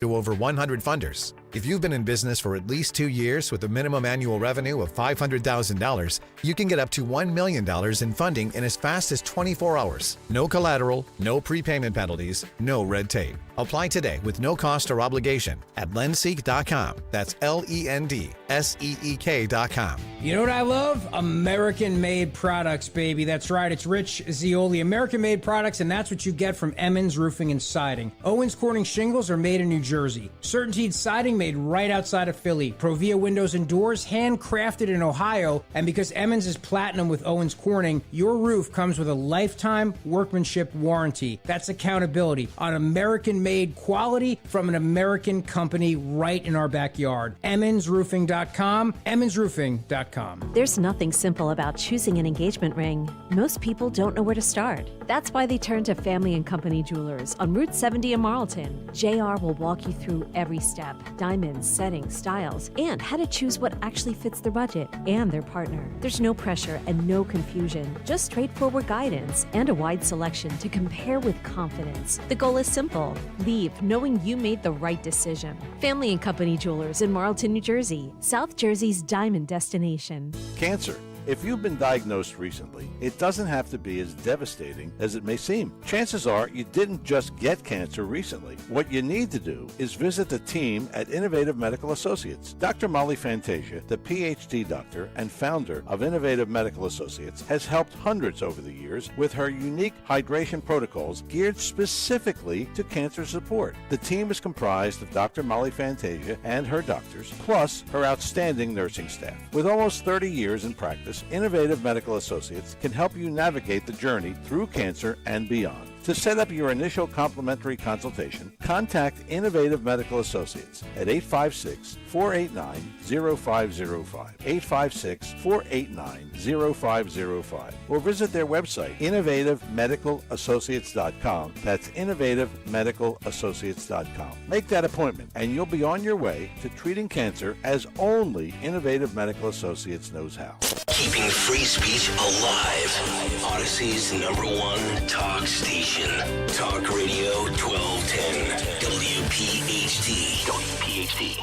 to over 100 funders. If you've been in business for at least 2 years with a minimum annual revenue of $500,000, you can get up to $1 million in funding in as fast as 24 hours. No collateral, no prepayment penalties, no red tape. Apply today with no cost or obligation at lendseek.com. That's LENDSEEK.com. You know what I love? American-made products, baby. That's right. It's Rich Zioli. American-made products, and that's what you get from Emmons Roofing and Siding. Owens Corning shingles are made in New Jersey. Certainteed siding made right outside of Philly. Provia windows and doors handcrafted in Ohio. And because Emmons is platinum with Owens Corning, your roof comes with a lifetime workmanship warranty. That's accountability on American-made quality from an American company right in our backyard. EmmonsRoofing.com. EmmonsRoofing.com. There's nothing simple about choosing an engagement ring. Most people don't know where to start. That's why they turn to Family and Company Jewelers on Route 70 in Marlton. JR will walk you through every step: diamonds, settings, styles, and how to choose what actually fits their budget and their partner. There's no pressure and no confusion, just straightforward guidance and a wide selection to compare with confidence. The goal is simple: leave knowing you made the right decision. Family and Company Jewelers in Marlton, New Jersey, South Jersey's diamond destination. Cancer. If you've been diagnosed recently, it doesn't have to be as devastating as it may seem. Chances are you didn't just get cancer recently. What you need to do is visit the team at Innovative Medical Associates. Dr. Molly Fantasia, the PhD doctor and founder of Innovative Medical Associates, has helped hundreds over the years with her unique hydration protocols geared specifically to cancer support. The team is comprised of Dr. Molly Fantasia and her doctors, plus her outstanding nursing staff. With almost 30 years in practice, Innovative Medical Associates can help you navigate the journey through cancer and beyond. To set up your initial complimentary consultation, contact Innovative Medical Associates at 856-489-0505, 856-489-0505, or visit their website, innovativemedicalassociates.com. That's innovativemedicalassociates.com. Make that appointment, and you'll be on your way to treating cancer as only Innovative Medical Associates knows how. Keeping free speech alive. Odyssey's #1 talk station. Talk Radio 1210. WPHT. WPHT.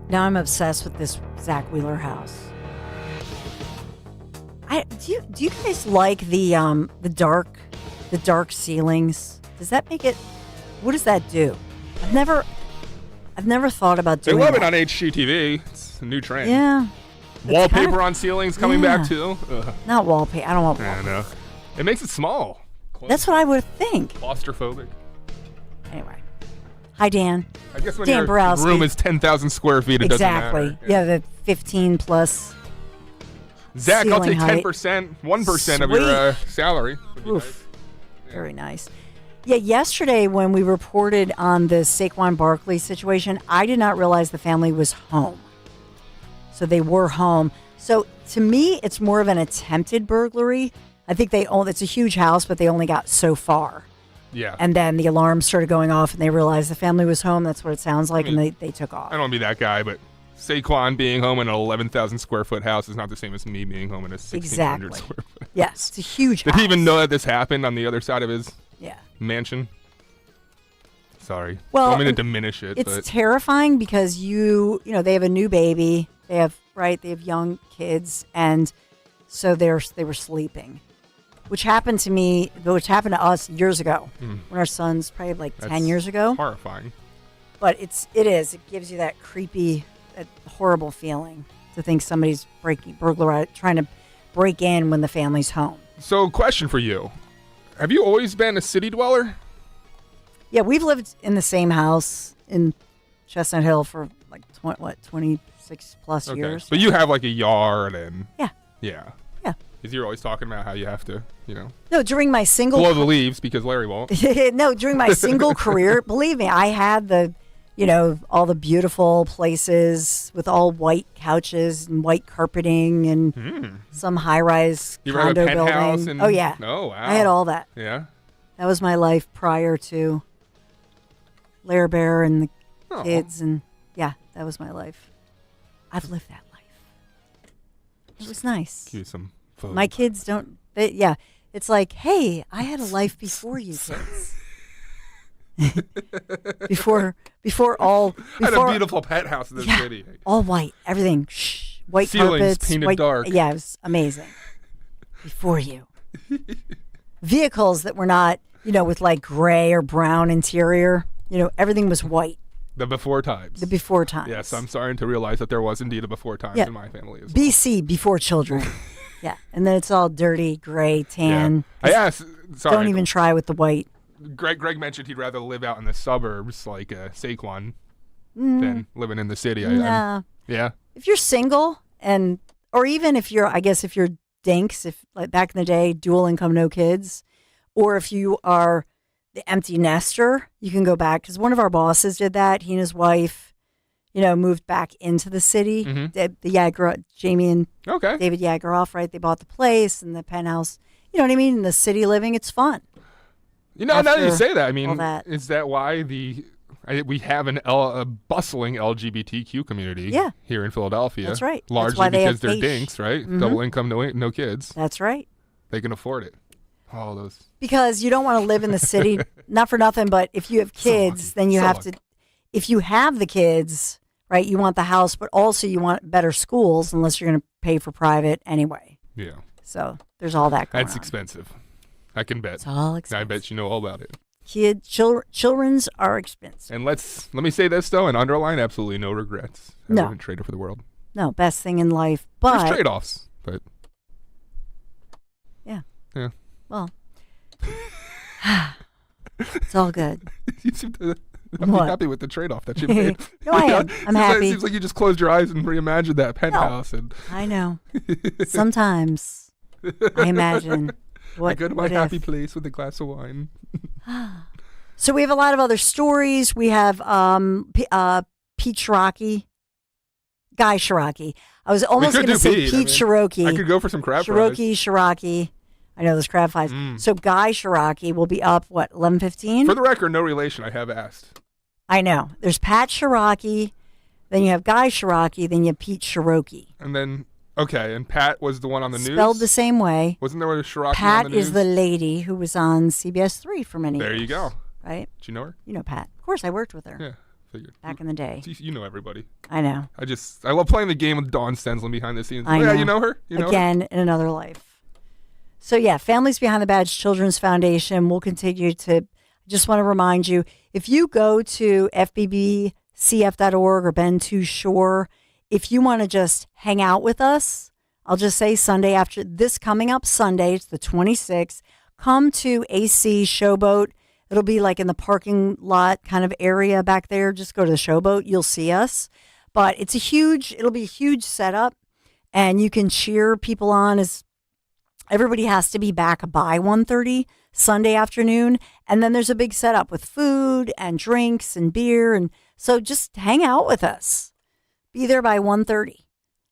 Now I'm obsessed with this Zach Wheeler house. Do you guys like the dark ceilings? Does that make it? What does that do? I've never thought about doing. They love that. it on HGTV. It's a new trend. Yeah. Wallpaper on ceilings coming back too. Ugh. Not wallpaper. I don't want wallpaper. I know. It makes it small. That's what I would think. Claustrophobic. Anyway. Hi, Dan. I guess when Dan your Borowski. room is 10,000 square feet, it doesn't matter. Yeah, the 15 plus. Zach, I'll take ceiling height. 10%, 1% of your salary. Oof. Nice. Very nice. Yeah, yesterday when we reported on the Saquon Barkley situation, I did not realize the family was home. So they were home. So to me, it's more of an attempted burglary. I think it's a huge house, but they only got so far. Yeah. And then the alarm started going off and they realized the family was home. That's what it sounds like. And they took off. I don't want to be that guy, but Saquon being home in an 11,000 square foot house is not the same as me being home in a 1,600 square foot. Yes, it's a huge house. Did he even know that this happened on the other side of his mansion? Sorry. Well, I don't mean to diminish it. It's but terrifying because they have a new baby. They have young kids, and so they were sleeping, which happened to us years ago when our son's probably like 10 years ago. Horrifying. But it gives you that creepy, that horrible feeling to think somebody's trying to break in when the family's home. So, question for you: have you always been a city dweller? Yeah, we've lived in the same house in Chestnut Hill for like 26 plus years. But you have like a yard and yeah. Because you're always talking about how you have to, No, during my single blow the leaves because Larry won't. No, during my single career, believe me, I had all the beautiful places with all white couches and white carpeting and some high-rise condo building. Oh yeah. Oh wow. I had all that. Yeah. That was my life prior to Lair Bear and the kids, and yeah, that was my life. I've lived that life. It was nice. Give you some photos. My kids don't. It's like, hey, I had a life before you kids. before I had a beautiful penthouse in the city. All white, everything, white Ceilings carpets, painted white, dark. Yeah, it was amazing. Before you, vehicles that were not, with like gray or brown interior. Everything was white. The before times. The before times. Yes, I'm starting to realize that there was indeed a before times in my family as well. BC, before children. Yeah, and then it's all dirty, gray, tan. Yeah. I asked. Sorry. Don't even try with the white. Greg mentioned he'd rather live out in the suburbs like Saquon than living in the city. Nah. Yeah. If you're single or even if you're dinks, if like back in the day, dual income, no kids, or if you are the empty nester, you can go back, because one of our bosses did that. He and his wife, moved back into the city. The Jamie and David Yageroff, right? They bought the place and the penthouse. You know what I mean? In the city living, it's fun. Now that you say that, I mean, is that why we have a bustling LGBTQ community here in Philadelphia? That's right. Largely because they're dinks, right? Mm-hmm. Double income, no kids. That's right. They can afford it. All those. Because you don't want to live in the city, not for nothing, but if you have kids, then you have to, if you have the kids, right, you want the house, but also you want better schools, unless you're going to pay for private anyway. Yeah. So there's all that going on. That's expensive. I can bet. It's all expensive. I bet you know all about it. Children's are expensive. And let me say this, though, and underline absolutely no regrets. I wouldn't trade it for the world. No, best thing in life. But there's trade-offs, but. Yeah. Yeah. Well, it's all good. You seem to be happy with the trade-off that you made. No, I am. I'm happy. It seems like you just closed your eyes and reimagined that penthouse. No, I know. Sometimes I imagine I go to my happy place with a glass of wine. So we have a lot of other stories. We have Pete Shiraki, Guy Shiraki. I was almost going to say Pete Shiraki. I could go for some crab fries. Shiraki. I know those crab fries. So Guy Shiraki will be up, 11:15? For the record, no relation. I have asked. I know. There's Pat Shiraki, then you have Guy Shiraki, then you have Pete Shiraki. And then, and Pat was the one on the news? Spelled the same way. Wasn't there a Shiraki Pat on the news? is the lady who was on CBS 3 for many years. There you go. Right? Did you know her? You know Pat. Of course, I worked with her. Yeah, figured. Back in the day. You know everybody. I know. I love playing the game with Dawn Stensland behind the scenes. I know. You know her? Again, in another life. So, Families Behind the Badge Children's Foundation will continue to, just want to remind you, if you go to fbbcf.org or Ben to Shore, if you want to just hang out with us, I'll just say Sunday after this coming up Sunday, it's the 26th, come to AC Showboat. It'll be like in the parking lot kind of area back there. Just go to the Showboat. You'll see us. But it'll be a huge setup, and you can cheer people on as everybody has to be back by 1:30 Sunday afternoon. And then there's a big setup with food and drinks and beer. And so just hang out with us. Be there by 1:30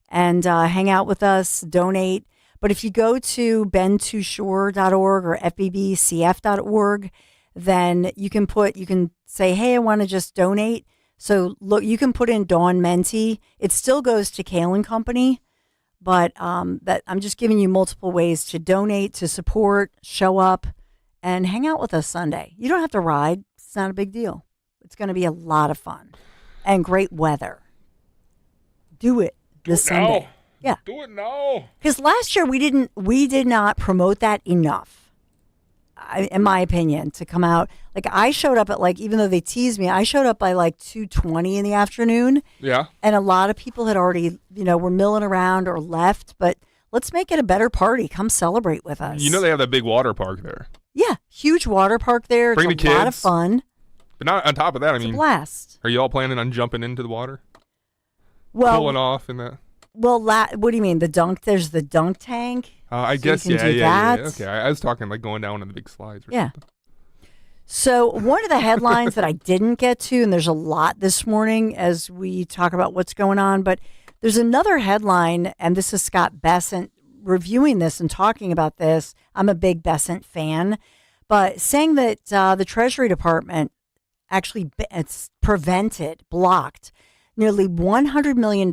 and hang out with us, donate. But if you go to bentoshore.org or fbbcf.org, then you can say, hey, I want to just donate. So look, you can put in Dawn Menti. It still goes to Kale and Company. But that I'm just giving you multiple ways to donate, to support, show up, and hang out with us Sunday. You don't have to ride. It's not a big deal. It's going to be a lot of fun and great weather. Do it this Sunday. Yeah. Do it now. Because last year we did not promote that enough. In my opinion, to come out. Like I showed up at even though they teased me, I showed up by 2:20 in the afternoon. Yeah. And a lot of people had already, were milling around or left. But let's make it a better party. Come celebrate with us. They have that big water park there. Yeah. Huge water park there. Bring it's the a kids. lot of fun. But not on top of that, It's a blast. Are you all planning on jumping into the water? Well, pulling off in that? Well, what do you mean? There's the dunk tank? I guess, yeah. Okay, I was talking going down on the big slides. Something. So one of the headlines that I didn't get to, and there's a lot this morning as we talk about what's going on, but there's another headline, and this is Scott Bessent reviewing this and talking about this. I'm a big Bessent fan, but saying that the Treasury Department actually blocked nearly $100 million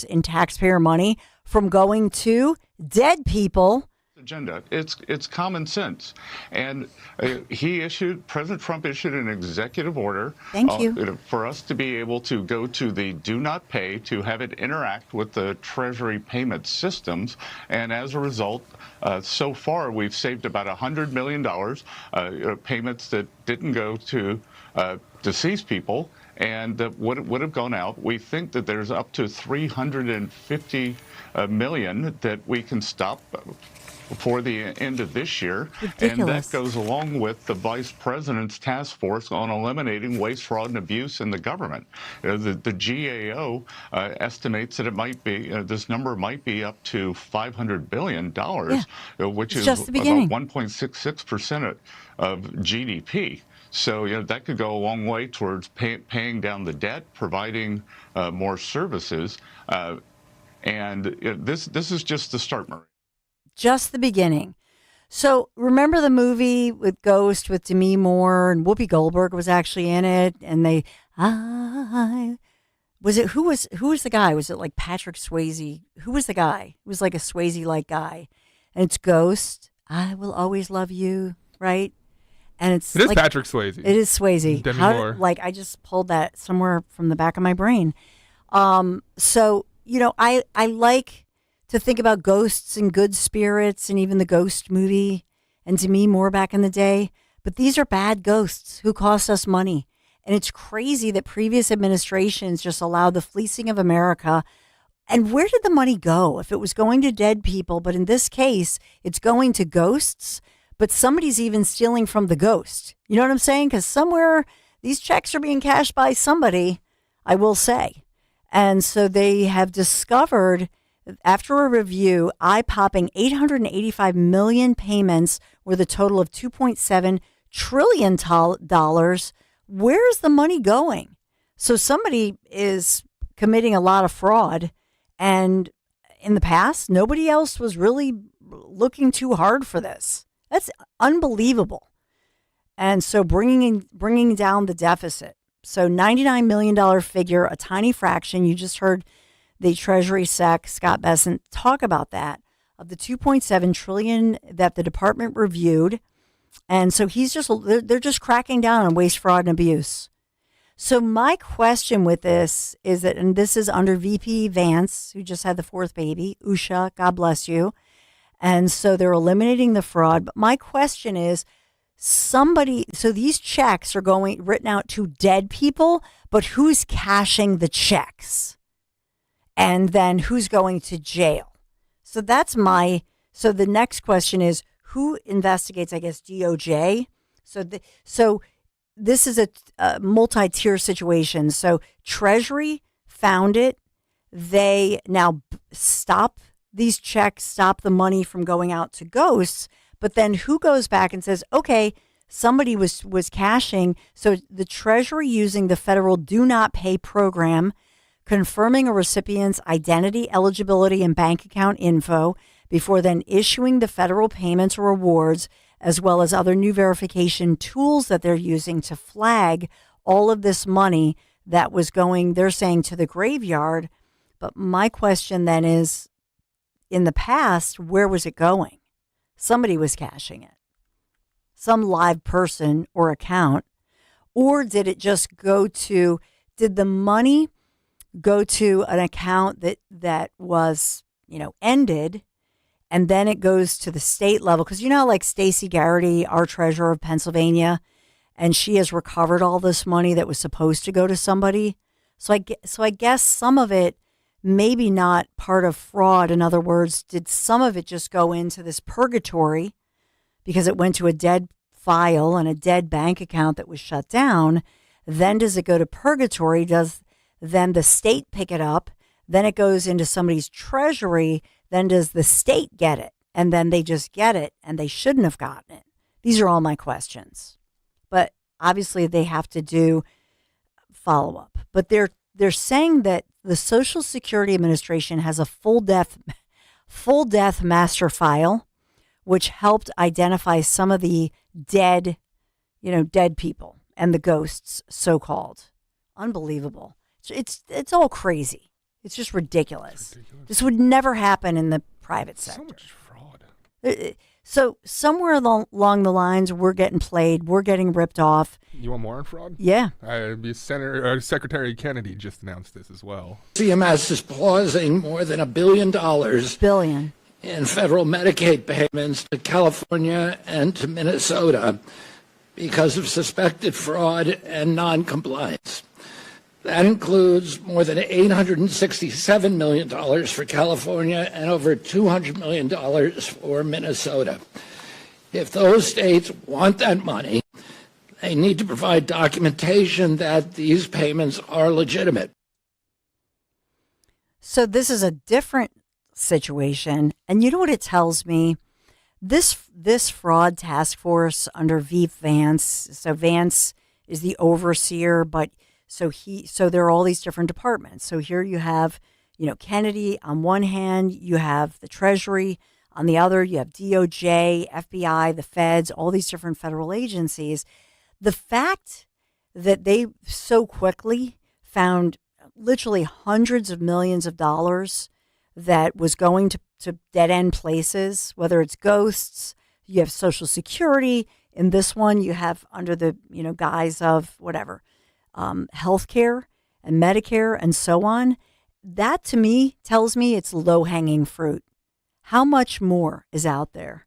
in taxpayer money from going to dead people agenda. It's common sense, and President Trump issued an executive order. Thank you. For us to be able to go to the do not pay, to have it interact with the Treasury payment systems, and as a result, so far we've saved about $100 million payments that didn't go to deceased people, and that would have gone out. We think that there's up to 350 million that we can stop before the end of this year. Ridiculous. And that goes along with the Vice President's task force on eliminating waste, fraud, and abuse in the government. The GAO estimates that it might be, this number might be up to $500 billion, which is just the beginning. About 1.66% of GDP. So that could go a long way towards paying down the debt, providing more services. And this is just the start, Marie. Just the beginning. So remember the movie with Ghost with Demi Moore and Whoopi Goldberg was actually in it, and who was the guy? Was it like Patrick Swayze? Who was the guy? It was like a Swayze-like guy, and it's Ghost. I will always love you, right? And it is Patrick Swayze. It is Swayze. Demi Moore. I just pulled that somewhere from the back of my brain. So I like to think about ghosts and good spirits and even the Ghost movie and Demi Moore back in the day. But these are bad ghosts who cost us money. And it's crazy that previous administrations just allowed the fleecing of America. And where did the money go? If it was going to dead people, but in this case, it's going to ghosts, but somebody's even stealing from the ghost. You know what I'm saying? Because somewhere these checks are being cashed by somebody, I will say. And so they have discovered, after a review, eye-popping 885 million payments worth a total of $2.7 trillion. Where's the money going? So somebody is committing a lot of fraud, and in the past, nobody else was really looking too hard for this. That's unbelievable. And so bringing down the deficit. So $99 million figure, a tiny fraction. You just heard the Treasury Sec, Scott Bessent, talk about that, of the $2.7 trillion that the department reviewed. And so they're just cracking down on waste, fraud, and abuse. So my question with this is that, and this is under VP Vance, who just had the fourth baby, Usha, God bless you. And so they're eliminating the fraud. But my question is, so these checks are written out to dead people, but who's cashing the checks? And then who's going to jail? So so the next question is, who investigates, I guess, DOJ? So this is a multi-tier situation. So Treasury found it. They now stop these checks, stop the money from going out to ghosts. But then who goes back and says, okay, somebody was cashing. So the Treasury, using the federal do not pay program, confirming a recipient's identity, eligibility, and bank account info before then issuing the federal payments or rewards, as well as other new verification tools that they're using to flag all of this money that was going, they're saying, to the graveyard. But my question then is, in the past, where was it going? Somebody was cashing it. Some live person or account. Or did it just did the money go to an account that was, ended, and then it goes to the state level? Because like Stacey Garrity, our treasurer of Pennsylvania, and she has recovered all this money that was supposed to go to somebody. So I guess some of it, maybe not part of fraud. In other words, did some of it just go into this purgatory because it went to a dead file and a dead bank account that was shut down? Then does it go to purgatory? Does then the state pick it up? Then it goes into somebody's treasury. Then does the state get it? And then they just get it, and they shouldn't have gotten it. These are all my questions. But obviously they have to do follow-up. But they're saying that the Social Security Administration has a full death master file, which helped identify some of the dead people and the ghosts, so-called. Unbelievable. It's all crazy. It's just ridiculous. This would never happen in the private sector. So much fraud. So somewhere along the lines, we're getting played. We're getting ripped off. You want more on fraud? Yeah. Secretary Kennedy just announced this as well. CMS is pausing more than $1 billion in federal Medicaid payments to California and to Minnesota because of suspected fraud and non-compliance. That includes more than $867 million for California and over $200 million for Minnesota. If those states want that money, they need to provide documentation that these payments are legitimate. So this is a different situation. And you know what it tells me? This fraud task force under Vance, so Vance is the overseer, but so there are all these different departments. So here you have, Kennedy on one hand, you have the Treasury on the other, you have DOJ, FBI, the feds, all these different federal agencies. The fact that they so quickly found literally hundreds of millions of dollars that was going to dead-end places, whether it's ghosts, you have Social Security. In this one, you have under the guise of whatever, healthcare and Medicare and so on. That to me tells me it's low-hanging fruit. How much more is out there?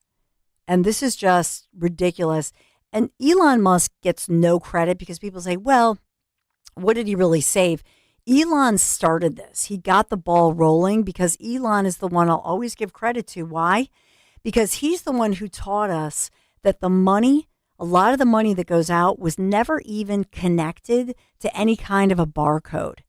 And this is just ridiculous. And Elon Musk gets no credit because people say, well, what did he really save? Elon started this. He got the ball rolling because Elon is the one I'll always give credit to. Why? Because he's the one who taught us that the money, a lot of the money that goes out was never even connected to any kind of a barcode.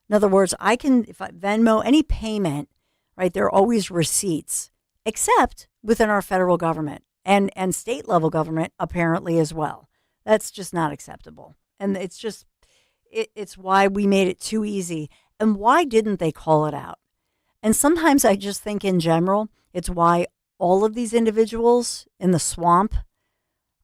In other words, if I Venmo any payment, right, there are always receipts, except within our federal government and state level government apparently as well. That's just not acceptable. And it's just, it's why we made it too easy. And why didn't they call it out? And sometimes I just think in general, it's why all of these individuals in the swamp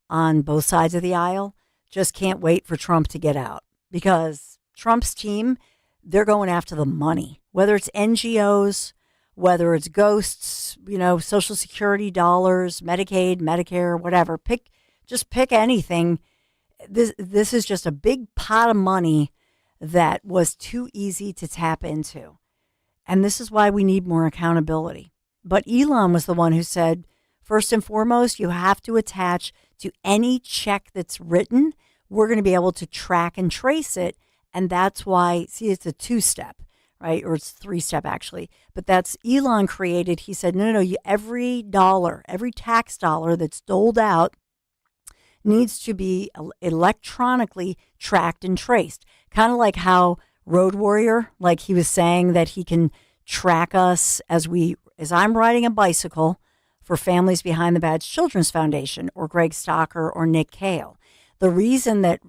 on both sides of the aisle just can't wait for Trump to get out. Because Trump's team, they're going after the money, whether it's NGOs, whether it's ghosts, Social Security dollars, Medicaid, Medicare, whatever. Just pick anything. This is just a big pot of money that was too easy to tap into. And this is why we need more accountability. But Elon was the one who said, first and foremost, you have to attach to any check that's written. We're going to be able to track and trace it. And that's why, it's a 2-step, right? Or it's 3-step actually. But that's Elon created. He said, no, every dollar, every tax dollar that's doled out needs to be electronically tracked and traced. Kind of like how Road Warrior, like he was saying that he can track us as I'm riding a bicycle for Families Behind the Badge Children's Foundation or Greg Stocker or Nick Cale. The reason that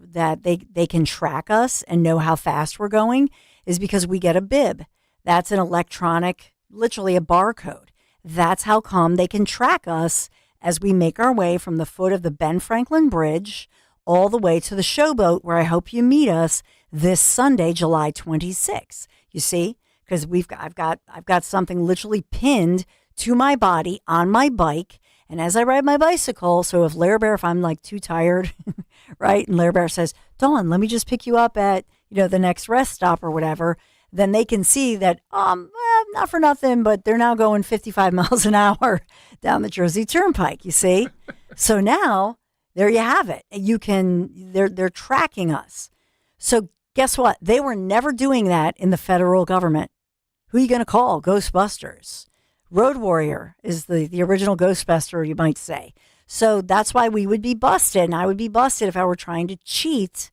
they can track us and know how fast we're going is because we get a bib. That's an electronic, literally a barcode. That's how come they can track us as we make our way from the foot of the Ben Franklin Bridge all the way to the Showboat, where I hope you meet us this Sunday, July 26th. You see, because I've got something literally pinned to my body on my bike. And as I ride my bicycle, so if I'm like too tired, right? And Lair Bear says, Dawn, let me just pick you up at, the next rest stop or whatever. Then they can see that, not for nothing, but they're now going 55 miles an hour down the Jersey Turnpike, you see? So now there you have it. They're tracking us. So guess what? They were never doing that in the federal government. Who are you going to call? Ghostbusters. Road Warrior is the original Ghostbuster, you might say. So that's why we would be busted. And I would be busted if I were trying to cheat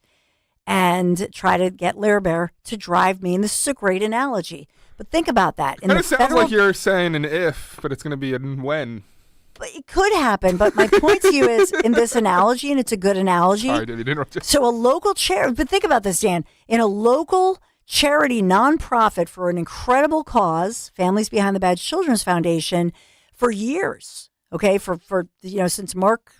and try to get Lair Bear to drive me. And this is a great analogy. But think about that. It sounds like you're saying an if, but it's going to be a when. But it could happen. But my point to you is, in this analogy, and it's a good analogy. Sorry, did you interrupt you? So a local charity, but think about this, Dan. In a local charity nonprofit for an incredible cause, Families Behind the Badge Children's Foundation, for years. Okay, since Mark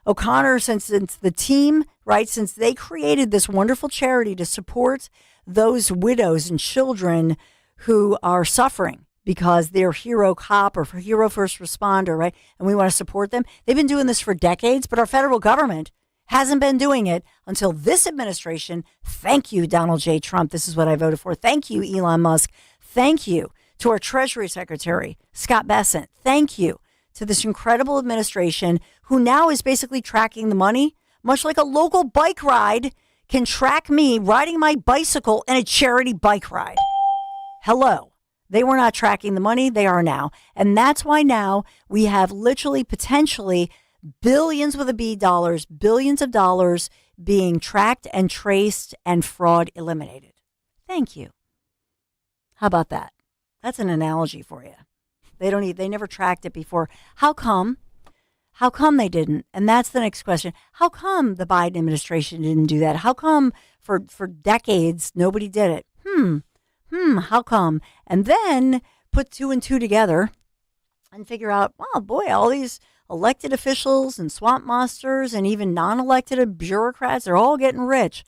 O'Connor, since the team, right, since they created this wonderful charity to support those widows and children who are suffering because they're hero cop or hero first responder, right? And we want to support them. They've been doing this for decades, but our federal government hasn't been doing it until this administration. Thank you, Donald J. Trump. This is what I voted for. Thank you, Elon Musk. Thank you to our Treasury Secretary, Scott Bessent. Thank you to this incredible administration who now is basically tracking the money, much like a local bike ride can track me riding my bicycle in a charity bike ride. Hello. They were not tracking the money. They are now. And that's why now we have literally potentially billions with a B dollars, billions of dollars being tracked and traced and fraud eliminated. Thank you. How about that? That's an analogy for you. They never tracked it before. How come? How come they didn't? And that's the next question. How come the Biden administration didn't do that? How come for decades nobody did it? How come? And then put two and two together and figure out, wow, boy, all these elected officials and swamp masters and even non-elected bureaucrats are all getting rich.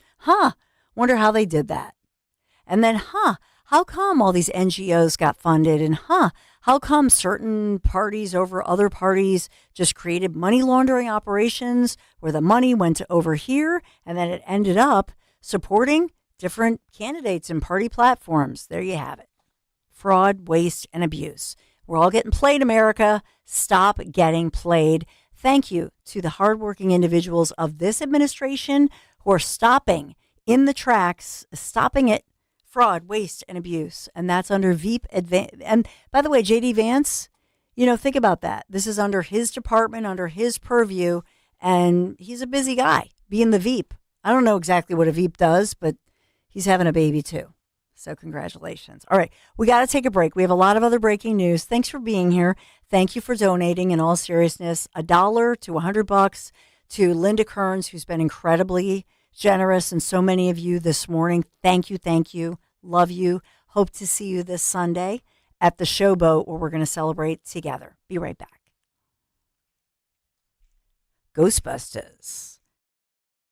Wonder how they did that. And then, how come all these NGOs got funded? And how come certain parties over other parties just created money laundering operations where the money went to over here and then it ended up supporting different candidates and party platforms? There you have it. Fraud, waste, and abuse. We're all getting played, America. Stop getting played. Thank you to the hardworking individuals of this administration who are stopping in the tracks, stopping it. Fraud, waste, and abuse. And that's under Veep. And by the way, J.D. Vance, think about that. This is under his department, under his purview, and he's a busy guy being the Veep. I don't know exactly what a Veep does, but he's having a baby too. So congratulations. All right, we got to take a break. We have a lot of other breaking news. Thanks for being here. Thank you for donating. In all seriousness, $1 to $100 to Linda Kearns, who's been incredibly generous, and so many of you this morning. Thank you. Thank you. Love you. Hope to see you this Sunday at the Showboat where we're going to celebrate together. Be right back. Ghostbusters.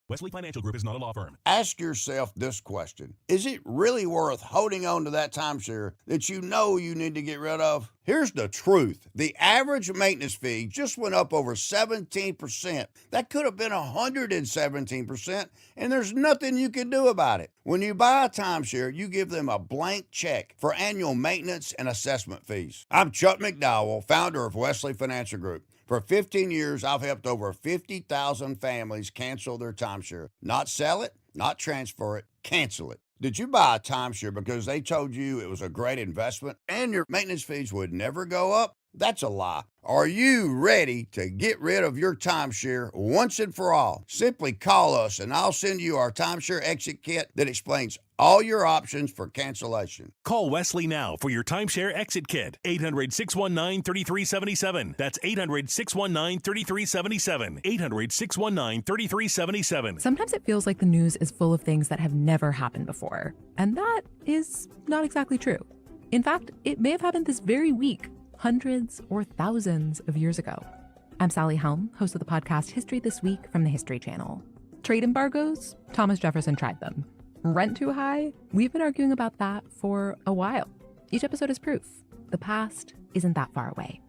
Wesley Financial Group is not a law firm. Ask yourself this question. Is it really worth holding on to that timeshare that you know you need to get rid of? Here's the truth. The average maintenance fee just went up over 17%. That could have been 117%, and there's nothing you can do about it. When you buy a timeshare, you give them a blank check for annual maintenance and assessment fees. I'm Chuck McDowell, founder of Wesley Financial Group. For 15 years, I've helped over 50,000 families cancel their timeshare. Not sell it, not transfer it, cancel it. Did you buy a timeshare because they told you it was a great investment and your maintenance fees would never go up? That's a lie. Are you ready to get rid of your timeshare once and for all? Simply call us and I'll send you our timeshare exit kit that explains all your options for cancellation. Call Wesley now for your timeshare exit kit. 800-619-3377. That's 800-619-3377. 800-619-3377. Sometimes it feels like the news is full of things that have never happened before. And that is not exactly true. In fact, it may have happened this very week, hundreds or thousands of years ago. I'm Sally Helm, host of the podcast History This Week from the History Channel. Trade embargoes? Thomas Jefferson tried them. Rent too high? We've been arguing about that for a while. Each episode is proof. The past isn't that far away.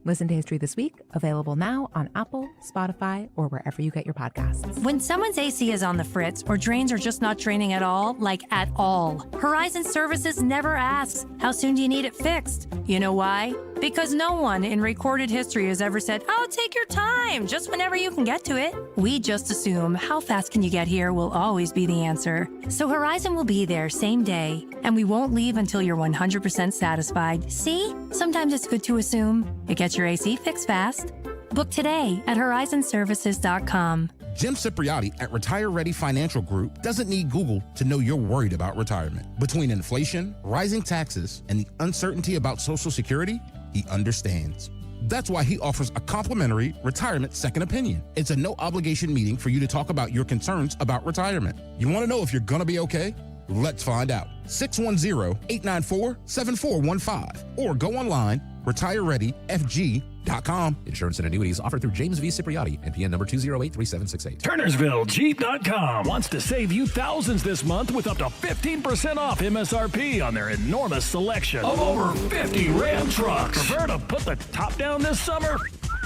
Listen to History This Week, available now on Apple, Spotify, or wherever you get your podcasts. When someone's AC is on the fritz or drains are just not draining at all, like at all, Horizon Services never asks, how soon do you need it fixed? You know why? Because no one in recorded history has ever said, oh, take your time, just whenever you can get to it. We just assume how fast can you get here will always be the answer. So Horizon will be there same day, and we won't leave until you're 100% satisfied. See? Sometimes it's good to assume. It gets your AC fixed fast. Book today at horizonservices.com. Jim Cipriotti at Retire Ready Financial Group doesn't need Google to know you're worried about retirement. Between inflation, rising taxes, and the uncertainty about Social Security, he understands. That's why he offers a complimentary retirement second opinion. It's a no-obligation meeting for you to talk about your concerns about retirement. You want to know if you're going to be okay? Let's find out. 610-894-7415 or go online, retirereadyfg.com. TurnersvilleJeep.com. Insurance and annuities offered through James V. Cipriotti and PN number 2083768. TurnersvilleJeep.com wants to save you thousands this month with up to 15% off MSRP on their enormous selection of over 50 Ram trucks. Prefer to put the top down this summer?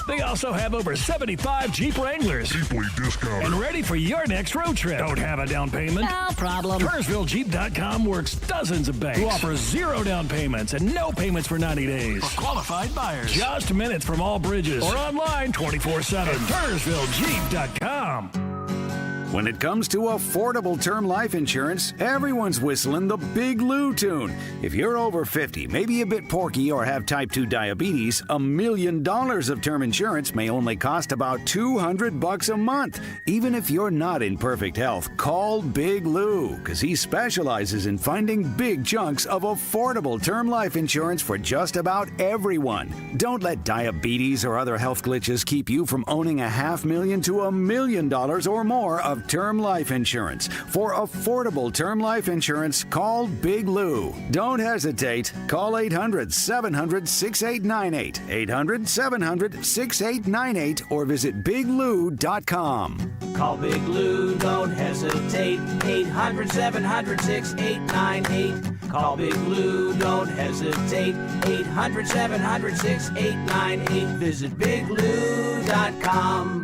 They also have over 75 Jeep Wranglers. Deeply discounted. And ready for your next road trip. Don't have a down payment? No problem. TurnersvilleJeep.com works dozens of banks who offer 0 down payments and no payments for 90 days. For qualified buyers. Just minutes from all bridges. Or online 24/7. TurnersvilleJeep.com. When it comes to affordable term life insurance, everyone's whistling the Big Lou tune. If you're over 50, maybe a bit porky, or have type 2 diabetes, $1 million of term insurance may only cost about $200 a month. Even if you're not in perfect health, call Big Lou, because he specializes in finding big chunks of affordable term life insurance for just about everyone. Don't let diabetes or other health glitches keep you from owning $500,000 to $1 million or more of term life insurance. For affordable term life insurance, call Big Lou. Don't hesitate. Call 800-700-6898, 800-700-6898, or visit biglou.com. Call Big Lou, don't hesitate. 800-700-6898. Call Big Lou, don't hesitate. 800-700-6898. Visit biglou.com.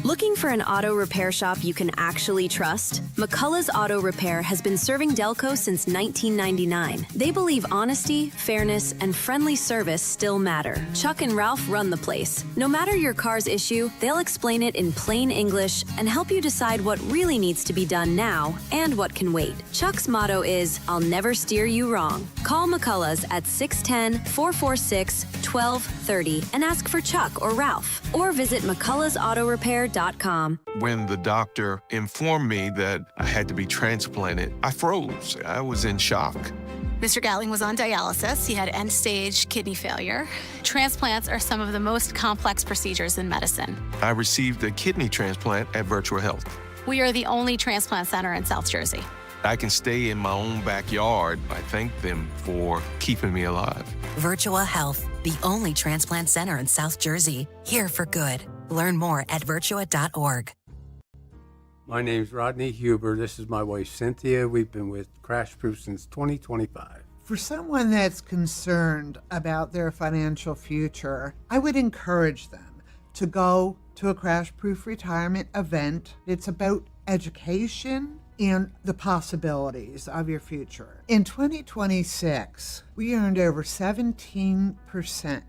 Looking for an auto repair shop you can actually trust? McCullough's Auto Repair has been serving Delco since 1999. They believe honesty, fairness, and friendly service still matter. Chuck and Ralph run the place. No matter your car's issue, they'll explain it in plain English and help you decide what really needs to be done now and what can wait. Chuck's motto is, I'll never steer you wrong. Call McCullough's at 610-446-1230 and ask for Chuck or Ralph, or visit McCullough'sAutoRepair.com. When the doctor informed me that I had to be transplanted, I froze. I was in shock. Mr. Gatling was on dialysis. He had end-stage kidney failure. Transplants are some of the most complex procedures in medicine. I received a kidney transplant at Virtual Health. We are the only transplant center in South Jersey. I can stay in my own backyard. I thank them for keeping me alive. Virtual Health, the only transplant center in South Jersey. Here for good. Learn more at virtua.org. My name's Rodney Huber. This is my wife, Cynthia. We've been with Crash Proof since 2025. For someone that's concerned about their financial future, I would encourage them to go to a Crash Proof retirement event. It's about education and the possibilities of your future. In 2026, we earned over 17%.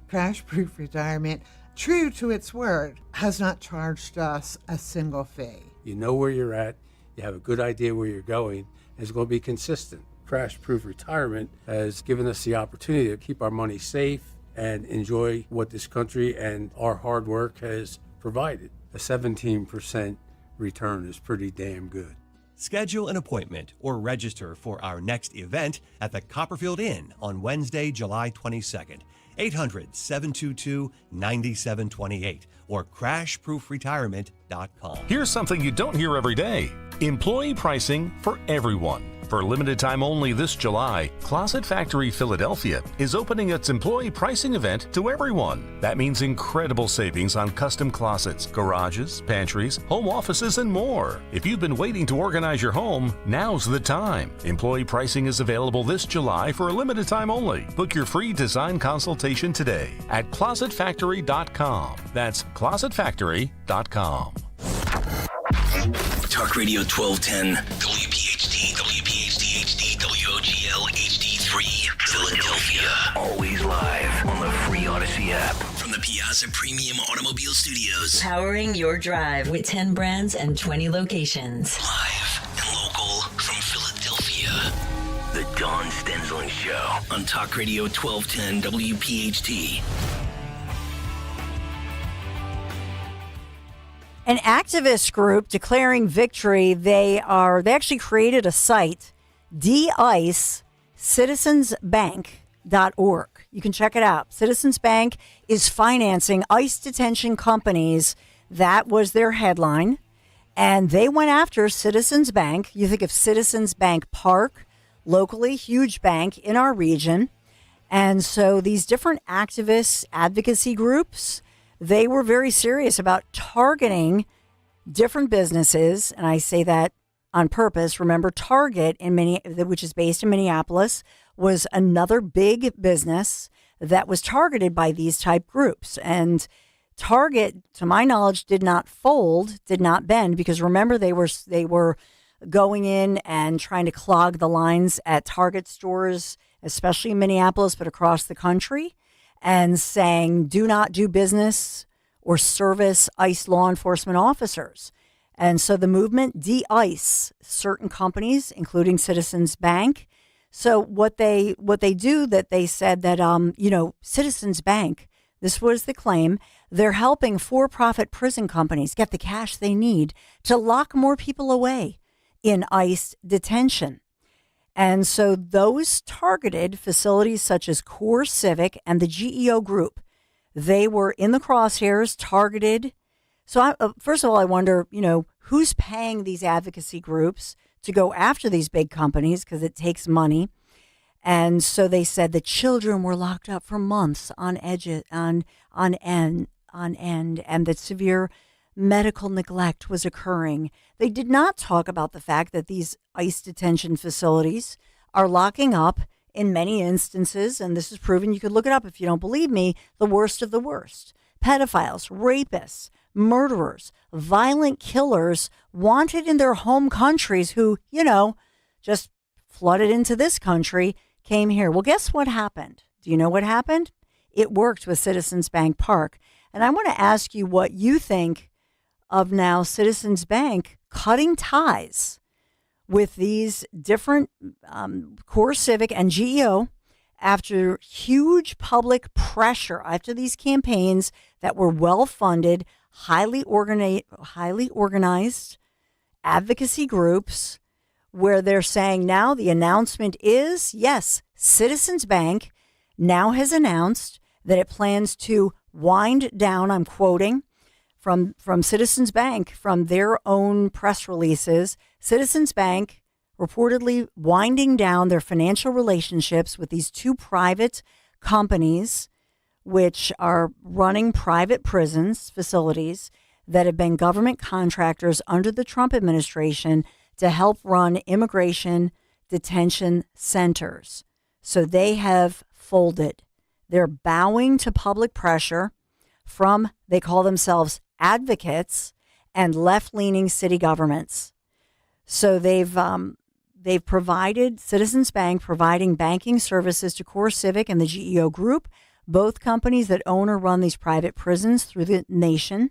Crash Proof Retirement, true to its word, has not charged us a single fee. You know where you're at, you have a good idea where you're going, and it's going to be consistent. Crash Proof Retirement has given us the opportunity to keep our money safe and enjoy what this country and our hard work has provided. A 17% return is pretty damn good. Schedule an appointment or register for our next event at the Copperfield Inn on Wednesday, July 22nd. 800-722-9728 or crashproofretirement.com. Here's something you don't hear every day. Employee pricing for everyone. For a limited time only this July, Closet Factory Philadelphia is opening its employee pricing event to everyone. That means incredible savings on custom closets, garages, pantries, home offices, and more. If you've been waiting to organize your home, now's the time. Employee pricing is available this July for a limited time only. Book your free design consultation today at closetfactory.com. That's closetfactory.com. Talk Radio 1210, WPHT, WPHT HD, WOGL HD3, Philadelphia. Always live on the free Odyssey app. From the Piazza Premium Automobile Studios. Powering your drive with 10 brands and 20 locations. Live and local from Philadelphia. The Dawn Stensland Show on Talk Radio 1210, WPHT. An activist group declaring victory. They actually created a site, de-ICE-citizensbank.org. You can check it out. Citizens Bank is financing ICE detention companies. That was their headline. And they went after Citizens Bank. You think of Citizens Bank Park, locally, huge bank in our region. And so these different activists, advocacy groups, they were very serious about targeting different businesses. And I say that on purpose. Remember, Target, which is based in Minneapolis, was another big business that was targeted by these type groups. And Target, to my knowledge, did not fold, did not bend, because remember, they were going in and trying to clog the lines at Target stores, especially in Minneapolis, but across the country, and saying, do not do business or service ICE law enforcement officers. And so the movement de-ICE certain companies, including Citizens Bank. So what they do, that they said that, Citizens Bank, this was the claim, they're helping for-profit prison companies get the cash they need to lock more people away in ICE detention. And so those targeted facilities such as Core Civic and the GEO Group, they were in the crosshairs, targeted. So first of all, I wonder, who's paying these advocacy groups to go after these big companies, because it takes money. And so they said the children were locked up for months on end, and that severe medical neglect was occurring. They did not talk about the fact that these ICE detention facilities are locking up, in many instances, and this is proven, you could look it up if you don't believe me, the worst of the worst. Pedophiles, rapists, murderers, violent killers wanted in their home countries who, just flooded into this country, came here. Well, guess what happened? Do you know what happened? It worked with Citizens Bank Park. And I want to ask you what you think of now Citizens Bank cutting ties with these different Core Civic and GEO after huge public pressure, after these campaigns that were well-funded, highly organized advocacy groups, where they're saying now the announcement is, yes, Citizens Bank now has announced that it plans to wind down, I'm quoting from Citizens Bank, from their own press releases, Citizens Bank reportedly winding down their financial relationships with these two private companies, which are running private prisons, facilities that have been government contractors under the Trump administration to help run immigration detention centers. So they have folded. They're bowing to public pressure from, they call themselves advocates, and left-leaning city governments. So they've provided, Citizens Bank providing banking services to Core Civic and the GEO Group, both companies that own or run these private prisons through the nation.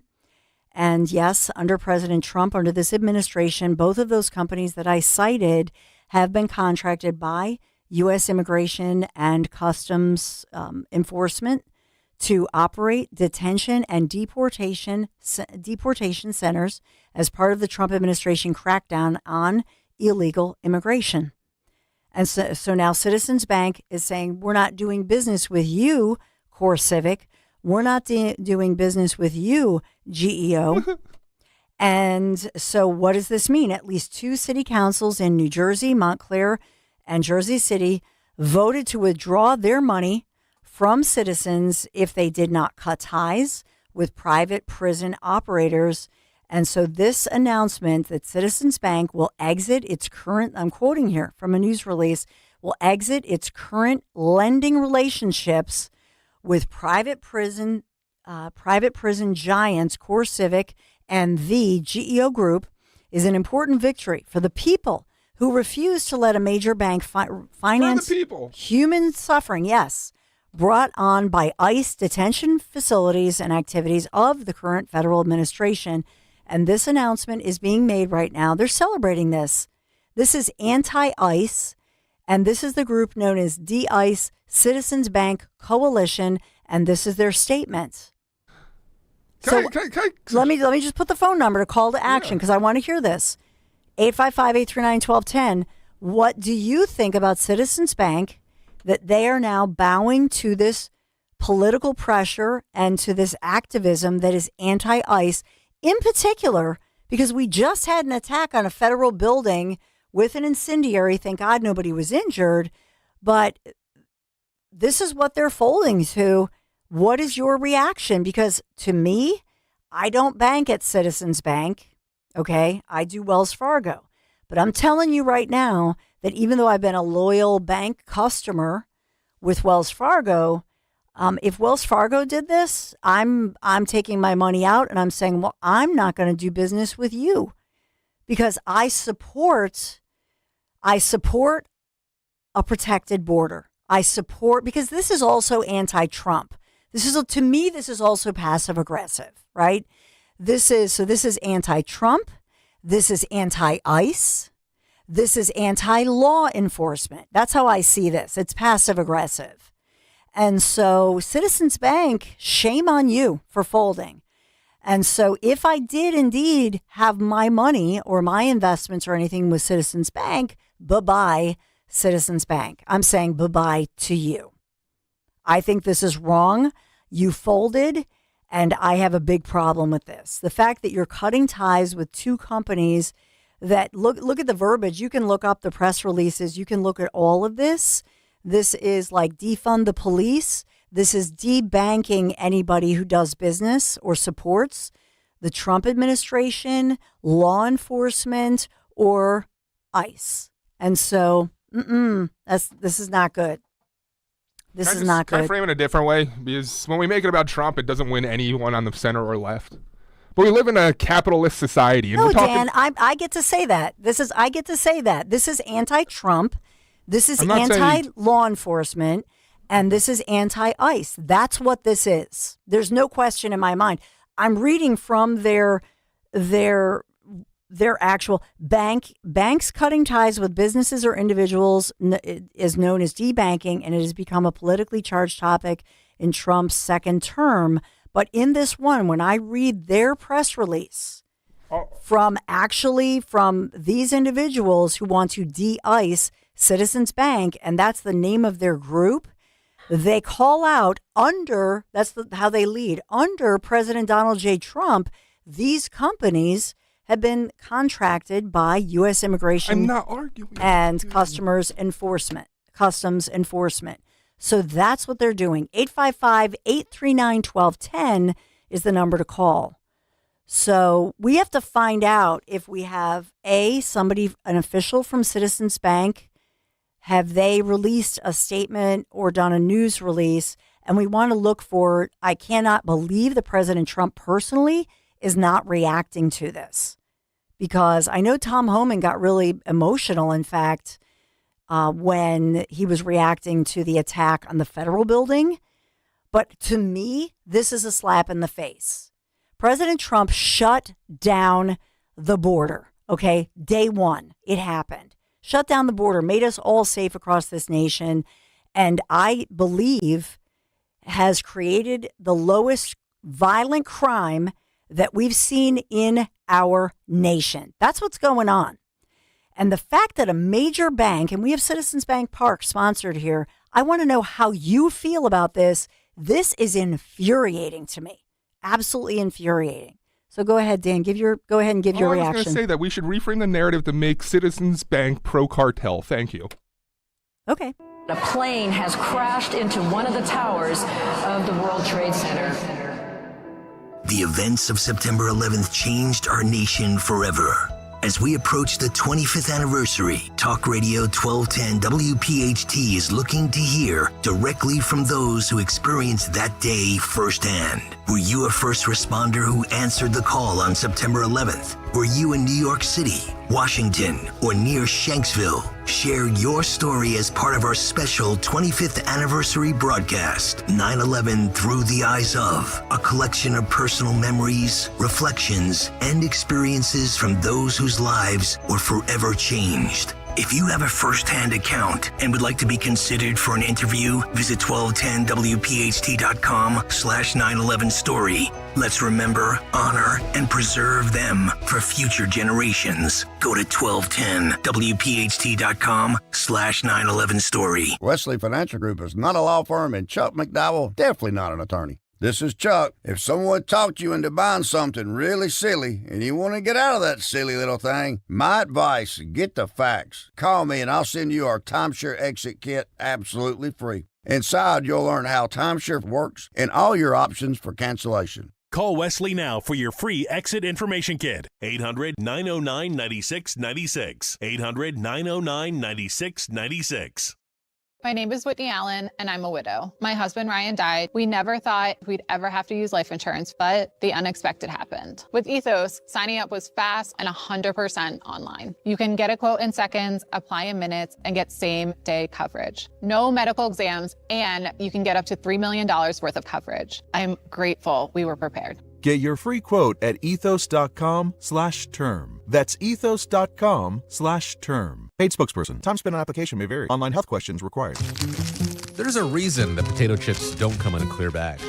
And yes, under President Trump, under this administration, both of those companies that I cited have been contracted by U.S. Immigration and Customs Enforcement to operate detention and deportation centers as part of the Trump administration crackdown on illegal immigration. And so now Citizens Bank is saying, we're not doing business with you, Core Civic. We're not doing business with you, GEO. And so what does this mean? At least two city councils in New Jersey, Montclair, and Jersey City voted to withdraw their money from citizens if they did not cut ties with private prison operators. And so this announcement that Citizens Bank will exit its current, I'm quoting here from a news release, will exit its current lending relationships with private prison giants, Core Civic and the GEO Group, is an important victory for the people who refuse to let a major bank finance human suffering, yes, brought on by ICE detention facilities and activities of the current federal administration. And this announcement is being made right now. They're celebrating this. This is anti-ICE, and this is the group known as de-ICE Citizens Bank Coalition, and this is their statement. Let me just put the phone number to call to action, because I want to hear this. 855-839-1210. What do you think about Citizens Bank, that they are now bowing to this political pressure and to this activism that is anti-ICE, in particular, because we just had an attack on a federal building with an incendiary. Thank God nobody was injured, but this is what they're folding to. What is your reaction? Because to me, I don't bank at Citizens Bank. Okay. I do Wells Fargo. But I'm telling you right now that even though I've been a loyal bank customer with Wells Fargo, if Wells Fargo did this, I'm taking my money out and I'm saying, well, I'm not going to do business with you because I support a protected border. I support, because this is also anti-Trump. To me, this is also passive aggressive, right? This is anti-Trump. This is anti-ICE. This is anti-law enforcement. That's how I see this. It's passive aggressive. And so Citizens Bank, shame on you for folding. And so if I did indeed have my money or my investments or anything with Citizens Bank, bye-bye, Citizens Bank. I'm saying bye-bye to you. I think this is wrong. You folded, and I have a big problem with this. The fact that you're cutting ties with two companies that look at the verbiage. You can look up the press releases. You can look at all of this. This is like defund the police. This is debanking anybody who does business or supports the Trump administration, law enforcement, or ICE. And so, this is not good. This is not good. Can I frame it a different way? Because when we make it about Trump, it doesn't win anyone on the center or left. But we live in a capitalist society. And Dan, I get to say that. I get to say that. This is anti-Trump. This is anti-law enforcement. And this is anti-ICE. That's what this is. There's no question in my mind. I'm reading from their actual banks cutting ties with businesses or individuals is known as debanking, and it has become a politically charged topic in Trump's second term. But in this one, when I read their press release from these individuals who want to de-ICE Citizens Bank, and that's the name of their group, they call out how they lead. Under President Donald J. Trump, these companies have been contracted by U.S. Immigration and Customs Enforcement. So that's what they're doing. 855-839-1210 is the number to call. So we have to find out if we have an official from Citizens Bank. Have they released a statement or done a news release? And we want to look for, I cannot believe that President Trump personally is not reacting to this, because I know Tom Homan got really emotional, in fact, when he was reacting to the attack on the federal building. But to me, this is a slap in the face. President Trump shut down the border. Okay. Day one, it happened. Shut down the border, made us all safe across this nation. And I believe has created the lowest violent crime that we've seen in our nation. That's what's going on. And the fact that a major bank, and we have Citizens Bank Park sponsored here, I want to know how you feel about this. This is infuriating to me. Absolutely infuriating. So go ahead, Dan. Go ahead and give your reaction. I was going to say that we should reframe the narrative to make Citizens Bank pro-cartel. Thank you. Okay. A plane has crashed into one of the towers of the World Trade Center. The events of September 11th changed our nation forever. As we approach the 25th anniversary, Talk Radio 1210 WPHT is looking to hear directly from those who experienced that day firsthand. Were you a first responder who answered the call on September 11th? Were you in New York City, Washington, or near Shanksville? Share your story as part of our special 25th anniversary broadcast, 9/11 Through the Eyes of, a collection of personal memories, reflections, and experiences from those whose lives were forever changed. If you have a first-hand account and would like to be considered for an interview, visit 1210wpht.com/911story. Let's remember, honor, and preserve them for future generations. Go to 1210wpht.com/911story. Wesley Financial Group is not a law firm, and Chuck McDowell, definitely not an attorney. This is Chuck. If someone talked you into buying something really silly and you want to get out of that silly little thing, my advice, get the facts. Call me and I'll send you our timeshare exit kit absolutely free. Inside, you'll learn how timeshare works and all your options for cancellation. Call Wesley now for your free exit information kit. 800-909-9696. 800-909-9696. My name is Whitney Allen, and I'm a widow. My husband, Ryan, died. We never thought we'd ever have to use life insurance, but the unexpected happened. With Ethos, signing up was fast and 100% online. You can get a quote in seconds, apply in minutes, and get same-day coverage. No medical exams, and you can get up to $3 million worth of coverage. I'm grateful we were prepared. Get your free quote at ethos.com/term. That's ethos.com/term. Paid spokesperson. Time spent on application may vary. Online health questions required. There's a reason that potato chips don't come in a clear bag.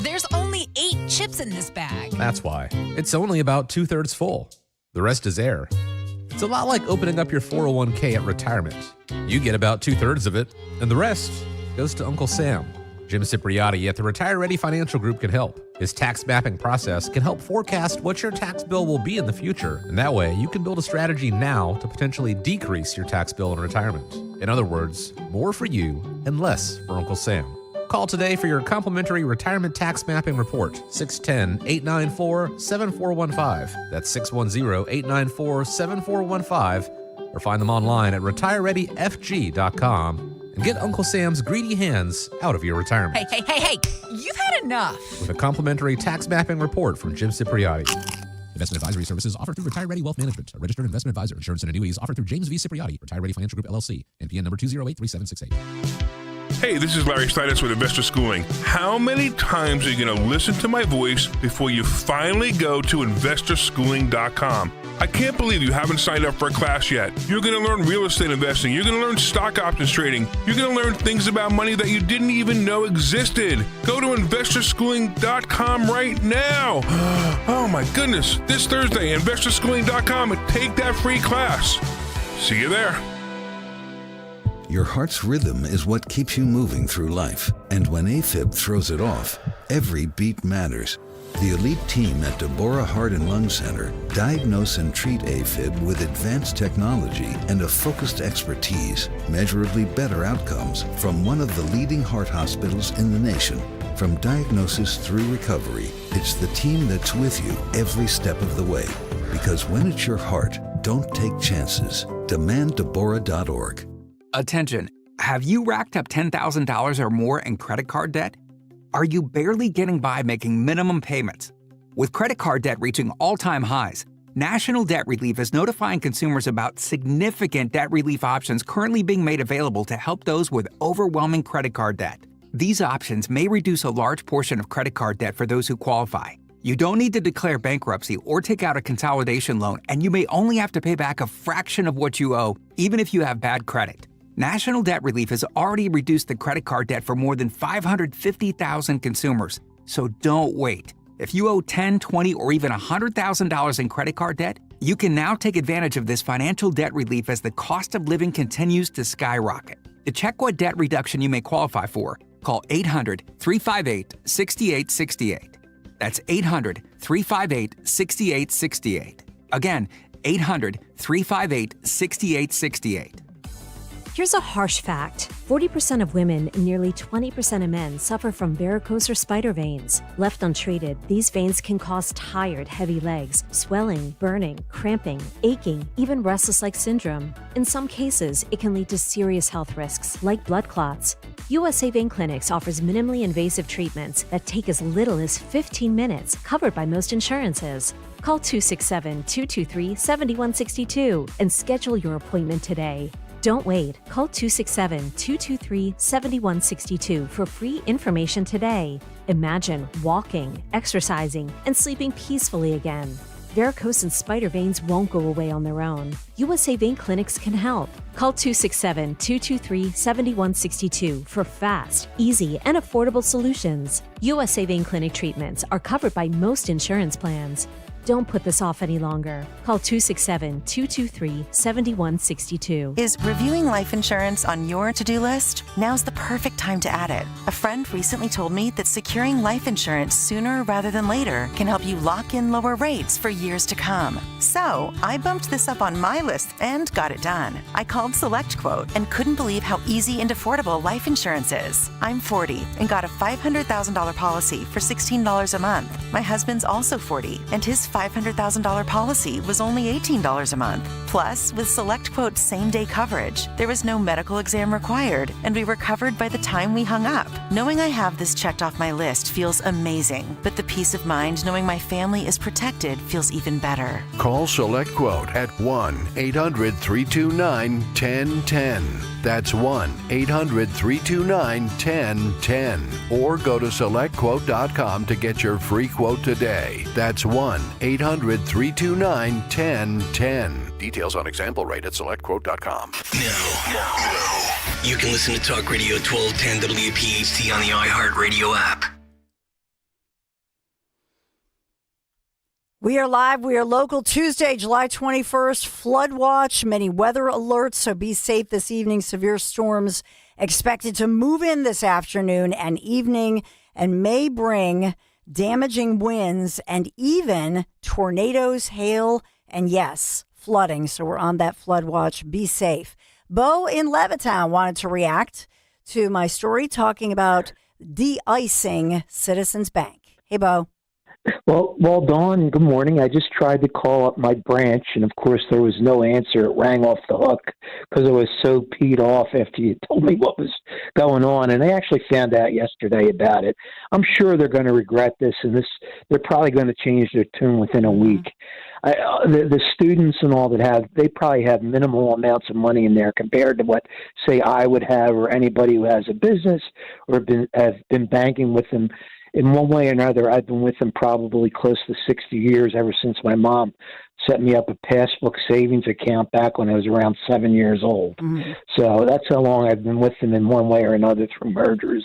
There's only 8 chips in this bag. That's why. It's only about 2/3 full. The rest is air. It's a lot like opening up your 401k at retirement. You get about 2/3 of it, and the rest goes to Uncle Sam. Jim Cipriotti at the Retire Ready Financial Group can help. His tax mapping process can help forecast what your tax bill will be in the future, and that way you can build a strategy now to potentially decrease your tax bill in retirement. In other words, more for you and less for Uncle Sam. Call today for your complimentary retirement tax mapping report, 610-894-7415. That's 610-894-7415, or find them online at retirereadyfg.com. And get Uncle Sam's greedy hands out of your retirement. Hey, you've had enough. With a complimentary tax mapping report from Jim Cipriotti. Investment advisory services offered through Retire Ready Wealth Management, a registered investment advisor. Insurance and annuities offered through James V. Cipriotti, Retire Ready Financial Group, LLC, NPN number 2083768. Hey, this is Larry Steinis with Investor Schooling. How many times are you going to listen to my voice before you finally go to investorschooling.com? I can't believe you haven't signed up for a class yet. You're going to learn real estate investing. You're going to learn stock options trading. You're going to learn things about money that you didn't even know existed. Go to investorschooling.com right now. Oh my goodness. This Thursday, investorschooling.com, and take that free class. See you there. Your heart's rhythm is what keeps you moving through life. And when AFib throws it off, every beat matters. The elite team at Deborah Heart and Lung Center diagnose and treat AFib with advanced technology and a focused expertise, measurably better outcomes from one of the leading heart hospitals in the nation. From diagnosis through recovery, it's the team that's with you every step of the way. Because when it's your heart, don't take chances. DemandDeborah.org. Attention, have you racked up $10,000 or more in credit card debt? Are you barely getting by making minimum payments? With credit card debt reaching all-time highs, National Debt Relief is notifying consumers about significant debt relief options currently being made available to help those with overwhelming credit card debt. These options may reduce a large portion of credit card debt for those who qualify. You don't need to declare bankruptcy or take out a consolidation loan, and you may only have to pay back a fraction of what you owe, even if you have bad credit. National Debt Relief has already reduced the credit card debt for more than 550,000 consumers, so don't wait. If you owe $10,000, $20,000, or even $100,000 in credit card debt, you can now take advantage of this financial debt relief as the cost of living continues to skyrocket. To check what debt reduction you may qualify for, call 800-358-6868. That's 800-358-6868. Again, 800-358-6868. Here's a harsh fact. 40% of women and nearly 20% of men suffer from varicose or spider veins. Left untreated, these veins can cause tired, heavy legs, swelling, burning, cramping, aching, even restless-leg syndrome. In some cases, it can lead to serious health risks, like blood clots. USA Vein Clinics offers minimally invasive treatments that take as little as 15 minutes, covered by most insurances. Call 267-223-7162 and schedule your appointment today. Don't wait. Call 267-223-7162 for free information today. Imagine walking, exercising, and sleeping peacefully again. Varicose and spider veins won't go away on their own. USA Vein Clinics can help. Call 267-223-7162 for fast, easy, and affordable solutions. USA Vein Clinic treatments are covered by most insurance plans. Don't put this off any longer. Call 267-223-7162. Is reviewing life insurance on your to-do list? Now's the perfect time to add it. A friend recently told me that securing life insurance sooner rather than later can help you lock in lower rates for years to come. So I bumped this up on my list and got it done. I called SelectQuote and couldn't believe how easy and affordable life insurance is. I'm 40 and got a $500,000 policy for $16 a month. My husband's also 40 and his $500,000 policy was only $18 a month. Plus, with SelectQuote's same-day coverage, there was no medical exam required, and we were covered by the time we hung up. Knowing I have this checked off my list feels amazing, but the peace of mind knowing my family is protected feels even better. Call SelectQuote at 1-800-329-1010. That's 1-800-329-1010. Or go to SelectQuote.com to get your free quote today. That's 1-800-329-1010. Details on example rate at SelectQuote.com. Now, you can listen to Talk Radio 1210 WPHT on the iHeartRadio app. We are live. We are local. Tuesday, July 21st, flood watch, many weather alerts, so be safe this evening. Severe storms expected to move in this afternoon and evening and may bring damaging winds and even tornadoes, hail, and yes, flooding. So we're on that flood watch. Be safe. Bo in Levittown wanted to react to my story talking about de-icing Citizens Bank. Hey, Bo. Well, Dawn, good morning. I just tried to call up my branch, and of course there was no answer. It rang off the hook because I was so peed off after you told me what was going on. And I actually found out yesterday about it. I'm sure they're going to regret this, and they're probably going to change their tune within a week. The students and all they probably have minimal amounts of money in there compared to what, say, I would have or anybody who has a business or have been banking with them. In one way or another, I've been with them probably close to 60 years, ever since my mom set me up a passbook savings account back when I was around 7 years old. Mm-hmm. So that's how long I've been with them in one way or another, through mergers,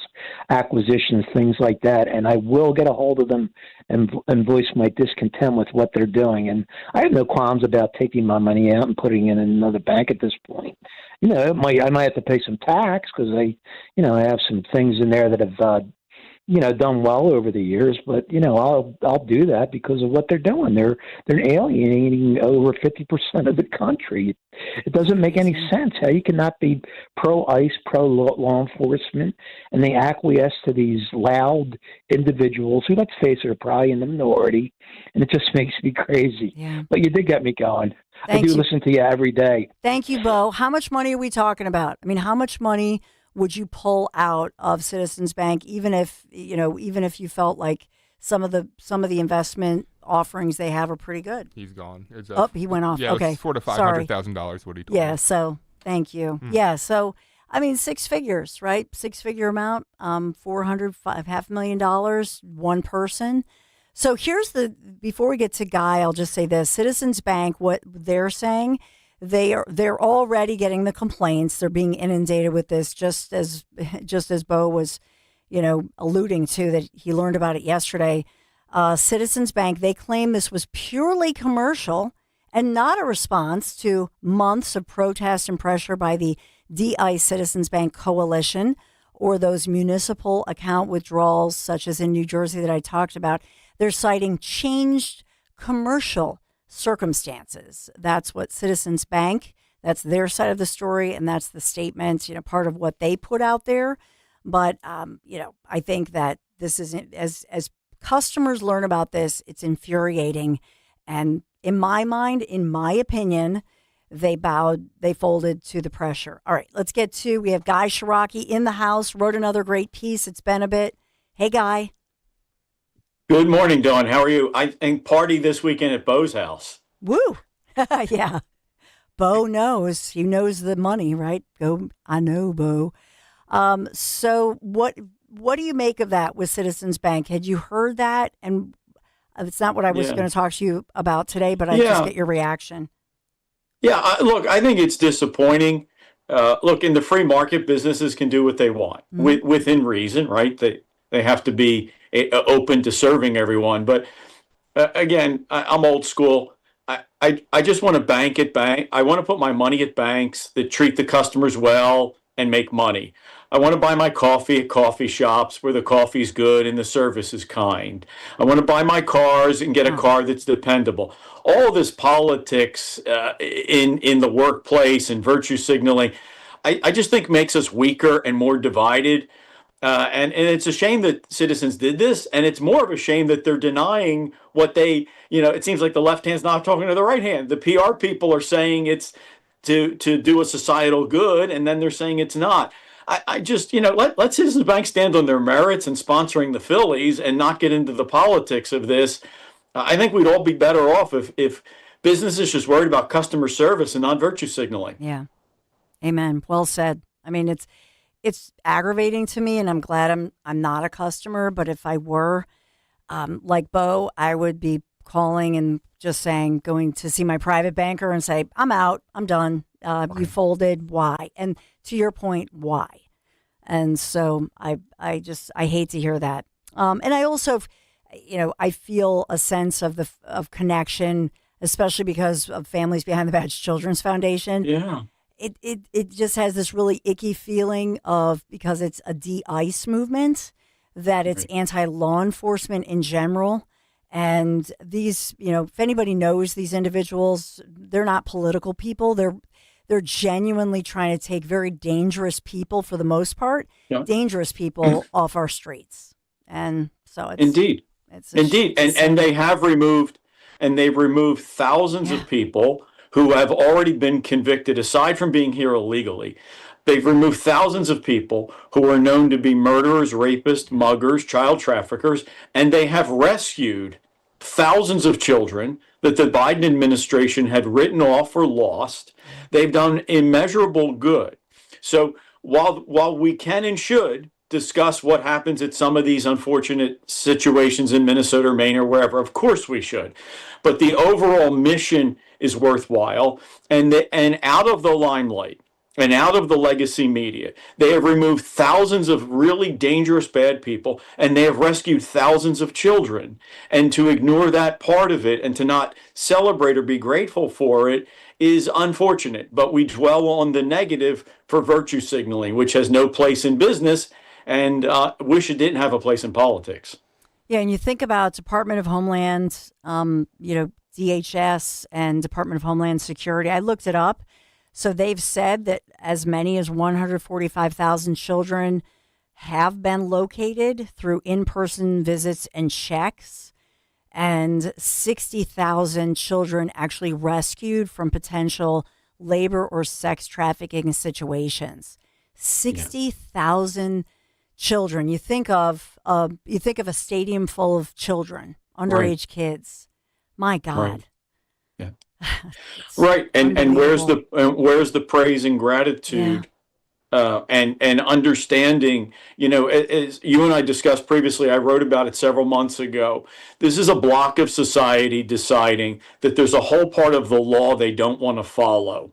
acquisitions, things like that. And I will get a hold of them and voice my discontent with what they're doing. And I have no qualms about taking my money out and putting it in another bank at this point. I might have to pay some tax because I have some things in there that have done well over the years, but I'll do that because of what they're doing. They're alienating over 50% of the country. It doesn't make any sense how you cannot be pro-ICE, pro-law enforcement, and they acquiesce to these loud individuals who, let's face it, are probably in the minority, and it just makes me crazy. Yeah. But you did get me going. I do listen to you every day. Thank you, Bo. How much money are we talking about? I mean, how much money would you pull out of Citizens Bank, even if you felt like some of the investment offerings they have are pretty good? He's gone. He went off. Yeah, okay, it's $400,000 to $500,000. What he told me. Yeah. So thank you. Yeah. So I mean, six figures, right? 6-figure amount. $500,000, one person. So before we get to Guy, I'll just say this: Citizens Bank, what they're saying. They're already getting the complaints. They're being inundated with this, just as Bo was, alluding to, that he learned about it yesterday. Citizens Bank, they claim this was purely commercial and not a response to months of protest and pressure by the de-ICE Citizens Bank coalition or those municipal account withdrawals, such as in New Jersey that I talked about. They're citing changed commercial circumstances. That's what Citizens Bank, that's their side of the story, and that's the statement, part of what they put out there. But I think that this is, as customers learn about this, it's infuriating. And in my mind, in my opinion, they folded to the pressure. All right, we have Guy Shiraki in the house, wrote another great piece. It's been a bit. Hey, Guy. Good morning, Dawn. How are you? I think party this weekend at Bo's house. Woo! Yeah. Bo knows. He knows the money, right? I know, Bo. So what do you make of that with Citizens Bank? Had you heard that? And it's not what I was going to talk to you about today, but I just get your reaction. Yeah, look, I think it's disappointing. Look, in the free market, businesses can do what they want within reason, right? They have to be open to serving everyone. But again, I'm old school. I just want to bank at bank. I want to put my money at banks that treat the customers well and make money. I want to buy my coffee at coffee shops where the coffee's good and the service is kind. I want to buy my cars and get a car that's dependable. All this politics in the workplace and virtue signaling, I just think makes us weaker and more divided. And it's a shame that citizens did this, and it's more of a shame that they're denying what they, it seems like the left hand's not talking to the right hand. The PR people are saying it's to do a societal good, and then they're saying it's not. I just, let Citizens Bank stand on their merits in sponsoring the Phillies and not get into the politics of this. I think we'd all be better off if businesses just worried about customer service and not virtue signaling. Yeah. Amen. Well said. I mean, it's aggravating to me, and I'm glad I'm not a customer. But if I were, like Bo, I would be calling and just saying, going to see my private banker and say, I'm out, I'm done. You folded. Why? And to your point, why? And so I hate to hear that. And I also, I feel a sense of connection, especially because of Families Behind the Badge Children's Foundation. Yeah. It just has this really icky feeling of, because it's a de-ICE movement, that it's anti-law enforcement in general. And these, if anybody knows these individuals, they're not political people. They're genuinely trying to take very dangerous people, for the most part, dangerous people off our streets. And so it's indeed. And they've removed thousands of people who have already been convicted, aside from being here illegally. They've removed thousands of people who are known to be murderers, rapists, muggers, child traffickers, and they have rescued thousands of children that the Biden administration had written off or lost. They've done immeasurable good. So while we can and should discuss what happens at some of these unfortunate situations in Minnesota or Maine or wherever, of course we should. But the overall mission is worthwhile, and out of the limelight and out of the legacy media, they have removed thousands of really dangerous bad people, and they have rescued thousands of children. And to ignore that part of it and to not celebrate or be grateful for it is unfortunate. But we dwell on the negative for virtue signaling, which has no place in business, and wish it didn't have a place in politics. Yeah, and you think about Department of Homeland, DHS and Department of Homeland Security. I looked it up. So they've said that as many as 145,000 children have been located through in-person visits and checks, and 60,000 children actually rescued from potential labor or sex trafficking situations. 60,000 children. You think of a stadium full of children, underage kids. My God. Right. Yeah. Right. And where's the praise and gratitude and understanding, as you and I discussed previously, I wrote about it several months ago. This is a block of society deciding that there's a whole part of the law they don't want to follow.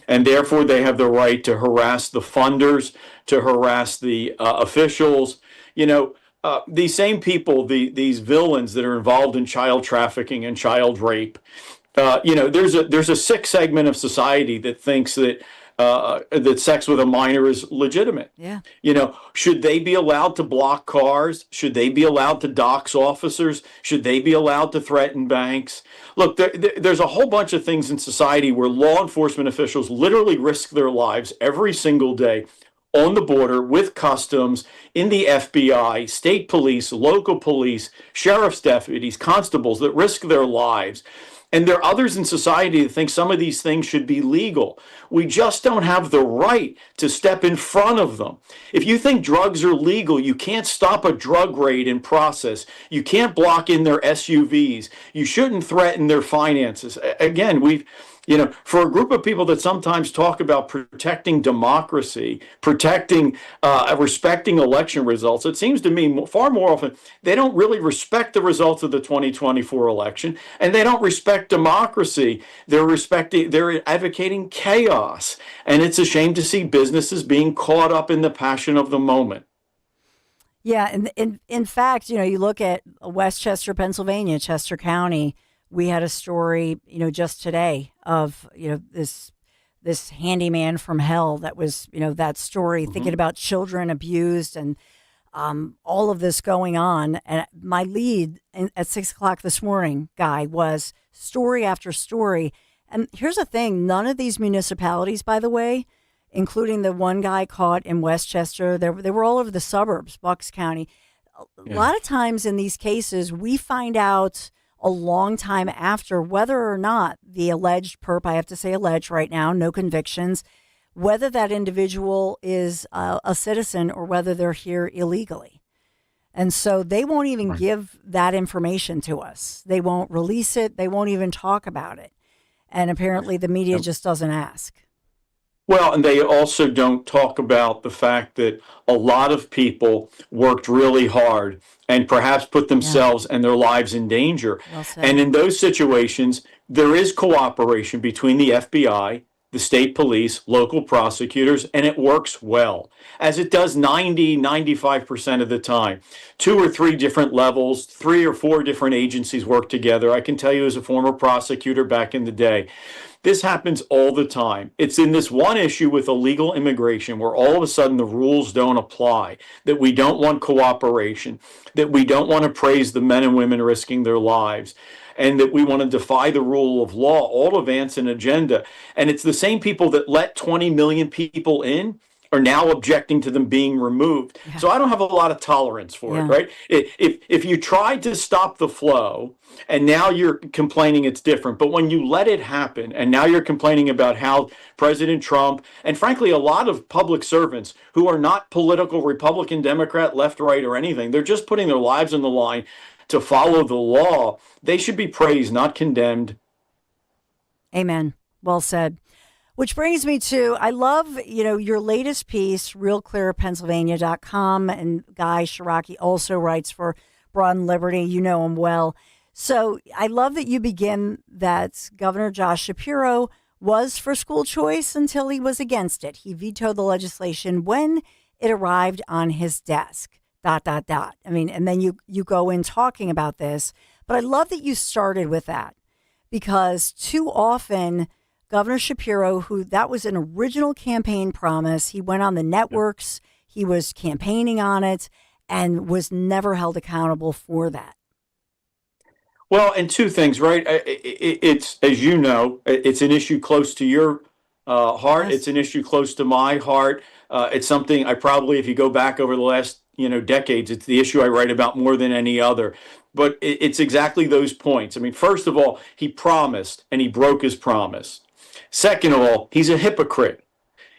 And therefore they have the right to harass the funders, to harass the officials, these same people, these villains that are involved in child trafficking and child rape. There's a sick segment of society that thinks that sex with a minor is legitimate. Yeah. Should they be allowed to block cars? Should they be allowed to dox officers? Should they be allowed to threaten banks? Look, there's a whole bunch of things in society where law enforcement officials literally risk their lives every single day on the border with customs, in the FBI, state police, local police, sheriff's deputies, constables that risk their lives. And there are others in society that think some of these things should be legal. We just don't have the right to step in front of them. If you think drugs are legal, you can't stop a drug raid in process. You can't block in their SUVs. You shouldn't threaten their finances. Again, for a group of people that sometimes talk about protecting democracy, protecting, respecting election results, it seems to me far more often they don't really respect the results of the 2024 election, and they don't respect democracy. They're advocating chaos, and it's a shame to see businesses being caught up in the passion of the moment. Yeah, and in fact, you look at Westchester, Pennsylvania, Chester County. We had a story, just today of this handyman from hell that was, that story, thinking about children abused and all of this going on. And my lead at 6:00 this morning, Guy, was story after story. And here's the thing, none of these municipalities, by the way, including the one guy caught in Westchester, they were all over the suburbs, Bucks County. A lot of times in these cases, we find out a long time after whether or not the alleged perp, I have to say alleged right now, no convictions, whether that individual is a citizen or whether they're here illegally. And so they won't even give that information to us. They won't release it. They won't even talk about it. And apparently the media just doesn't ask. Well, and they also don't talk about the fact that a lot of people worked really hard and perhaps put themselves and their lives in danger. Well said. And in those situations, there is cooperation between the FBI, the state police, local prosecutors, and it works well, as it does 95% of the time. 2 or 3 different levels, 3 or 4 different agencies work together. I can tell you as a former prosecutor back in the day, this happens all the time. It's in this one issue with illegal immigration where all of a sudden the rules don't apply, that we don't want cooperation, that we don't want to praise the men and women risking their lives, and that we want to defy the rule of law, all advance an agenda. And it's the same people that let 20 million people in are now objecting to them being removed. Yeah. So I don't have a lot of tolerance for it, right? If you tried to stop the flow and now you're complaining it's different, but when you let it happen and now you're complaining about how President Trump and frankly a lot of public servants who are not political Republican, Democrat, left, right, or anything, they're just putting their lives on the line to follow the law, they should be praised, not condemned. Amen. Well said. Which brings me to, I love, your latest piece, realclearpennsylvania.com, and Guy Shiraki also writes for Broad and Liberty. You know him well. So I love that you begin that Governor Josh Shapiro was for school choice until he was against it. He vetoed the legislation when it arrived on his desk, ... I mean, and then you go in talking about this, but I love that you started with that because too often Governor Shapiro, that was an original campaign promise. He went on the networks, he was campaigning on it, and was never held accountable for that. Well, and 2 things, right? It's, as you know, it's an issue close to your heart. Yes. It's an issue close to my heart. It's something I probably, if you go back over the last decades, it's the issue I write about more than any other. But it's exactly those points. I mean, first of all, he promised and he broke his promise. Second of all, he's a hypocrite.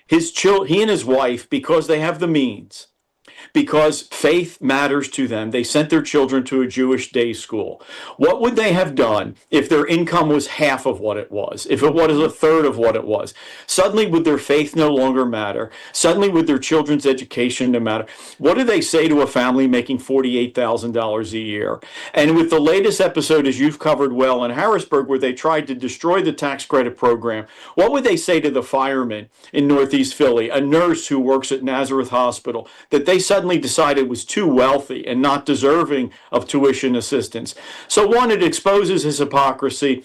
He and his wife, because they have the means, because faith matters to them, they sent their children to a Jewish day school. What would they have done if their income was half of what it was, if it was a third of what it was? Suddenly, would their faith no longer matter? Suddenly, would their children's education no matter? What do they say to a family making $48,000 a year? And with the latest episode, as you've covered well in Harrisburg, where they tried to destroy the tax credit program, what would they say to the fireman in Northeast Philly, a nurse who works at Nazareth Hospital, that they suddenly decided was too wealthy and not deserving of tuition assistance? So one, it exposes his hypocrisy.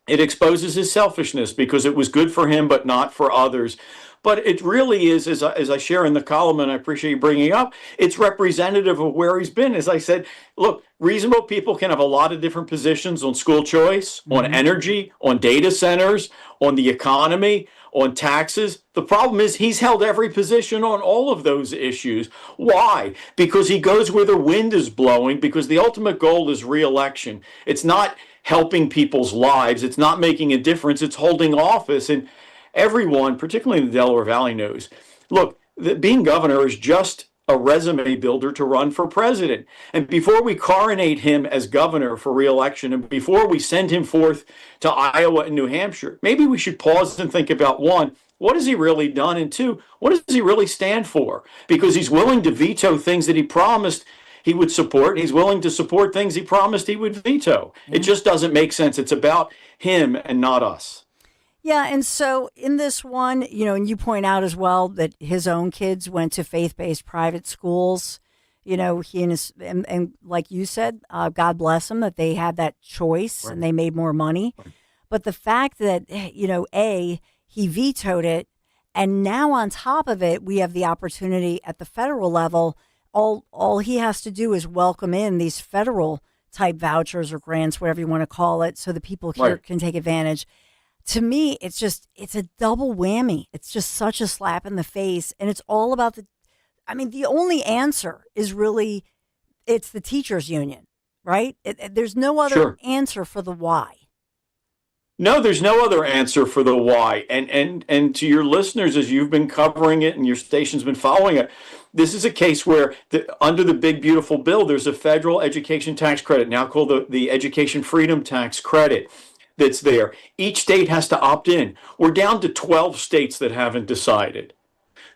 It exposes his selfishness because it was good for him but not for others. But it really is, as I share in the column, and I appreciate you bringing it up, it's representative of where he's been. As I said, look, reasonable people can have a lot of different positions on school choice, on energy, on data centers, on the economy, on taxes. The problem is he's held every position on all of those issues. Why? Because he goes where the wind is blowing, because the ultimate goal is re-election. It's not helping people's lives. It's not making a difference. It's holding office. And everyone, particularly in the Delaware Valley, knows, look, being governor is just a resume builder to run for president. And before we coronate him as governor for re-election, and before we send him forth to Iowa and New Hampshire, maybe we should pause and think about, 1, what has he really done? And 2, what does he really stand for? Because he's willing to veto things that he promised he would support. He's willing to support things he promised he would veto. It just doesn't make sense. It's about him and not us. Yeah, and so in this one, and you point out as well that his own kids went to faith-based private schools. he and like you said, God bless them that they had that choice and they made more money. But the fact that, he vetoed it, and now on top of it, we have the opportunity at the federal level. All he has to do is welcome in these federal type vouchers or grants, whatever you want to call it, so the people here can take advantage. To me, it's a double whammy. It's just such a slap in the face. And it's all about the only answer is really, it's the teachers union, right? There's no other answer for the why. No, there's no other answer for the why. And to your listeners, as you've been covering it and your station's been following it, this is a case where under the big, beautiful bill, there's a federal education tax credit, now called the Education Freedom Tax Credit, that's there. Each state has to opt in. We're down to 12 states that haven't decided.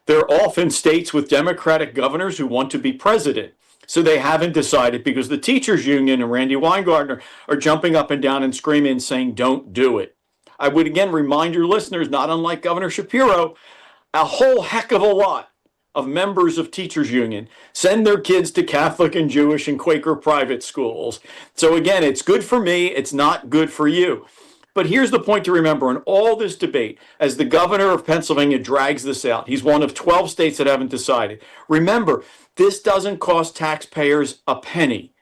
They're often states with Democratic governors who want to be president. So they haven't decided because the teachers union and Randy Weingartner are jumping up and down and screaming and saying, don't do it. I would again remind your listeners, not unlike Governor Shapiro, a whole heck of a lot of members of teachers union send their kids to Catholic and Jewish and Quaker private schools. So again, it's good for me. It's not good for you. But here's the point to remember in all this debate, as the governor of Pennsylvania drags this out, he's one of 12 states that haven't decided. Remember, this doesn't cost taxpayers a penny.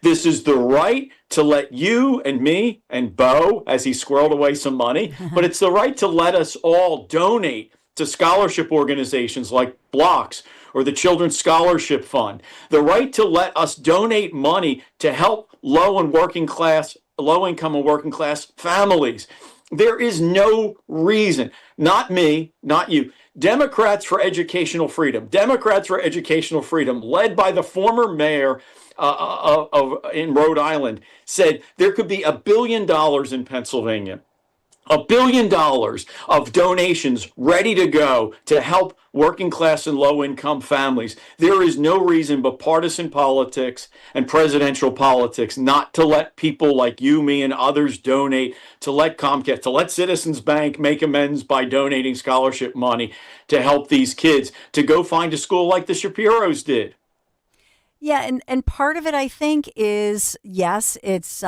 This is the right to let you and me and Bo, as he squirreled away some money, but it's the right to let us all donate to scholarship organizations like Blocks or the Children's Scholarship Fund. The right to let us donate money to help low income and working class families. There is no reason, not me, not you, Democrats for Educational Freedom, led by the former mayor in Rhode Island, said there could be $1 billion in Pennsylvania. $1 billion of donations ready to go to help working class and low income families. There is no reason but partisan politics and presidential politics not to let people like you, me, and others donate, to let Comcast, to let Citizens Bank make amends by donating scholarship money to help these kids to go find a school like the Shapiros did. Yeah, and part of it, I think, is, yes, it's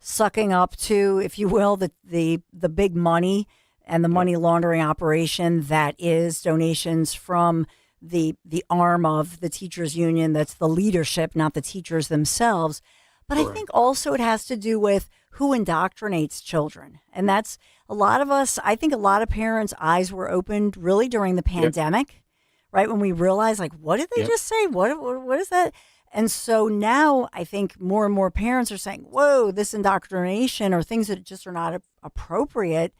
sucking up to, if you will, the big money and the money laundering operation that is donations from the arm of the teachers union. That's the leadership, not the teachers themselves. But I think also it has to do with who indoctrinates children. And that's a lot of us, I think a lot of parents' eyes were opened really during the pandemic, right? When we realized, like, what did they just say? What is that? And so now I think more and more parents are saying, whoa, this indoctrination or things that just are not appropriate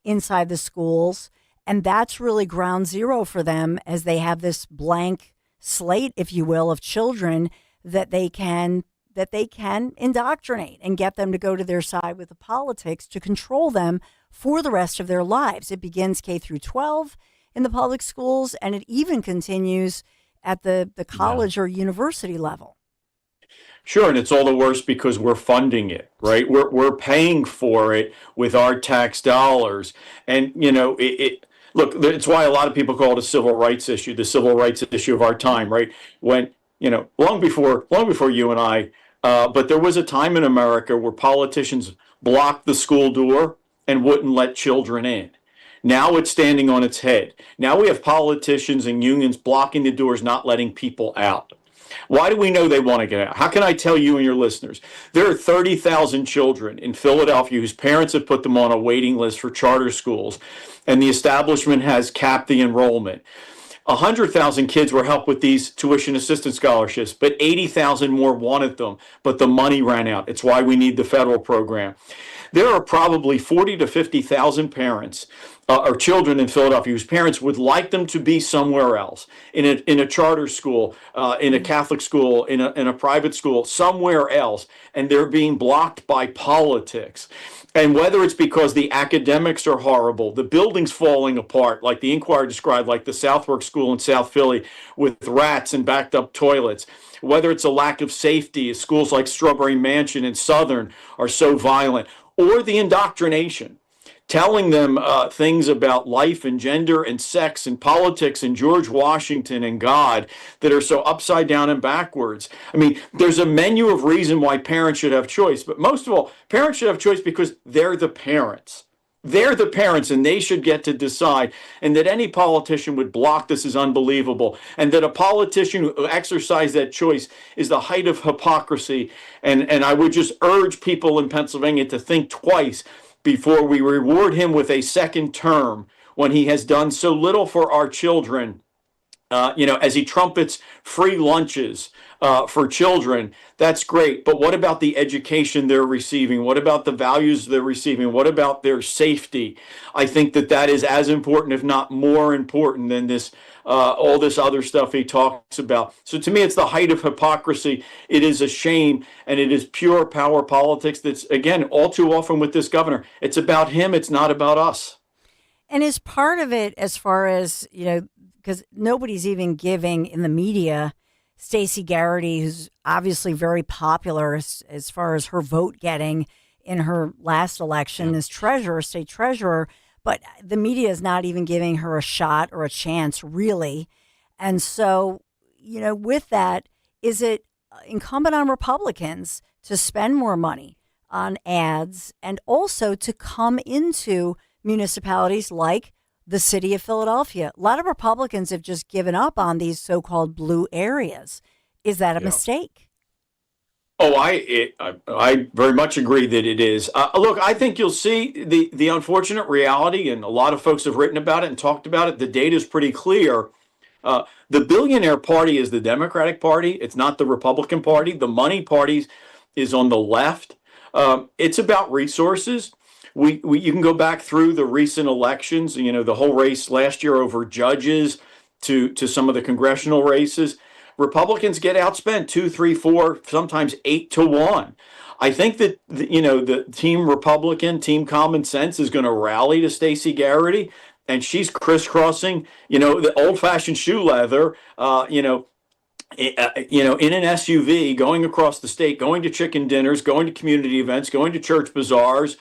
inside the schools. And that's really ground zero for them as they have this blank slate, if you will, of children that they can indoctrinate and get them to go to their side with the politics to control them for the rest of their lives. It begins K through 12 in the public schools, and it even continues at the college or university level. Sure, and it's all the worse because we're funding it, right? We're paying for it with our tax dollars. And, look, it's why a lot of people call it a civil rights issue, the civil rights issue of our time, right? When, long before you and I, but there was a time in America where politicians blocked the school door and wouldn't let children in. Now it's standing on its head. Now we have politicians and unions blocking the doors, not letting people out. Why do we know they want to get out? How can I tell you and your listeners? There are 30,000 children in Philadelphia whose parents have put them on a waiting list for charter schools, and the establishment has capped the enrollment. 100,000 kids were helped with these tuition assistance scholarships, but 80,000 more wanted them, but the money ran out. It's why we need the federal program. There are probably 40 to 50,000 parents or children in Philadelphia whose parents would like them to be somewhere else, in a charter school, in a Catholic school, in a private school, somewhere else, and they're being blocked by politics. And whether it's because the academics are horrible, the building's falling apart, like the Inquirer described, like the Southwark School in South Philly with rats and backed up toilets, whether it's a lack of safety, schools like Strawberry Mansion in Southern are so violent, or the indoctrination. telling them things about life and gender and sex and politics and George Washington and God that are so upside down and backwards. I mean, there's a menu of reason why parents should have choice. But most of all, parents should have choice because they're the parents. They're the parents, and they should get to decide. And that any politician would block this is unbelievable. And that a politician who exercised that choice is the height of hypocrisy. And I would just urge people in Pennsylvania to think twice before we reward him with a second term when he has done so little for our children. As he trumpets free lunches for children, that's great. But what about the education they're receiving? What about the values they're receiving? What about their safety? I think that is as important, if not more important, than this all this other stuff he talks about. So to me, it's the height of hypocrisy. It is a shame, and it is pure power politics that's, again, all too often with this governor. It's about him. It's not about us. And is part of it, as far as, because nobody's even giving in the media, Stacey Garrity, who's obviously very popular as far as her vote getting in her last election as state treasurer, but the media is not even giving her a shot or a chance, really. And so, with that, is it incumbent on Republicans to spend more money on ads and also to come into municipalities like the city of Philadelphia? A lot of Republicans have just given up on these so-called blue areas. Is that a mistake? Oh, I very much agree that it is. Look, I think you'll see the unfortunate reality, and a lot of folks have written about it and talked about it. The data is pretty clear. The billionaire party is the Democratic Party. It's not the Republican Party. The money party is on the left. It's about resources. You can go back through the recent elections, the whole race last year over judges to some of the congressional races. Republicans get outspent 2, 3, 4, sometimes 8-1. I think that, the team Republican, team common sense is going to rally to Stacey Garrity, and she's crisscrossing, the old-fashioned shoe leather, in an SUV, going across the state, going to chicken dinners, going to community events, going to church bazaars,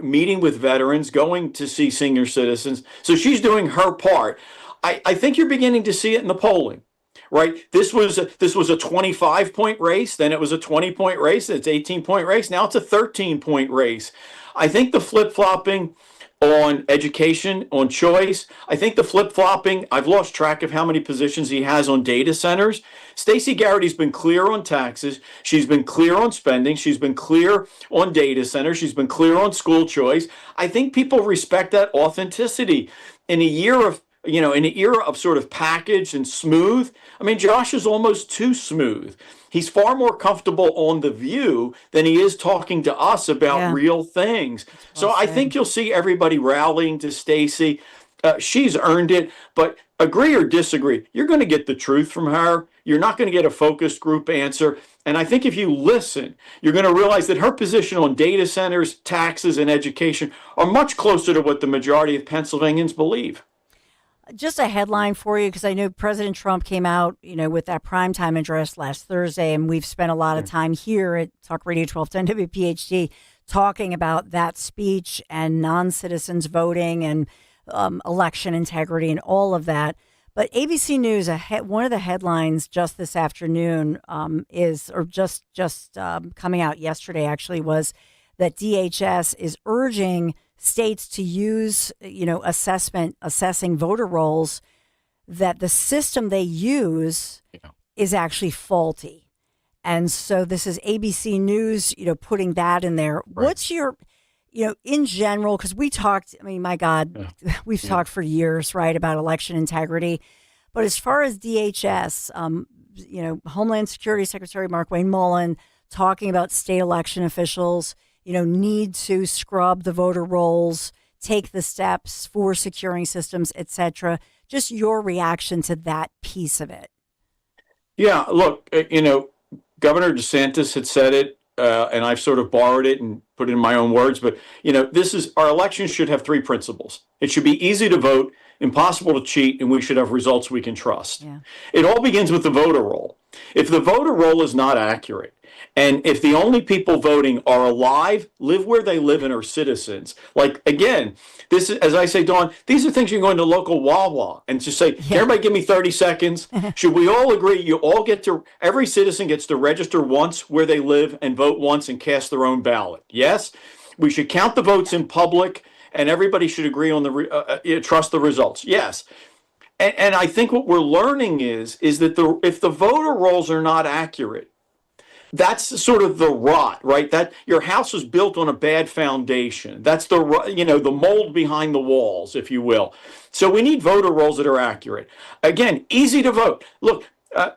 meeting with veterans, going to see senior citizens. So she's doing her part. I think you're beginning to see it in the polling, right? This was a 25-point race, then it was a 20-point race, it's 18-point race, now it's a 13-point race. I think the flip-flopping on education, on choice, I think the flip-flopping, I've lost track of how many positions he has on data centers. Stacey Garrity's been clear on taxes. She's been clear on spending. She's been clear on data centers. She's been clear on school choice. I think people respect that authenticity. In a year of in an era of sort of packaged and smooth, I mean, Josh is almost too smooth. He's far more comfortable on The View than he is talking to us about real things. So I think you'll see everybody rallying to Stacey. She's earned it, but agree or disagree, you're going to get the truth from her. You're not going to get a focus group answer. And I think if you listen, you're going to realize that her position on data centers, taxes, and education are much closer to what the majority of Pennsylvanians believe. Just a headline for you, because I know President Trump came out, with that primetime address last Thursday, and we've spent a lot of time here at Talk Radio 1210 WPHT talking about that speech and non-citizens voting and election integrity and all of that. But ABC News, one of the headlines just this afternoon coming out yesterday actually, was that DHS is urging states to use, assessing voter rolls, that the system they use is actually faulty. And so this is ABC News, putting that in there. Right. What's your, in general, because we talked, my God, we've talked for years, right, about election integrity. But as far as DHS, Homeland Security Secretary Markwayne Mullin talking about state election officials, need to scrub the voter rolls, take the steps for securing systems, et cetera. Just your reaction to that piece of it. Yeah, look, Governor DeSantis had said it, and I've sort of borrowed it and put it in my own words, but, our elections should have 3 principles. It should be easy to vote, impossible to cheat, and we should have results we can trust. Yeah. It all begins with the voter roll. If the voter roll is not accurate, and if the only people voting are alive, live where they live, and are citizens, like, again, this is, as I say, Dawn, these are things you can go into local Wawa and just say, can everybody give me 30 seconds? Should we all agree every citizen gets to register once where they live and vote once and cast their own ballot? Yes? We should count the votes in public, and everybody should agree on trust the results. Yes. And I think what we're learning is that if the voter rolls are not accurate, that's sort of the rot, right? That your house was built on a bad foundation. That's the mold behind the walls, if you will. So we need voter rolls that are accurate. Again, easy to vote. Look,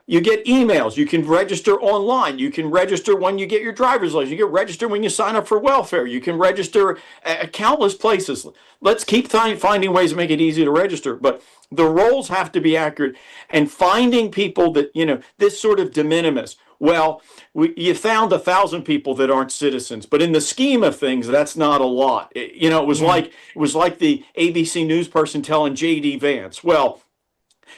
you get emails. You can register online. You can register when you get your driver's license. You can register when you sign up for welfare. You can register at countless places. Let's keep finding ways to make it easy to register. But the rolls have to be accurate. And finding people that, this sort of de minimis. Well, you found 1,000 people that aren't citizens, but in the scheme of things, that's not a lot. It was like the ABC News person telling J.D. Vance, well,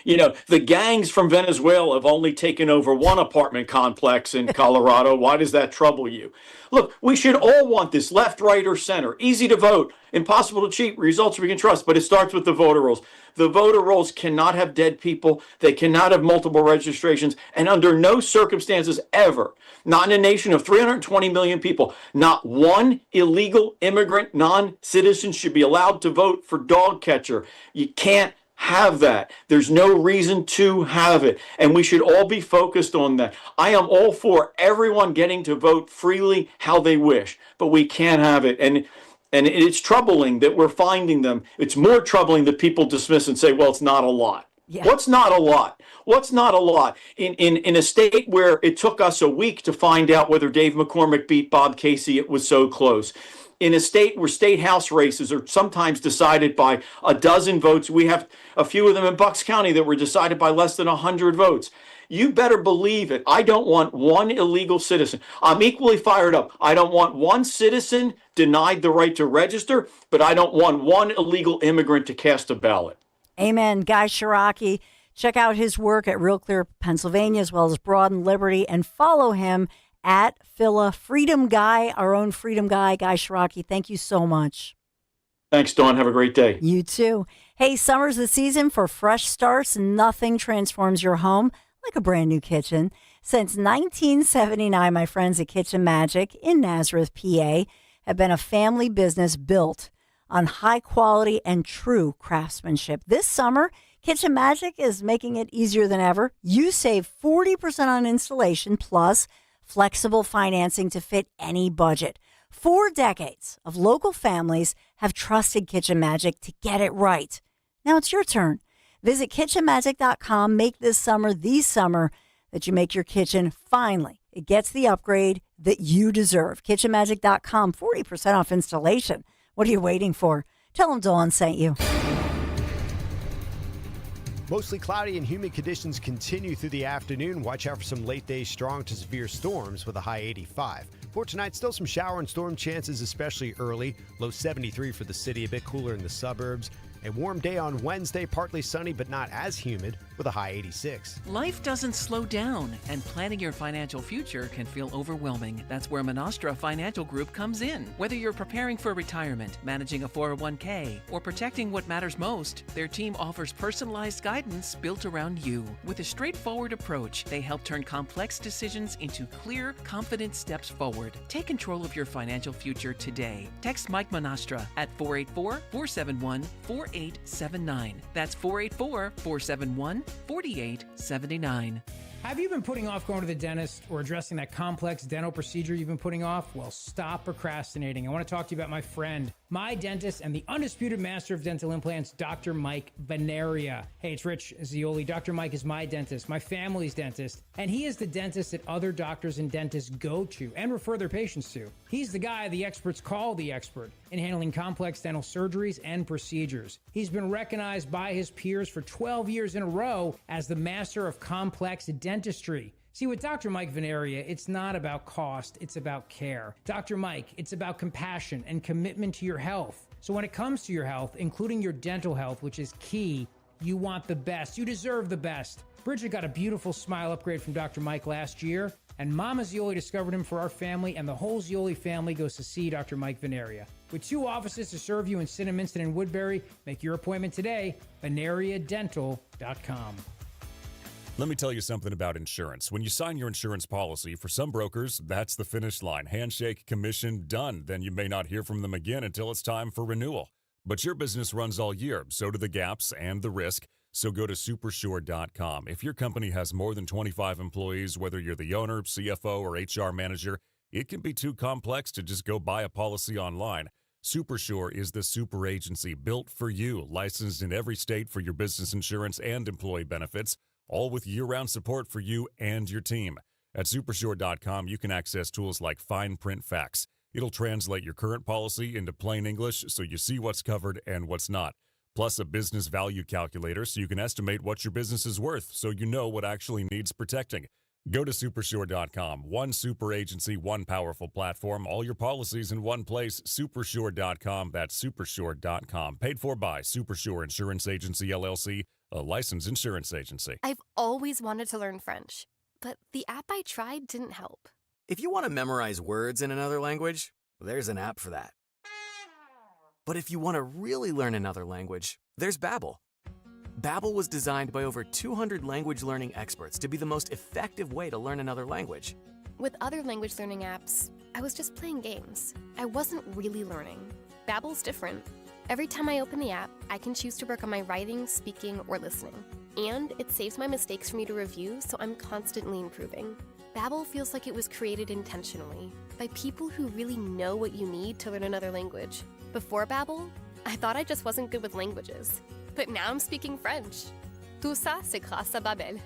the gangs from Venezuela have only taken over one apartment complex in Colorado. Why does that trouble you? Look, we should all want this, left, right, or center. Easy to vote, impossible to cheat, results we can trust, but it starts with the voter rolls. The voter rolls cannot have dead people. They cannot have multiple registrations. And under no circumstances ever, not in a nation of 320 million people, not one illegal immigrant non-citizen should be allowed to vote for dog catcher. You can't have that. There's no reason to have it. And we should all be focused on that. I am all for everyone getting to vote freely how they wish, but we can't have it. And it's troubling that we're finding them. It's more troubling that people dismiss and say, well, it's not a lot. Yeah. What's not a lot? What's not a lot? In a state where it took us a week to find out whether Dave McCormick beat Bob Casey, it was so close. In a state where state house races are sometimes decided by a dozen votes, we have a few of them in Bucks County that were decided by less than 100 votes. You better believe it. I don't want one illegal citizen. I'm equally fired up. I don't want one citizen denied the right to register, but I don't want one illegal immigrant to cast a ballot. Amen. Guy Shiraki. Check out his work at Real Clear, Pennsylvania, as well as Broad and Liberty, and follow him at Phila Freedom Guy, our own Freedom Guy, Guy Shiraki. Thank you so much. Thanks, Dawn. Have a great day. You too. Hey, summer's the season for fresh starts. Nothing transforms your home like a brand new kitchen. Since 1979, my friends at Kitchen Magic in Nazareth, PA, have been a family business built on high quality and true craftsmanship. This summer, Kitchen Magic is making it easier than ever. You save 40% on installation plus flexible financing to fit any budget. 4 decades of local families have trusted Kitchen Magic to get it right. Now it's your turn. Visit kitchenmagic.com. Make this summer the summer that you make your kitchen finally. It gets the upgrade that you deserve. Kitchenmagic.com, 40% off installation. What are you waiting for? Tell them Dawn sent you. Mostly cloudy and humid conditions continue through the afternoon. Watch out for some late day strong to severe storms with a high 85. For tonight, still some shower and storm chances, especially early. Low 73 for the city, a bit cooler in the suburbs. A warm day on Wednesday, partly sunny but not as humid, with a high 86. Life doesn't slow down, and planning your financial future can feel overwhelming. That's where Monastra Financial Group comes in. Whether you're preparing for retirement, managing a 401k, or protecting what matters most, their team offers personalized guidance built around you. With a straightforward approach, they help turn complex decisions into clear, confident steps forward. Take control of your financial future today. Text Mike Monastra at 484-471-4879. That's 484-471-4879. Have you been putting off going to the dentist or addressing that complex dental procedure you've been putting off? Well, stop procrastinating. I want to talk to you about my friend, my dentist, and the undisputed master of dental implants, Dr. Mike Veneria. Hey, it's Rich Zioli. Dr. Mike is my dentist, my family's dentist, and he is the dentist that other doctors and dentists go to and refer their patients to. He's the guy the experts call the expert in handling complex dental surgeries and procedures. He's been recognized by his peers for 12 years in a row as the master of complex dentistry. See, with Dr. Mike Veneria, it's not about cost, it's about care. Dr. Mike, it's about compassion and commitment to your health. So when it comes to your health, including your dental health, which is key, You want the best. You deserve the best. Bridget got a beautiful smile upgrade from Dr. Mike last year, and Mama Zioli discovered him for our family, and the whole Zioli family goes to see Dr. Mike Veneria. With 2 offices to serve you in Cinnaminster and Woodbury, make your appointment today, veneriadental.com. Let me tell you something about insurance. When you sign your insurance policy, for some brokers, that's the finish line. Handshake, commission, done. Then you may not hear from them again until it's time for renewal. But your business runs all year, so do the gaps and the risk. So go to supersure.com. If your company has more than 25 employees, whether you're the owner, CFO, or HR manager, it can be too complex to just go buy a policy online. Supersure is the super agency built for you, licensed in every state for your business insurance and employee benefits, all with year-round support for you and your team. At supersure.com, you can access tools like fine print facts. It'll translate your current policy into plain English so you see what's covered and what's not. Plus a business value calculator so you can estimate what your business is worth so you know what actually needs protecting. Go to supersure.com. One super agency, one powerful platform, all your policies in one place. Supersure.com. That's supersure.com. Paid for by Supersure Insurance Agency, LLC, a licensed insurance agency. I've always wanted to learn French, but the app I tried didn't help. If you want to memorize words in another language, there's an app for that. But if you want to really learn another language, there's Babbel. Babbel was designed by over 200 language learning experts to be the most effective way to learn another language. With other language learning apps, I was just playing games. I wasn't really learning. Babbel's different. Every time I open the app, I can choose to work on my writing, speaking, or listening. And it saves my mistakes for me to review, so I'm constantly improving. Babbel feels like it was created intentionally by people who really know what you need to learn another language. Before Babbel, I thought I just wasn't good with languages. But now I'm speaking French. Tout ça, c'est grâce à Babbel.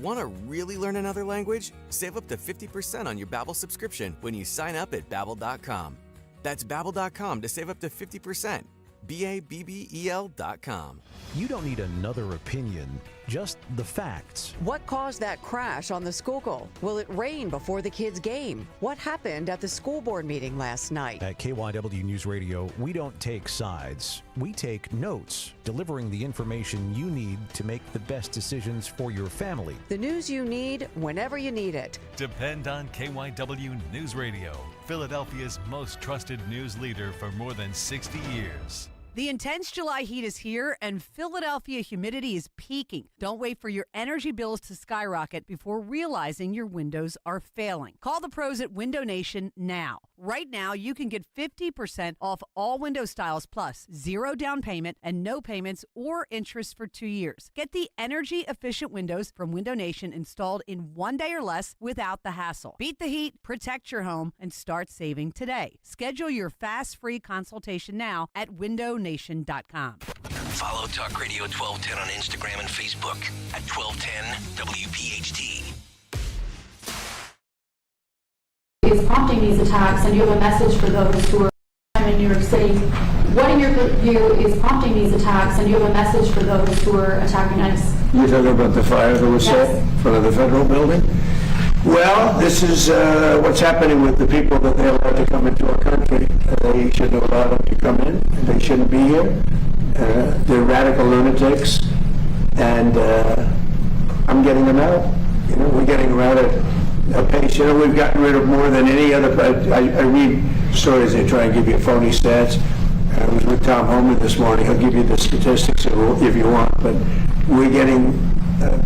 Want to really learn another language? Save up to 50% on your Babbel subscription when you sign up at Babbel.com. That's Babbel.com to save up to 50%. Babbel.com. You don't need another opinion, just the facts. What caused that crash on the Schuylkill? Will it rain before the kids' game? What happened at the school board meeting last night? At KYW News Radio, we don't take sides. We take notes, delivering the information you need to make the best decisions for your family. The news you need whenever you need it. Depend on KYW News Radio, Philadelphia's most trusted news leader for more than 60 years. The intense July heat is here, and Philadelphia humidity is peaking. Don't wait for your energy bills to skyrocket before realizing your windows are failing. Call the pros at Window Nation now. Right now, you can get 50% off all window styles plus 0 down payment and no payments or interest for 2 years. Get the energy-efficient windows from Window Nation installed in 1 day or less without the hassle. Beat the heat, protect your home, and start saving today. Schedule your fast, free consultation now at windownation.com. Follow Talk Radio 1210 on Instagram and Facebook at 1210 WPHT. Is prompting these attacks, and you have a message for those who are in New York City. What, in your view, is prompting these attacks, and you have a message for those who are attacking ICE? You're talking about the fire that was set in front of the federal building? Well, this is what's happening with the people that they allowed to come into our country. They shouldn't have allowed them to come in. They shouldn't be here. They're radical lunatics, and I'm getting them out. You know, we're getting them out at a pace. You know, we've gotten rid of more than any other. I read stories. They try and give you phony stats. I was with Tom Homan this morning. He'll give you the statistics if you want. But we're getting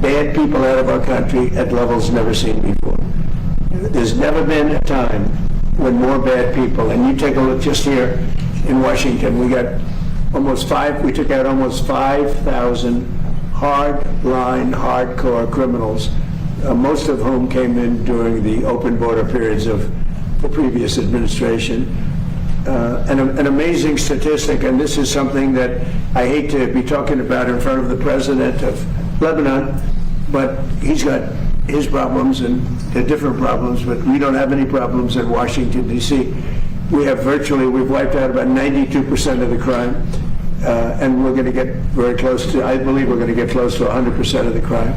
bad people out of our country at levels never seen before. There's never been a time when more bad people, and you take a look just here in Washington, we took out almost 5,000 hard-line, hardcore criminals, most of whom came in during the open border periods of the previous administration. An amazing statistic, and this is something that I hate to be talking about in front of the president of Lebanon, but he's got his problems and they're different problems, but we don't have any problems in Washington, D.C. We've wiped out about 92% of the crime, and we're going to get very close to, I believe we're going to get close to 100% of the crime.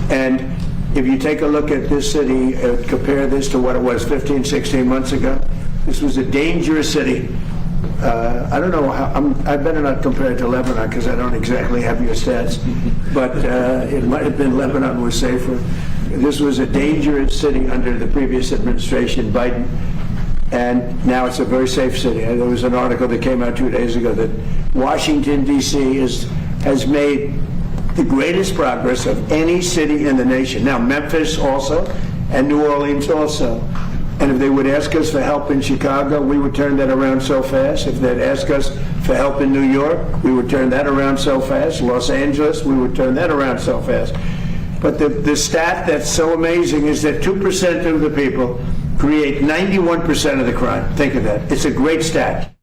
And if you take a look at this city, compare this to what it was 15, 16 months ago, this was a dangerous city. I don't know how, I better not compare it to Lebanon because I don't exactly have your stats, but it might have been Lebanon was safer. This was a dangerous city under the previous administration, Biden, and now it's a very safe city. There was an article that came out 2 days ago that Washington, D.C. has made the greatest progress of any city in the nation. Now, Memphis also, and New Orleans also. And if they would ask us for help in Chicago, we would turn that around so fast. If they'd ask us for help in New York, we would turn that around so fast. Los Angeles, we would turn that around so fast. But the stat that's so amazing is that 2% of the people create 91% of the crime. Think of that. It's a great stat.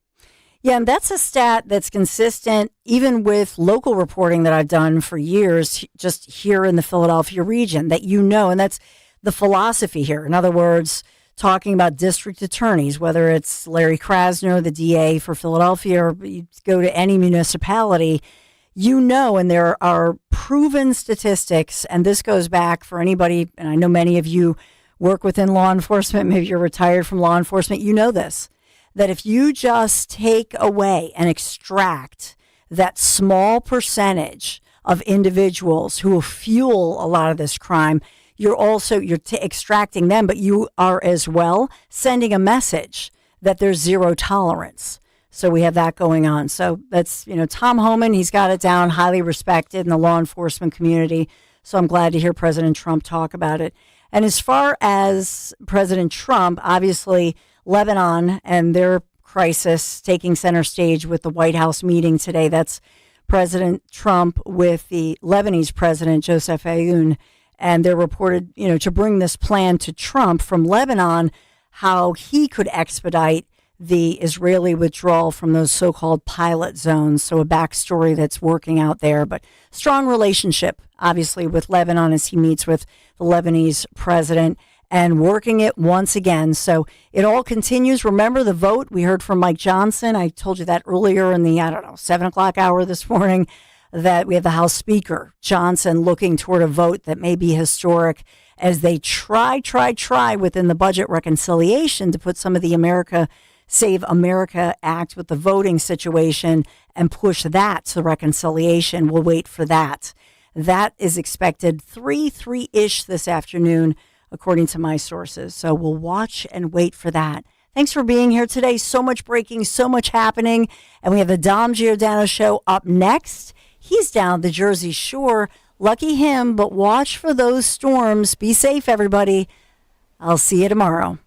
Yeah, and that's a stat that's consistent even with local reporting that I've done for years, just here in the Philadelphia region, that and that's the philosophy here. In other words, talking about district attorneys, whether it's Larry Krasner, the DA for Philadelphia, or you go to any municipality, and there are proven statistics, and this goes back for anybody, and I know many of you work within law enforcement, maybe you're retired from law enforcement, this, that if you just take away and extract that small percentage of individuals who will fuel a lot of this crime, you're extracting them, but you are as well sending a message that there's zero tolerance. So we have that going on. So that's, Tom Homan, he's got it down, highly respected in the law enforcement community. So I'm glad to hear President Trump talk about it. And as far as President Trump, obviously Lebanon and their crisis taking center stage with the White House meeting today. That's President Trump with the Lebanese president, Joseph Aoun. And they're reported, to bring this plan to Trump from Lebanon, how he could expedite the Israeli withdrawal from those so-called pilot zones. So a backstory that's working out there, but strong relationship, obviously, with Lebanon as he meets with the Lebanese president and working it once again. So it all continues. Remember the vote. We heard from Mike Johnson. I told you that earlier in the, 7 o'clock hour this morning, that we have the House Speaker, Johnson, looking toward a vote that may be historic as they try within the budget reconciliation to put some of the Save America Act with the voting situation and push that to reconciliation. We'll wait for that. That is expected 3-ish this afternoon, according to my sources. So we'll watch and wait for that. Thanks for being here today. So much breaking, so much happening. And we have the Dom Giordano Show up next. He's down the Jersey Shore. Lucky him, but watch for those storms. Be safe, everybody. I'll see you tomorrow.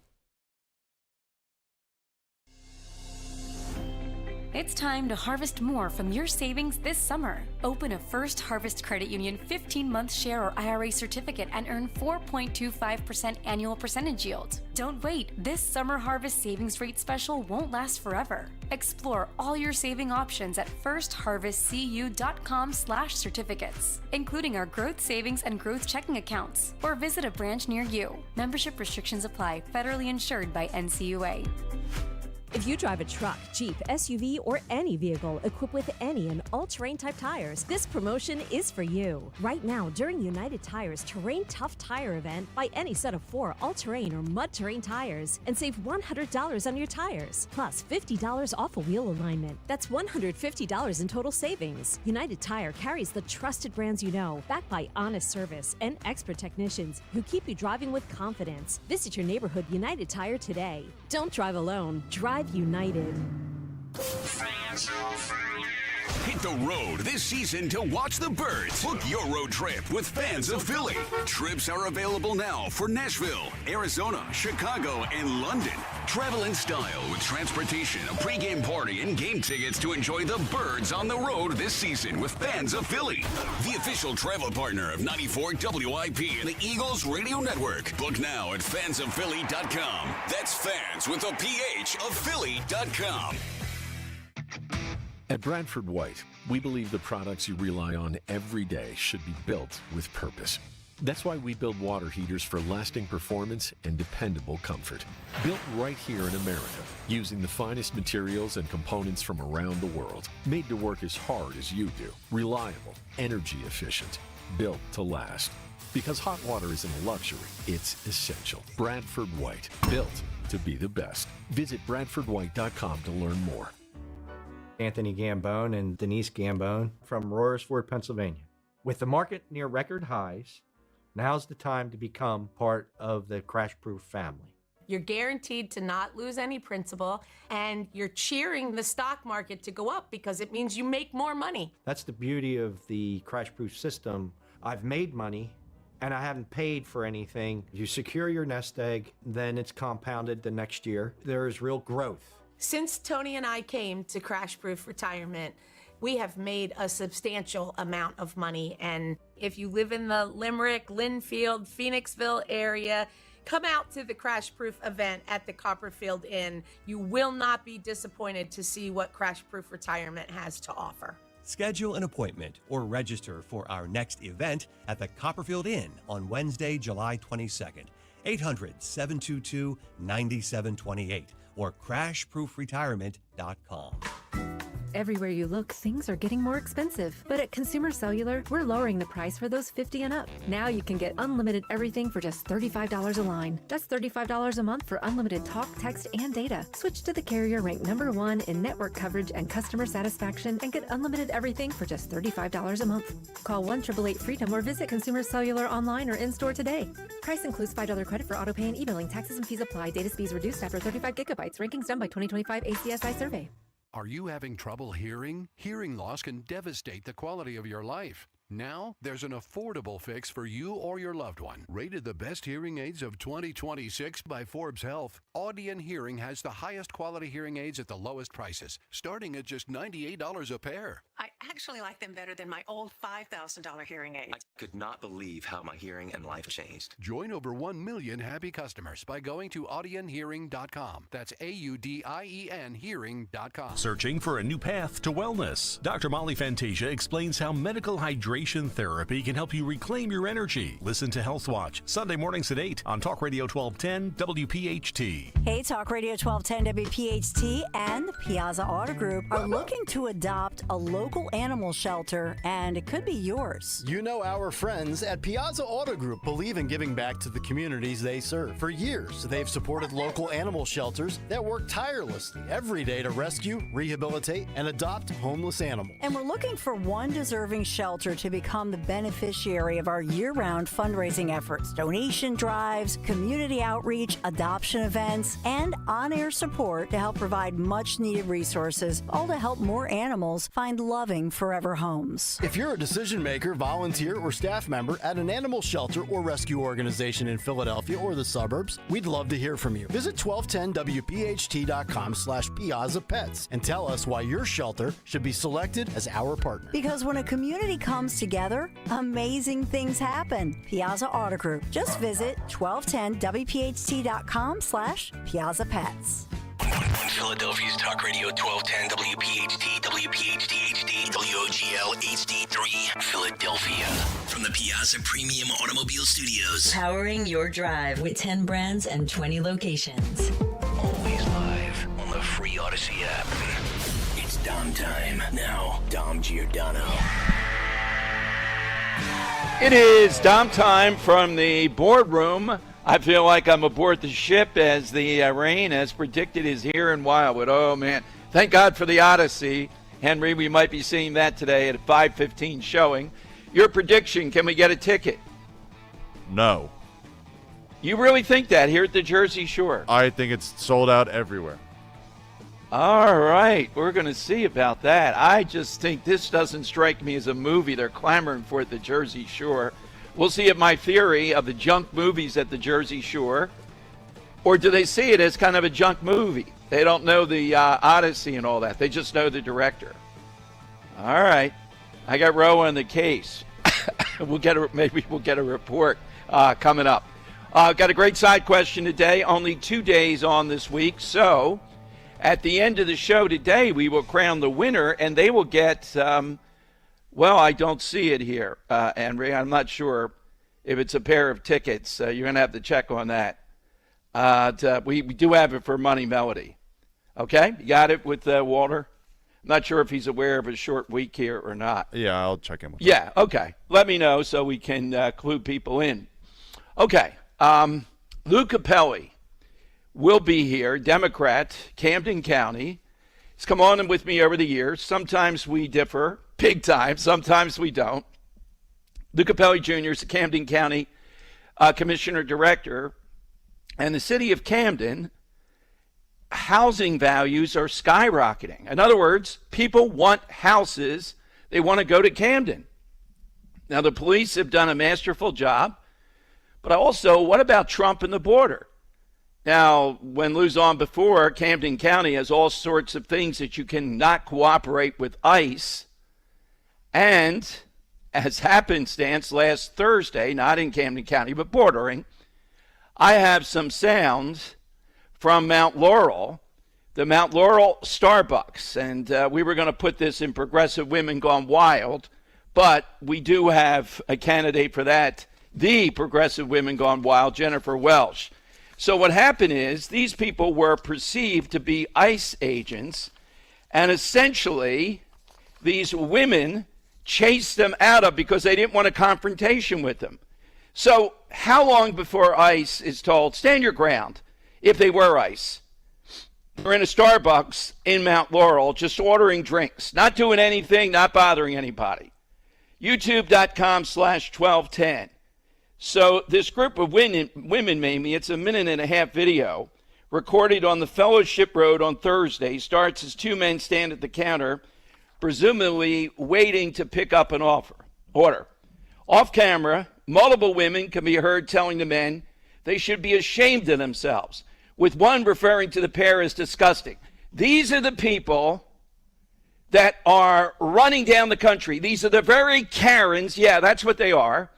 It's time to harvest more from your savings this summer. Open a First Harvest Credit Union 15-month share or IRA certificate and earn 4.25% annual percentage yield. Don't wait. This summer harvest savings rate special won't last forever. Explore all your saving options at firstharvestcu.com/certificates, including our growth savings and growth checking accounts, or visit a branch near you. Membership restrictions apply. Federally insured by NCUA. If you drive a truck, Jeep, SUV, or any vehicle equipped with any and all-terrain type tires, this promotion is for you. Right now, during United Tire's Terrain Tough Tire event, buy any set of 4 all-terrain or mud-terrain tires and save $100 on your tires, plus $50 off a wheel alignment. That's $150 in total savings. United Tire carries the trusted brands you know, backed by honest service and expert technicians who keep you driving with confidence. Visit your neighborhood United Tire today. Don't drive alone. Drive United. Hit the road this season to watch the Birds. Book your road trip with Fans of Philly. Trips are available now for Nashville, Arizona, Chicago, and London. Travel in style with transportation, a pregame party, and game tickets to enjoy the Birds on the road this season with Fans of Philly. The official travel partner of 94 WIP and the Eagles Radio Network. Book now at fansofphilly.com. That's fans with a PH of Philly.com. At Bradford White, we believe the products you rely on every day should be built with purpose. That's why we build water heaters for lasting performance and dependable comfort. Built right here in America, using the finest materials and components from around the world. Made to work as hard as you do. Reliable, energy efficient, built to last. Because hot water isn't a luxury, it's essential. Bradford White, built to be the best. Visit BradfordWhite.com to learn more. Anthony Gambone and Denise Gambone from Royersford, Pennsylvania. With the market near record highs, now's the time to become part of the Crash Proof family. You're guaranteed to not lose any principal, and you're cheering the stock market to go up because it means you make more money. That's the beauty of the Crash Proof system. I've made money, and I haven't paid for anything. You secure your nest egg, then it's compounded the next year. There is real growth. Since Tony and I came to Crash Proof Retirement, we have made a substantial amount of money. And if you live in the Limerick, Linfield, Phoenixville area, come out to the Crash Proof event at the Copperfield Inn. You will not be disappointed to see what Crash Proof Retirement has to offer. Schedule an appointment or register for our next event at the Copperfield Inn on Wednesday, July 22nd. 800-722-9728 or crashproofretirement.com. Everywhere you look, things are getting more expensive. But at Consumer Cellular, we're lowering the price for those 50 and up. Now you can get unlimited everything for just $35 a line. That's $35 a month for unlimited talk, text, and data. Switch to the carrier ranked #1 in network coverage and customer satisfaction and get unlimited everything for just $35 a month. Call 1-888-FREEDOM or visit Consumer Cellular online or in-store today. Price includes $5 credit for autopay and e-billing. Taxes and fees apply. Data speeds reduced after 35 gigabytes. Rankings done by 2025 ACSI survey. Are you having trouble hearing? Hearing loss can devastate the quality of your life. Now, there's an affordable fix for you or your loved one. Rated the best hearing aids of 2026 by Forbes Health, Audion Hearing has the highest quality hearing aids at the lowest prices, starting at just $98 a pair. I actually like them better than my old $5,000 hearing aids. I could not believe how my hearing and life changed. Join over 1 million happy customers by going to audionhearing.com. That's AUDIEN hearing.com. Searching for a new path to wellness? Dr. Molly Fantasia explains how medical hydration therapy can help you reclaim your energy. Listen to Health Watch, Sunday mornings at 8 on Talk Radio 1210 WPHT. Hey, Talk Radio 1210 WPHT and the Piazza Auto Group are looking to adopt a local animal shelter, and it could be yours. You know, our friends at Piazza Auto Group believe in giving back to the communities they serve. For years, they've supported local animal shelters that work tirelessly every day to rescue, rehabilitate, and adopt homeless animals. And we're looking for one deserving shelter to become the beneficiary of our year-round fundraising efforts, donation drives, community outreach, adoption events, and on-air support to help provide much-needed resources, all to help more animals find loving forever homes. If you're a decision maker, volunteer, or staff member at an animal shelter or rescue organization in Philadelphia or the suburbs, we'd love to hear from you. Visit 1210wpht.com/Piazza Pets and tell us why your shelter should be selected as our partner. Because when a community comes together, amazing things happen. Piazza Auto Group. Just visit 1210wpht.com/Piazza Pets. On Philadelphia's Talk Radio 1210 WPHT, WPHT HD, WOGL HD3, Philadelphia. From the Piazza Premium Automobile Studios. Powering your drive with 10 brands and 20 locations. Always live on the free Odyssey app. It's Dom time. Now, Dom Giordano. It is Dom time from the boardroom. I feel like I'm aboard the ship as the rain, as predicted, is here in Wildwood. Oh, man. Thank God for the Odyssey. Henry, we might be seeing that today at a 5:15 showing. Your prediction, can we get a ticket? No. You really think that here at the Jersey Shore? I think it's sold out everywhere. All right. We're going to see about that. I just think this doesn't strike me as a movie they're clamoring for at the Jersey Shore. We'll see if my theory of the junk movies at the Jersey Shore, or do they see it as kind of a junk movie? They don't know the Odyssey and all that. They just know the director. All right. I got Roe on the case. Maybe we'll get a report coming up. Got a great side question today. Only 2 days on this week. So at the end of the show today, we will crown the winner, and they will get, well, I don't see it here, Henry. I'm not sure if it's a pair of tickets. You're going to have to check on that. We do have it for Money Melody. Okay? You got it with Walter? I'm not sure if he's aware of a short week here or not. Yeah, I'll check in with Yeah, okay. Let me know so we can clue people in. Okay. Lou Capelli will be here, Democrat, Camden County, has come on with me over the years. Sometimes we differ, big time. Sometimes we don't. Lou Capelli Jr. is the Camden County Commissioner Director. And the city of Camden, housing values are skyrocketing. In other words, people want houses. They want to go to Camden. Now, the police have done a masterful job. But also, what about Trump and the border? Now, when Lou's on before, Camden County has all sorts of things that you cannot cooperate with ICE. And as happenstance, last Thursday, not in Camden County, but bordering, I have some sounds from Mount Laurel, the Mount Laurel Starbucks. And we were going to put this in Progressive Women Gone Wild, but we do have a candidate for that, the Progressive Women Gone Wild, Jennifer Welsh. So what happened is these people were perceived to be ICE agents, and essentially these women chased them out of because they didn't want a confrontation with them. So how long before ICE is told, stand your ground, if they were ICE? We're in a Starbucks in Mount Laurel just ordering drinks, not doing anything, not bothering anybody. YouTube.com/1210. So this group of women, Mamie, it's a 1.5-minute video, recorded on the Fellowship Road on Thursday, starts as two men stand at the counter, presumably waiting to pick up an order. Off camera, multiple women can be heard telling the men they should be ashamed of themselves, with one referring to the pair as disgusting. These are the people that are running down the country. These are the very Karens, yeah, that's what they are,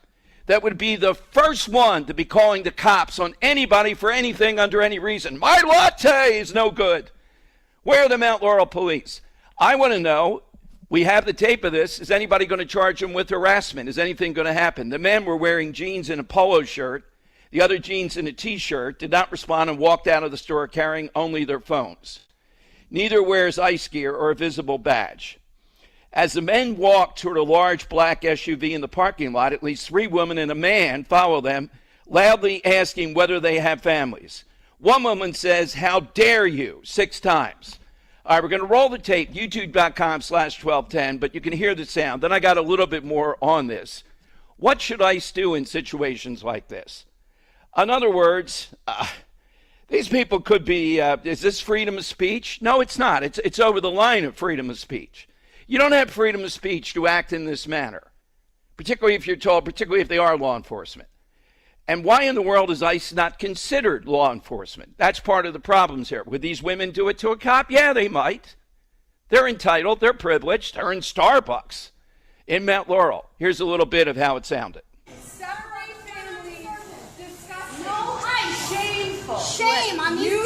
that would be the first one to be calling the cops on anybody for anything under any reason. My latte is no good. Where are the Mount Laurel police? I want to know, we have the tape of this, is anybody going to charge them with harassment? Is anything going to happen? The men were wearing jeans and a polo shirt. The other jeans and a T-shirt, did not respond and walked out of the store carrying only their phones. Neither wears ICE gear or a visible badge. As the men walk toward a large black SUV in the parking lot, at least 3 women and a man follow them, loudly asking whether they have families. One woman says, "How dare you?" 6 times. All right, we're going to roll the tape, youtube.com/1210, but you can hear the sound. Then I got a little bit more on this. What should ICE do in situations like this? In other words, these people could be, is this freedom of speech? No, it's not. It's over the line of freedom of speech. You don't have freedom of speech to act in this manner, particularly if you're told, particularly if they are law enforcement. And why in the world is ICE not considered law enforcement? That's part of the problems here. Would these women do it to a cop? Yeah, they might. They're entitled. They're privileged. They're in Starbucks in Mount Laurel. Here's a little bit of how it sounded. Separate families. Disgusting. No, shameful. Shame on these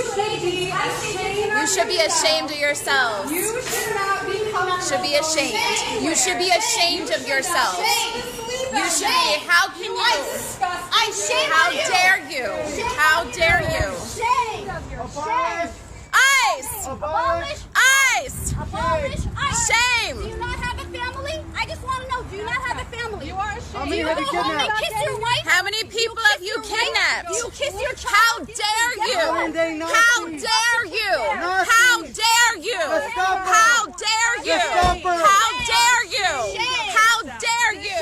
You should be ashamed of yourselves. You should not be should be ashamed. You should be ashamed of yourselves. You should be. How can you? How dare you? How dare you? Shame. ICE. Abolish. ICE. Abolish. Shame. Do you not have a family? I just want to know. Do you not have a family? You are ashamed. How many have you kidnapped? Kiss your wife? How many people have you kidnapped? You kiss your child? How dare you? How dare you? How dare you? How dare you? How dare you? How dare you?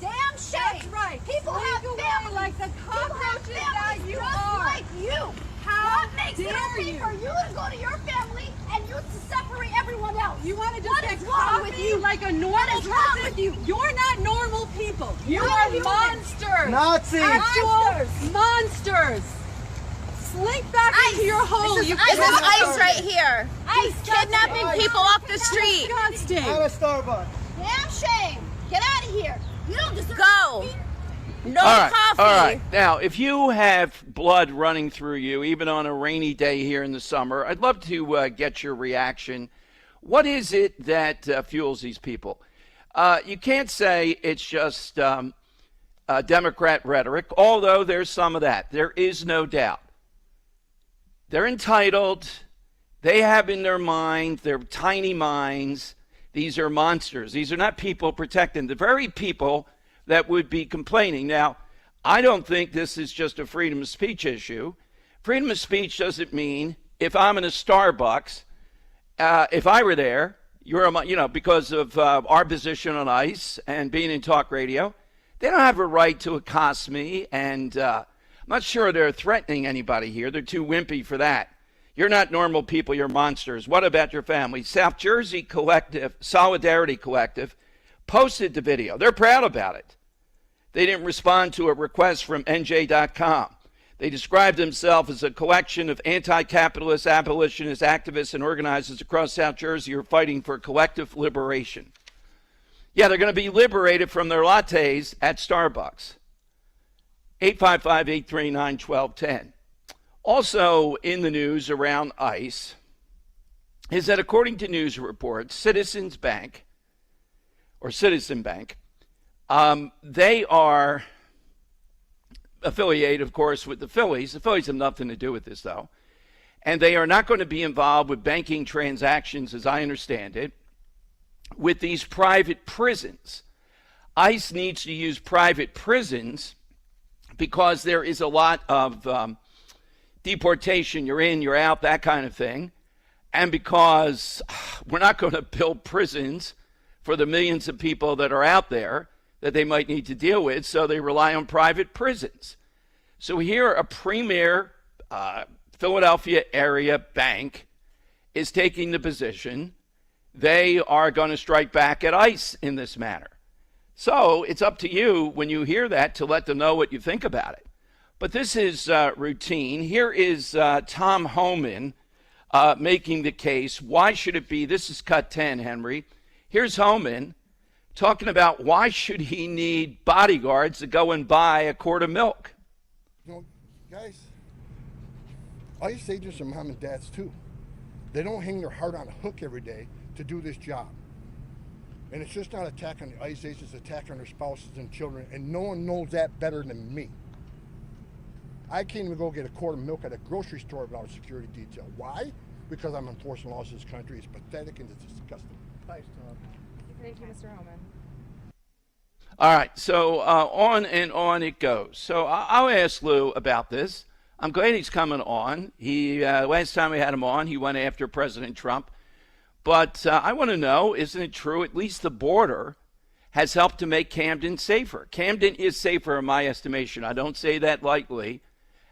Damn shame. That's right. People have families like the cockroaches that you are. Like you. What makes it okay for you to go to your family and you to separate everyone else? You want to just what get is wrong with you? like a normal person? Wrong with you? You're not normal people. You You're are human. monsters. Nazis. Actual monsters. Slink back into your hole. This is ICE right here. ICE kidnapping people off the street. Disgusting. Out of Starbucks. Damn shame. Get out of here. You don't deserve Go. to be. No coffee. All right. Now, if you have blood running through you, even on a rainy day here in the summer, I'd love to get your reaction. What is it that fuels these people? You can't say it's just Democrat rhetoric, although there's some of that. There is no doubt. They're entitled. They have in their mind, their tiny minds, these are monsters. These are not people protecting the very people that would be complaining. Now, I don't think this is just a freedom of speech issue. Freedom of speech doesn't mean if I'm in a Starbucks if I were there, because of our position on ICE and being in talk radio, they don't have a right to accost me, and I'm not sure they're threatening anybody here. They're too wimpy for that. You're not normal people, you're monsters. What about your family? South Jersey Collective, Solidarity Collective, posted the video. They're proud about it. They didn't respond to a request from NJ.com. They described themselves as a collection of anti-capitalist, abolitionist activists and organizers across South Jersey who are fighting for collective liberation. Yeah, they're going to be liberated from their lattes at Starbucks. 855-839-1210. Also in the news around ICE is that according to news reports, Citizen Bank, they are affiliated, of course, with the Phillies. The Phillies have nothing to do with this, though. And they are not going to be involved with banking transactions, as I understand it, with these private prisons. ICE needs to use private prisons because there is a lot of deportation, you're in, you're out, that kind of thing. And because we're not going to build prisons for the millions of people that are out there that they might need to deal with, so they rely on private prisons. So here a premier Philadelphia area bank is taking the position they are going to strike back at ICE in this manner. So it's up to you when you hear that to let them know what you think about it. But this is routine. Here is Tom Homan making the case. Why should it be? This is cut 10, Henry. Here's Homan talking about why should he need bodyguards to go and buy a quart of milk. Guys, ICE agents are mom and dads too. They don't hang their heart on a hook every day to do this job. And it's just not attack on the ICE agents, it's attack on their spouses and children, and no one knows that better than me. I can't even go get a quart of milk at a grocery store without a security detail. Why? Because I'm enforcing laws in this country. It's pathetic and it's disgusting. Thanks, Tom. Thank you, Mr. Homan. All right, so on and on it goes. So I'll ask Lou about this. I'm glad he's coming on. Last time we had him on, he went after President Trump. But I want to know, isn't it true, at least the border has helped to make Camden safer? Camden is safer in my estimation. I don't say that lightly.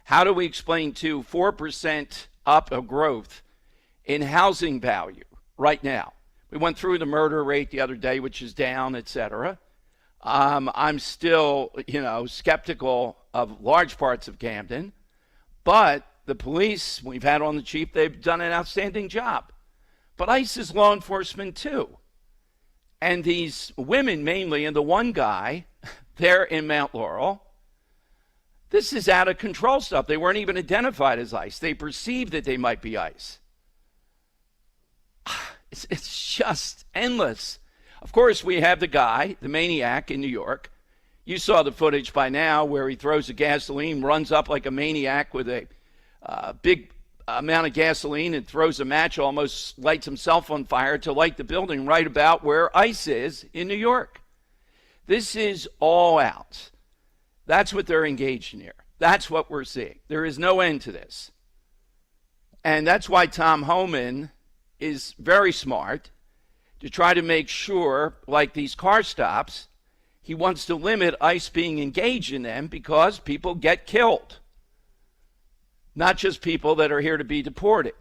How do we explain to 4% up of growth in housing value right now? We went through the murder rate the other day, which is down, et cetera. I'm still, skeptical of large parts of Camden. But the police, we've had on the chief, they've done an outstanding job. But ICE is law enforcement too. And these women mainly, and the one guy there in Mount Laurel, this is out of control stuff. They weren't even identified as ICE. They perceived that they might be ICE. It's just endless. Of course, we have the guy, the maniac in New York. You saw the footage by now where he throws the gasoline, runs up like a maniac with a big amount of gasoline and throws a match, almost lights himself on fire to light the building right about where ICE is in New York. This is all out. That's what they're engaged in here. That's what we're seeing. There is no end to this. And that's why Tom Homan is very smart to try to make sure, like these car stops, he wants to limit ICE being engaged in them because people get killed. Not just people that are here to be deported.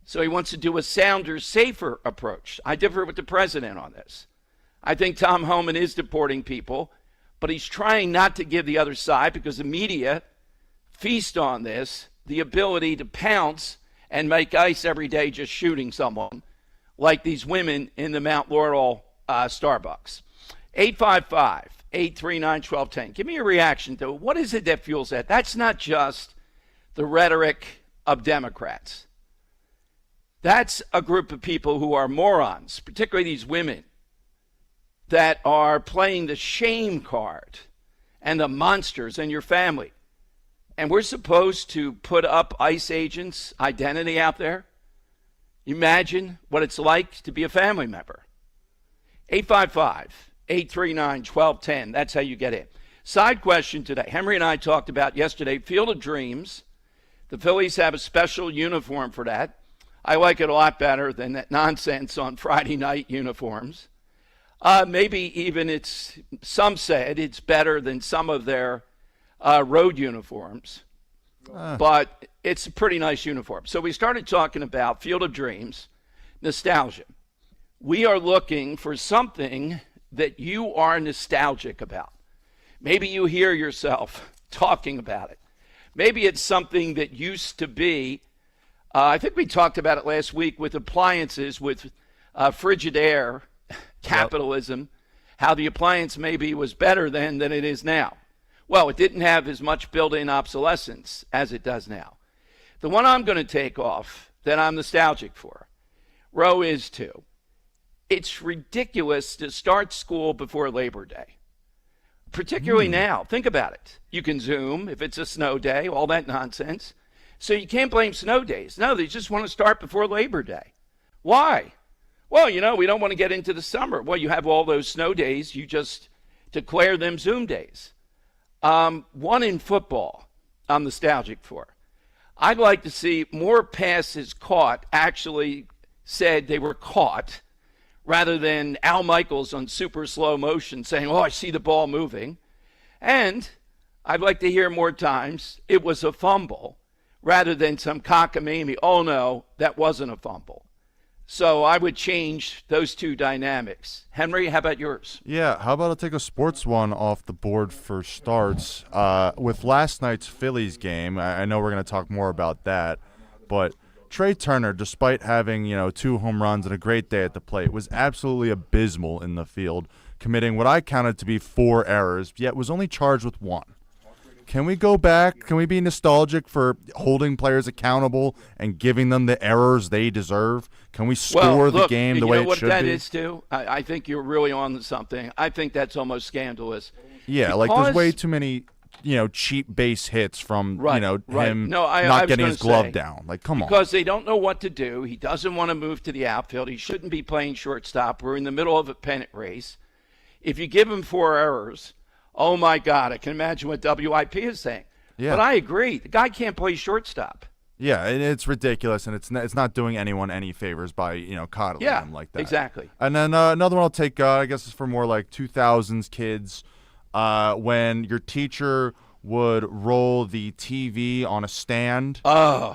So he wants to do a sounder, safer approach. I differ with the president on this. I think Tom Homan is deporting people, but he's trying not to give the other side, because the media feast on this, the ability to pounce and make ICE every day just shooting someone, like these women in the Mount Laurel Starbucks. 855-839-1210. Give me a reaction to what is it that fuels that? That's not just the rhetoric of Democrats. That's a group of people who are morons, particularly these women, that are playing the shame card and the monsters in your family. And we're supposed to put up ICE agents' identity out there? Imagine what it's like to be a family member. 855-839-1210. That's how you get in. Side question today. Henry and I talked about yesterday, Field of Dreams. The Phillies have a special uniform for that. I like it a lot better than that nonsense on Friday night uniforms. Maybe even some said it's better than some of their road uniforms. But it's a pretty nice uniform. So we started talking about Field of Dreams, nostalgia. We are looking for something that you are nostalgic about. Maybe you hear yourself talking about it. Maybe it's something that used to be, I think we talked about it last week with appliances, with Frigidaire, capitalism, how the appliance maybe was better then than it is now. Well, it didn't have as much built-in obsolescence as it does now. The one I'm going to take off that I'm nostalgic for, row is 2. It's ridiculous to start school before Labor Day, particularly now. Think about it. You can Zoom if it's a snow day, all that nonsense. So you can't blame snow days. No, they just want to start before Labor Day. Why? Well, we don't want to get into the summer. Well, you have all those snow days. You just declare them Zoom days. One in football, I'm nostalgic for. I'd like to see more passes caught actually said they were caught, rather than Al Michaels on super slow motion saying, oh, I see the ball moving. And I'd like to hear more times it was a fumble, rather than some cockamamie, oh no, that wasn't a fumble. So I would change those two dynamics. Henry, how about yours? Yeah, how about I take a sports one off the board for starts? With last night's Phillies game, I know we're going to talk more about that, but Trey Turner, despite having 2 home runs and a great day at the plate, was absolutely abysmal in the field, committing what I counted to be 4 errors, yet was only charged with 1. Can we go back? Can we be nostalgic for holding players accountable and giving them the errors they deserve? Can we score the game the way it should be? You know what that is, too? I think you're really on to something. I think that's almost scandalous. Yeah, there's way too many, cheap base hits from, him not getting his glove down. Come on. Because they don't know what to do. He doesn't want to move to the outfield. He shouldn't be playing shortstop. We're in the middle of a pennant race. If you give him 4 errors, oh, my God, I can imagine what WIP is saying. Yeah. But I agree. The guy can't play shortstop. Yeah, it's ridiculous, and it's not doing anyone any favors by, coddling him like that. Exactly. And then another one I'll take, I guess it's for more like 2000s kids, when your teacher would roll the TV on a stand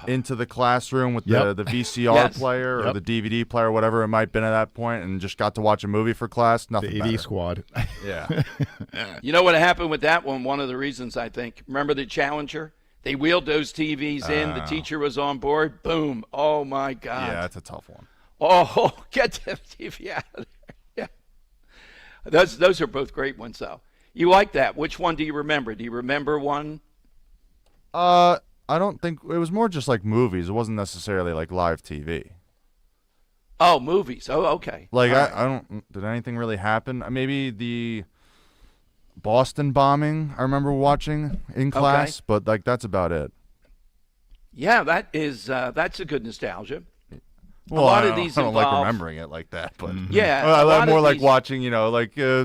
into the classroom with the VCR player or the DVD player, whatever it might have been at that point, and just got to watch a movie for class. Nothing the AV squad. Yeah. You know what happened with that one? One of the reasons, I think. Remember the Challenger? They wheeled those TVs in. The teacher was on board. Boom. Oh, my God. Yeah, that's a tough one. Oh, get the TV out of there. Yeah. Those are both great ones, though. You like that. Which one do you remember? Do you remember one? I don't think – it was more just like movies. It wasn't necessarily like live TV. Oh, movies. Oh, okay. I don't – did anything really happen? Maybe the Boston bombing I remember watching in class, but that's about it. Yeah, that's a good nostalgia. Well, I don't like remembering it like that, but I more like watching,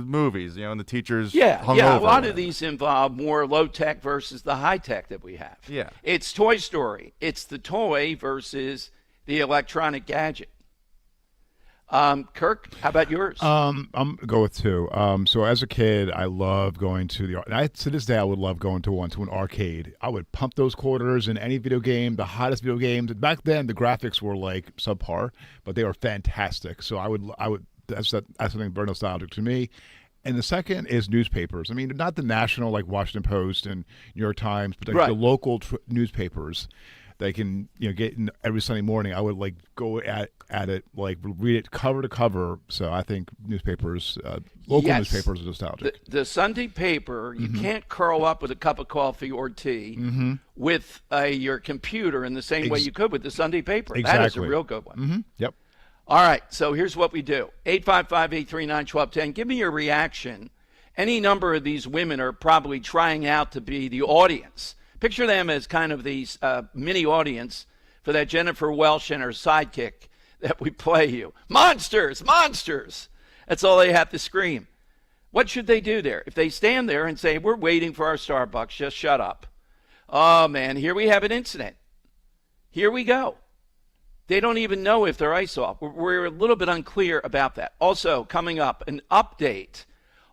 movies, and the teachers. Yeah. A lot of these involve more low tech versus the high tech that we have. Yeah, it's Toy Story. It's the toy versus the electronic gadget. Kirk, how about yours? I'm gonna go with 2. So as a kid, I loved going to to this day, I would love going to an arcade. I would pump those quarters in any video game, the hottest video games. Back then, the graphics were like subpar, but they were fantastic. So I would. That's something very nostalgic to me. And the second is newspapers. I mean, not the national like Washington Post and New York Times, but the local newspapers. They can get in every Sunday morning. I would go at it, read it cover to cover. So I think newspapers, local newspapers are nostalgic. The Sunday paper, you can't curl up with a cup of coffee or tea with your computer in the same way you could with the Sunday paper. Exactly. That is a real good one. Yep. All right, so here's what we do. 855-839-1210. Give me your reaction. Any number of these women are probably trying out to be the audience. Picture them as kind of these mini audience for that Jennifer Welsh and her sidekick that we play you. Monsters, monsters. That's all they have to scream. What should they do there? If they stand there and say, we're waiting for our Starbucks, just shut up. Oh, man, here we have an incident. Here we go. They don't even know if they're ice off. We're a little bit unclear about that. Also, coming up, an update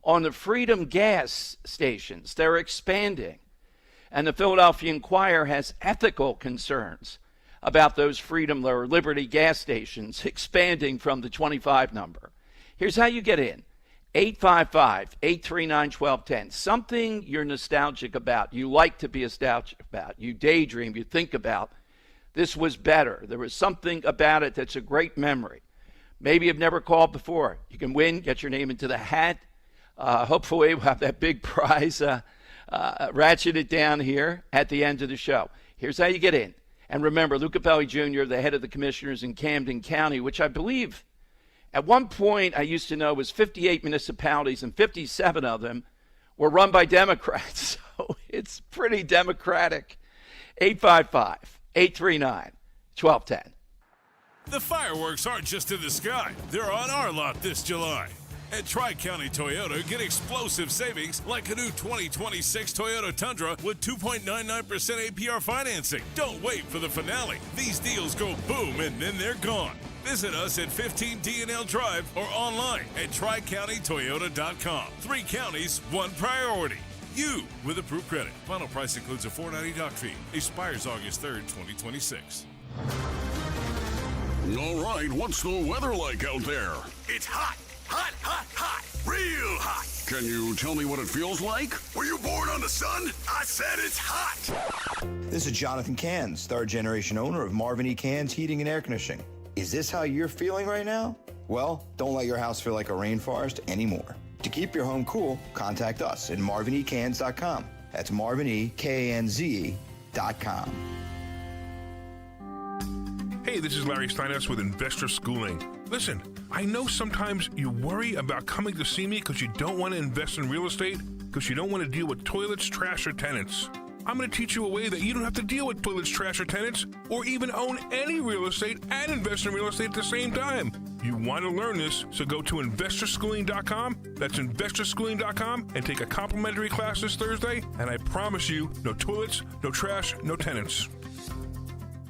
on the Freedom gas stations. They're expanding. And the Philadelphia Inquirer has ethical concerns about those Freedom or Liberty gas stations expanding from the 25 number. Here's how you get in. 855-839-1210. Something you're nostalgic about, you like to be nostalgic about, you daydream, you think about. This was better. There was something about it that's a great memory. Maybe you've never called before. You can win, get your name into the hat. Hopefully we'll have that big prize ratcheted down here at the end of the show. Here's how you get in. And remember, Luca Pelli Jr., the head of the commissioners in Camden County, which I believe at one point I used to know was 58 municipalities, and 57 of them were run by Democrats. So it's pretty democratic. 855-839-1210. The fireworks aren't just in the sky. They're on our lot this July. At Tri-County Toyota, get explosive savings like a new 2026 Toyota Tundra with 2.99% APR financing. Don't wait for the finale. These deals go boom and then they're gone. Visit us at 15 D&L Drive or online at TriCountyToyota.com. 3 counties, 1 priority. You with approved credit. Final price includes a $4.90 dock fee. Expires August 3rd, 2026. All right, what's the weather like out there? It's hot. Hot, hot, hot. Real hot. Can you tell me what it feels like? Were you born on the sun? I said it's hot. This is Jonathan Cans, third generation owner of Marvin E. Cans Heating and Air Conditioning. Is this how you're feeling right now? Well, don't let your house feel like a rainforest anymore. To keep your home cool, contact us at marvinecans.com. That's marvinekanze.com. Hey, this is Larry Steinhaus with Investor Schooling. Listen, I know sometimes you worry about coming to see me because you don't want to invest in real estate, because you don't want to deal with toilets, trash, or tenants. I'm going to teach you a way that you don't have to deal with toilets, trash, or tenants, or even own any real estate and invest in real estate at the same time. You want to learn this, so go to investorschooling.com. That's investorschooling.com, and take a complimentary class this Thursday, and I promise you, no toilets, no trash, no tenants.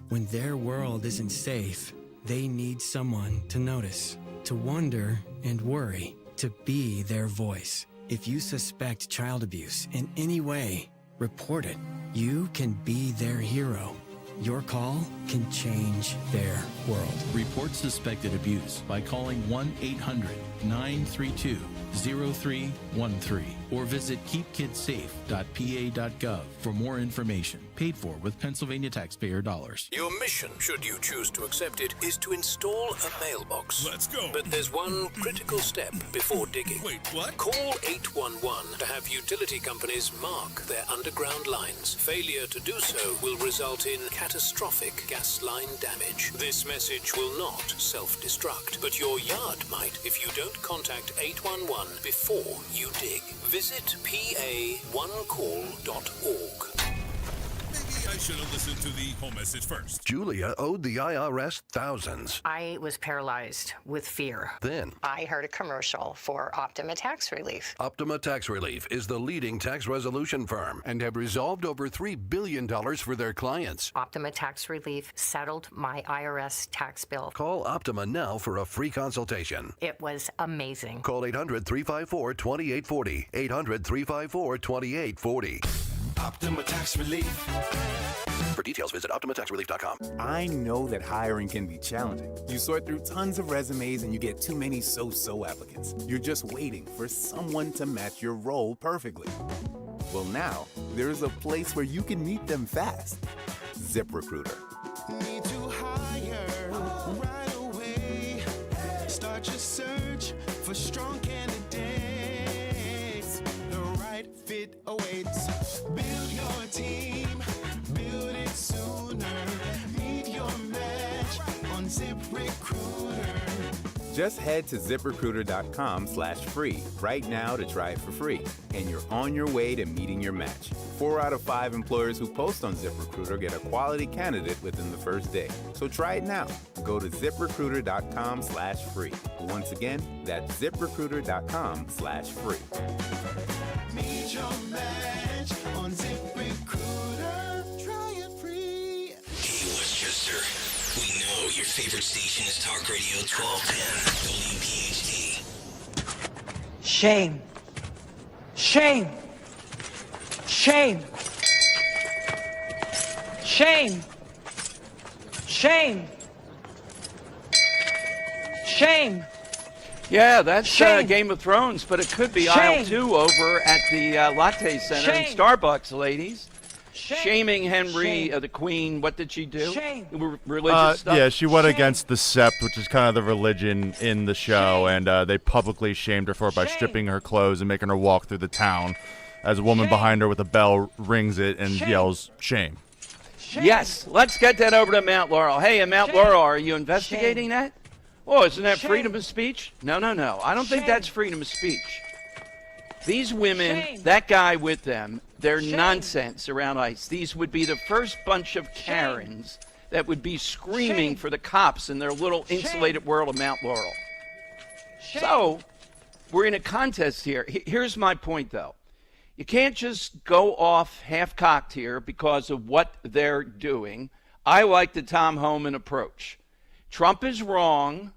When their world isn't safe, they need someone to notice, to wonder and worry, to be their voice. If you suspect child abuse in any way, report it. You can be their hero. Your call can change their world. Report suspected abuse by calling 1-800-932-0313 or visit keepkidssafe.pa.gov for more information. Paid for with Pennsylvania taxpayer dollars. Your mission, should you choose to accept it, is to install a mailbox. Let's go. But there's one critical step before digging. Wait, what? Call 811 to have utility companies mark their underground lines. Failure to do so will result in catastrophic gas line damage. This message will not self-destruct, but your yard might if you don't contact 811 before you dig. Visit pa1call.org. I should have listened to the home message first. Julia owed the IRS thousands. I was paralyzed with fear. Then I heard a commercial for Optima Tax Relief. Optima Tax Relief is the leading tax resolution firm and have resolved over $3 billion for their clients. Optima Tax Relief settled my IRS tax bill. Call Optima now for a free consultation. It was amazing. Call 800-354-2840. 800-354-2840. Optima Tax Relief. For details, visit OptimaTaxRelief.com. I know that hiring can be challenging. You sort through tons of resumes and you get too many so-so applicants. You're just waiting for someone to match your role perfectly. Well, now, there's a place where you can meet them fast. ZipRecruiter. Need to hire right away. Start your search for strong candidates. The right fit awaits. Build your team. Build it sooner. Meet your match on ZipRecruiter. Just head to ZipRecruiter.com/free right now to try it for free. And you're on your way to meeting your match. 4 out of 5 employers who post on ZipRecruiter get a quality candidate within the first day. So try it now. Go to ZipRecruiter.com/free. Once again, that's ZipRecruiter.com/free. Meet your match on ZipRecruiter. Try it free. Hey, Westchester, we know you're favorite station is Talk Radio 1210 WPHT. Shame. Shame. Shame. Shame. Shame. Shame. Yeah, that's Game of Thrones, but it could be aisle 2 over at the Latte Center in Starbucks, ladies. Shaming Henry, the Queen. What did she do? Religious stuff? Yeah, she went against the Sept, which is kind of the religion in the show, and they publicly shamed her for it by stripping her clothes and making her walk through the town as a woman behind her with a bell rings it and yells, shame. Yes, let's get that over to Mount Laurel. Hey, in Mount Laurel, are you investigating that? Oh, isn't that freedom of speech? No. I don't think that's freedom of speech. These women, that guy with them, they're nonsense around ICE. These would be the first bunch of Karens that would be screaming for the cops in their little insulated world of Mount Laurel. So, we're in a contest here. Here's my point, though. You can't just go off half-cocked here because of what they're doing. I like the Tom Homan approach. Trump is wrong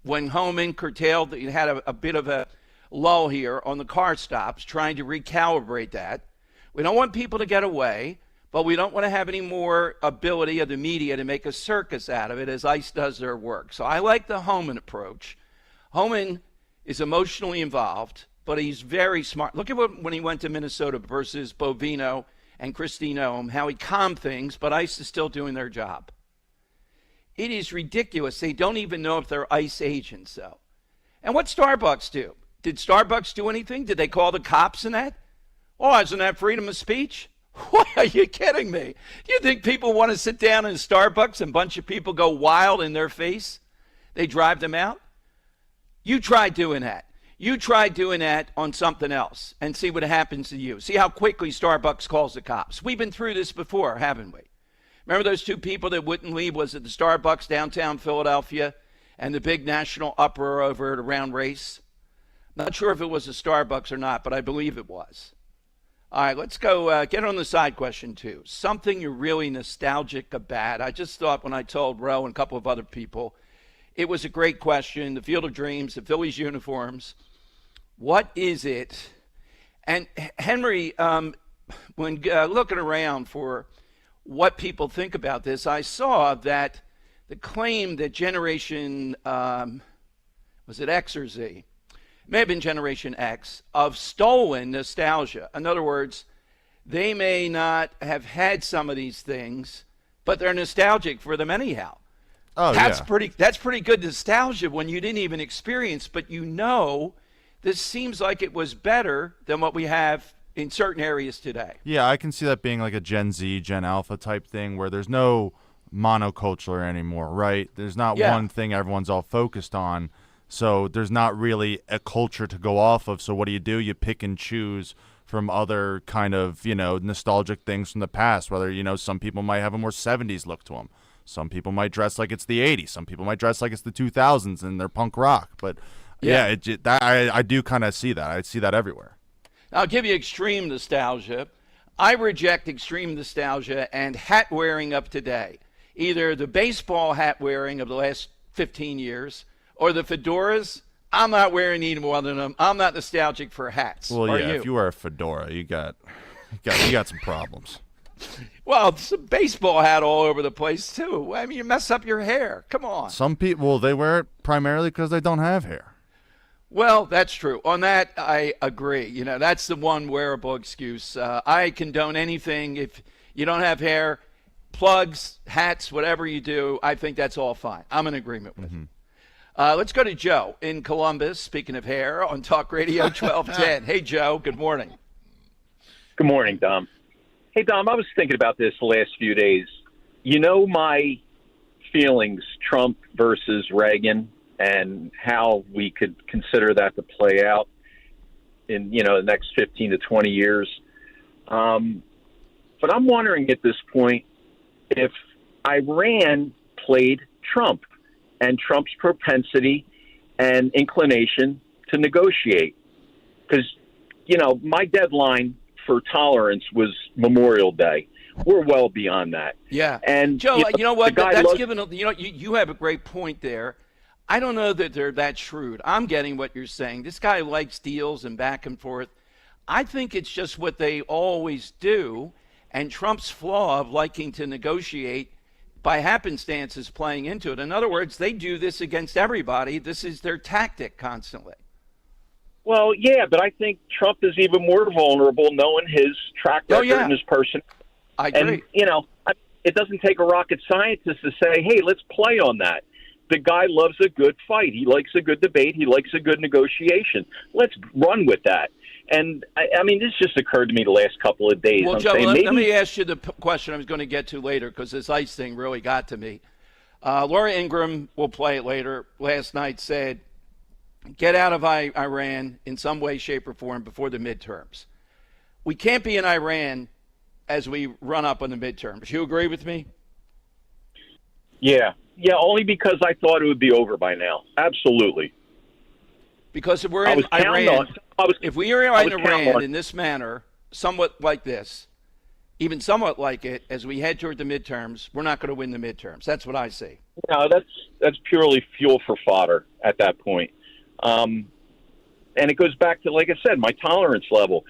when Homan curtailed, he had a bit of a lull here on the car stops, trying to recalibrate that. We don't want people to get away, but we don't want to have any more ability of the media to make a circus out of it as ICE does their work. So I like the Homan approach. Homan is emotionally involved, but he's very smart. Look at when he went to Minnesota versus Bovino and Kristi Noem, how he calmed things, but ICE is still doing their job. It is ridiculous. They don't even know if they're ICE agents, though. And what Starbucks do? Did Starbucks do anything? Did they call the cops in that? Oh, isn't that freedom of speech? What, are you kidding me? You think people want to sit down in Starbucks and a bunch of people go wild in their face? They drive them out? You try doing that. You try doing that on something else and see what happens to you. See how quickly Starbucks calls the cops. We've been through this before, haven't we? Remember those two people that wouldn't leave? Was it the Starbucks downtown Philadelphia and the big national uproar over it around race? Not sure if it was a Starbucks or not, but I believe it was. All right, let's go get on the side question, too. Something you're really nostalgic about. I just thought when I told Roe and a couple of other people, it was a great question. The Field of Dreams, the Phillies uniforms. What is it? And Henry, when looking around for what people think about this, I saw that the claim that Generation, was it X or Z? It may have been Generation X, of stolen nostalgia. In other words, they may not have had some of these things, but they're nostalgic for them anyhow. Oh, that's pretty good nostalgia when you didn't even experience, but you know this seems like it was better than what we have in certain areas today. Yeah, I can see that being like a Gen Z, Gen Alpha type thing where there's no monoculture anymore, right? There's not one thing everyone's all focused on. So there's not really a culture to go off of. So what do? You pick and choose from other kind of, nostalgic things from the past, whether, some people might have a more 70s look to them. Some people might dress like it's the 80s. Some people might dress like it's the 2000s and they're punk rock. But I do kind of see that. I see that everywhere. I'll give you extreme nostalgia. I reject extreme nostalgia and hat wearing of today. Either the baseball hat wearing of the last 15 years or the fedoras. I'm not wearing either one of them. I'm not nostalgic for hats. Well, Are yeah, you? if you wear a fedora, you got some problems. Well, it's a baseball hat all over the place, too. I mean, you mess up your hair. Come on. Some people, they wear it primarily because they don't have hair. Well, that's true. On that, I agree. That's the one wearable excuse. I condone anything. If you don't have hair, plugs, hats, whatever you do, I think that's all fine. I'm in agreement with you. Let's go to Joe in Columbus, speaking of hair, on Talk Radio 1210. Hey, Joe, good morning. Good morning, Dom. Hey, Dom, I was thinking about this the last few days. My feelings, Trump versus Reagan, and how we could consider that to play out in, the next 15 to 20 years. But I'm wondering at this point if Iran played Trump and Trump's propensity and inclination to negotiate. Because, my deadline for tolerance was Memorial Day. We're well beyond that. Yeah. And Joe, you know what? the guy That's loves- given. You have a great point there. I don't know that they're that shrewd. I'm getting what you're saying. This guy likes deals and back and forth. I think it's just what they always do, and Trump's flaw of liking to negotiate by happenstance is playing into it. In other words, they do this against everybody. This is their tactic constantly. Well, yeah, but I think Trump is even more vulnerable knowing his track record and his person. I agree. And, it doesn't take a rocket scientist to say, hey, let's play on that. The guy loves a good fight. He likes a good debate. He likes a good negotiation. Let's run with that. And, I mean, this just occurred to me the last couple of days. Well, I'm Joe, saying let me ask you the question I was going to get to later because this ICE thing really got to me. Laura Ingraham, will play it later, last night said, get out of Iran in some way, shape, or form before the midterms. We can't be in Iran as we run up on the midterms. You agree with me? Yeah, only because I thought it would be over by now. Absolutely. Because if we're in Iran, if we are in Iran in this manner, somewhat like this, even somewhat like it, as we head toward the midterms, we're not going to win the midterms. That's what I see. No, that's purely fuel for fodder at that point. And it goes back to, like I said, my tolerance level.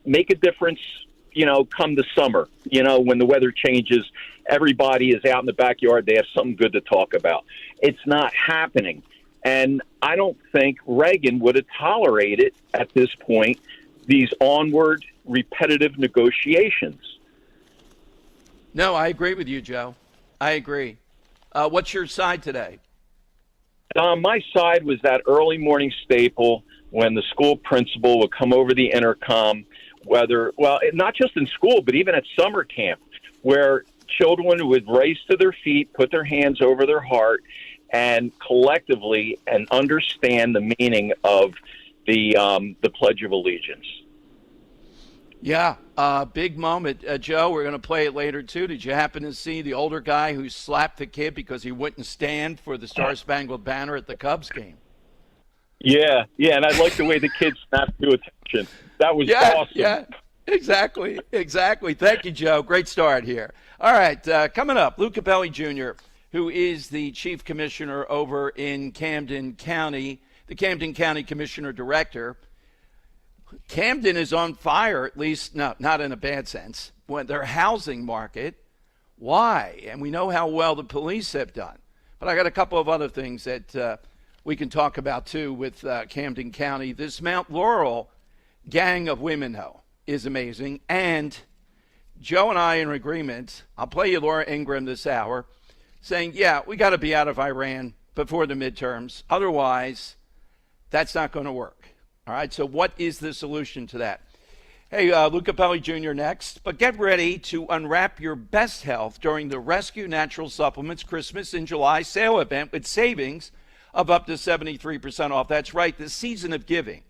Make a difference, come the summer, when the weather changes, everybody is out in the backyard. They have something good to talk about. It's not happening. And I don't think Reagan would have tolerated at this point these onward repetitive negotiations. No, I agree with you, Joe. I agree. What's your side today? My side was that early morning staple when the school principal would come over the intercom, not just in school, but even at summer camp, where children would raise to their feet, put their hands over their heart, and collectively and understand the meaning of the Pledge of Allegiance. Yeah, big moment. Joe, we're going to play it later, too. Did you happen to see the older guy who slapped the kid because he wouldn't stand for the Star-Spangled Banner at the Cubs game? Yeah, and I like the way the kid snapped to attention. That was awesome. Yeah, exactly. Thank you, Joe. Great start here. All right, coming up, Lou Capelli Jr., who is the chief commissioner over in Camden County, the Camden County Commissioner Director. Camden is on fire, at least not in a bad sense, when their housing market. Why? And we know how well the police have done. But I got a couple of other things that we can talk about, too, with Camden County. This Mount Laurel gang of women, though, is amazing. And Joe and I are in agreement. I'll play you Laura Ingraham this hour, saying, yeah, we got to be out of Iran before the midterms. Otherwise, that's not going to work. All right, so what is the solution to that? Hey, Lou Capelli Jr. next. But get ready to unwrap your best health during the Rescue Natural Supplements Christmas in July sale event with savings of up to 73% off. That's right, the season of giving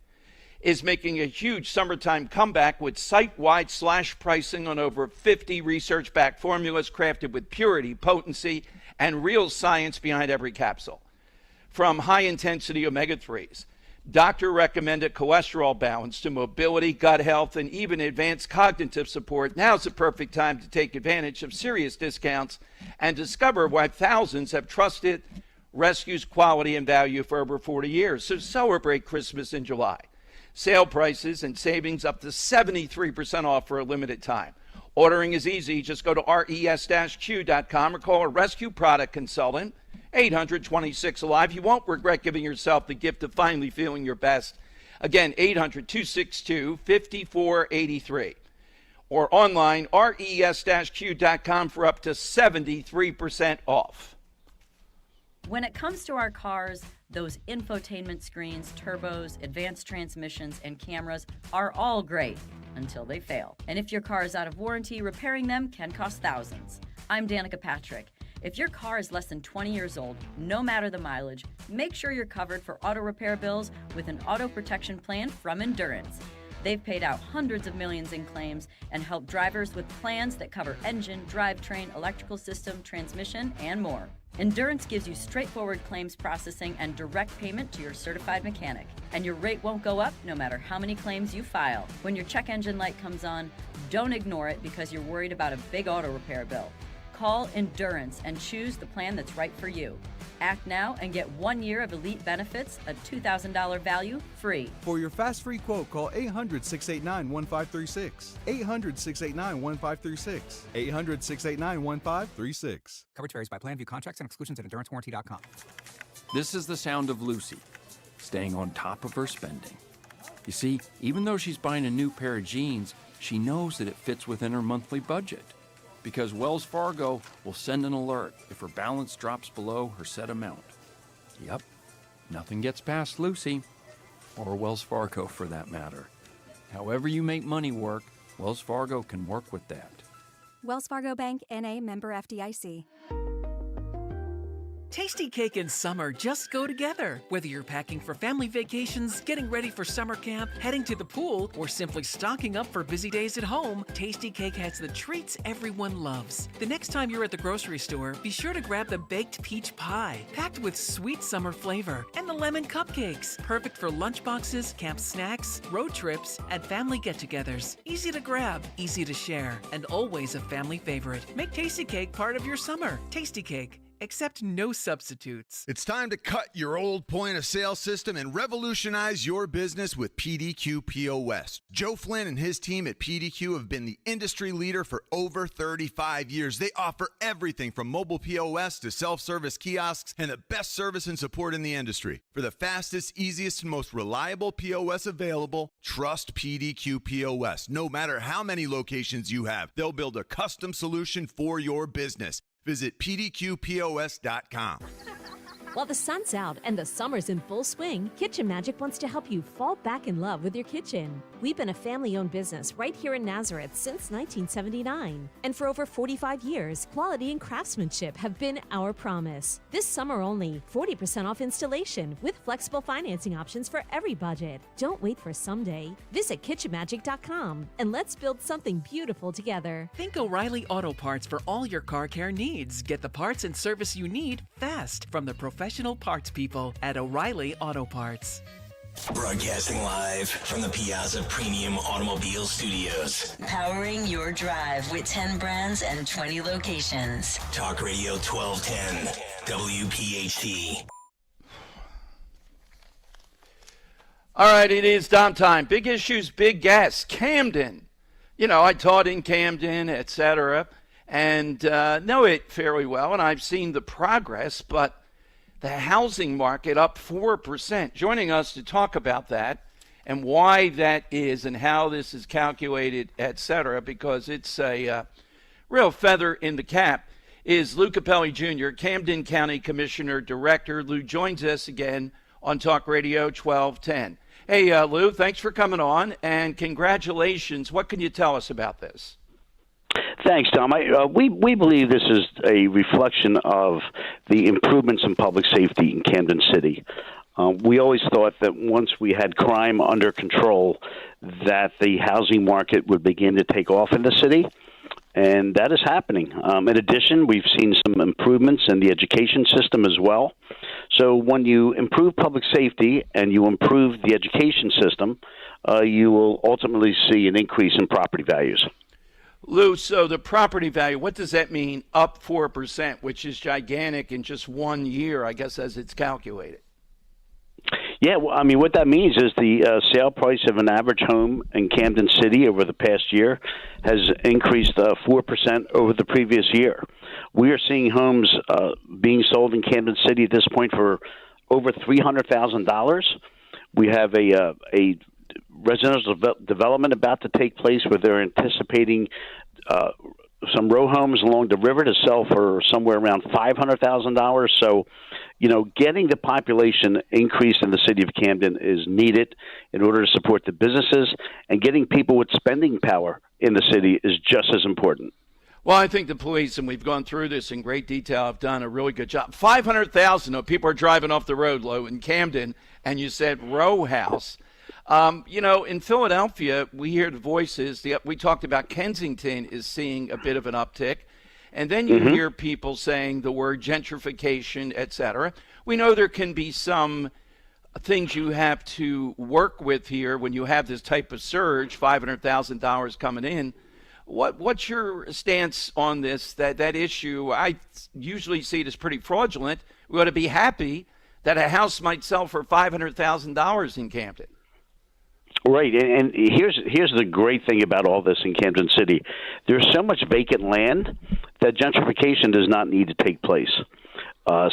is making a huge summertime comeback with site-wide slash pricing on over 50 research-backed formulas crafted with purity, potency, and real science behind every capsule. From high-intensity omega-3s, doctor-recommended cholesterol balance to mobility, gut health, and even advanced cognitive support, now's the perfect time to take advantage of serious discounts and discover why thousands have trusted Rescue's quality and value for over 40 years. So celebrate Christmas in July. Sale prices and savings up to 73% off for a limited time. Ordering is easy. Just go to res-q.com or call a Rescue product consultant, 800-26-ALIVE. You won't regret giving yourself the gift of finally feeling your best. Again, 800-262-5483. Or online, res-q.com for up to 73% off. When it comes to our cars, those infotainment screens, turbos, advanced transmissions, and cameras are all great until they fail. And if your car is out of warranty, repairing them can cost thousands. I'm Danica Patrick. If your car is less than 20 years old, no matter the mileage, make sure you're covered for auto repair bills with an auto protection plan from Endurance. They've paid out hundreds of millions in claims and helped drivers with plans that cover engine, drivetrain, electrical system, transmission, and more. Endurance gives you straightforward claims processing and direct payment to your certified mechanic. And your rate won't go up no matter how many claims you file. When your check engine light comes on, don't ignore it because you're worried about a big auto repair bill. Call Endurance and choose the plan that's right for you. Act now and get 1 year of elite benefits, a $2,000 value, free. For your fast free quote, call 800-689-1536. 800-689-1536. 800-689-1536. Coverage varies by plan. View contracts and exclusions at endurancewarranty.com. This is the sound of Lucy, staying on top of her spending. You see, even though she's buying a new pair of jeans, she knows that it fits within her monthly budget. Because Wells Fargo will send an alert if her balance drops below her set amount. Yep, nothing gets past Lucy, or Wells Fargo for that matter. However you make money work, Wells Fargo can work with that. Wells Fargo Bank, N.A., member FDIC. Tasty cake and summer just go together. Whether you're packing for family vacations, getting ready for summer camp, heading to the pool, or simply stocking up for busy days at home, Tasty Cake has the treats everyone loves. The next time you're at the grocery store, be sure to grab the baked peach pie, packed with sweet summer flavor, and the lemon cupcakes, perfect for lunchboxes, camp snacks, road trips, and family get-togethers. Easy to grab, easy to share, and always a family favorite. Make Tasty Cake part of your summer. Tasty Cake. Accept no substitutes. It's time to cut your old point of sale system and revolutionize your business with PDQ POS. Joe Flynn and his team at PDQ have been the industry leader for over 35 years. They offer everything from mobile POS to self-service kiosks and the best service and support in the industry. For the fastest, easiest, and most reliable POS available, trust PDQ POS. No matter how many locations you have, they'll build a custom solution for your business. Visit pdqpos.com. While the sun's out and the summer's in full swing, Kitchen Magic wants to help you fall back in love with your kitchen. We've been a family-owned business right here in Nazareth since 1979. And for over 45 years, quality and craftsmanship have been our promise. This summer only, 40% off installation with flexible financing options for every budget. Don't wait for someday. Visit kitchenmagic.com and let's build something beautiful together. Think O'Reilly Auto Parts for all your car care needs. Get the parts and service you need fast from the professional parts people at O'Reilly Auto Parts. Broadcasting live from the Piazza Premium Automobile Studios. Powering your drive with 10 brands and 20 locations. Talk Radio 1210, WPHT. All right, it is Dom time. Big issues, big gas. Camden. You know, I taught in Camden, etc., and know it fairly well, and I've seen the progress, but the housing market up 4%. Joining us to talk about that and why that is and how this is calculated, etc., because it's a real feather in the cap, is Lou Capelli Jr., Camden County Commissioner Director. Lou joins us again on Talk Radio 1210. Hey, Lou, thanks for coming on, and congratulations. What can you tell us about this? Thanks, Tom. We believe this is a reflection of the improvements in public safety in Camden City. We always thought that once we had crime under control, that the housing market would begin to take off in the city, and that is happening. In addition, we've seen some improvements in the education system as well. So when you improve public safety and you improve the education system, you will ultimately see an increase in property values. Lou, so the property value, what does that mean? Up 4%, which is gigantic in just 1 year, I guess, as it's calculated. Yeah, well, I mean, what that means is the sale price of an average home in Camden City over the past year has increased 4% over the previous year. We are seeing homes being sold in Camden City at this point for over $300,000. We have a residential development about to take place where they're anticipating some row homes along the river to sell for somewhere around $500,000. So, you know, getting the population increase in the city of Camden is needed in order to support the businesses, and getting people with spending power in the city is just as important. Well, I think the police, and we've gone through this in great detail, have done a really good job. 500,000 of people are driving off the road, Lou, in Camden, and you said row house. You know, in Philadelphia, we hear the voices. We talked about Kensington is seeing a bit of an uptick. And then you hear people saying the word gentrification, et cetera. We know there can be some things you have to work with here when you have this type of surge, $500,000 coming in. What's your stance on this, that issue? I usually see it as pretty fraudulent. We ought to be happy that a house might sell for $500,000 in Camden. Right, and here's the great thing about all this in Camden City. There's so much vacant land that gentrification does not need to take place.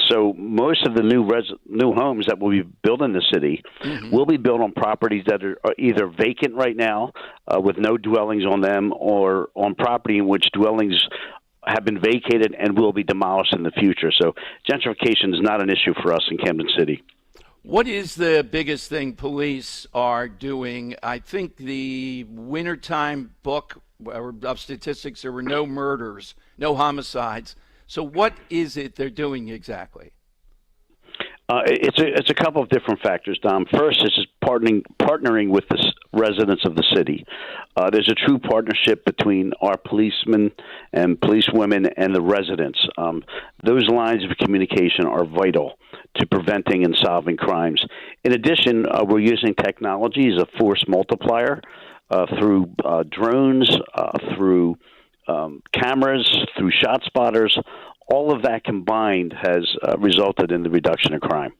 So most of the new homes that will be built in the city will be built on properties that are either vacant right now with no dwellings on them, or on property in which dwellings have been vacated and will be demolished in the future. So gentrification is not an issue for us in Camden City. What is the biggest thing police are doing? I think the wintertime book of statistics, there were no murders, no homicides. So what is it they're doing exactly? It's a couple of different factors, Dom. First, it's just partnering with the residents of the city. There's a true partnership between our policemen and policewomen and the residents. Those lines of communication are vital to preventing and solving crimes. In addition, we're using technology as a force multiplier through drones, through cameras, through shot spotters. All of that combined has resulted in the reduction of crime.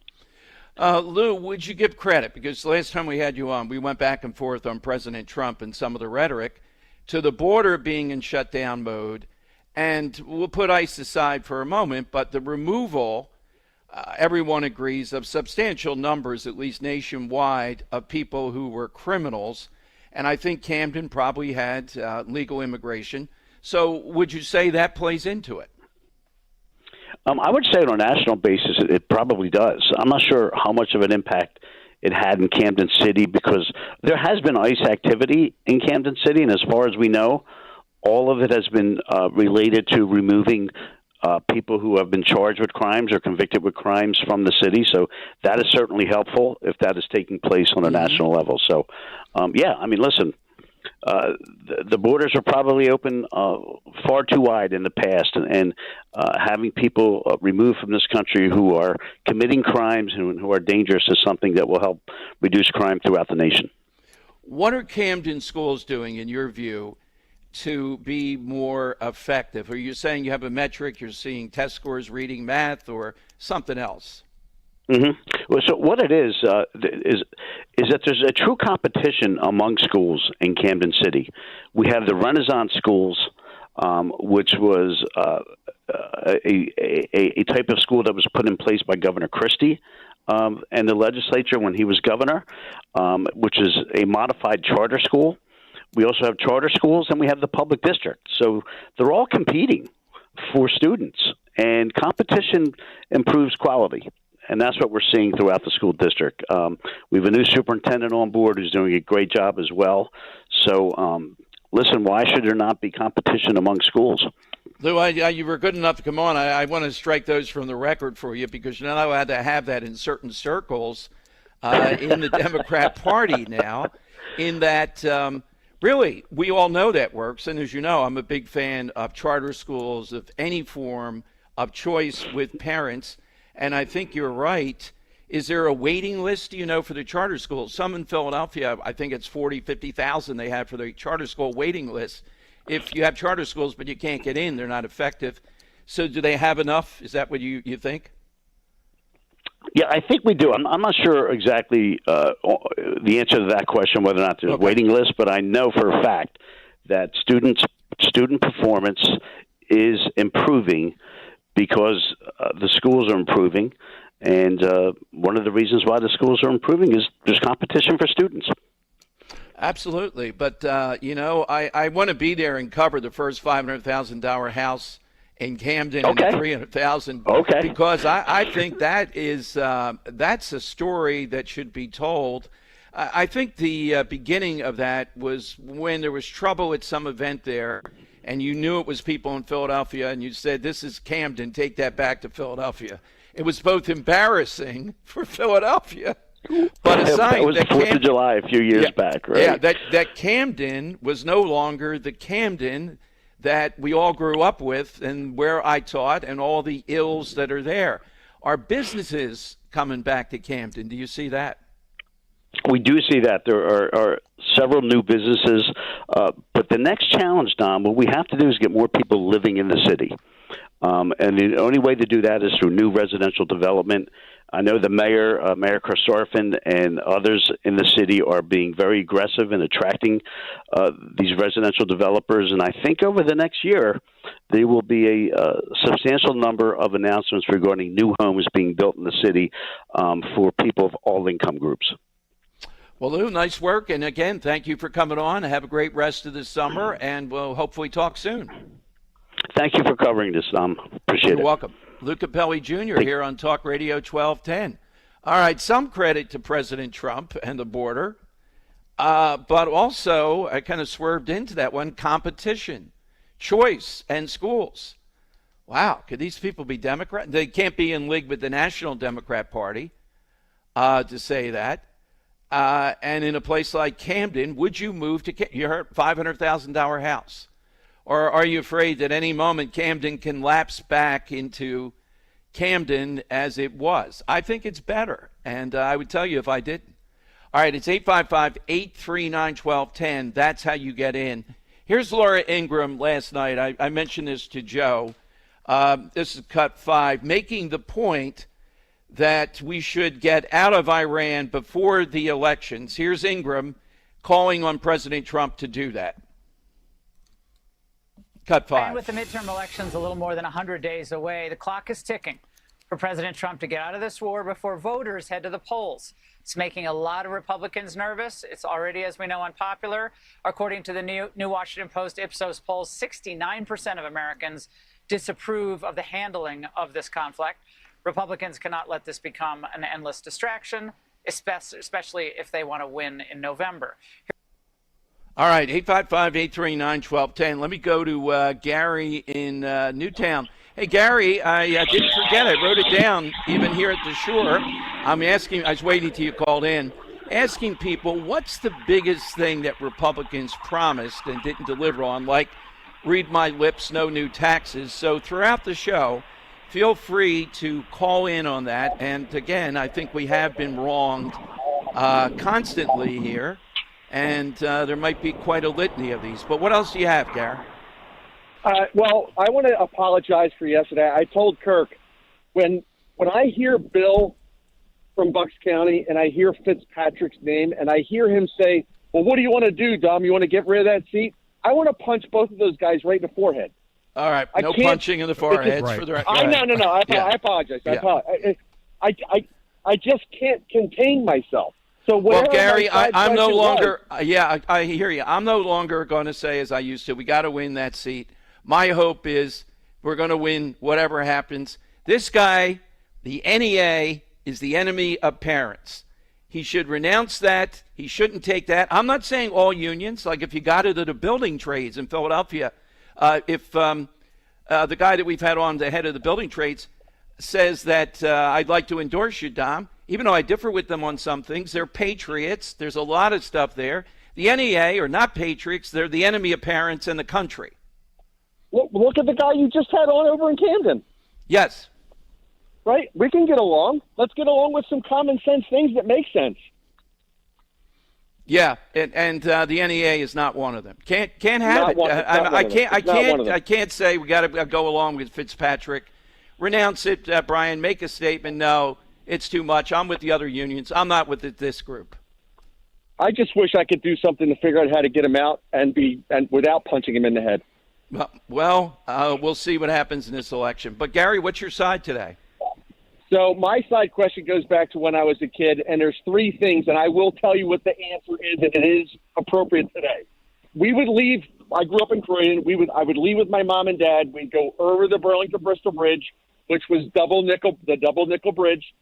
Lou, would you give credit? Because the last time we had you on, we went back and forth on President Trump and some of the rhetoric to the border being in shutdown mode. And we'll put ICE aside for a moment, but the removal, everyone agrees, of substantial numbers, at least nationwide, of people who were criminals. And I think Camden probably had legal immigration. So would you say that plays into it? I would say on a national basis, it probably does. I'm not sure how much of an impact it had in Camden City, because there has been ICE activity in Camden City, and as far as we know, all of it has been related to removing people who have been charged with crimes or convicted with crimes from the city. So that is certainly helpful if that is taking place on a national level. So, yeah, I mean, listen, the borders are probably open far too wide in the past, and having people removed from this country who are committing crimes and who are dangerous is something that will help reduce crime throughout the nation. What are Camden schools doing, in your view, to be more effective? Are you saying you have a metric, you're seeing test scores, reading, math, or something else? Well, so what it is that there's a true competition among schools in Camden City. We have the Renaissance schools, which was a type of school that was put in place by Governor Christie and the legislature when he was governor, which is a modified charter school. We also have charter schools, and we have the public district. So they're all competing for students, and competition improves quality. And that's what we're seeing throughout the school district. We have a new superintendent on board who's doing a great job as well. So, listen, why should there not be competition among schools? Lou, you were good enough to come on. I want to strike those from the record for you, because you're not allowed to have that in certain circles in the Democrat Party now, in that really, we all know that works. And as you know, I'm a big fan of charter schools, of any form of choice with parents. And I think you're right. Is there a waiting list, do you know, for the charter schools? Some in Philadelphia, I think it's 40, 50,000 they have for the charter school waiting list. If you have charter schools but you can't get in, they're not effective. So do they have enough? Is that what you think? Yeah, I think we do. I'm not sure exactly the answer to that question, whether or not there's a waiting list, but I know for a fact that student performance is improving because the schools are improving. And one of the reasons why the schools are improving is there's competition for students. Absolutely. But, I want to be there and cover the first $500,000 house in Camden and the $300,000. Because I think that is that's a story that should be told. I think the beginning of that was when there was trouble at some event there, and you knew it was people in Philadelphia, and you said, this is Camden, take that back to Philadelphia. It was both embarrassing for Philadelphia, but a sign that was the 4th of July a few years back, right? Yeah, that Camden was no longer the Camden that we all grew up with and where I taught and all the ills that are there. Are businesses coming back to Camden? Do you see that? We do see that. There are several new businesses. But the next challenge, Dom, what we have to do is get more people living in the city. And the only way to do that is through new residential development. I know the mayor, Mayor Christorfen, and others in the city are being very aggressive in attracting these residential developers. And I think over the next year, there will be a substantial number of announcements regarding new homes being built in the city for people of all income groups. Well, Lou, nice work. And again, thank you for coming on. Have a great rest of the summer, and we'll hopefully talk soon. Thank you for covering this, Dom. Appreciate it. You're welcome. Lou Capelli Jr. here on Talk Radio 1210. All right, some credit to President Trump and the border, but also, I kind of swerved into that one, competition, choice, and schools. Wow, could these people be Democrat? They can't be in league with the National Democrat Party to say that. And in a place like Camden, would you move to your $500,000 house? Or are you afraid that any moment Camden can lapse back into Camden as it was? I think it's better, and I would tell you if I didn't. All right, it's 855-839-1210. That's how you get in. Here's Laura Ingraham last night. I mentioned this to Joe. This is cut 5, making the point that we should get out of Iran before the elections. Here's Ingram calling on President Trump to do that. Cut 5. And with the midterm elections a little more than 100 days away, the clock is ticking for President Trump to get out of this war before voters head to the polls. It's making a lot of Republicans nervous. It's already, as we know, unpopular. According to the New Washington Post Ipsos poll, 69% of Americans disapprove of the handling of this conflict. Republicans cannot let this become an endless distraction, especially if they want to win in November. All right, 855-839-1210. Let me go to Gary in Newtown. Hey, Gary, I didn't forget. I wrote it down even here at the Shore. I was waiting till you called in, asking people what's the biggest thing that Republicans promised and didn't deliver on, like read my lips, no new taxes. So throughout the show, feel free to call in on that. And again, I think we have been wronged constantly here. And there might be quite a litany of these. But what else do you have, Gary? Well, I want to apologize for yesterday. I told Kirk, when I hear Bill from Bucks County and I hear Fitzpatrick's name and I hear him say, well, what do you want to do, Dom? You want to get rid of that seat? I want to punch both of those guys right in the forehead. All right, no punching in the foreheads for the record. No. I apologize. I just can't contain myself. So well, Gary, I'm no longer. I hear you. I'm no longer going to say as I used to. We got to win that seat. My hope is we're going to win whatever happens. This guy, the NEA, is the enemy of parents. He should renounce that. He shouldn't take that. I'm not saying all unions. Like if you got into the building trades in Philadelphia, if the guy that we've had on, the head of the building trades, says that I'd like to endorse you, Dom, even though I differ with them on some things, they're patriots. There's a lot of stuff there. The NEA are not patriots. They're the enemy of parents and the country. Look at the guy you just had on over in Camden. Yes. Right? We can get along. Let's get along with some common sense things that make sense. Yeah, and the NEA is not one of them. Can't have it. I can't say we got to go along with Fitzpatrick. Renounce it, Brian. Make a statement. No, it's too much. I'm with the other unions. I'm not with this group. I just wish I could do something to figure out how to get him out and without punching him in the head. Well, we'll see what happens in this election. But Gary, what's your side today? So my side question goes back to when I was a kid, and there's three things, and I will tell you what the answer is, and it is appropriate today. We would leave. I grew up in Croydon. I would leave with my mom and dad. We'd go over the Burlington-Bristol Bridge, which was the double nickel bridge.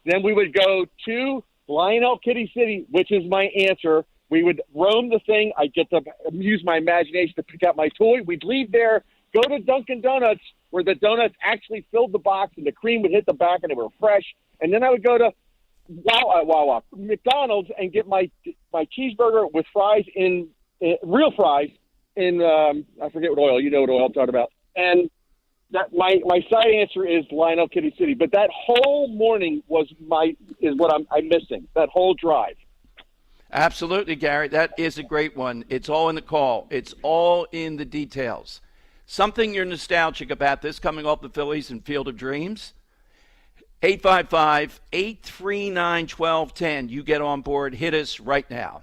Then we would go to Lionel Kitty City, which is my answer. We would roam the thing. I'd get to use my imagination to pick out my toy. We'd leave there, go to Dunkin' Donuts, where the donuts actually filled the box and the cream would hit the back and they were fresh. And then I would go to McDonald's and get my cheeseburger with fries real fries in I forget what oil. You know what oil I'm talking about. And that my side answer is Lionel Kitty City. But that whole morning is what I'm missing. That whole drive. Absolutely, Gary. That is a great one. It's all in the call. It's all in the details. Something you're nostalgic about this coming off the Phillies and Field of Dreams. 855-839-1210. You get on board. Hit us right now.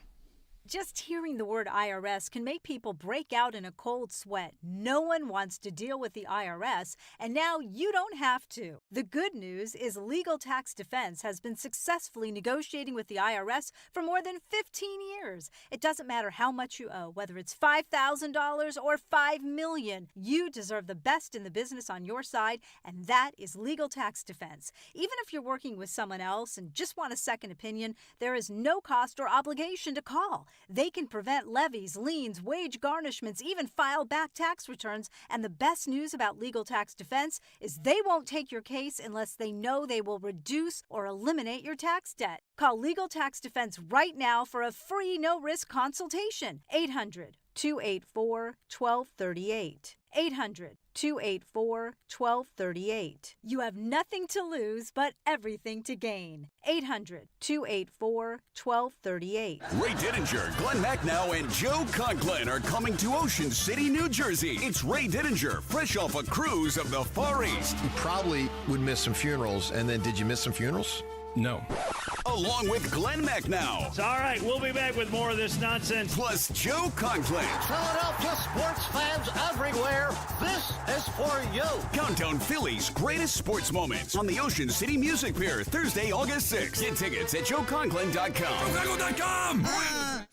Just hearing the word IRS can make people break out in a cold sweat. No one wants to deal with the IRS, and now you don't have to. The good news is Legal Tax Defense has been successfully negotiating with the IRS for more than 15 years. It doesn't matter how much you owe, whether it's $5,000 or $5 million. You deserve the best in the business on your side, and that is Legal Tax Defense. Even if you're working with someone else and just want a second opinion, there is no cost or obligation to call. They can prevent levies, liens, wage garnishments, even file back tax returns. And the best news about Legal Tax Defense is they won't take your case unless they know they will reduce or eliminate your tax debt. Call Legal Tax Defense right now for a free no-risk consultation. 800-284-1238. 800-284-1238. You have nothing to lose but everything to gain. 800-284-1238. Ray Didinger, Glenn Macnow, and Joe Conklin are coming to Ocean City, New Jersey. It's Ray Didinger, fresh off a cruise of the Far East. You probably would miss some funerals, and then did you miss some funerals? No. Along with Glenn Macnow. It's all right. We'll be back with more of this nonsense. Plus Joe Conklin. Philadelphia sports fans everywhere, this is for you. Countdown Philly's greatest sports moments on the Ocean City Music Pier, Thursday, August 6th. Get tickets at joeconklin.com.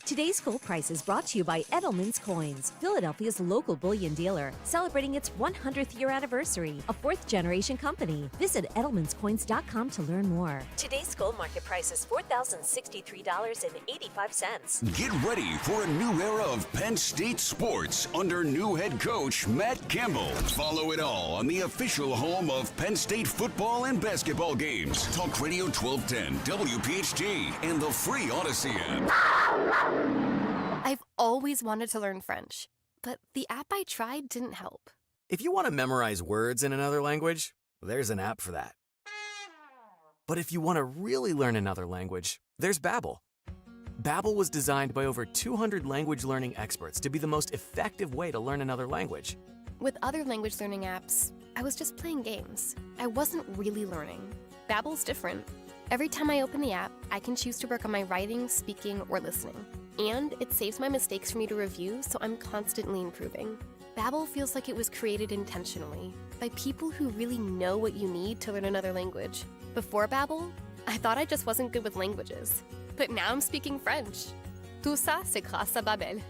Today's Gold Price is brought to you by Edelman's Coins, Philadelphia's local bullion dealer, celebrating its 100th year anniversary, a fourth-generation company. Visit edelmanscoins.com to learn more. Today's gold market price is $4,063.85. Get ready for a new era of Penn State sports under new head coach Matt Campbell. Follow it all on the official home of Penn State football and basketball games. Talk Radio 1210, WPHT, and the free Odyssey app. I've always wanted to learn French, but the app I tried didn't help. If you want to memorize words in another language, there's an app for that. But if you want to really learn another language, there's Babbel. Babbel was designed by over 200 language learning experts to be the most effective way to learn another language. With other language learning apps, I was just playing games. I wasn't really learning. Babbel's different. Every time I open the app, I can choose to work on my writing, speaking, or listening. And it saves my mistakes for me to review, so I'm constantly improving. Babbel feels like it was created intentionally by people who really know what you need to learn another language. Before Babbel, I thought I just wasn't good with languages. But now I'm speaking French. Tout ça, c'est grâce à Babbel.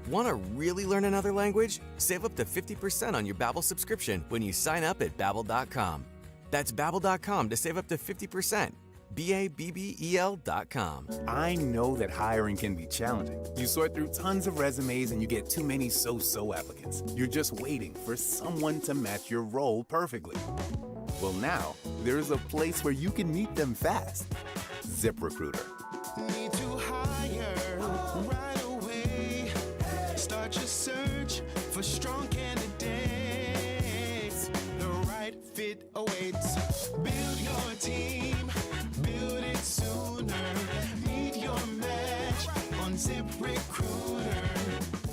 Want to really learn another language? Save up to 50% on your Babbel subscription when you sign up at Babbel.com. That's Babbel.com to save up to 50%. Babbel.com. I know that hiring can be challenging. You sort through tons of resumes and you get too many so-so applicants. You're just waiting for someone to match your role perfectly. Well, now, there's a place where you can meet them fast. ZipRecruiter. Need to hire right away. Start your search for strong candidates. The right fit awaits. Build your team. Build it sooner. Meet your match on ZipRecruiter.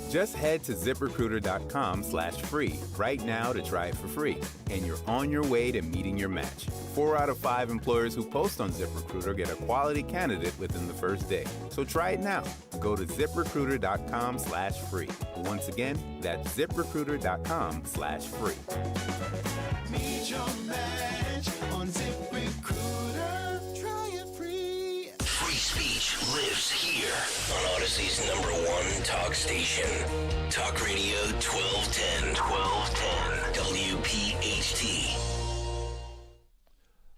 Just head to ZipRecruiter.com/free right now to try it for free, and you're on your way to meeting your match. 4 out of 5 employers who post on ZipRecruiter get a quality candidate within the first day. So try it now. Go to ZipRecruiter.com/free. Once again, that's ZipRecruiter.com/free. Meet your match on ZipRecruiter. Try it free. Free speech lives here on Odyssey's #1 talk station. Talk Radio 1210. WPHT.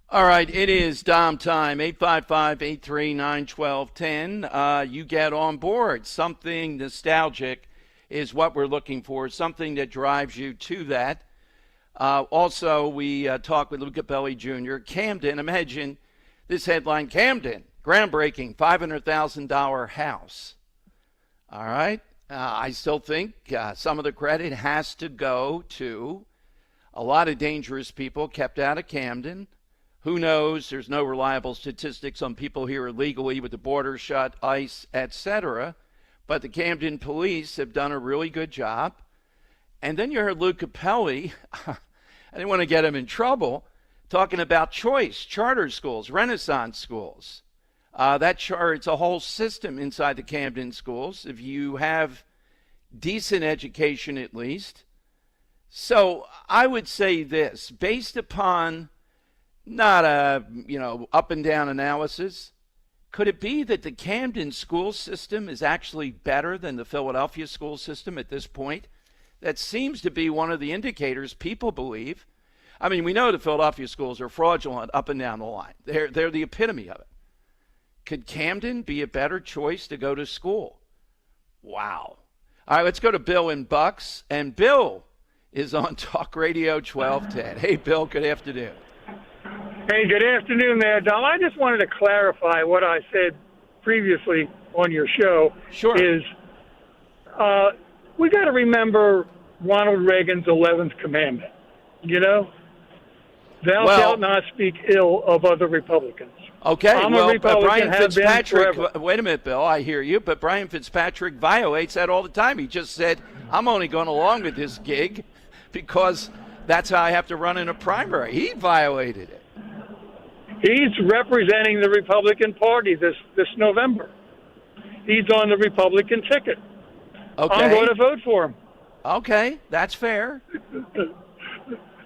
All right, it is Dom time, 855-839-1210. You get on board. Something nostalgic is what we're looking for, something that drives you to that. Also, we talked with Luca Belli Jr. Camden, imagine this headline, Camden, groundbreaking $500,000 house. All right, I still think some of the credit has to go to a lot of dangerous people kept out of Camden. Who knows? There's no reliable statistics on people here illegally with the border shut, ICE, etc. But the Camden police have done a really good job. And then you heard Lou Capelli, I didn't want to get him in trouble, talking about choice, charter schools, Renaissance schools. It's a whole system inside the Camden schools. If you have decent education at least. So I would say this, based upon not a, up and down analysis, could it be that the Camden school system is actually better than the Philadelphia school system at this point? That seems to be one of the indicators people believe. I mean, we know the Philadelphia schools are fraudulent up and down the line. They're the epitome of it. Could Camden be a better choice to go to school? Wow. All right, let's go to Bill in Bucks. And Bill is on Talk Radio 1210. Hey, Bill, good afternoon. Hey, good afternoon there, Dom. I just wanted to clarify what I said previously on your show. Sure. Is we got to remember Ronald Reagan's 11th commandment. Thou shalt not speak ill of other Republicans. Okay, well, Brian Fitzpatrick, wait a minute, Bill, I hear you, but Brian Fitzpatrick violates that all the time. He just said, I'm only going along with this gig because that's how I have to run in a primary. He violated it. He's representing the Republican Party this November. He's on the Republican ticket. Okay. I'm going to vote for him. Okay, that's fair.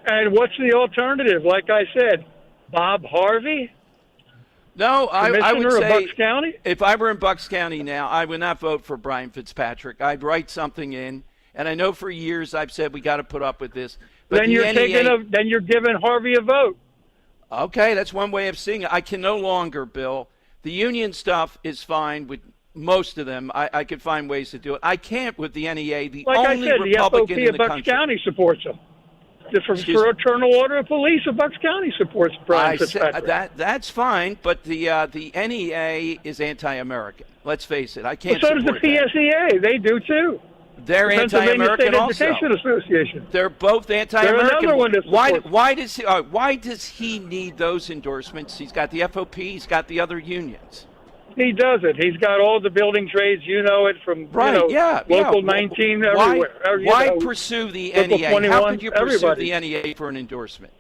And what's the alternative? Like I said, Bob Harvey? No, I would say of Bucks County? If I were in Bucks County now, I would not vote for Brian Fitzpatrick. I'd write something in, and I know for years I've said we got to put up with this. But then you're giving Harvey a vote. Okay, that's one way of seeing it. I can no longer, Bill. The union stuff is fine with most of them. I could find ways to do it. I can't with the NEA. The only Republican the FOP in of the Bucks country. County supports him. The Fraternal Order of Police of Bucks County supports Brian Fitzpatrick. That's fine, but the NEA is anti-American. Let's face it. I can't. Well, so does the PSEA. They do too. They're anti-American also. Education Association. They're both anti-American. They're another one why does he need those endorsements? He's got the FOP. He's got the other unions. He does it. He's got all the building trades. You know it from Local 19 everywhere. Why pursue the NEA? How could you pursue the NEA for an endorsement?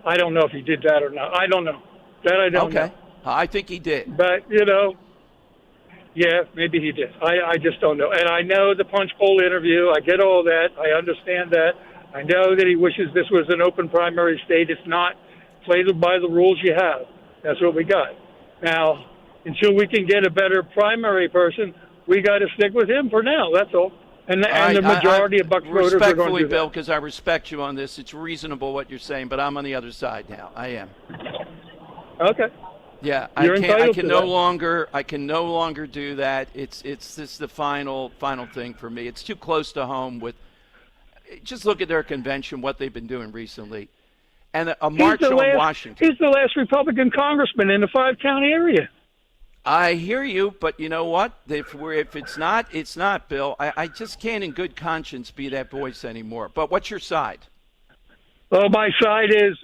I don't know if he did that or not. I don't know. That I don't know. I think he did. But, yeah, maybe he did. I just don't know. And I know the punch bowl interview. I get all that. I understand that. I know that he wishes this was an open primary state. It's not. Play by the rules you have. That's what we got. Now, until we can get a better primary person, we got to stick with him for now. That's all. And the majority of Bucks voters are going to do that. Respectfully, Bill, because I respect you on this, it's reasonable what you're saying, but I'm on the other side now. I am. Okay. Yeah, You're I can no longer do that. It's just the final thing for me. It's too close to home with. Just look at their convention, what they've been doing recently. And a march on Washington. He's the last Republican congressman in the 5-county area. I hear you, but you know what? If it's not, it's not, Bill. I just can't in good conscience be that voice anymore. But what's your side? Well, my side is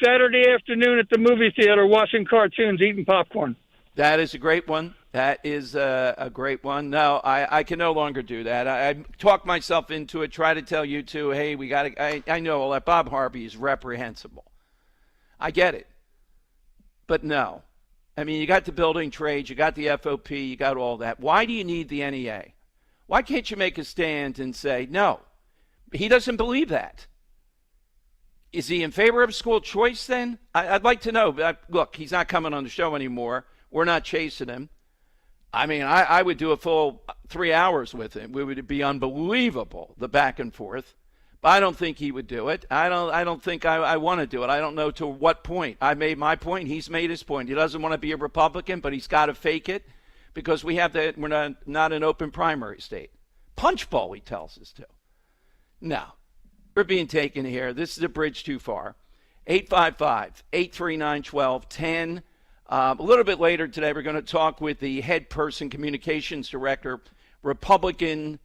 Saturday afternoon at the movie theater watching cartoons, eating popcorn. That is a great one. That is a great one. No, I can no longer do that. I talk myself into it, try to tell you two, hey, we got to, I know that Bob Harvey is reprehensible. I get it. But no. I mean, you got the building trades, you got the FOP, you got all that. Why do you need the NEA? Why can't you make a stand and say, no, he doesn't believe that? Is he in favor of school choice then? I'd like to know. Look, he's not coming on the show anymore. We're not chasing him. I mean, I would do a full 3 hours with him. It would be unbelievable, the back and forth. But I don't think he would do it. I don't think I want to do it. I don't know to what point. I made my point. He's made his point. He doesn't want to be a Republican, but he's got to fake it because we're not an open primary state. Punch bowl, he tells us to. No. We're being taken here. This is a bridge too far. 855-839-1210. A little bit later today, we're going to talk with the head person communications director, Republican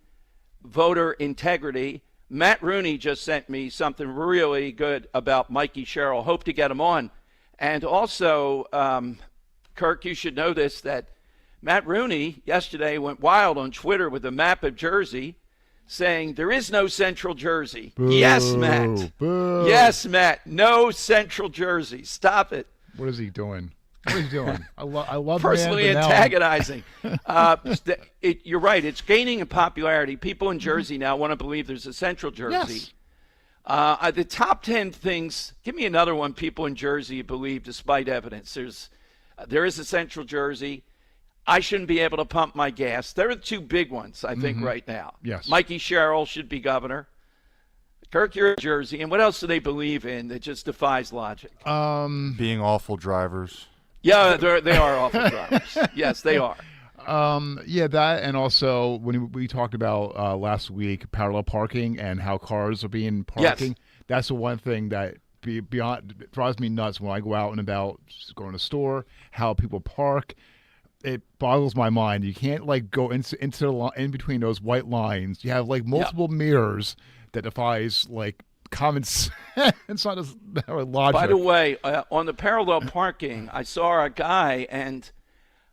voter integrity. Matt Rooney just sent me something really good about Mikey Sherrill. Hope to get him on. And also, Kirk, you should know this, that Matt Rooney yesterday went wild on Twitter with a map of Jersey saying there is no Central Jersey. Boo, yes, Matt. boo. Yes, Matt. No Central Jersey. Stop it. What is he doing? What is he doing? I love personally man, antagonizing. You're right. It's gaining in popularity. People in Jersey now want to believe there's a Central Jersey. Yes. The top 10 things. Give me another one. People in Jersey believe, despite evidence, there is a Central Jersey. I shouldn't be able to pump my gas. There are the two big ones, I think, right now. Yes. Mikey Sherrill should be governor. Kirk, you're in Jersey. And what else do they believe in that just defies logic? Being awful drivers. Yeah, they are awful drivers. Yes, they are. That, and also when we talked about last week, parallel parking and how cars are being parking. Yes. That's the one thing that beyond drives me nuts when I go out and about, going to the store, how people park. It boggles my mind. You can't go into the in between those white lines. You have multiple mirrors that defies common sense. It's not as logic. By the way, on the parallel parking, I saw a guy, and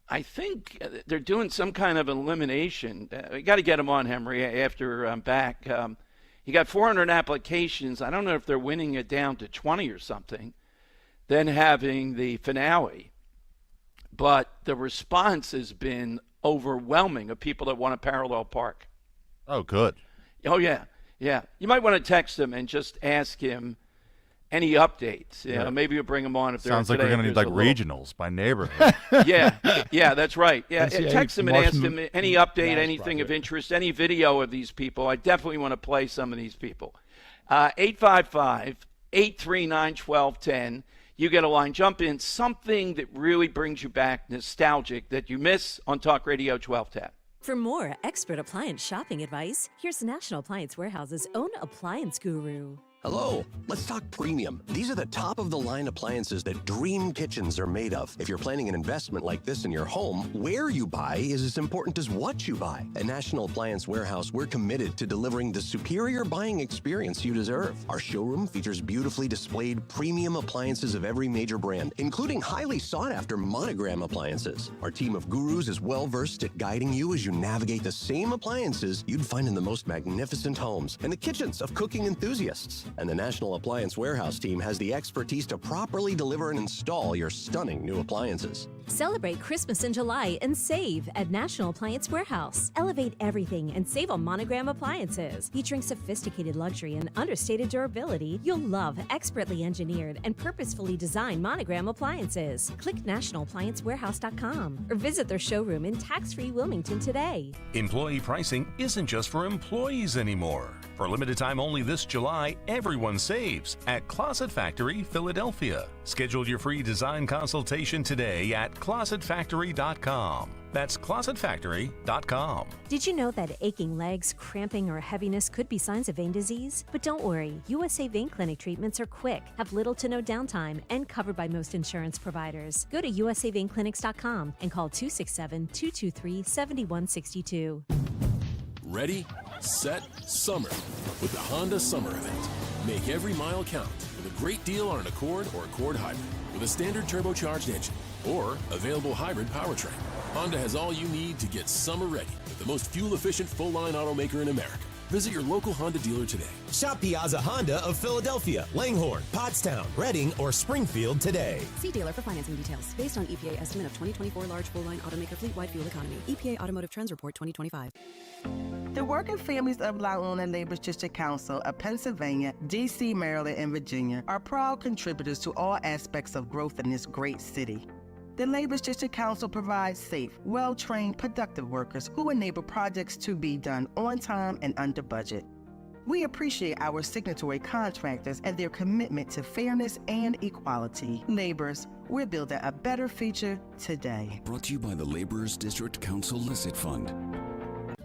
I think they're doing some kind of elimination. We got to get him on, Henry, after I'm back. He got 400 applications. I don't know if they're winning it down to 20 or something, then having the finale. But the response has been overwhelming of people that want to parallel park. Oh, good. Oh, yeah. Yeah. You might want to text him and just ask him any updates. Maybe you'll bring him on if they're Sounds like we're going to need regionals by neighborhood. Yeah, that's right. Yeah, text him and ask him any update, anything of interest, any video of these people. I definitely want to play some of these people. 855-839-1210. You get a line. Jump in. Something that really brings you back nostalgic that you miss on Talk Radio 1210. For more expert appliance shopping advice, here's National Appliance Warehouse's own appliance guru. Hello, let's talk premium. These are the top-of-the-line appliances that dream kitchens are made of. If you're planning an investment like this in your home, where you buy is as important as what you buy. At National Appliance Warehouse, we're committed to delivering the superior buying experience you deserve. Our showroom features beautifully displayed premium appliances of every major brand, including highly sought-after Monogram appliances. Our team of gurus is well-versed at guiding you as you navigate the same appliances you'd find in the most magnificent homes and the kitchens of cooking enthusiasts. And the National Appliance Warehouse team has the expertise to properly deliver and install your stunning new appliances. Celebrate Christmas in July and save at National Appliance Warehouse. Elevate everything and save on Monogram appliances. Featuring sophisticated luxury and understated durability, you'll love expertly engineered and purposefully designed Monogram appliances. Click nationalappliancewarehouse.com or visit their showroom in tax-free Wilmington today. Employee pricing isn't just for employees anymore. For a limited time only this July, everyone saves at Closet Factory, Philadelphia. Schedule your free design consultation today at closetfactory.com. That's closetfactory.com. Did you know that aching legs, cramping, or heaviness could be signs of vein disease? But don't worry, USA Vein Clinic treatments are quick, have little to no downtime, and covered by most insurance providers. Go to usaveinclinics.com and call 267-223-7162. Ready, set, summer with the Honda Summer Event. Make every mile count with a great deal on an Accord or Accord Hybrid with a standard turbocharged engine or available hybrid powertrain. Honda has all you need to get summer ready with the most fuel-efficient full-line automaker in America. Visit your local Honda dealer today. Shop Piazza Honda of Philadelphia, Langhorne, Pottstown, Reading, or Springfield today. See dealer for financing details. Based on EPA estimate of 2024 large full-line automaker fleet-wide fuel economy. EPA Automotive Trends Report 2025. The working families of La Luna Labor's District Council of Pennsylvania, D.C., Maryland, and Virginia are proud contributors to all aspects of growth in this great city. The Labor's District Council provides safe, well-trained, productive workers who enable projects to be done on time and under budget. We appreciate our signatory contractors and their commitment to fairness and equality. Laborers, we're building a better future today. Brought to you by the Laborers District Council Licit Fund.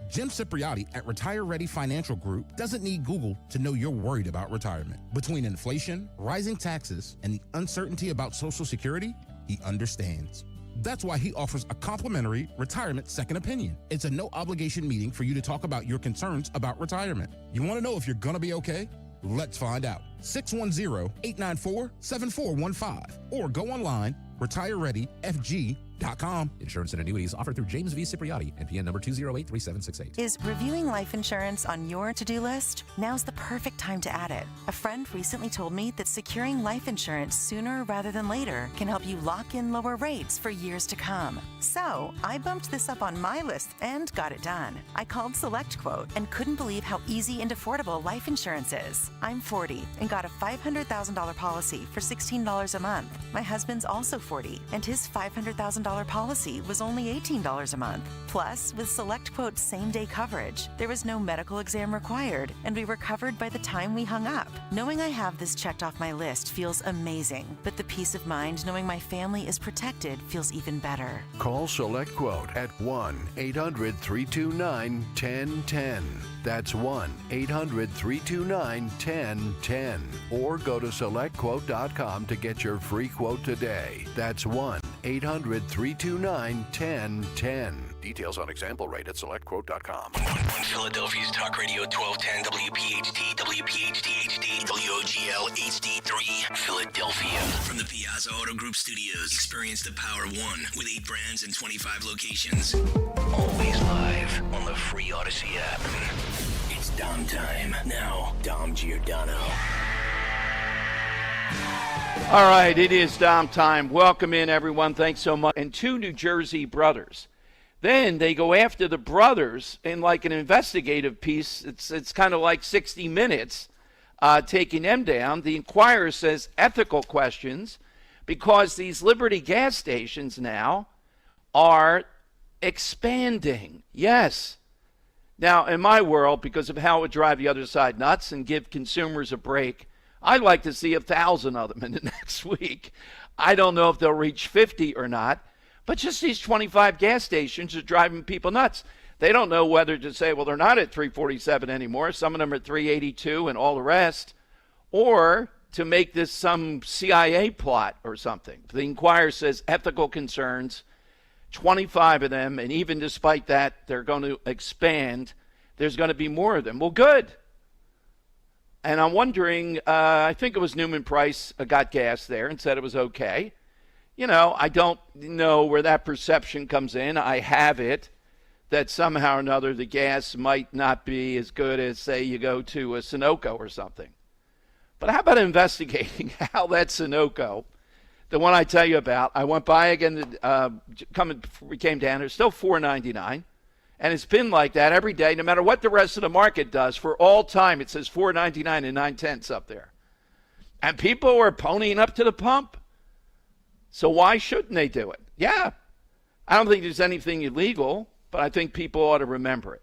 Jim Cipriotti at Retire Ready Financial Group doesn't need Google to know you're worried about retirement. Between inflation, rising taxes, and the uncertainty about Social Security, He understands. That's why he offers a complimentary retirement second opinion. It's a no-obligation meeting for you to talk about your concerns about retirement. You want to know if you're going to be okay? Let's find out. 610-894-7415 or go online, retirereadyfg.com. Insurance and annuities offered through James V. Cipriani, NPN number 2083768. Is reviewing life insurance on your to-do list? Now's the perfect time to add it. A friend recently told me that securing life insurance sooner rather than later can help you lock in lower rates for years to come. So I bumped this up on my list and got it done. I called SelectQuote and couldn't believe how easy and affordable life insurance is. I'm 40 and got a $500,000 policy for $16 a month. My husband's also 40 and his $500,000 policy was only $18 a month. Plus, with SelectQuote's same-day coverage, there was no medical exam required, and we were covered by the time we hung up. Knowing I have this checked off my list feels amazing, but the peace of mind knowing my family is protected feels even better. Call SelectQuote at 1-800-329-1010. That's 1-800-329-1010. Or go to SelectQuote.com to get your free quote today. That's 1-800-329-1010. Details on example rate at SelectQuote.com. On Philadelphia's Talk Radio 1210 WPHT, WPHT HD, WOGL HD3, Philadelphia. From the Piazza Auto Group Studios, experience the power of one with 8 brands and 25 locations. Always live on the free Odyssey app. It's Dom time. Now, Dom Giordano. All right, it is Dom time. Welcome in, everyone. Thanks so much. And 2 New Jersey brothers. Then they go after the brothers in like an investigative piece. It's kind of like 60 Minutes, taking them down. The Inquirer says ethical questions because these Liberty gas stations now are expanding. Yes. Now, in my world, because of how it would drive the other side nuts and give consumers a break, I'd like to see 1,000 of them in the next week. I don't know if they'll reach 50 or not. But just these 25 gas stations are driving people nuts. They don't know whether to say, well, they're not at 347 anymore. Some of them are at 382 and all the rest. Or to make this some CIA plot or something. The Inquirer says ethical concerns, 25 of them, and even despite that, they're going to expand. There's going to be more of them. Well, good. And I'm wondering, I think it was Newman Price got gas there and said it was okay. You know, I don't know where that perception comes in. I have it that somehow or another the gas might not be as good as, say, you go to a Sunoco or something. But how about investigating how that Sunoco, the one I tell you about, I went by again, we came down, it's still $4.99. And it's been like that every day, no matter what the rest of the market does. For all time, it says $4.99 and 9/10 up there. And people are ponying up to the pump. So why shouldn't they do it? Yeah, I don't think there's anything illegal, but I think people ought to remember it.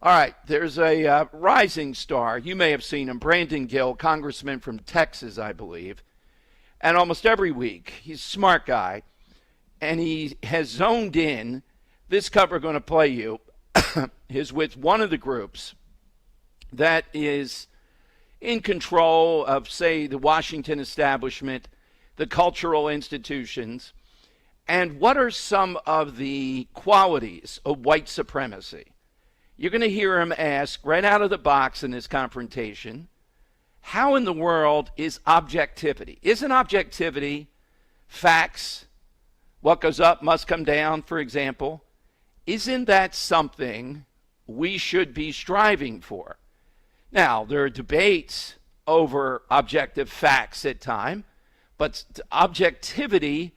All right, there's a rising star. You may have seen him, Brandon Gill, congressman from Texas, I believe. And almost every week, he's a smart guy, and he has zoned in. This cut we're going to play you is with one of the groups that is in control of, say, the Washington establishment, the cultural institutions, and what are some of the qualities of white supremacy? You're going to hear him ask right out of the box in this confrontation, how in the world is objectivity? Isn't objectivity facts? What goes up must come down, for example. Isn't that something we should be striving for? Now, there are debates over objective facts at times. But objectivity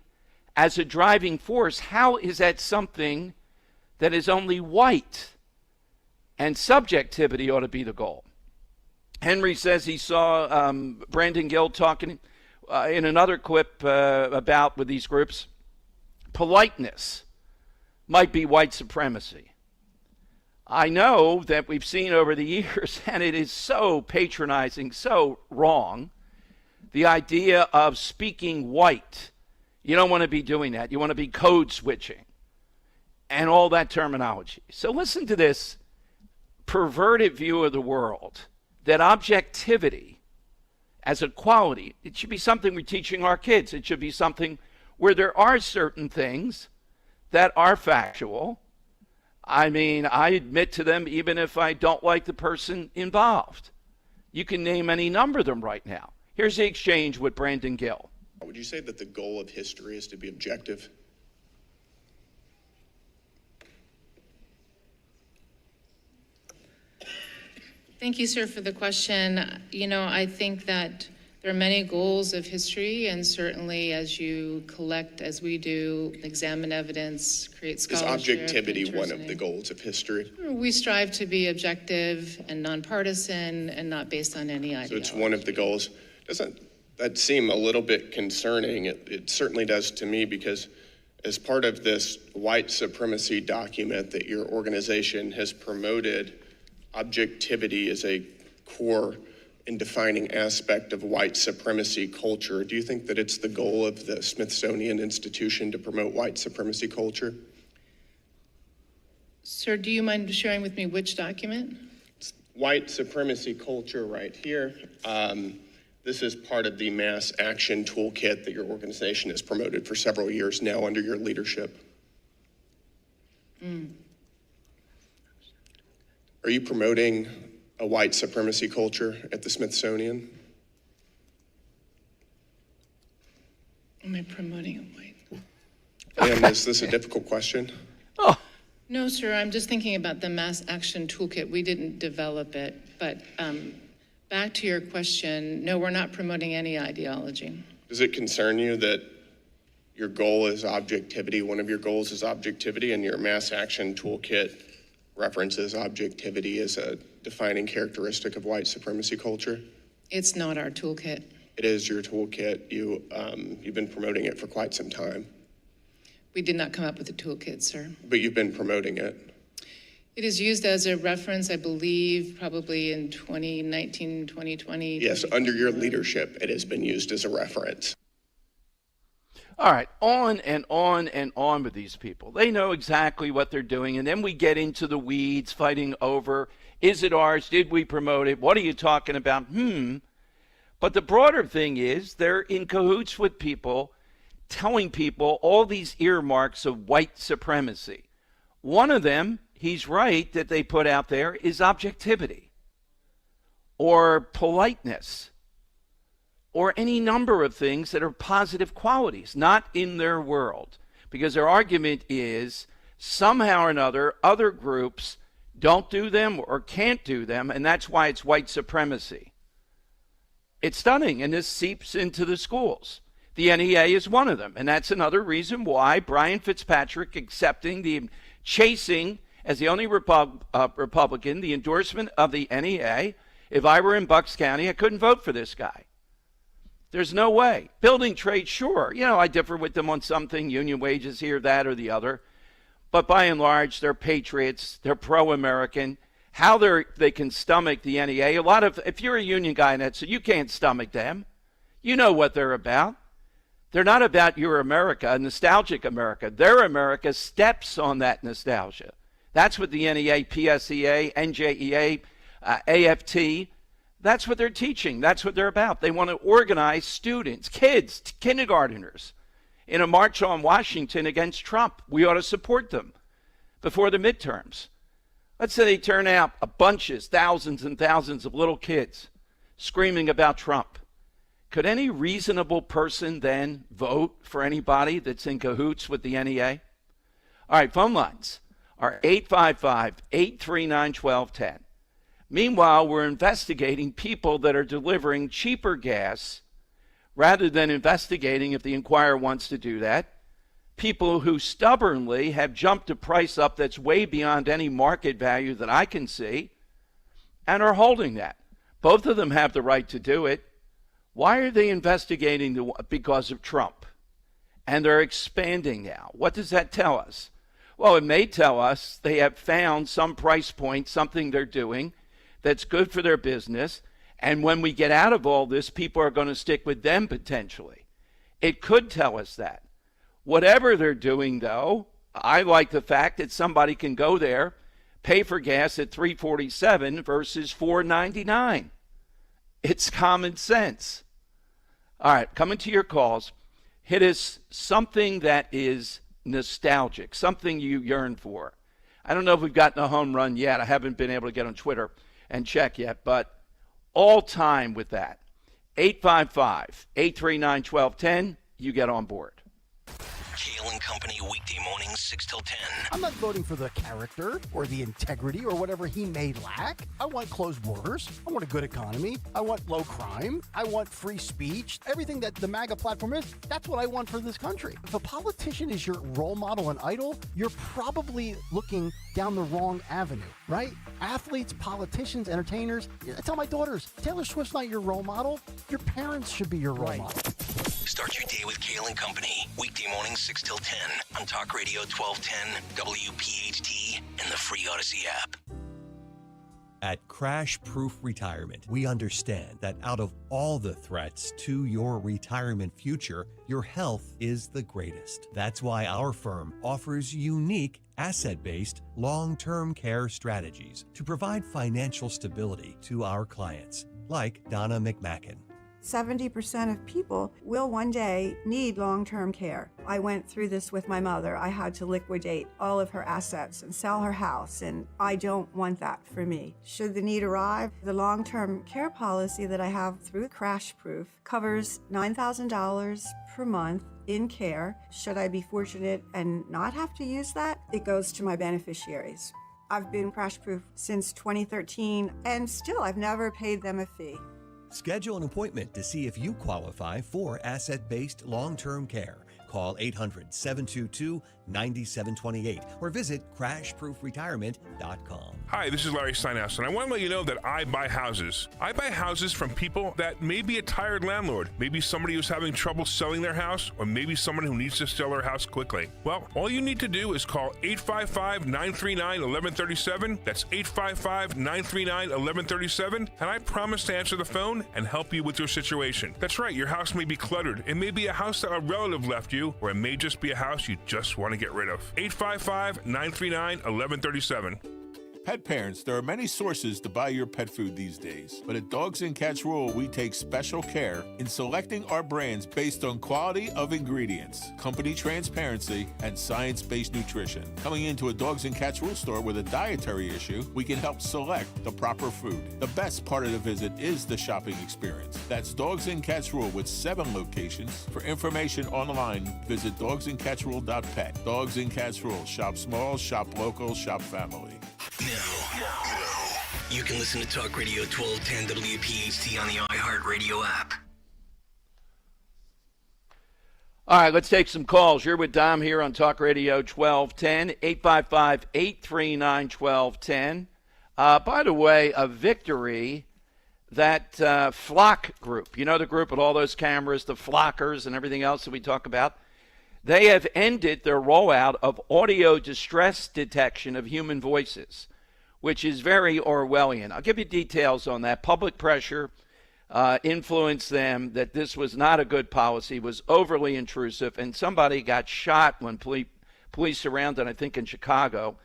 as a driving force, how is that something that is only white? And subjectivity ought to be the goal. Henry says he saw Brandon Gill talking in another clip about with these groups, politeness might be white supremacy. I know that we've seen over the years, and it is so patronizing, so wrong, the idea of speaking white. You don't want to be doing that. You want to be code switching and all that terminology. So listen to this perverted view of the world, that objectivity as a quality, it should be something we're teaching our kids. It should be something where there are certain things that are factual. I mean, I admit to them even if I don't like the person involved. You can name any number of them right now. Here's the exchange with Brandon Gill. Would you say that the goal of history is to be objective? Thank you, sir, for the question. You know, I think that there are many goals of history, and certainly as you collect, as we do, examine evidence, create scholarship. Is objectivity one of the goals of history? We strive to be objective and nonpartisan and not based on any ideology. So it's one of the goals. Doesn't that seem a little bit concerning? It certainly does to me, because as part of this white supremacy document that your organization has promoted, objectivity is a core and defining aspect of white supremacy culture. Do you think that it's the goal of the Smithsonian Institution to promote white supremacy culture? Sir, do you mind sharing with me which document? It's white supremacy culture right here. This is part of the mass action toolkit that your organization has promoted for several years now under your leadership. Are you promoting a white supremacy culture at the Smithsonian? Am I promoting a white? And is this a difficult question? No, sir, I'm just thinking about the mass action toolkit. We didn't develop it, but back to your question, no, we're not promoting any ideology. Does it concern you that your goal is objectivity? One of your goals is objectivity, and your mass action toolkit references objectivity as a defining characteristic of white supremacy culture? It's not our toolkit. It is your toolkit. You've been promoting it for quite some time. We did not come up with a toolkit, sir. But you've been promoting it. It is used as a reference, I believe, probably in 2019, 2020. Yes, under your leadership, it has been used as a reference. All right, on and on and on with these people. They know exactly what they're doing, and then we get into the weeds, fighting over, is it ours? Did we promote it? What are you talking about? But the broader thing is they're in cahoots with people, telling people all these earmarks of white supremacy. One of them, he's right, that they put out there is objectivity or politeness, or any number of things that are positive qualities, not in their world. Because their argument is somehow or another, other groups don't do them or can't do them, and that's why it's white supremacy. It's stunning, and this seeps into the schools. The NEA is one of them, and that's another reason why Brian Fitzpatrick accepting chasing as the only Republican the endorsement of the NEA. If I were in Bucks County, I couldn't vote for this guy. There's no way. Building trade, sure. You know, I differ with them on something, union wages here, that, or the other. But by and large, they're patriots. They're pro-American. How they can stomach the NEA. If you're a union guy, so you can't stomach them. You know what they're about. They're not about your America, nostalgic America. Their America steps on that nostalgia. That's what the NEA, PSEA, NJEA, AFT, that's what they're teaching. That's what they're about. They want to organize students, kids, kindergarteners, in a march on Washington against Trump. We ought to support them before the midterms. Let's say they turn out thousands and thousands of little kids screaming about Trump. Could any reasonable person then vote for anybody that's in cahoots with the NEA? All right, phone lines are 855-839-1210. Meanwhile, we're investigating people that are delivering cheaper gas rather than investigating, if the Inquirer wants to do that, people who stubbornly have jumped a price up that's way beyond any market value that I can see and are holding that. Both of them have the right to do it. Why are they investigating because of Trump? And they're expanding now. What does that tell us? Well, it may tell us they have found some price point, something they're doing that's good for their business. And when we get out of all this, people are going to stick with them potentially. It could tell us that. Whatever they're doing, though, I like the fact that somebody can go there, pay for gas at $3.47 versus $4.99. It's common sense. All right, coming to your calls. hit us something that is nostalgic, something you yearn for. I don't know if we've gotten a home run yet. I haven't been able to get on Twitter and check yet, but all time with that. 855-839-1210, you get on board. Kale and Company, weekday mornings, 6 till 10. I'm not voting for the character or the integrity or whatever he may lack. I want closed borders. I want a good economy. I want low crime. I want free speech. Everything that the MAGA platform is, that's what I want for this country. If a politician is your role model and idol, you're probably looking down the wrong avenue, right? Athletes, politicians, entertainers. I tell my daughters, Taylor Swift's not your role model. Your parents should be your role model. Start your day with Kale and Company, weekday mornings 6 till 10 on Talk Radio 1210, WPHT, and the free Odyssey app. At Crash Proof Retirement, we understand that out of all the threats to your retirement future, your health is the greatest. That's why our firm offers unique asset-based long-term care strategies to provide financial stability to our clients, like Donna McMacken. 70% of people will one day need long-term care. I went through this with my mother. I had to liquidate all of her assets and sell her house, and I don't want that for me. Should the need arrive, the long-term care policy that I have through Crash Proof covers $9,000 per month in care. Should I be fortunate and not have to use that, it goes to my beneficiaries. I've been Crash Proof since 2013, and still I've never paid them a fee. Schedule an appointment to see if you qualify for asset-based long-term care. Call 800-722-9728 or visit crashproofretirement.com. Hi, this is Larry Steinhaus, and I want to let you know that I buy houses. I buy houses from people that may be a tired landlord, maybe somebody who's having trouble selling their house, or maybe someone who needs to sell their house quickly. Well, all you need to do is call 855-939-1137. That's 855-939-1137, and I promise to answer the phone and help you with your situation. That's right, your house may be cluttered. It may be a house that a relative left you, or it may just be a house you just want to get rid of. 855-939-1137. Pet parents, there are many sources to buy your pet food these days, but at Dogs and Cats Rule, we take special care in selecting our brands based on quality of ingredients, company transparency, and science-based nutrition. Coming into a Dogs and Cats Rule store with a dietary issue, we can help select the proper food. The best part of the visit is the shopping experience. That's Dogs and Cats Rule with 7 locations. For information online, visit dogsandcatsrule.pet. Dogs and Cats Rule. Shop small, shop local, shop family. You can listen to Talk Radio 1210 WPHT on the iHeartRadio app. All right, let's take some calls. You're with Dom here on Talk Radio 1210, 855-839-1210. By the way, a victory, that Flock group, you know the group with all those cameras, the Flockers and everything else that we talk about, they have ended their rollout of audio distress detection of human voices, which is very Orwellian. I'll give you details on that. Public pressure influenced them that this was not a good policy, was overly intrusive, and somebody got shot when police surrounded, I think, in Chicago,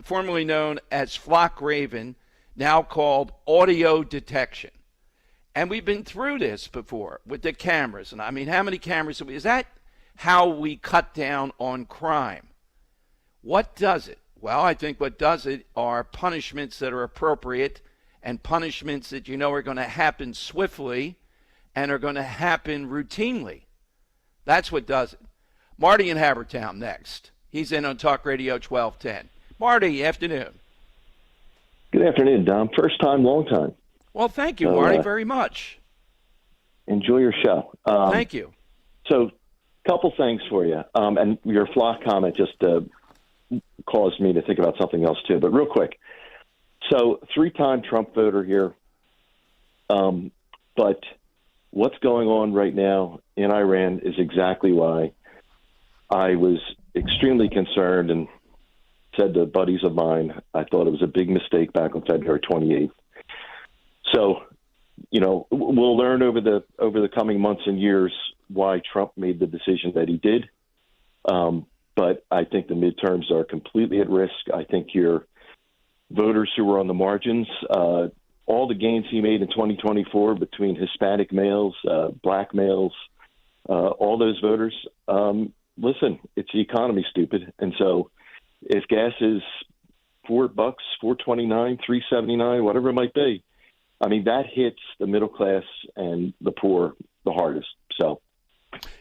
formerly known as Flock Raven, now called audio detection. And we've been through this before with the cameras. And I mean, how many cameras have we? Is that how we cut down on crime? What does it? Well, I think what does it are punishments that are appropriate and punishments that you know are going to happen swiftly and are going to happen routinely. That's what does it. Marty in Havertown next. He's in on Talk Radio 1210. Marty, afternoon. Good afternoon, Dom. First time, long time. Well, thank you, Marty, very much. Enjoy your show. Thank you. So, couple things for you. And your Flock comment just caused me to think about something else, too. But real quick. So, 3-time Trump voter here. But what's going on right now in Iran is exactly why I was extremely concerned and said to buddies of mine, I thought it was a big mistake back on February 28th. So, you know, we'll learn over the coming months and years why Trump made the decision that he did. But I think the midterms are completely at risk. I think your voters who were on the margins, all the gains he made in 2024 between Hispanic males, black males, all those voters. Listen, it's the economy, stupid. And so if gas is $4, $4.29, $3.79, whatever it might be, I mean, that hits the middle class and the poor the hardest. So,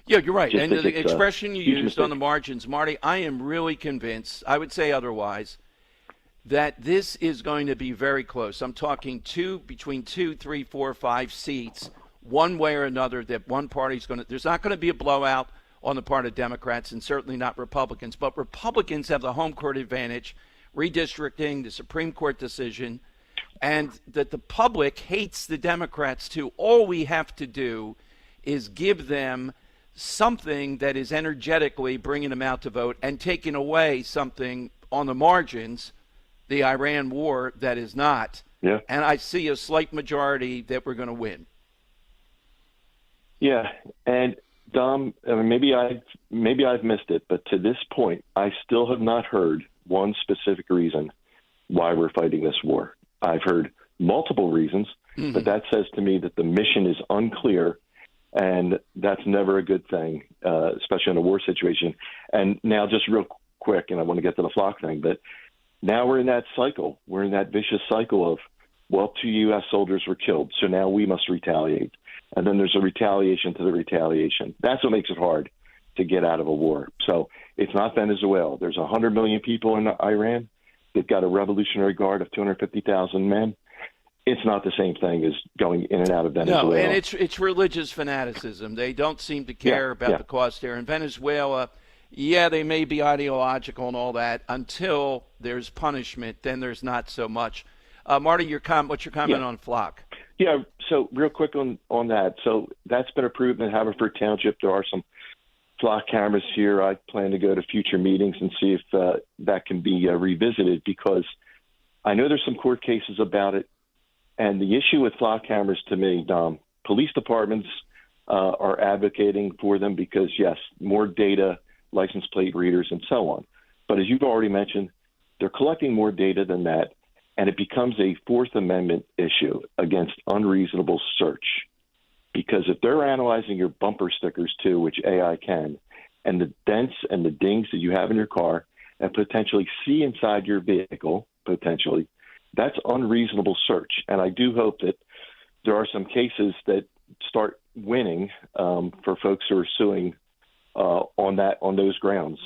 yeah, you're right. And the it's expression you used mistake. on the margins, Marty, I am really convinced, I would say otherwise, that this is going to be very close. I'm talking between 2, 3, 4, 5 seats, one way or another, that one party's going to – there's not going to be a blowout on the part of Democrats and certainly not Republicans. But Republicans have the home court advantage, redistricting, the Supreme Court decision, and that the public hates the Democrats too. All we have to do is give them something that is energetically bringing them out to vote and taking away something on the margins, the Iran war, that is not. Yeah. And I see a slight majority that we're going to win. Yeah, and Dom, I mean, maybe I've missed it, but to this point, I still have not heard one specific reason why we're fighting this war. I've heard multiple reasons, but that says to me that the mission is unclear, and that's never a good thing, especially in a war situation. And now, just real quick, and I want to get to the flock thing, but now we're in that cycle. We're in that vicious cycle of, well, 2 U.S. soldiers were killed, so now we must retaliate. And then there's a retaliation to the retaliation. That's what makes it hard to get out of a war. So it's not Venezuela. There's 100 million people in Iran. They've got a Revolutionary Guard of 250,000 men. It's not the same thing as going in and out of Venezuela. No, and it's religious fanaticism. They don't seem to care about the cause there. In Venezuela, yeah, they may be ideological and all that until there's punishment. Then there's not so much. Marty, what's your comment on flock? Yeah, so real quick on that. So that's been approved in Haverford Township. There are some flock cameras here. I plan to go to future meetings and see if that can be revisited, because I know there's some court cases about it. And the issue with flock cameras, to me, Dom, police departments are advocating for them because, yes, more data, license plate readers, and so on. But as you've already mentioned, they're collecting more data than that. And it becomes a Fourth Amendment issue against unreasonable search. Because if they're analyzing your bumper stickers too, which AI can, and the dents and the dings that you have in your car, and potentially see inside your vehicle, potentially, that's unreasonable search. And I do hope that there are some cases that start winning for folks who are suing on those grounds.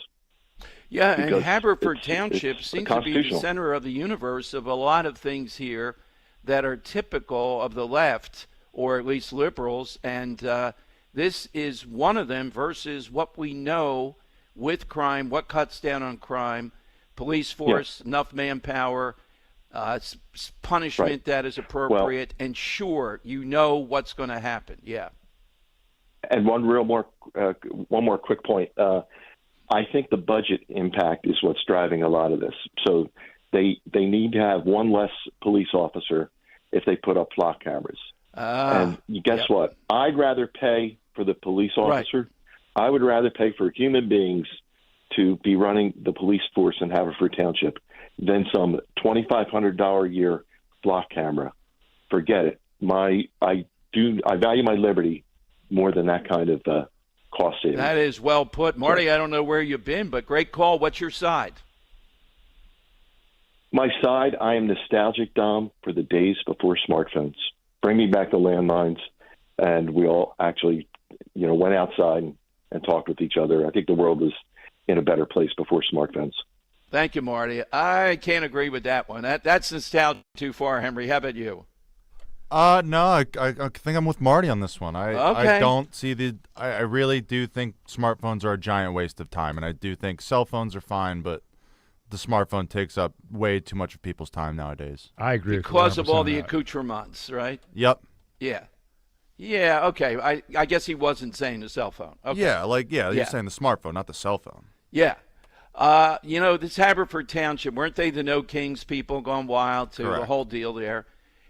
Yeah, Because and Haverford Township seems to be the constitutional. center of the universe of a lot of things here that are typical of the left, or at least liberals, and this is one of them versus what we know with crime, what cuts down on crime, police force, enough manpower, punishment that is appropriate, and sure, you know what's going to happen. Yeah. And one more quick point. I think the budget impact is what's driving a lot of this. So they need to have one less police officer if they put up flock cameras. And guess what? I'd rather pay for the police officer. Right. I would rather pay for human beings to be running the police force in Haverford Township than some $2,500 a year flock camera. Forget it. I value my liberty more than that kind of cost savings. That is well put. Marty, I don't know where you've been, but great call. What's your side? My side, I am nostalgic, Dom, for the days before smartphones. Bring me back the landlines, and we all actually, went outside and talked with each other. I think the world was in a better place before smartphones. Thank you, Marty. I can't agree with that one. That's nostalgia too far, Henry. How about you? No, I think I'm with Marty on this one. I don't see I really do think smartphones are a giant waste of time, and I do think cell phones are fine, but the smartphone takes up way too much of people's time nowadays. I agree. Because of all the accoutrements, right? Yep. Yeah. Yeah, okay. I guess he wasn't saying the cell phone. Okay. Yeah, you're saying the smartphone, not the cell phone. Yeah. This Haverford Township, weren't they the No Kings people gone wild to the whole deal there?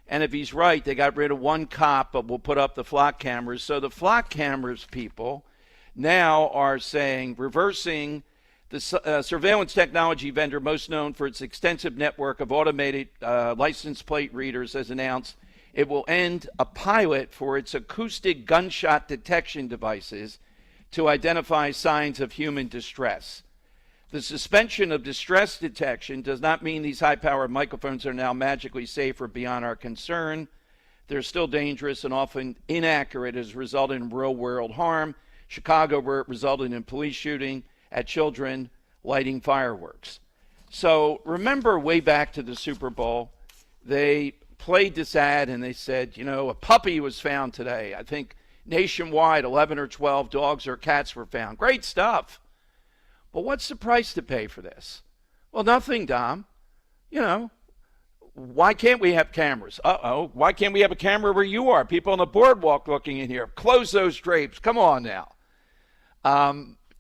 And if he's right, they got rid of one cop, but we'll put up the flock cameras. So the flock cameras people now are saying, reversing the surveillance technology vendor most known for its extensive network of automated license plate readers has announced it will end a pilot for its acoustic gunshot detection devices to identify signs of human distress. The suspension of distress detection does not mean these high-powered microphones are now magically safe or beyond our concern. They're still dangerous and often inaccurate as resulting in real-world harm. Chicago, where it resulted in police shooting at children lighting fireworks. So remember way back to the Super Bowl, they played this ad and they said, a puppy was found today. I think nationwide 11 or 12 dogs or cats were found. Great stuff. But what's the price to pay for this? Well, nothing, Dom. Why can't we have cameras? Why can't we have a camera where you are? People on the boardwalk looking in here. Close those drapes. Come on now.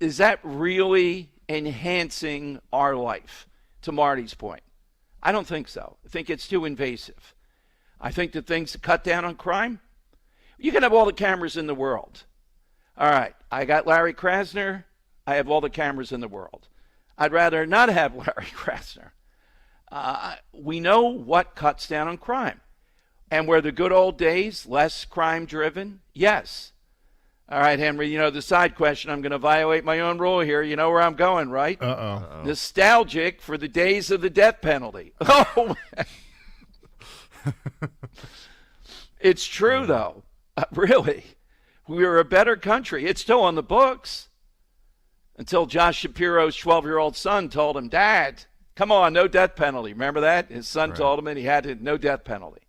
Is that really enhancing our life, to Marty's point? I don't think so. I think it's too invasive. I think the things to cut down on crime, you can have all the cameras in the world. All right, I got Larry Krasner. I have all the cameras in the world. I'd rather not have Larry Krasner. We know what cuts down on crime. And were the good old days less crime-driven? Yes. All right, Henry, the side question, I'm going to violate my own rule here. You know where I'm going, right? Uh-oh. Nostalgic for the days of the death penalty. Oh, it's true, though. Really. We were a better country. It's still on the books. Until Josh Shapiro's 12-year-old son told him, Dad, come on, no death penalty. Remember that? His son told him, and he had no death penalty.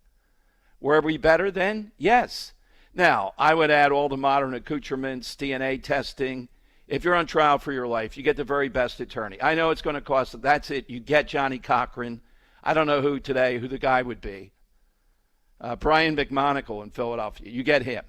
Were we better then? Yes. Now, I would add all the modern accoutrements, DNA testing. If you're on trial for your life, you get the very best attorney. I know it's going to cost, that's it. You get Johnny Cochran. I don't know who the guy would be. Brian McMonagle in Philadelphia. You get him.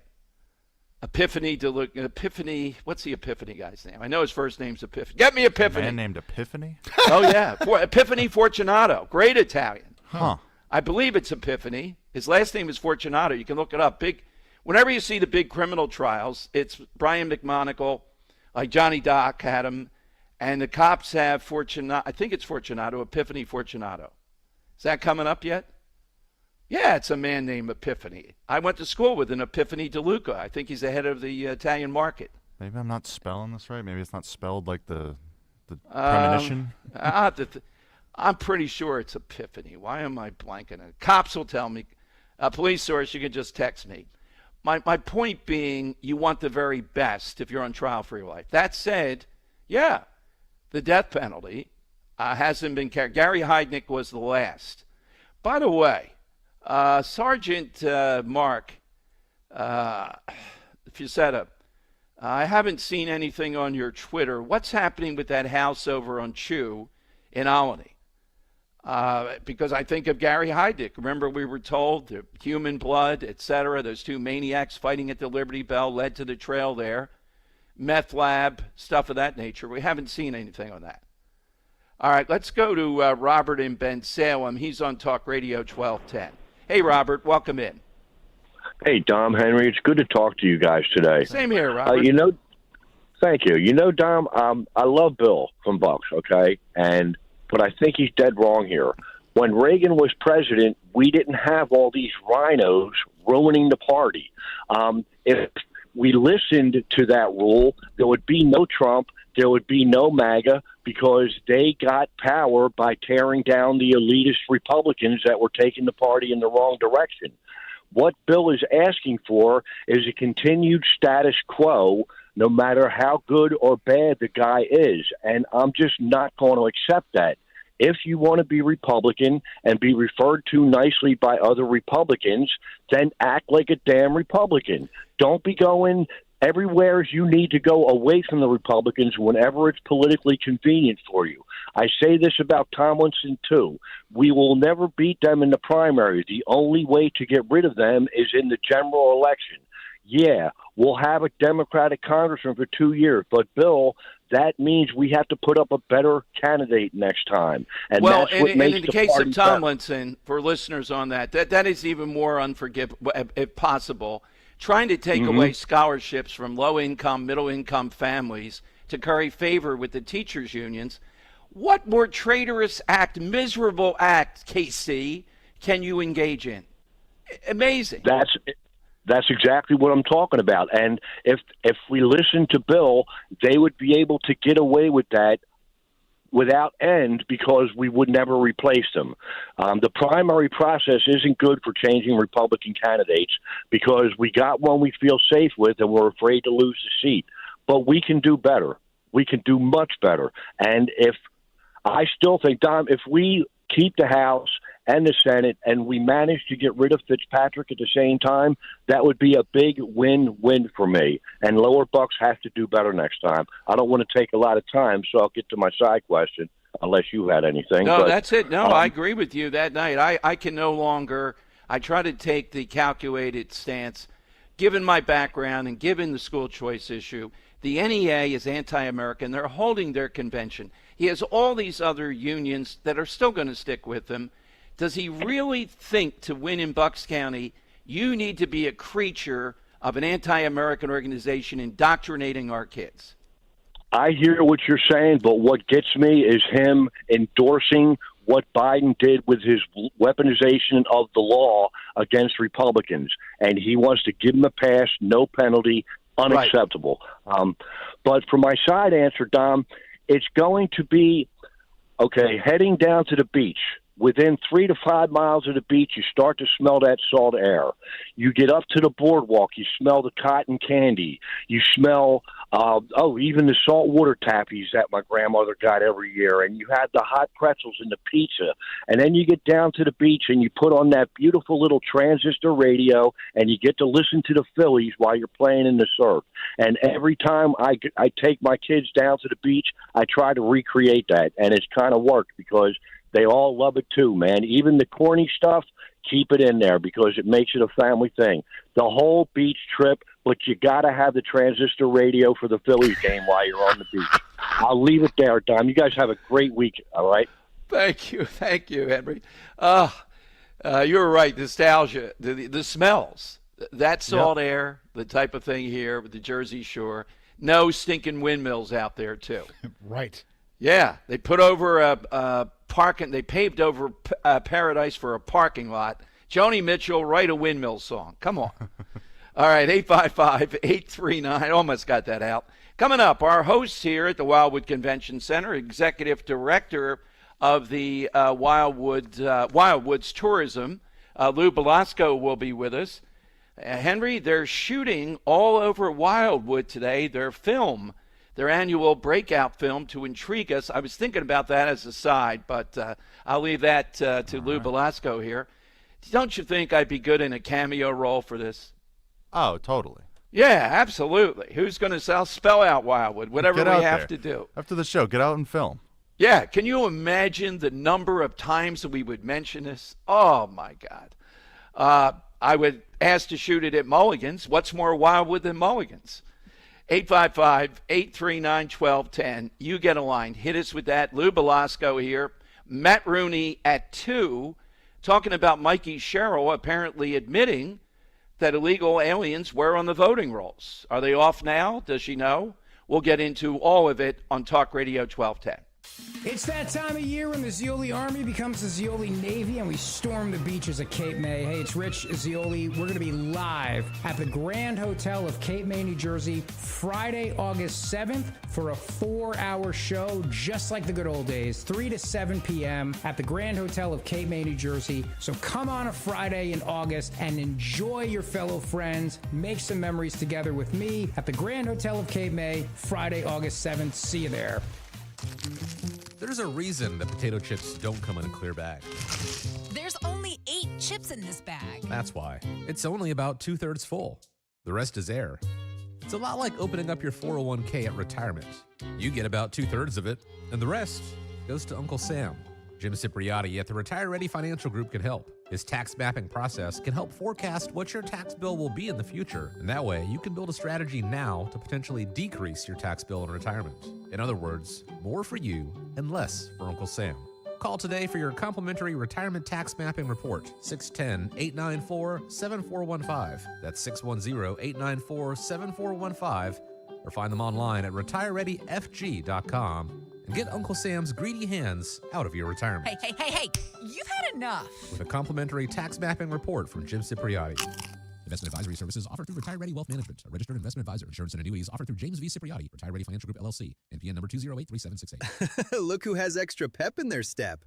Epiphany, what's the Epiphany guy's name? I know his first name's Epiphany. Get me Epiphany. A man named Epiphany? Oh, yeah. Epiphany Fortunato. Great Italian. Huh. I believe it's Epiphany. His last name is Fortunato. You can look it up. Whenever you see the big criminal trials, it's Brian McMonagle, like Johnny Doc had him, and the cops have Fortunato. I think it's Fortunato, Epiphany Fortunato. Is that coming up yet? Yeah, it's a man named Epiphany. I went to school with an Epiphany DeLuca. I think he's the head of the Italian market. Maybe I'm not spelling this right. Maybe it's not spelled like the premonition. I'm pretty sure it's Epiphany. Why am I blanking? Cops will tell me. Police source, you can just text me. My point being, you want the very best if you're on trial for your life. That said, yeah, the death penalty hasn't been carried. Gary Heidnik was the last. By the way, Sergeant Mark Fusetta, I haven't seen anything on your Twitter. What's happening with that house over on Chew in Albany? Because I think of Gary Heidnik. Remember, we were told the human blood, etc., those two maniacs fighting at the Liberty Bell led to the trail there. Meth lab, stuff of that nature. We haven't seen anything on that. All right, let's go to Robert in Bensalem. He's on Talk Radio 1210. Hey, Robert, welcome in. Hey, Dom, Henry, it's good to talk to you guys today. Same here, Robert. Thank you. Dom, I love Bill from Bucks, okay? But I think he's dead wrong here. When Reagan was president, we didn't have all these rhinos ruining the party. If we listened to that rule, there would be no Trump, there would be no MAGA, because they got power by tearing down the elitist Republicans that were taking the party in the wrong direction. What Bill is asking for is a continued status quo, no matter how good or bad the guy is. And I'm just not going to accept that. If you want to be Republican and be referred to nicely by other Republicans, then act like a damn Republican. Don't be going everywhere you need to go away from the Republicans whenever it's politically convenient for you. I say this about Tomlinson, too. We will never beat them in the primary. The only way to get rid of them is in the general election. Yeah, we'll have a Democratic congressman for 2 years, but, Bill, that means we have to put up a better candidate next time. And well, that's what and makes in the the case party of Tomlinson, for listeners on that is even more unforgivable, if possible. Trying to take away scholarships from low-income, middle-income families to curry favor with the teachers' unions. What more traitorous act, miserable act, KC, can you engage in? Amazing. That's exactly what I'm talking about. And if we listen to Bill, they would be able to get away with that without end because we would never replace them. The primary process isn't good for changing Republican candidates because we got one we feel safe with and we're afraid to lose the seat. But we can do better. We can do much better. And I still think, Dom, if we keep the House and the Senate and we manage to get rid of Fitzpatrick at the same time, that would be a big win-win for me. And Lower Bucks have to do better next time. I don't want to take a lot of time, so I'll get to my side question, unless you had anything. No, that's it. No, I agree with you that night. I can no longer – I try to take the calculated stance. Given my background and given the school choice issue, the NEA is anti-American. They're holding their convention. He has all these other unions that are still going to stick with him. Does he really think to win in Bucks County, you need to be a creature of an anti-American organization indoctrinating our kids? I hear what you're saying, but what gets me is him endorsing what Biden did with his weaponization of the law against Republicans. And he wants to give him a pass, no penalty, unacceptable. Right. But for my side answer, Dom, it's going to be, okay, heading down to the beach. Within 3 to 5 miles of the beach, you start to smell that salt air. You get up to the boardwalk, you smell the cotton candy. You smell, even the saltwater tappies that my grandmother got every year. And you had the hot pretzels and the pizza. And then you get down to the beach and you put on that beautiful little transistor radio and you get to listen to the Phillies while you're playing in the surf. And every time I take my kids down to the beach, I try to recreate that. And it's kind of worked because they all love it too, man. Even the corny stuff, keep it in there because it makes it a family thing. The whole beach trip, but you got to have the transistor radio for the Phillies game while you're on the beach. I'll leave it there, Dom. You guys have a great week, all right? Thank you, Henry. You're right, nostalgia, the smells, that salt air, the type of thing here with the Jersey Shore. No stinking windmills out there, too. Right. Yeah, they put over a parking. They paved over Paradise for a parking lot. Joni Mitchell, write a windmill song. Come on. All right, 855-839. Almost got that out. Coming up, our hosts here at the Wildwood Convention Center, Executive Director of the Wildwoods Tourism, Lou Belasco, will be with us. Henry, they're shooting all over Wildwood today. Their annual breakout film to intrigue us. I was thinking about that as a side, but I'll leave that to Lou Belasco here. Don't you think I'd be good in a cameo role for this? Oh, totally. Yeah, absolutely. Who's going to spell out Wildwood, whatever we have to do. After the show, get out and film. Yeah, can you imagine the number of times that we would mention this? Oh, my God. I would ask to shoot it at Mulligan's. What's more Wildwood than Mulligan's? 855-839-1210. You get a line. Hit us with that. Lou Belasco here. Matt Rooney at 2, talking about Mikey Sherrill apparently admitting that illegal aliens were on the voting rolls. Are they off now? Does she know? We'll get into all of it on Talk Radio 1210. It's that time of year when the Zeoli Army becomes the Zeoli Navy and we storm the beaches of Cape May. Hey, it's Rich Zeoli. We're going to be live at the Grand Hotel of Cape May, New Jersey, Friday, August 7th for a 4-hour show just like the good old days, 3 to 7 p.m. at the Grand Hotel of Cape May, New Jersey. So come on a Friday in August and enjoy your fellow friends. Make some memories together with me at the Grand Hotel of Cape May, Friday, August 7th. See you there. There's a reason that potato chips don't come in a clear bag. There's only 8 chips in this bag. That's why. It's only about 2/3 full. The rest is air. It's a lot like opening up your 401k at retirement. You get about 2/3 of it, and the rest goes to Uncle Sam. Jim Cipriotti at the Retire Ready Financial Group can help. His tax mapping process can help forecast what your tax bill will be in the future, and that way you can build a strategy now to potentially decrease your tax bill in retirement. In other words, more for you and less for Uncle Sam. Call today for your complimentary retirement tax mapping report, 610-894-7415. That's 610-894-7415, or find them online at retirereadyfg.com. And get Uncle Sam's greedy hands out of your retirement. Hey, you've had enough. With a complimentary tax mapping report from Jim Cipriotti. Investment advisory services offered through Retire Ready Wealth Management, a registered investment advisor. Insurance and annuities offered through James V. Cipriotti, Retire Ready Financial Group, LLC, NPN number 2083768. Look who has extra pep in their step.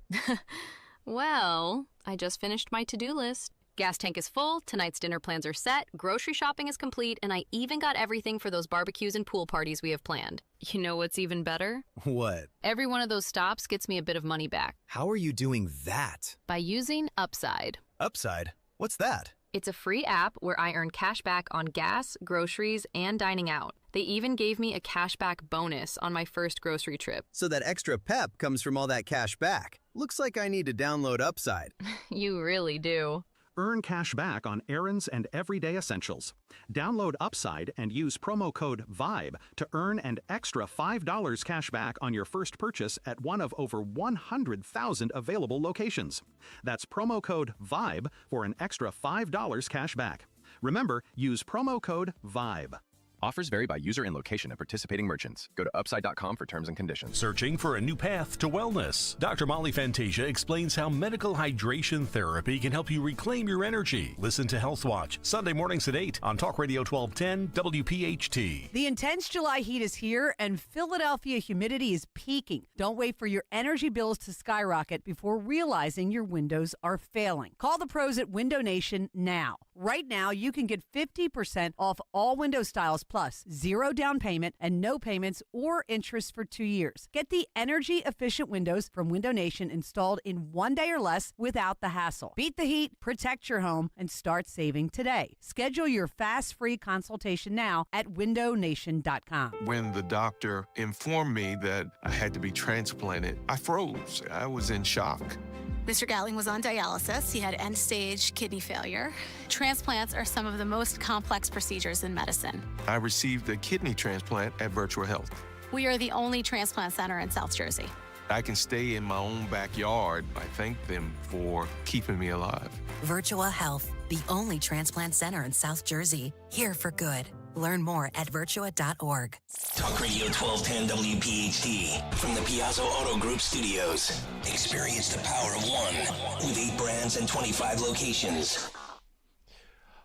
Well, I just finished my to-do list. Gas tank is full, tonight's dinner plans are set, grocery shopping is complete, and I even got everything for those barbecues and pool parties we have planned. You know what's even better? What? Every one of those stops gets me a bit of money back. How are you doing that? By using Upside. Upside? What's that? It's a free app where I earn cash back on gas, groceries, and dining out. They even gave me a cashback bonus on my first grocery trip. So that extra pep comes from all that cash back. Looks like I need to download Upside. You really do. Earn cash back on errands and everyday essentials. Download Upside and use promo code VIBE to earn an extra $5 cash back on your first purchase at one of over 100,000 available locations. That's promo code VIBE for an extra $5 cash back. Remember, use promo code VIBE. Offers vary by user and location at participating merchants. Go to upside.com for terms and conditions. Searching for a new path to wellness? Dr. Molly Fantasia explains how medical hydration therapy can help you reclaim your energy. Listen to Health Watch, Sunday mornings at 8 on Talk Radio 1210 WPHT. The intense July heat is here, and Philadelphia humidity is peaking. Don't wait for your energy bills to skyrocket before realizing your windows are failing. Call the pros at Window Nation now. Right now, you can get 50% off all window styles plus 0 down payment and no payments or interest for 2 years. Get the energy-efficient windows from Window Nation installed in 1 day or less without the hassle. Beat the heat, protect your home, and start saving today. Schedule your fast, free consultation now at windownation.com. When the doctor informed me that I had to be transplanted, I froze. I was in shock. Mr. Gatling was on dialysis. He had end-stage kidney failure. Transplants are some of the most complex procedures in medicine. I received a kidney transplant at Virtual Health. We are the only transplant center in South Jersey. I can stay in my own backyard. I thank them for keeping me alive. Virtual Health, the only transplant center in South Jersey. Here for good. Learn more at virtua.org. Talk Radio 1210 WPHT from the Piazza Auto Group studios. Experience the power of one with 8 brands and 25 locations.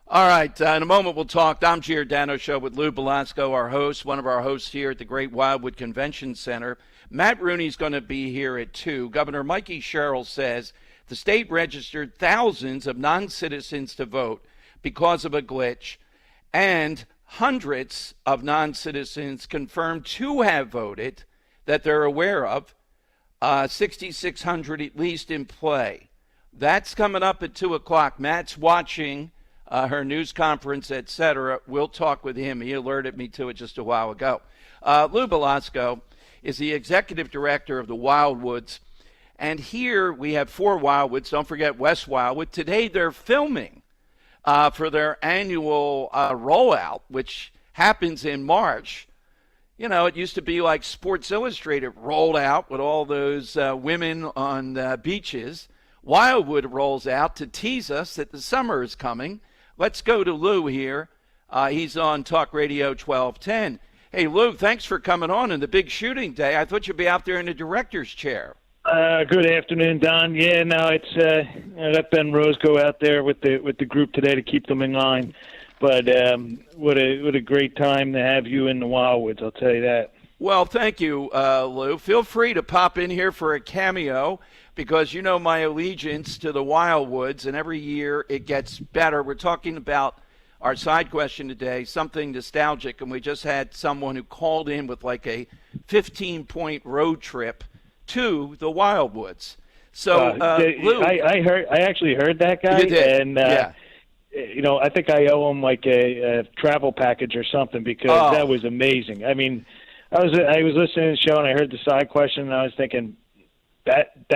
All right, in a moment we'll talk Dom Giordano Show with Lou Belasco, our host, one of our hosts here at the Great Wildwood Convention Center. Matt Rooney's going to be here at 2. Governor Mikey Sherrill says the state registered thousands of non-citizens to vote because of a glitch, and hundreds of non-citizens confirmed to have voted that they're aware of, 6,600 at least in play. That's coming up at 2 o'clock. Matt's watching her news conference, etc. We'll talk with him. He alerted me to it just a while ago. Lou Belasco is the executive director of the Wildwoods, and here we have 4 Wildwoods. Don't forget West Wildwood. Today they're filming for their annual rollout, which happens in March. You know, it used to be like Sports Illustrated rolled out with all those women on beaches. Wildwood rolls out to tease us that the summer is coming. Let's go to Lou here. He's on Talk Radio 1210. Hey, Lou, thanks for coming on in the big shooting day. I thought you'd be out there in the director's chair. Good afternoon, Don. Yeah, no, it's let Ben Rose go out there with the group today to keep them in line. But what a great time to have you in the Wildwoods, I'll tell you that. Well, thank you, Lou. Feel free to pop in here for a cameo because you know my allegiance to the Wildwoods, and every year it gets better. We're talking about our side question today, something nostalgic, and we just had someone who called in with like a 15-point road trip to the Wildwoods. So, Lou, I actually heard that guy, you did. And yeah. You know, I think I owe him like a travel package or something because that was amazing. I mean, I was listening to the show and I heard the side question and I was thinking that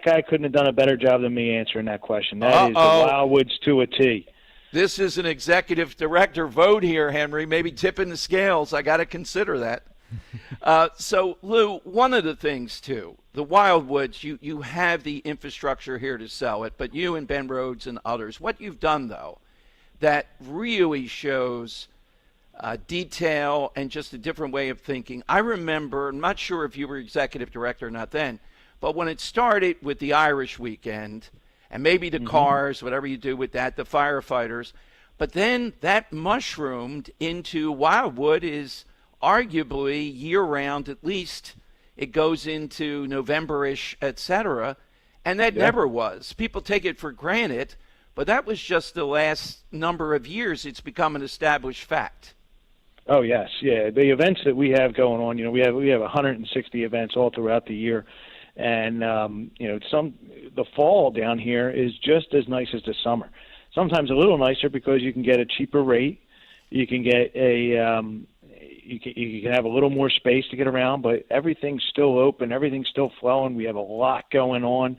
guy couldn't have done a better job than me answering that question. That is the Wildwoods to a T. This is an executive director vote here, Henry. Maybe tipping the scales. I got to consider that. So, Lou, one of the things, too, the Wildwoods, you have the infrastructure here to sell it, but you and Ben Rhodes and others, what you've done, though, that really shows detail and just a different way of thinking. I remember, I'm not sure if you were executive director or not then, but when it started with the Irish weekend, and maybe the cars, whatever you do with that, the firefighters, But then that mushroomed into Wildwood is arguably year-round, at least it goes into November-ish, etc., and that never was. People take it for granted, but that was just the last number of years. It's become an established fact. Oh, yes. Yeah, the events that we have going on, we have 160 events all throughout the year. And, the fall down here is just as nice as the summer. Sometimes a little nicer because you can get a cheaper rate. You can get you can have a little more space to get around, but everything's still open. Everything's still flowing. We have a lot going on.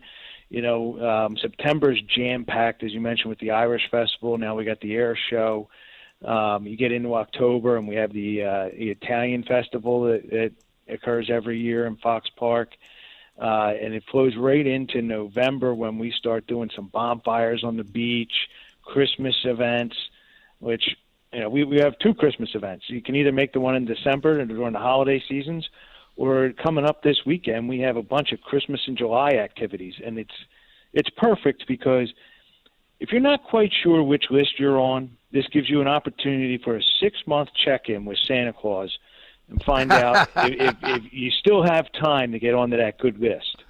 September's jam-packed, as you mentioned, with the Irish Festival. Now we got the Air Show. You get into October, and we have the Italian Festival that occurs every year in Fox Park. And it flows right into November when we start doing some bonfires on the beach, Christmas events, which, we have 2 Christmas events. You can either make the one in December during the holiday seasons, or coming up this weekend, we have a bunch of Christmas in July activities. And it's perfect because if you're not quite sure which list you're on, this gives you an opportunity for a 6-month check-in with Santa Claus and find out if you still have time to get onto that good list.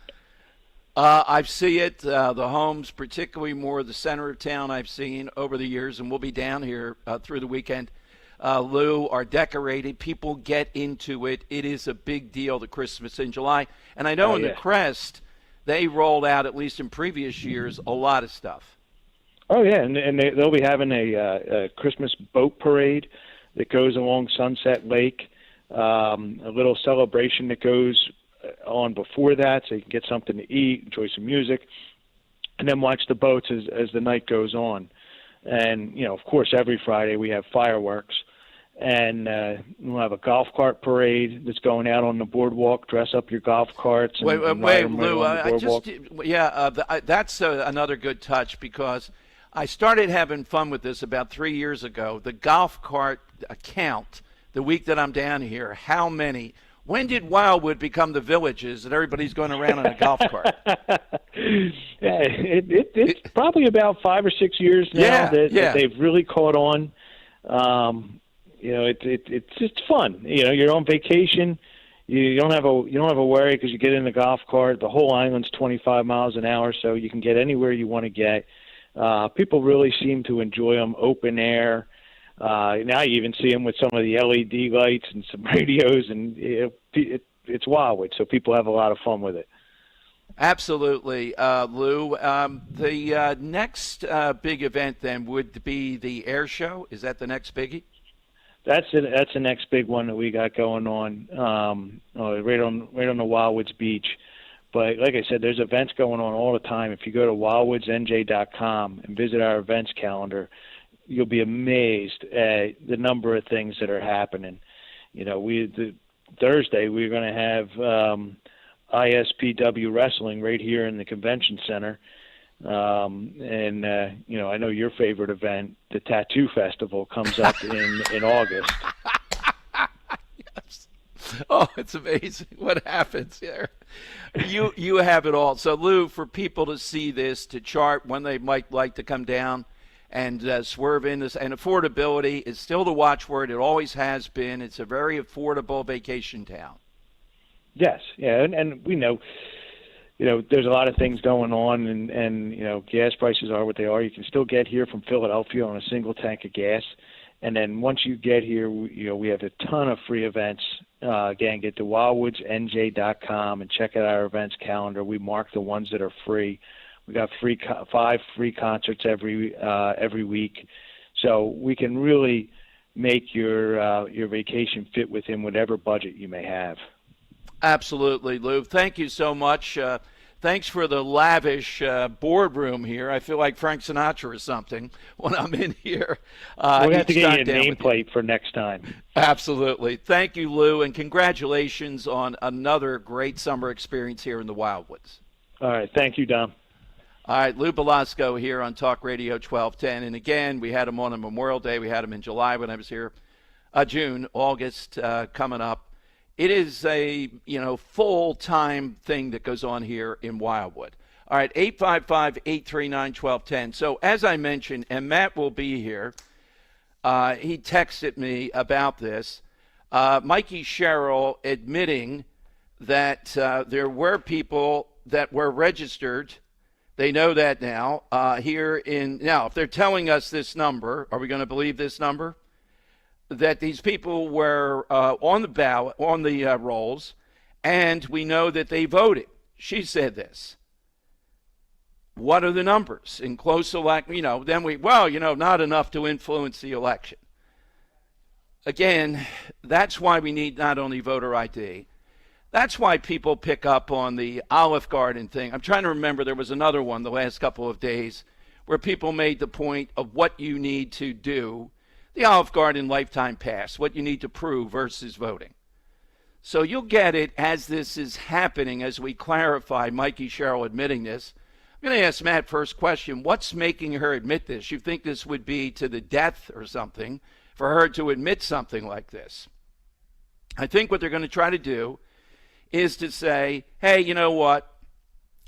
I see it. The homes, particularly more the center of town, I've seen over the years, and we'll be down here through the weekend, Lou, are decorated. People get into it. It is a big deal, the Christmas in July. And I know the Crest, they rolled out, at least in previous years, a lot of stuff. Oh, yeah, and they'll be having a Christmas boat parade that goes along Sunset Lake, a little celebration that goes on before that, so you can get something to eat, enjoy some music, and then watch the boats as the night goes on. And, of course, every Friday we have fireworks, and we'll have a golf cart parade that's going out on the boardwalk. Dress up your golf carts. And wait, Lou, that's another good touch, because I started having fun with this about 3 years ago. The golf cart count, the week that I'm down here, how many? When did Wildwood become the Villages that everybody's going around in a golf cart? It's probably about 5 or 6 years now that they've really caught on. It's just fun. You're on vacation. You don't have a worry because you get in the golf cart. The whole island's 25 miles an hour, so you can get anywhere you want to get. People really seem to enjoy them. Open air. Now you even see them with some of the LED lights and some radios, and it's Wildwood, so people have a lot of fun with it. Absolutely, Lou. The next big event then would be the Air Show. Is that the next biggie? That's the next big one that we got going on, right on the Wildwoods Beach. But like I said, there's events going on all the time. If you go to wildwoodsnj.com and visit our events calendar, you'll be amazed at the number of things that are happening. Thursday we're going to have ISPW wrestling right here in the convention center, and I know your favorite event, the Tattoo Festival, comes up in August. Yes. Oh, it's amazing what happens here. You have it all. So, Lou, for people to see this, to chart when they might like to come down and swerve in this, and affordability is still the watchword. It always has been. It's a very affordable vacation town. Yes, yeah, and we know, there's a lot of things going on, and gas prices are what they are. You can still get here from Philadelphia on a single tank of gas, and then once you get here, we have a ton of free events. Again, get to wildwoodsnj.com and check out our events calendar. We mark the ones that are free. We got 5 free concerts every week, so we can really make your vacation fit within whatever budget you may have. Absolutely, Lou. Thank you so much. Thanks for the lavish boardroom here. I feel like Frank Sinatra or something when I'm in here. We'll have to get you a nameplate for next time. Absolutely. Thank you, Lou, and congratulations on another great summer experience here in the Wildwoods. All right. Thank you, Dom. All right, Lou Belasco here on Talk Radio 1210. And again, we had him on Memorial Day. We had him in July when I was here. June, August coming up. It is a, full-time thing that goes on here in Wildwood. All right, 855-839-1210. So as I mentioned, and Matt will be here, He texted me about this. Mikey Sherrill admitting that there were people that were registered. They know that now. Now, if they're telling us this number, are we going to believe this number? That these people were on the ballot, on the rolls, and we know that they voted. She said this. What are the numbers in close election? Not enough to influence the election. Again, that's why we need not only voter ID. That's why people pick up on the Olive Garden thing. I'm trying to remember, there was another one the last couple of days where people made the point of what you need to do. The Olive Garden lifetime pass, what you need to prove versus voting. So you'll get it as this is happening, as we clarify Mikey Sherrill admitting this. I'm going to ask Matt first question. What's making her admit this? You think this would be to the death or something for her to admit something like this? I think what they're going to try to do is to say, hey, you know what?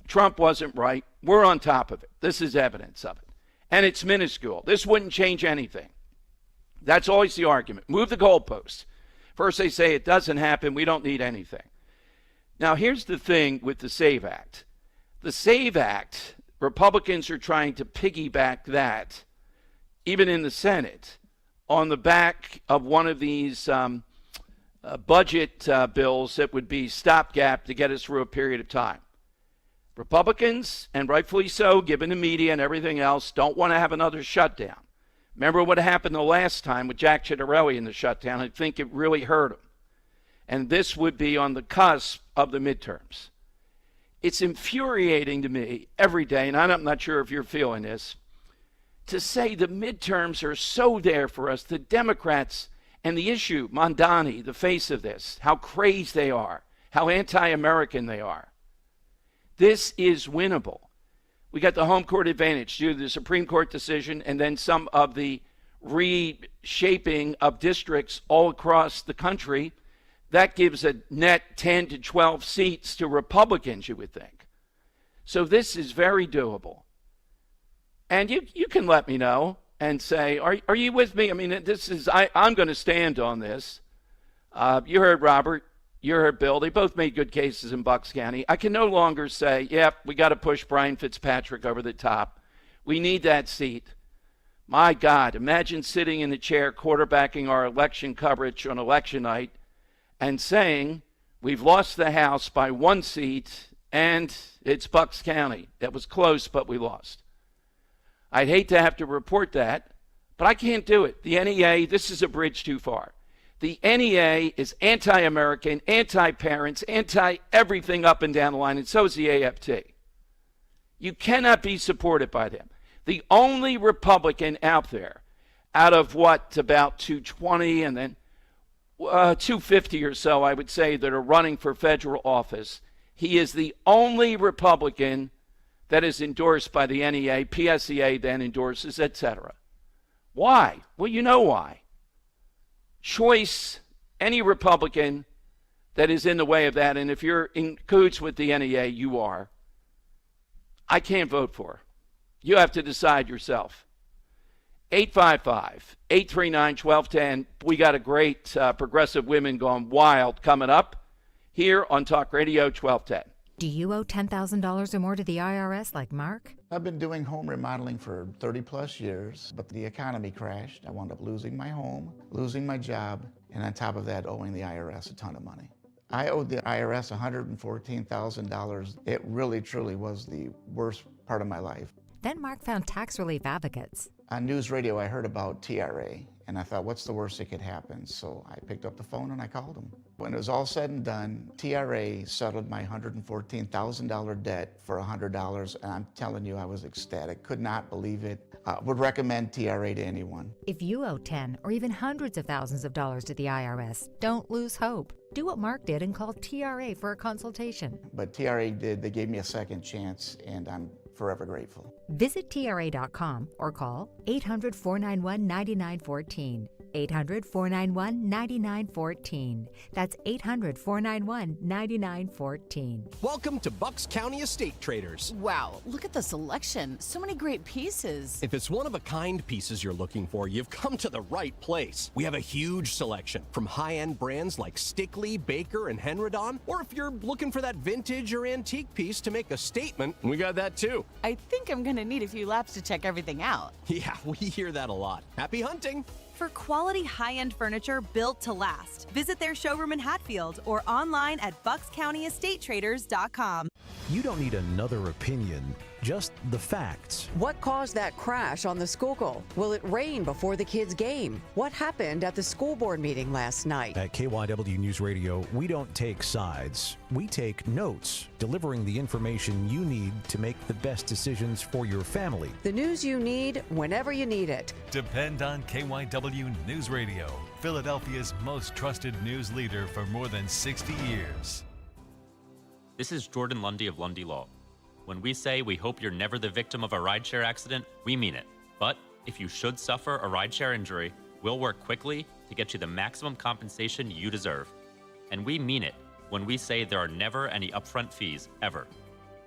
Trump wasn't right. We're on top of it. This is evidence of it. And it's minuscule. This wouldn't change anything. That's always the argument. Move the goalposts. First they say it doesn't happen. We don't need anything. Now, here's the thing with the SAVE Act. The SAVE Act, Republicans are trying to piggyback that, even in the Senate, on the back of one of these budget bills that would be stopgap to get us through a period of time. Republicans, and rightfully so, given the media and everything else, don't want to have another shutdown. Remember what happened the last time with Jack Ciattarelli in the shutdown? I think it really hurt him. And this would be on the cusp of the midterms. It's infuriating to me every day, and I'm not sure if you're feeling this, to say the midterms are so there for us. The Democrats and the issue, Mondani, the face of this, how crazed they are, how anti-American they are. This is winnable. We got the home court advantage due to the Supreme Court decision and then some of the reshaping of districts all across the country. That gives a net 10 to 12 seats to Republicans, you would think. So this is very doable. And you can let me know and say, are you with me? I mean, I'm going to stand on this. You heard Robert. You heard Bill. They both made good cases in Bucks County. I can no longer say, we got to push Brian Fitzpatrick over the top. We need that seat. My God, imagine sitting in the chair quarterbacking our election coverage on election night and saying, we've lost the House by 1 seat and it's Bucks County. That was close, but we lost. I'd hate to have to report that, but I can't do it. The NEA, this is a bridge too far. The NEA is anti-American, anti-parents, anti-everything up and down the line, and so is the AFT. You cannot be supported by them. The only Republican out there, out of about 220 and then 250 or so, I would say, that are running for federal office, he is the only Republican that is endorsed by the NEA, PSEA then endorses, etc. Why? Well, you know why. Choice, any Republican that is in the way of that, and if you're in cahoots with the NEA, you are, I can't vote for. You have to decide yourself. 855-839-1210. We got a great Progressive Women Gone Wild coming up here on Talk Radio 1210. Do you owe $10,000 or more to the IRS like Mark? I've been doing home remodeling for 30 plus years, but the economy crashed. I wound up losing my home, losing my job, and on top of that, owing the IRS a ton of money. I owed the IRS $114,000. It really, truly was the worst part of my life. Then Mark found tax relief advocates. On news radio, I heard about TRA, and I thought, what's the worst that could happen? So I picked up the phone and I called them. When it was all said and done, TRA settled my $114,000 debt for $100, and I'm telling you, I was ecstatic. Could not believe it. Would recommend TRA to anyone. If you owe 10 or even hundreds of thousands of dollars to the IRS, don't lose hope. Do what Mark did and call TRA for a consultation. But TRA did. They gave me a second chance, and I'm forever grateful. Visit TRA.com or call 800-491-9914. 800-491-9914. That's 800-491-9914. Welcome to Bucks County Estate Traders. Wow, look at the selection. So many great pieces. If it's one-of-a-kind pieces you're looking for, you've come to the right place. We have a huge selection from high-end brands like Stickley, Baker, and Henredon. Or if you're looking for that vintage or antique piece to make a statement, we got that too. I think I'm going to need a few laps to check everything out. Yeah, we hear that a lot. Happy hunting! For quality high-end furniture built to last, visit their showroom in Hatfield or online at buckscountyestatetraders.com. You don't need another opinion, just the facts. What caused that crash on the Schuylkill? Will it rain before the kids' game? What happened at the school board meeting last night? At KYW News Radio, we don't take sides. We take notes, delivering the information you need to make the best decisions for your family. The news you need whenever you need it. Depend on KYW News Radio, Philadelphia's most trusted news leader for more than 60 years. This is Jordan Lundy of Lundy Law. When we say we hope you're never the victim of a rideshare accident, we mean it. But if you should suffer a rideshare injury, we'll work quickly to get you the maximum compensation you deserve. And we mean it when we say there are never any upfront fees, ever.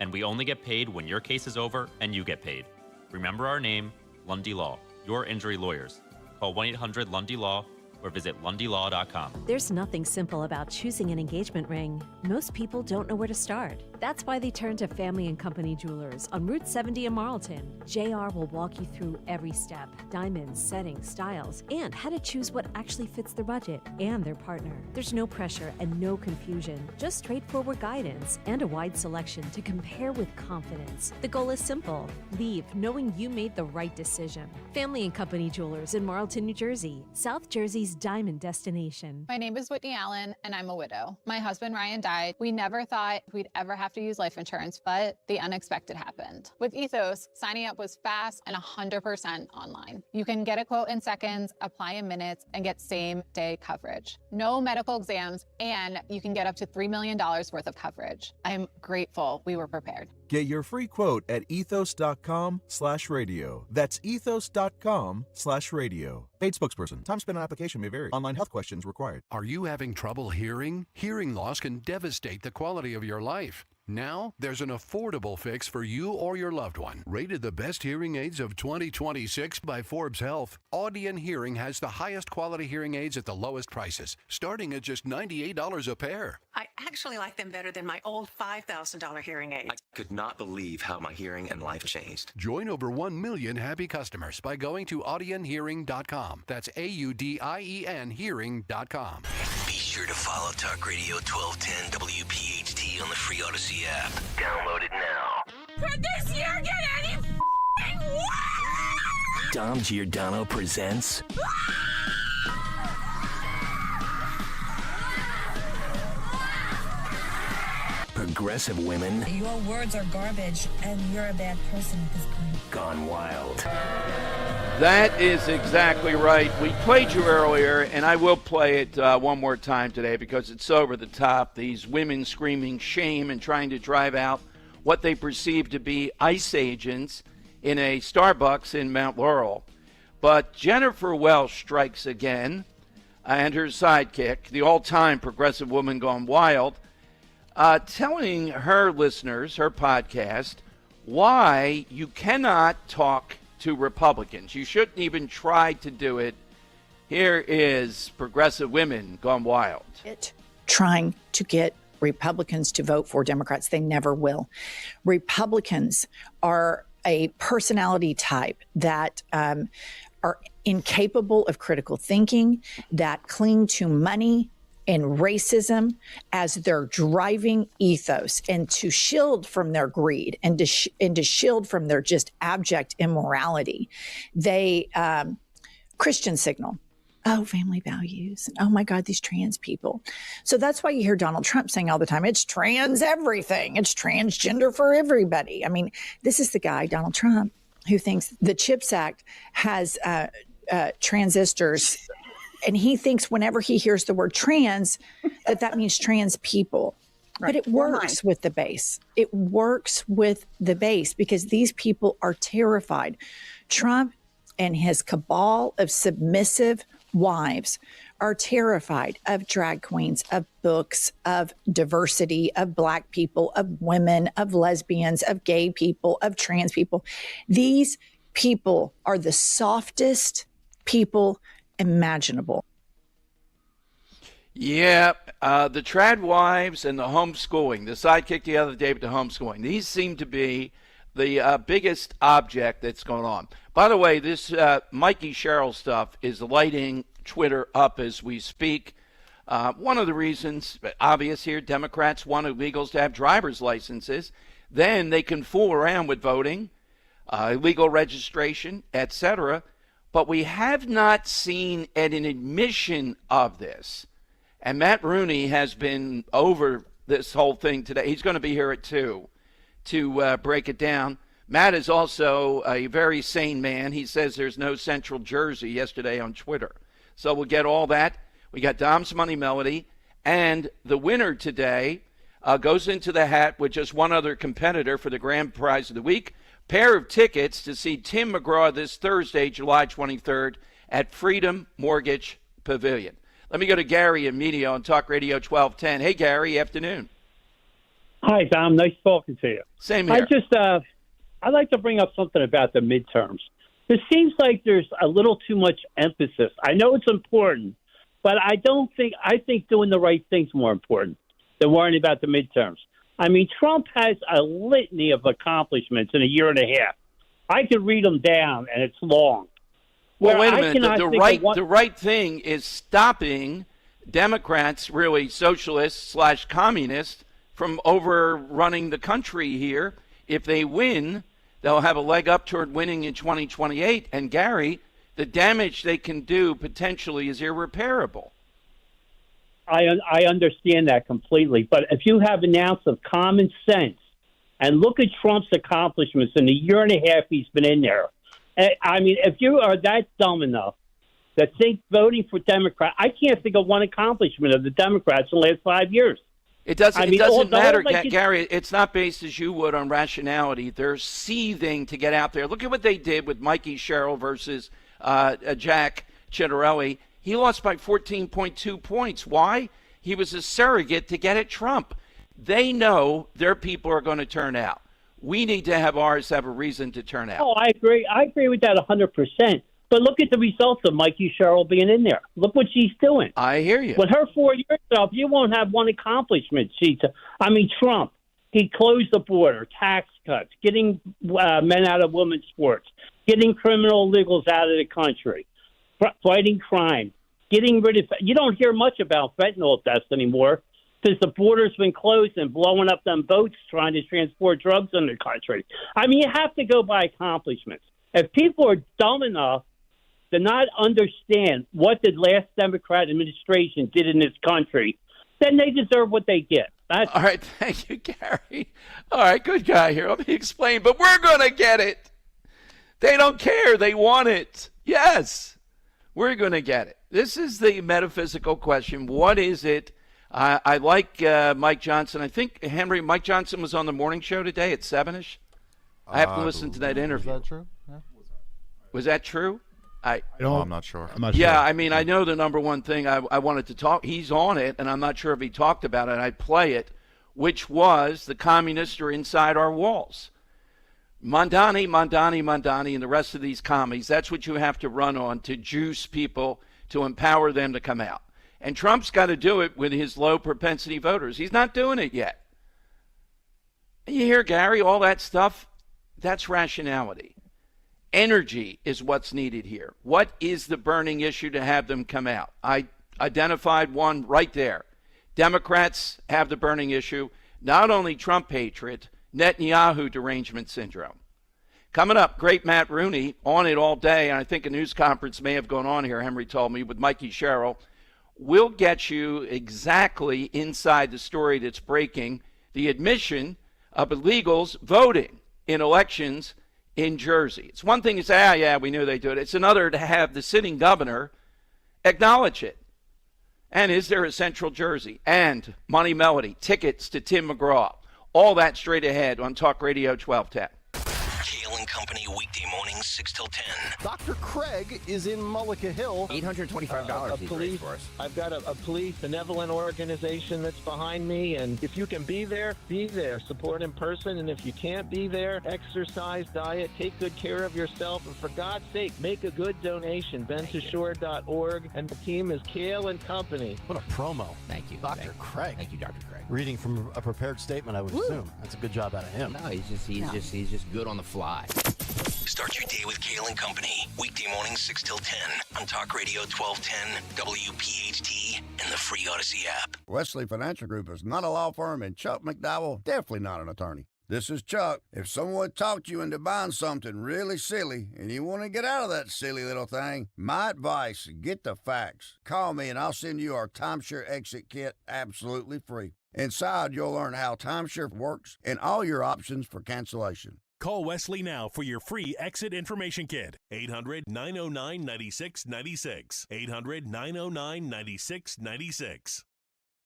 And we only get paid when your case is over and you get paid. Remember our name, Lundy Law, your injury lawyers. Call 1-800-LUNDY-LAW or visit lundylaw.com. There's nothing simple about choosing an engagement ring. Most people don't know where to start. That's why they turn to Family & Company Jewelers on Route 70 in Marlton. JR will walk you through every step, diamonds, settings, styles, and how to choose what actually fits their budget and their partner. There's no pressure and no confusion, just straightforward guidance and a wide selection to compare with confidence. The goal is simple. Leave knowing you made the right decision. Family & Company Jewelers in Marlton, New Jersey, South Jersey's diamond destination. My name is Whitney Allen, and I'm a widow. My husband, Ryan, died. We never thought we'd ever have to use life insurance, but the unexpected happened. With Ethos, signing up was fast and 100% online. You can get a quote in seconds, apply in minutes, and get same-day coverage. No medical exams, and you can get up to $3 million worth of coverage. I'm grateful we were prepared. Get your free quote at ethos.com/radio. That's ethos.com/radio. Paid spokesperson. Time spent on application may vary. Online health questions required. Are you having trouble hearing? Hearing loss can devastate the quality of your life. Now, there's an affordable fix for you or your loved one. Rated the best hearing aids of 2026 by Forbes Health, Audion Hearing has the highest quality hearing aids at the lowest prices, starting at just $98 a pair. I actually like them better than my old $5,000 hearing aid. I could not believe how my hearing and life changed. Join over 1 million happy customers by going to audionhearing.com. That's AUDIEN hearing.com. Be sure to follow Talk Radio 1210 WPHT on the free Odyssey app. Download it now. Could this year get any f***ing worse? Dom Giordano presents Progressive Women Your words are garbage, and you're a bad person at this point. Gone Wild. That is exactly right. We played you earlier, and I will play it one more time today because it's over the top. These women screaming shame and trying to drive out what they perceive to be ICE agents in a Starbucks in Mount Laurel. But Jennifer Welsh strikes again, and her sidekick, the all-time progressive woman gone wild, telling her listeners, her podcast, why you cannot talk to Republicans. You shouldn't even try to do it. Here is Progressive Women Gone Wild. Trying to get Republicans to vote for Democrats. They never will. Republicans are a personality type that are incapable of critical thinking, that cling to money and racism as their driving ethos, and to shield from their greed and to shield from their just abject immorality. They Christian signal. Oh, family values. Oh my God, these trans people. So that's why you hear Donald Trump saying all the time, it's trans everything. It's transgender for everybody. I mean, this is the guy, Donald Trump, who thinks the CHIPS Act has transistors. And he thinks whenever he hears the word trans, that means trans people. Right. But it works with the base. It works with the base because these people are terrified. Trump and his cabal of submissive wives are terrified of drag queens, of books, of diversity, of Black people, of women, of lesbians, of gay people, of trans people. These people are the softest people imaginable. Yeah, the trad wives and the homeschooling, the sidekick the other day with the homeschooling, these seem to be the biggest object that's going on. By the way, this Mikey Sherrill stuff is lighting Twitter up as we speak. One of the reasons, obvious here, Democrats want illegals to have driver's licenses. Then they can fool around with voting, illegal registration, etc. But we have not seen an admission of this. And Matt Rooney has been over this whole thing today. He's going to be here at 2 to break it down. Matt is also a very sane man. He says there's no Central Jersey yesterday on Twitter. So we'll get all that. We got Dom's Money Melody. And the winner today goes into the hat with just one other competitor for the grand prize of the week. Pair of tickets to see Tim McGraw this Thursday, July 23rd at Freedom Mortgage Pavilion. Let me go to Gary in Media on Talk Radio 1210. Hey, Gary, afternoon. Hi, Dom. Nice talking to you. Same here. I'd like to bring up something about the midterms. It seems like there's a little too much emphasis. I know it's important, but I think doing the right thing's more important than worrying about the midterms. I mean, Trump has a litany of accomplishments in a year and a half. I could read them down, and it's long. Well, wait a minute. The right thing is stopping Democrats, really socialists / communists, from overrunning the country here. If they win, they'll have a leg up toward winning in 2028. And, Gary, the damage they can do potentially is irreparable. I understand that completely. But if you have an ounce of common sense and look at Trump's accomplishments in the year and a half he's been in there, I mean, if you are that dumb enough to think voting for Democrat, I can't think of one accomplishment of the Democrats in the last 5 years. It doesn't matter, Gary. It's not based as you would on rationality. They're seething to get out there. Look at what they did with Mikey Sherrill versus Jack Ciattarelli. He lost by 14.2 points. Why? He was a surrogate to get at Trump. They know their people are going to turn out. We need to have ours have a reason to turn out. Oh, I agree. I agree with that 100%. But look at the results of Mikey Sherrill being in there. Look what she's doing. I hear you. With her 4 years up, you won't have one accomplishment. Trump, he closed the border, tax cuts, getting men out of women's sports, getting criminal illegals out of the country, fighting crime, getting rid of – you don't hear much about fentanyl deaths anymore because the border's been closed and blowing up them boats trying to transport drugs in the country. I mean, you have to go by accomplishments. If people are dumb enough to not understand what the last Democrat administration did in this country, then they deserve what they get. All right, thank you, Gary. All right, good guy here. Let me explain, but we're going to get it. They don't care. They want it. Yes, we're going to get it. This is the metaphysical question. What is it? I like Mike Johnson. I think, Henry, Mike Johnson was on the morning show today at 7-ish. I have to listen to that interview. Was that true? Yeah. Was that true? I'm not sure. Yeah, I mean, I know the number one thing I wanted to talk. He's on it, and I'm not sure if he talked about it. I'd play it, which was the communists are inside our walls. Mondani, and the rest of these commies, that's what you have to run on to juice people, to empower them to come out. And Trump's got to do it with his low propensity voters. He's not doing it yet. You hear, Gary, all that stuff, that's rationality. Energy is what's needed here. What is the burning issue to have them come out? I identified one right there. Democrats have the burning issue, not only Trump hatred, Netanyahu derangement syndrome. Coming up, great Matt Rooney on it all day, and I think a news conference may have gone on here, Henry told me, with Mikey Sherrill. We'll get you exactly inside the story that's breaking, the admission of illegals voting in elections in Jersey. It's one thing to say, yeah, we knew they do it. It's another to have the sitting governor acknowledge it. And is there a Central Jersey? And Money Melody, tickets to Tim McGraw. All that straight ahead on Talk Radio 1210. Kale and Company, weekday mornings 6 till 10. Dr. Craig is in Mullica Hill. $825 he's raised for us. I've got a police benevolent organization that's behind me, and if you can be there, support in person, and if you can't be there, exercise, diet, take good care of yourself, and for God's sake, make a good donation. bentashore.org, and the team is Kale and Company. What a promo. Thank you. Dr. Craig. Thank you, Dr. Craig. Reading from a prepared statement, I would assume. That's a good job out of him. No, he's just good on the fly. Start your day with Kale and Company, weekday mornings 6 till 10 on Talk Radio 1210, WPHT, and the free Odyssey app. Wesley Financial Group is not a law firm, and Chuck McDowell definitely not an attorney. This is Chuck. If someone talked you into buying something really silly and you want to get out of that silly little thing, my advice, get the facts. Call me and I'll send you our timeshare exit kit absolutely free. Inside, you'll learn how timeshare works and all your options for cancellation. Call Wesley now for your free exit information kit. 800-909-9696. 800-909-9696.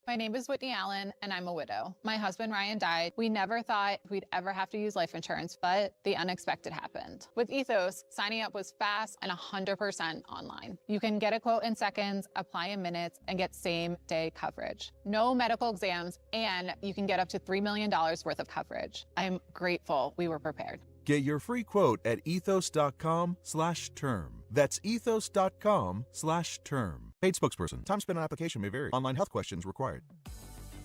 My name is Whitney Allen, and I'm a widow. My husband, Ryan, died. We never thought we'd ever have to use life insurance, but the unexpected happened. With Ethos, signing up was fast and 100% online. You can get a quote in seconds, apply in minutes, and get same-day coverage. No medical exams, and you can get up to $3 million worth of coverage. I'm grateful we were prepared. Get your free quote at ethos.com/term. That's ethos.com/term. Paid spokesperson. Time spent on application may vary. Online health questions required.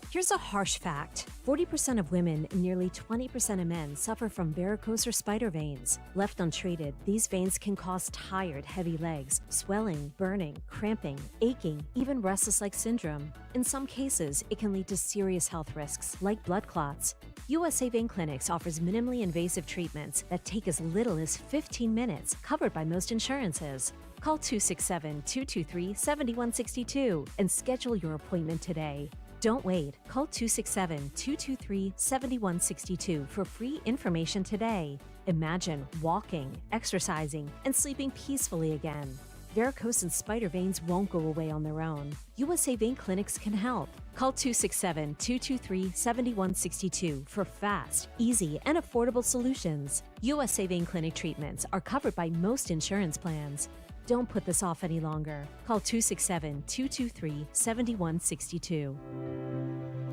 Here's a harsh fact. 40% of women and nearly 20% of men suffer from varicose or spider veins. Left untreated, these veins can cause tired, heavy legs, swelling, burning, cramping, aching, even restless-leg syndrome. In some cases, it can lead to serious health risks, like blood clots. USA Vein Clinics offers minimally invasive treatments that take as little as 15 minutes, covered by most insurances. Call 267-223-7162 and schedule your appointment today. Don't wait. Call 267-223-7162 for free information today. Imagine walking, exercising, and sleeping peacefully again. Varicose and spider veins won't go away on their own. USA Vein Clinics can help. Call 267-223-7162 for fast, easy, and affordable solutions. USA Vein Clinic treatments are covered by most insurance plans. Don't put this off any longer. Call 267-223-7162.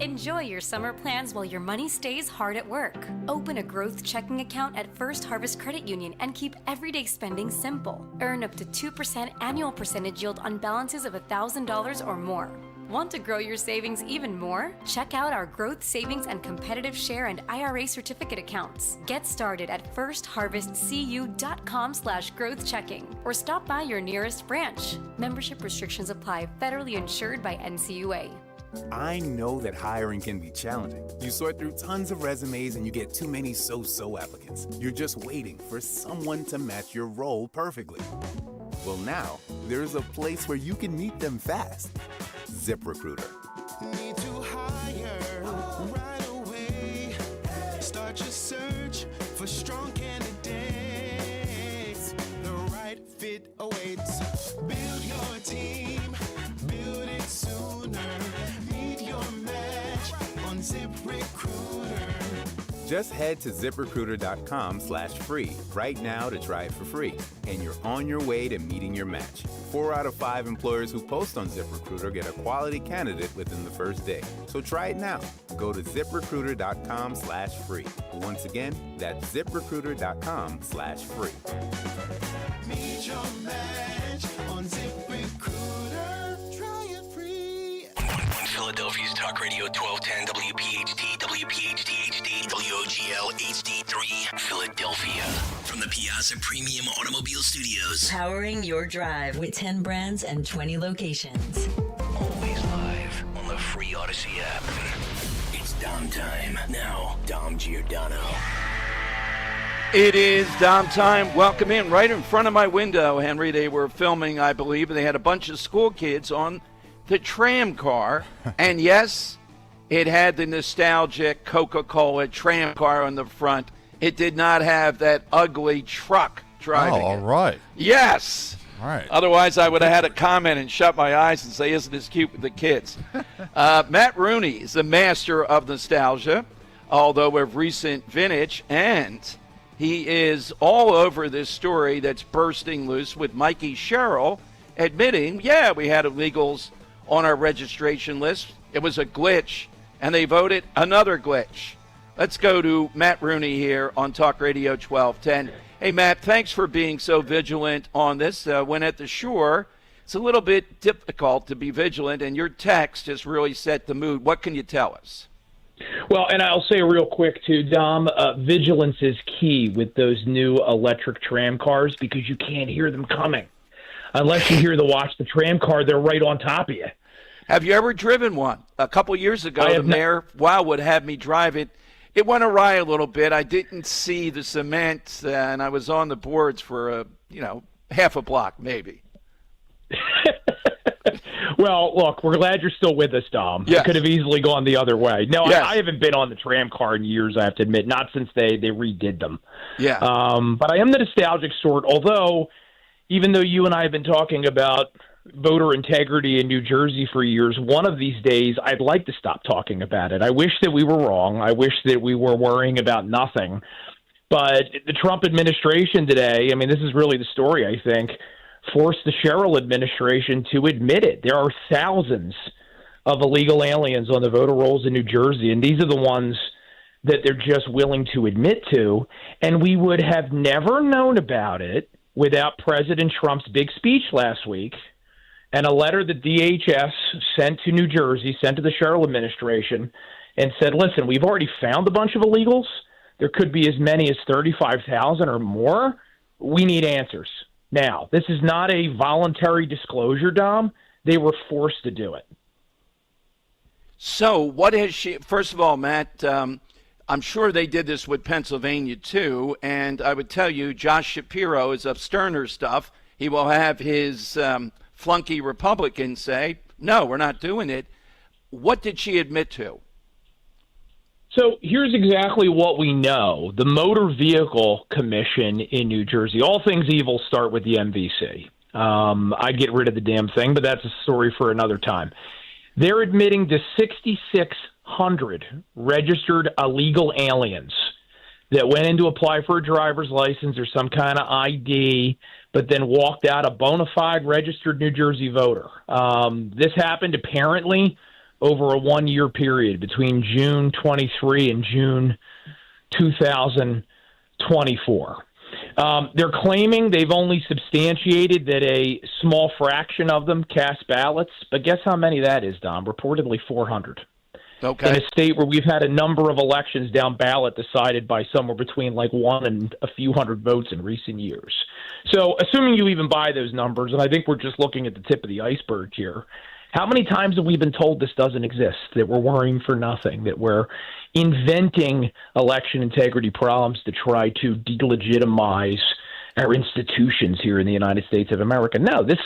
Enjoy your summer plans while your money stays hard at work. Open a growth checking account at First Harvest Credit Union and keep everyday spending simple. Earn up to 2% annual percentage yield on balances of $1,000 or more. Want to grow your savings even more? Check out our growth savings and competitive share and IRA certificate accounts. Get started at firstharvestcu.com/growth checking or stop by your nearest branch. Membership restrictions apply. Federally insured by NCUA. I know that hiring can be challenging. You sort through tons of resumes and you get too many so-so applicants. You're just waiting for someone to match your role perfectly. Well, now there's a place where you can meet them fast. ZipRecruiter. Need to hire right away. Start your search for strong candidates. The right fit awaits. Build your team. Build it sooner. Meet your match on ZipRecruiter. Just head to ZipRecruiter.com/free right now to try it for free, and you're on your way to meeting your match. 4 out of 5 employers who post on ZipRecruiter get a quality candidate within the first day. So try it now. Go to ZipRecruiter.com/free. Once again, that's ZipRecruiter.com/free. Meet your match on ZipRecruiter. Try it free. Philadelphia's Talk Radio 1210, WPHT, WPHT HD, WOGL HD3, Philadelphia. From the Piazza Premium Automobile Studios. Powering your drive with 10 brands and 20 locations. Always live on the free Odyssey app. It's Dom time. Now, Dom Giordano. It is Dom time. Welcome in. Right in front of my window, Henry, they were filming, I believe, and they had a bunch of school kids on the tram car. And yes, it had the nostalgic Coca-Cola tram car on the front. It did not have that ugly truck driving all right. Yes. All right. Otherwise, I would have had a comment and shut my eyes and say, isn't this cute with the kids? Matt Rooney is the master of nostalgia, although of recent vintage, and He is all over this story that's bursting loose with Mikey Sherrill admitting, yeah, we had illegals on our registration list. It was a glitch, and they voted another glitch. Let's go to Matt Rooney here on Talk Radio 1210. Hey, Matt, thanks for being so vigilant on this. When at the shore, it's a little bit difficult to be vigilant, and your text has really set the mood. What can you tell us? Well, and I'll say real quick, too, Dom, vigilance is key with those new electric tram cars because you can't hear them coming. Unless you hear the watch the tram car, they're right on top of you. Have you ever driven one? A couple years ago, the mayor, Wildwood, had me drive it. It went awry a little bit. I didn't see the cement, and I was on the boards for, half a block maybe. Well, look, we're glad you're still with us, Dom. Yes. It could have easily gone the other way. No, Yes. I haven't been on the tram car in years, I have to admit, not since they redid them. Yeah. But I am the nostalgic sort, although even though you and I have been talking about voter integrity in New Jersey for years, one of these days I'd like to stop talking about it. I wish that we were wrong. I wish that we were worrying about nothing. But the Trump administration today, I mean, this is really the story, I think, forced the Sherrill administration to admit it. There are thousands of illegal aliens on the voter rolls in New Jersey, and these are the ones that they're just willing to admit to. And we would have never known about it without President Trump's big speech last week and a letter that DHS sent to New Jersey, sent to the Sherrill administration, and said, listen, we've already found a bunch of illegals. There could be as many as 35,000 or more. We need answers. Now, this is not a voluntary disclosure, Dom. They were forced to do it. So what has she – first of all, Matt, I'm sure they did this with Pennsylvania too, and I would tell you Josh Shapiro is of sterner stuff. He will have his flunky Republicans say, no, we're not doing it. What did she admit to? So here's exactly what we know. The Motor Vehicle Commission in New Jersey, all things evil start with the MVC. I'd get rid of the damn thing, but that's a story for another time. They're admitting to 6,600 registered illegal aliens that went in to apply for a driver's license or some kind of ID, but then walked out a bona fide registered New Jersey voter. This happened apparently over a one-year period between June 23 and June 2024. They're claiming they've only substantiated that a small fraction of them cast ballots, but guess how many that is, Dom? Reportedly 400. Okay. In a state where we've had a number of elections down ballot decided by somewhere between like one and a few hundred votes in recent years. So assuming you even buy those numbers, and I think we're just looking at the tip of the iceberg here, how many times have we been told this doesn't exist, that we're worrying for nothing, that we're inventing election integrity problems to try to delegitimize our institutions here in the United States of America? No, this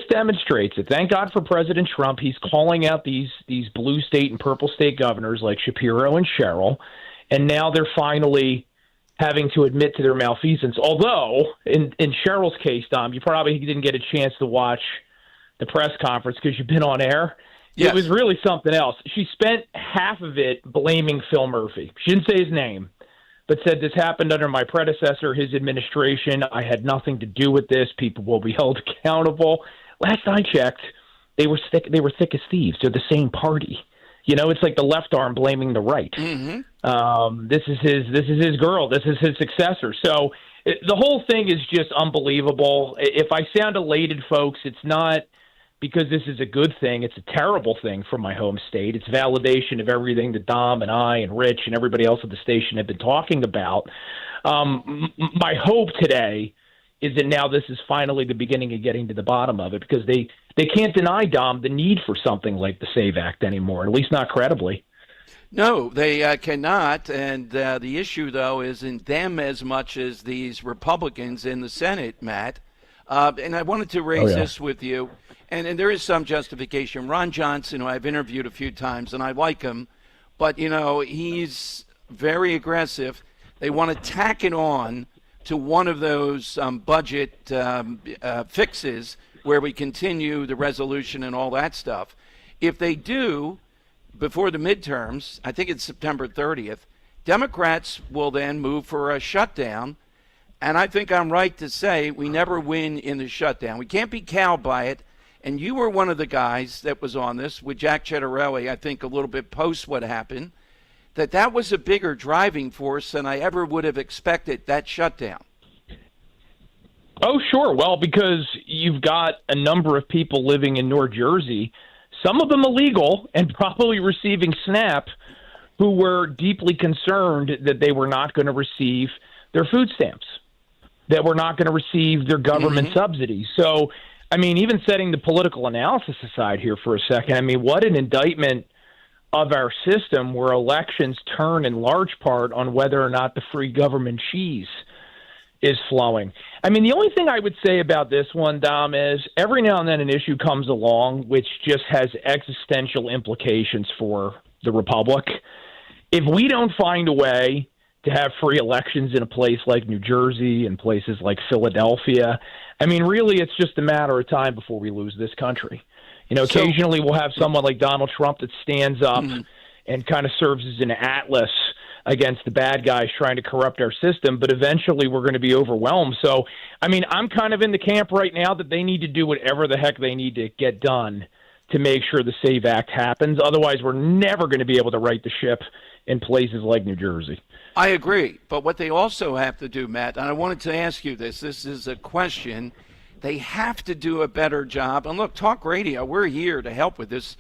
demonstrates it. Thank God for President Trump. He's calling out these blue state and purple state governors like Shapiro and Sherrill, and now they're finally having to admit to their malfeasance. Although, in Sherrill's case, Dom, you probably didn't get a chance to watch the press conference because you've been on air. Yes. It was really something else. She spent half of it blaming Phil Murphy. She didn't say his name, but said this happened under my predecessor, his administration. I had nothing to do with this. People will be held accountable. Last I checked, they were thick as thieves. They're the same party. You know, it's like the left arm blaming the right. Mm-hmm. This is his girl. This is his successor. So the whole thing is just unbelievable. If I sound elated, folks, it's not because this is a good thing. It's a terrible thing for my home state. It's validation of everything that Dom and I and Rich and everybody else at the station have been talking about. My hope today is that now this is finally the beginning of getting to the bottom of it, because they can't deny, Dom, the need for something like the SAVE Act anymore, at least not credibly. No, they cannot. And the issue, though, isn't them as much as these Republicans in the Senate, Matt. And I wanted to raise this with you. And there is some justification. Ron Johnson, who I've interviewed a few times, and I like him, but, you know, he's very aggressive. They want to tack it on to one of those budget fixes where we continue the resolution and all that stuff. If they do, before the midterms, I think it's September 30th, Democrats will then move for a shutdown. And I think I'm right to say we never win in the shutdown. We can't be cowed by it. And you were one of the guys that was on this with Jack Ciattarelli, I think a little bit post what happened, that was a bigger driving force than I ever would have expected, that shutdown. Oh, sure. Well, because you've got a number of people living in North Jersey, some of them illegal and probably receiving SNAP, who were deeply concerned that they were not going to receive their food stamps, that were not going to receive their government subsidies. So, I mean, even setting the political analysis aside here for a second, I mean, what an indictment of our system where elections turn in large part on whether or not the free government cheese is flowing. I mean, the only thing I would say about this one, Dom, is every now and then an issue comes along which just has existential implications for the Republic. If we don't find a way to have free elections in a place like New Jersey and places like Philadelphia, I mean, really, it's just a matter of time before we lose this country. You know, occasionally we'll have someone like Donald Trump that stands up and kind of serves as an atlas against the bad guys trying to corrupt our system, but eventually we're going to be overwhelmed. So, I mean, I'm kind of in the camp right now that they need to do whatever the heck they need to get done to make sure the SAVE Act happens. Otherwise, we're never going to be able to right the ship in places like New Jersey. I agree. But what they also have to do, Matt, and I wanted to ask you this is a question. They have to do a better job. And look, talk radio, we're here to help with this.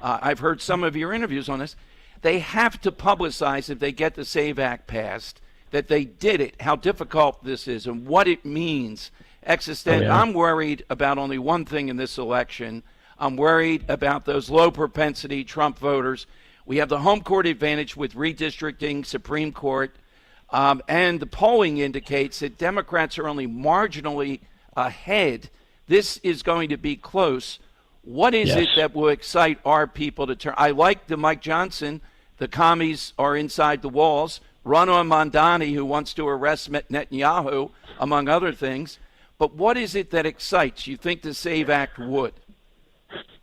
I've heard some of your interviews on this. They have to publicize, if they get the SAVE Act passed, that they did it, how difficult this is, and what it means. I'm worried about only one thing in this election. I'm worried about those low-propensity Trump voters. We have the home court advantage with redistricting, Supreme Court, and the polling indicates that Democrats are only marginally ahead. This is going to be close. What is it that will excite our people to turn? I like the Mike Johnson, the commies are inside the walls, run on Mondani, who wants to arrest Netanyahu, among other things. But what is it that excites? You think the SAVE Act would?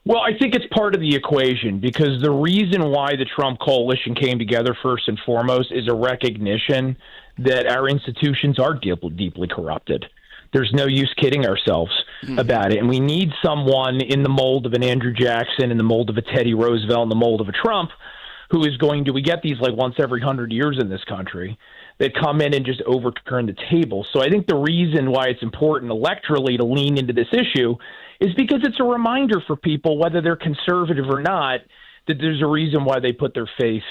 Well, I think it's part of the equation, because the reason why the Trump coalition came together first and foremost is a recognition that our institutions are deeply corrupted. There's no use kidding ourselves about it. And we need someone in the mold of an Andrew Jackson, in the mold of a Teddy Roosevelt, in the mold of a Trump, who is going to, we get these like once every 100 years in this country, that come in and just overturn the table. So I think the reason why it's important electorally to lean into this issue is because it's a reminder for people, whether they're conservative or not, that there's a reason why they put their faith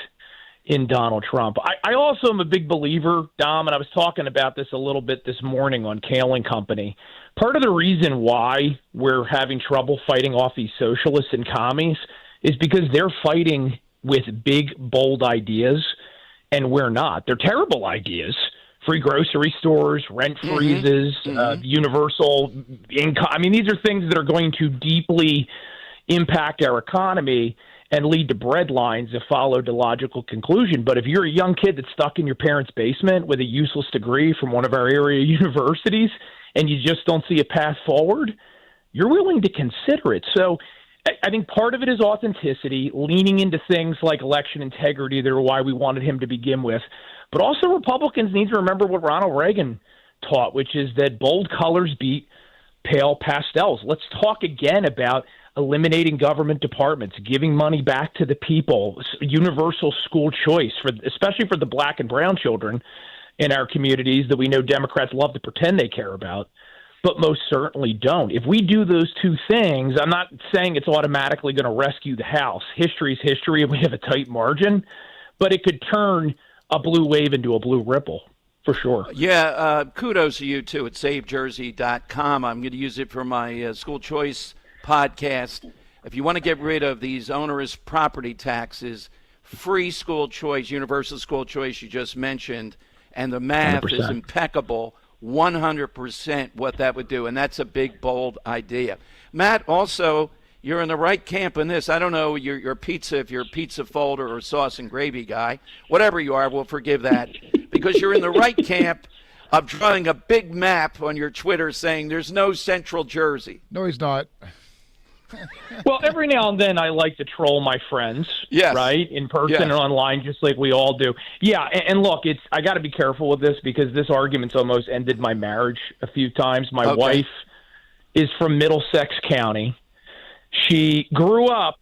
in Donald Trump. I also am a big believer, Dom, and I was talking about this a little bit this morning on Kale & Company. Part of the reason why we're having trouble fighting off these socialists and commies is because they're fighting with big, bold ideas, and we're not. They're terrible ideas. Free grocery stores, rent freezes, universal income. I mean, these are things that are going to deeply impact our economy and lead to bread lines if followed to logical conclusion. But if you're a young kid that's stuck in your parents' basement with a useless degree from one of our area universities and you just don't see a path forward, you're willing to consider it. So I think part of it is authenticity, leaning into things like election integrity that are why we wanted him to begin with. But also Republicans need to remember what Ronald Reagan taught, which is that bold colors beat pale pastels. Let's talk again about eliminating government departments, giving money back to the people, universal school choice, especially for the black and brown children in our communities that we know Democrats love to pretend they care about, but most certainly don't. If we do those two things, I'm not saying it's automatically going to rescue the House. History is history, and we have a tight margin, but it could turn a blue wave into a blue ripple, for sure. Yeah, kudos to you, too, at SaveJersey.com. I'm going to use it for my school choice podcast. If you want to get rid of these onerous property taxes, free school choice, universal school choice you just mentioned, and the math 100%. Is impeccable, 100% what that would do, and that's a big, bold idea. Matt, also, you're in the right camp in this. I don't know your pizza, if you're a pizza folder or sauce and gravy guy. Whatever you are, we'll forgive that, because you're in the right camp of drawing a big map on your Twitter saying there's no Central Jersey. No, he's not. Well, every now and then I like to troll my friends, Yes. right, in person Yes. and online, just like we all do. Yeah, and look, I got to be careful with this because this argument's almost ended my marriage a few times. My wife is from Middlesex County. She grew up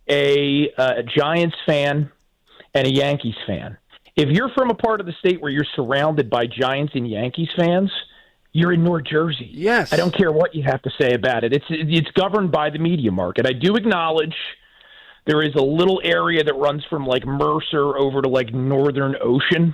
a Giants fan and a Yankees fan. If you're from a part of the state where you're surrounded by Giants and Yankees fans, you're in North Jersey. Yes. I don't care what you have to say about it. It's governed by the media market. I do acknowledge there is a little area that runs from like Mercer over to like Northern Ocean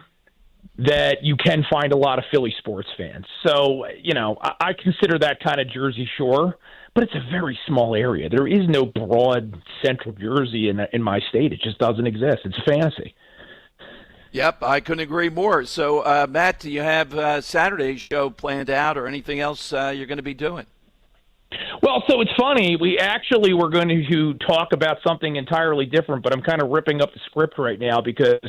that you can find a lot of Philly sports fans. So, I consider that kind of Jersey Shore, but it's a very small area. There is no broad central Jersey in my state. It just doesn't exist. It's a fantasy. Yep, I couldn't agree more. So, Matt, do you have Saturday's show planned out or anything else you're going to be doing? Well, so it's funny. We actually were going to talk about something entirely different, but I'm kind of ripping up the script right now because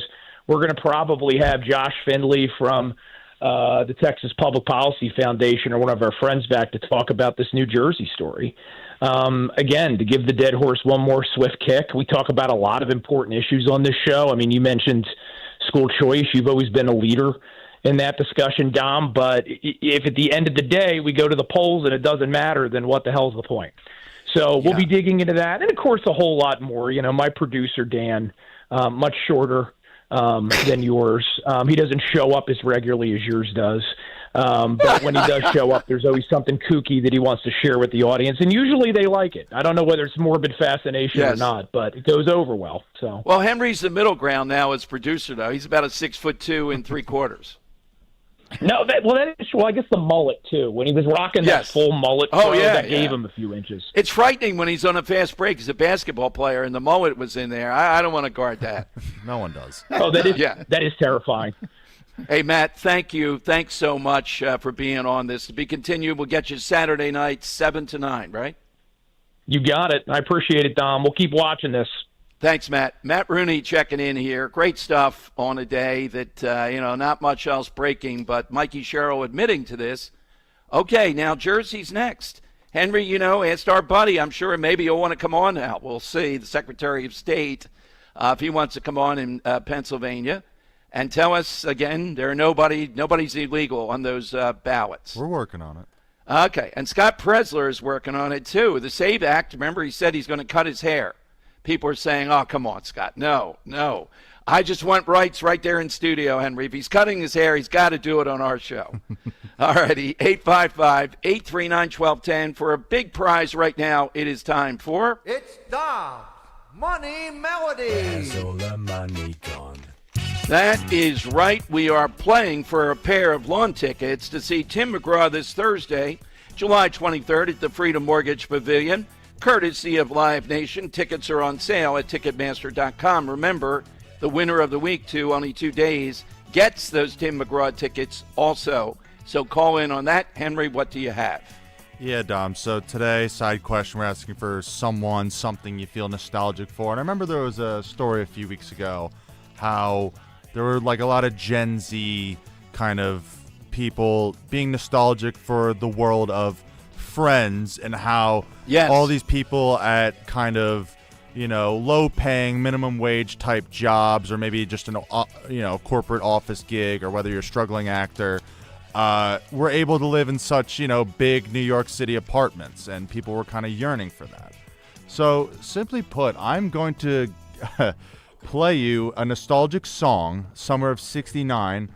we're going to probably have Josh Findley from the Texas Public Policy Foundation or one of our friends back to talk about this New Jersey story. Again, to give the dead horse one more swift kick, we talk about a lot of important issues on this show. I mean, you mentioned school choice. You've always been a leader in that discussion, Dom. But if at the end of the day we go to the polls and it doesn't matter, then what the hell's the point? So we'll be digging into that. And, of course, a whole lot more. My producer, Dan, much shorter than yours. He doesn't show up as regularly as yours does. But when he does show up, there's always something kooky that he wants to share with the audience, and usually they like it. I don't know whether it's morbid fascination or not, but it goes over well. So, well, Henry's the middle ground now as producer, though. He's about a 6'2" 3/4. No, I guess the mullet too. When he was rocking that full mullet, that gave him a few inches. It's frightening when he's on a fast break. He's a basketball player, and the mullet was in there. I don't want to guard that. No one does. Oh, that is terrifying. Hey, Matt, thank you. Thanks so much for being on this. To be continued, we'll get you Saturday night, 7 to 9, right? You got it. I appreciate it, Dom. We'll keep watching this. Thanks, Matt. Matt Rooney checking in here. Great stuff on a day that, not much else breaking, but Mikey Sherrill admitting to this. Okay, now Jersey's next. Henry, asked our buddy. I'm sure maybe he'll want to come on now. We'll see. The Secretary of State, if he wants to come on in Pennsylvania. And tell us, again, nobody's illegal on those ballots. We're working on it. Okay, and Scott Presler is working on it, too. The SAVE Act, remember, he said he's going to cut his hair. People are saying, oh, come on, Scott. No. I just want rights right there in studio, Henry. If he's cutting his hair, he's got to do it on our show. All righty, 855-839-1210. For a big prize right now, it is time for... It's the Money Melody. That is right. We are playing for a pair of lawn tickets to see Tim McGraw this Thursday, July 23rd at the Freedom Mortgage Pavilion, courtesy of Live Nation. Tickets are on sale at Ticketmaster.com. Remember, the winner of the week, only 2 days, gets those Tim McGraw tickets also. So call in on that. Henry, what do you have? Yeah, Dom. So today, side question, we're asking for something you feel nostalgic for. And I remember there was a story a few weeks ago how there were like a lot of Gen Z kind of people being nostalgic for the world of Friends and how all these people at kind of, low-paying, minimum wage type jobs, or maybe just an, corporate office gig, or whether you're a struggling actor, were able to live in such, big New York City apartments, and people were kind of yearning for that. So, simply put, I'm going to play you a nostalgic song, Summer of '69,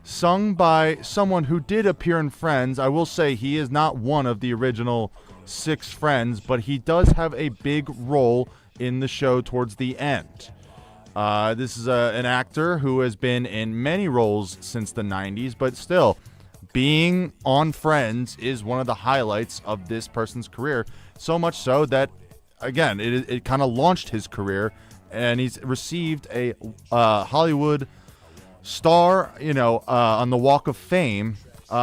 sung by someone who did appear in Friends. I will say he is not one of the original 6 friends, but he does have a big role in the show towards the end. This is an actor who has been in many roles since the 90s, but still, being on Friends is one of the highlights of this person's career, so much so that, again, it kind of launched his career, and he's received a Hollywood star, on the Walk of Fame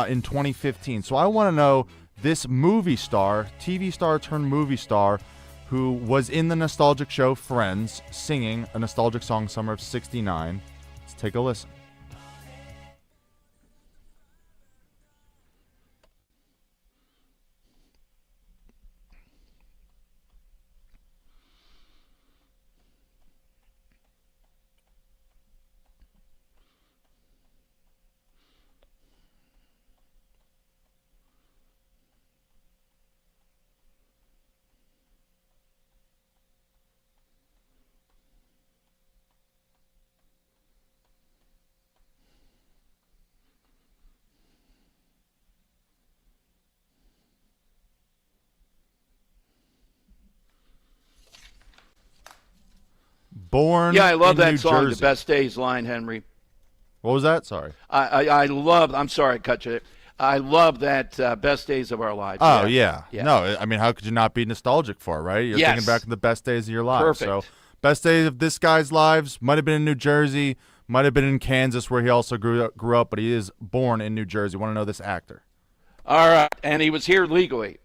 in 2015. So I want to know this movie star, TV star turned movie star, who was in the nostalgic show Friends, singing a nostalgic song, Summer of '69. Let's take a listen. Born Yeah, I love in that New song, Jersey. The Best Days line, Henry. What was that? Sorry. I love, I'm sorry I cut you. I love that Best Days of Our Lives. Oh, yeah. No, I mean, how could you not be nostalgic for it, right? You're thinking back to the best days of your life. Perfect. So, best days of this guy's lives might have been in New Jersey, might have been in Kansas where he also grew up, but he is born in New Jersey. Want to know this actor? All right, and he was here legally.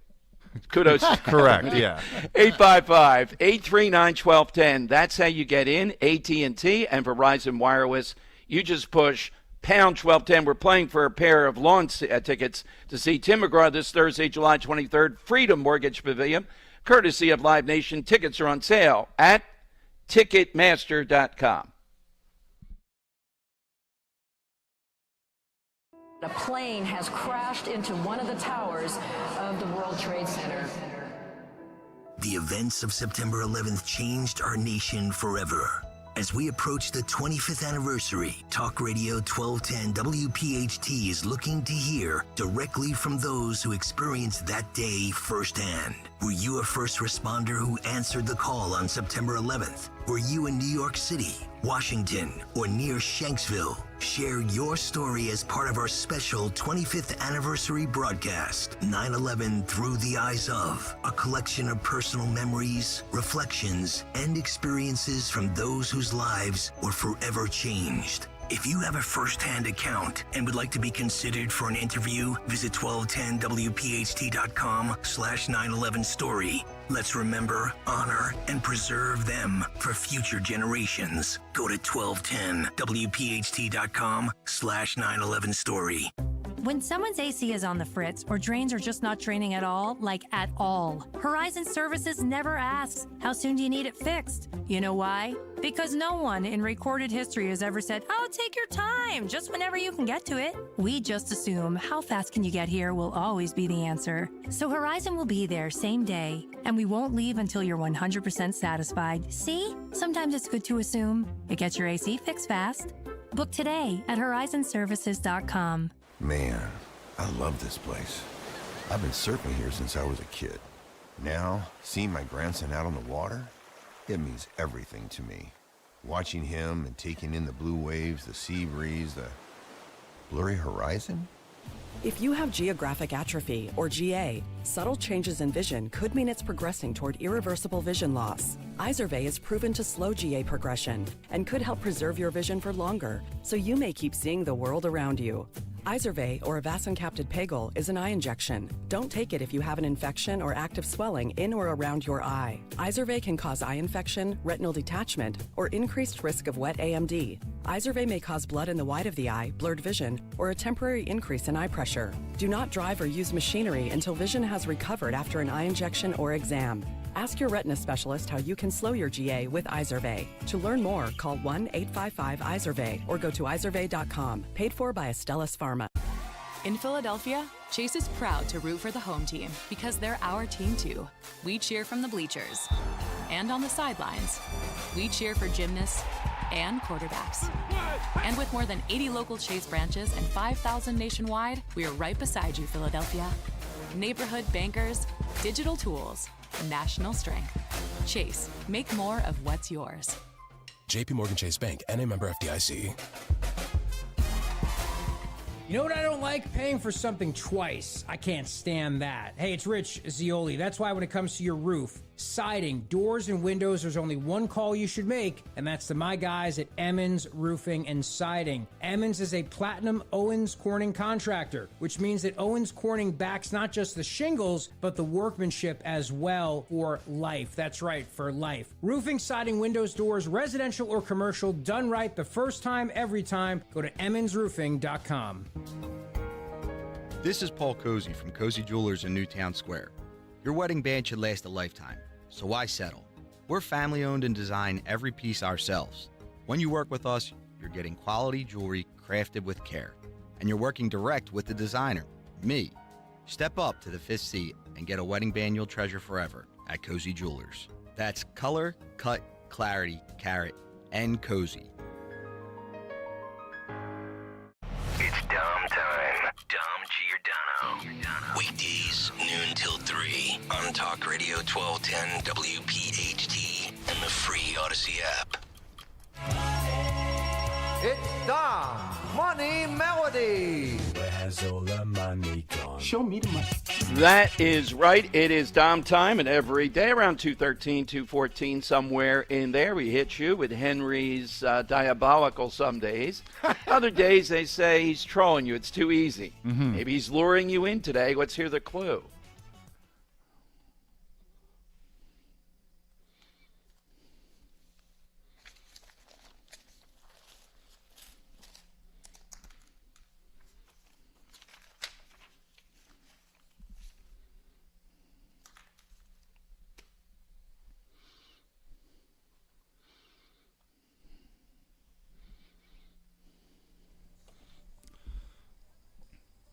Kudos. Correct, yeah. 855-839-1210. That's how you get in. AT&T and Verizon Wireless. You just push pound 1210. We're playing for a pair of lawn tickets to see Tim McGraw this Thursday, July 23rd, Freedom Mortgage Pavilion, courtesy of Live Nation. Tickets are on sale at Ticketmaster.com. A plane has crashed into one of the towers of the World Trade Center. The events of September 11th changed our nation forever. As we approach the 25th anniversary, Talk Radio 1210 WPHT is looking to hear directly from those who experienced that day firsthand. Were you a first responder who answered the call on September 11th? Were you in New York City, Washington, or near Shanksville? Share your story as part of our special 25th anniversary broadcast, 9/11 Through the Eyes of, a collection of personal memories, reflections, and experiences from those whose lives were forever changed. If you have a first-hand account and would like to be considered for an interview, visit 1210wpht.com/911story. Let's remember, honor, and preserve them for future generations. Go to 1210wpht.com/911story. When someone's AC is on the fritz or drains are just not draining at all, like at all, Horizon Services never asks, how soon do you need it fixed? You know why? Because no one in recorded history has ever said, oh, take your time, just whenever you can get to it. We just assume how fast can you get here will always be the answer. So Horizon will be there same day, and we won't leave until you're 100% satisfied. See? Sometimes it's good to assume. It gets your AC fixed fast. Book today at horizonservices.com. Man, I love this place. I've been surfing here since I was a kid. Now, seeing my grandson out on the water, it means everything to me. Watching him and taking in the blue waves, the sea breeze, the blurry horizon. If you have geographic atrophy, or GA, subtle changes in vision could mean it's progressing toward irreversible vision loss. Izervay is proven to slow GA progression and could help preserve your vision for longer, so you may keep seeing the world around you. Izervay, or avacincaptad pegol, is an eye injection. Don't take it if you have an infection or active swelling in or around your eye. Izervay can cause eye infection, retinal detachment, or increased risk of wet AMD. Izervay may cause blood in the white of the eye, blurred vision, or a temporary increase in eye pressure. Do not drive or use machinery until vision has recovered after an eye injection or exam. Ask your retina specialist how you can slow your GA with Izervay. To learn more, call 1-855-IZERVAY or go to izervay.com. Paid for by Astellas Pharma. In Philadelphia, Chase is proud to root for the home team because they're our team too. We cheer from the bleachers and on the sidelines. We cheer for gymnasts and quarterbacks. And with more than 80 local Chase branches and 5,000 nationwide, we are right beside you, Philadelphia. Neighborhood bankers, digital tools, national strength. Chase, make more of what's yours. JP Morgan Chase Bank, N.A. member FDIC. You know what I don't like? Paying for something twice. I can't stand that. Hey, it's Rich Zioli. That's why when it comes to your roof, siding, doors, and windows, there's only one call you should make, and that's to my guys at Emmons Roofing and Siding. Emmons is a platinum Owens Corning contractor, which means that Owens Corning backs not just the shingles, but the workmanship as well for life. That's right, for life. Roofing, siding, windows, doors, residential or commercial, done right the first time, every time. Go to emmonsroofing.com. This is Paul Cozy from Cozy Jewelers in Newtown Square. Your wedding band should last a lifetime, so why settle? We're family owned and design every piece ourselves. When you work with us, you're getting quality jewelry crafted with care, and you're working direct with the designer, me. Step up to the fifth seat and get a wedding band you'll treasure forever at Cozy Jewelers. That's color, cut, clarity, carat, and cozy. It's Dom time. Dom Giordano. Weekdays, noon till 3 on Talk Radio 1210 WPHT and the free Odyssey app. It's the Money Melody. Where has all the money gone? Show me the money. That is right. It is Dom time, and every day around 2:13, 2:14, somewhere in there, we hit you with Henry's diabolical some days. Other days, they say he's trolling you. It's too easy. Maybe he's luring you in today. Let's hear the clue.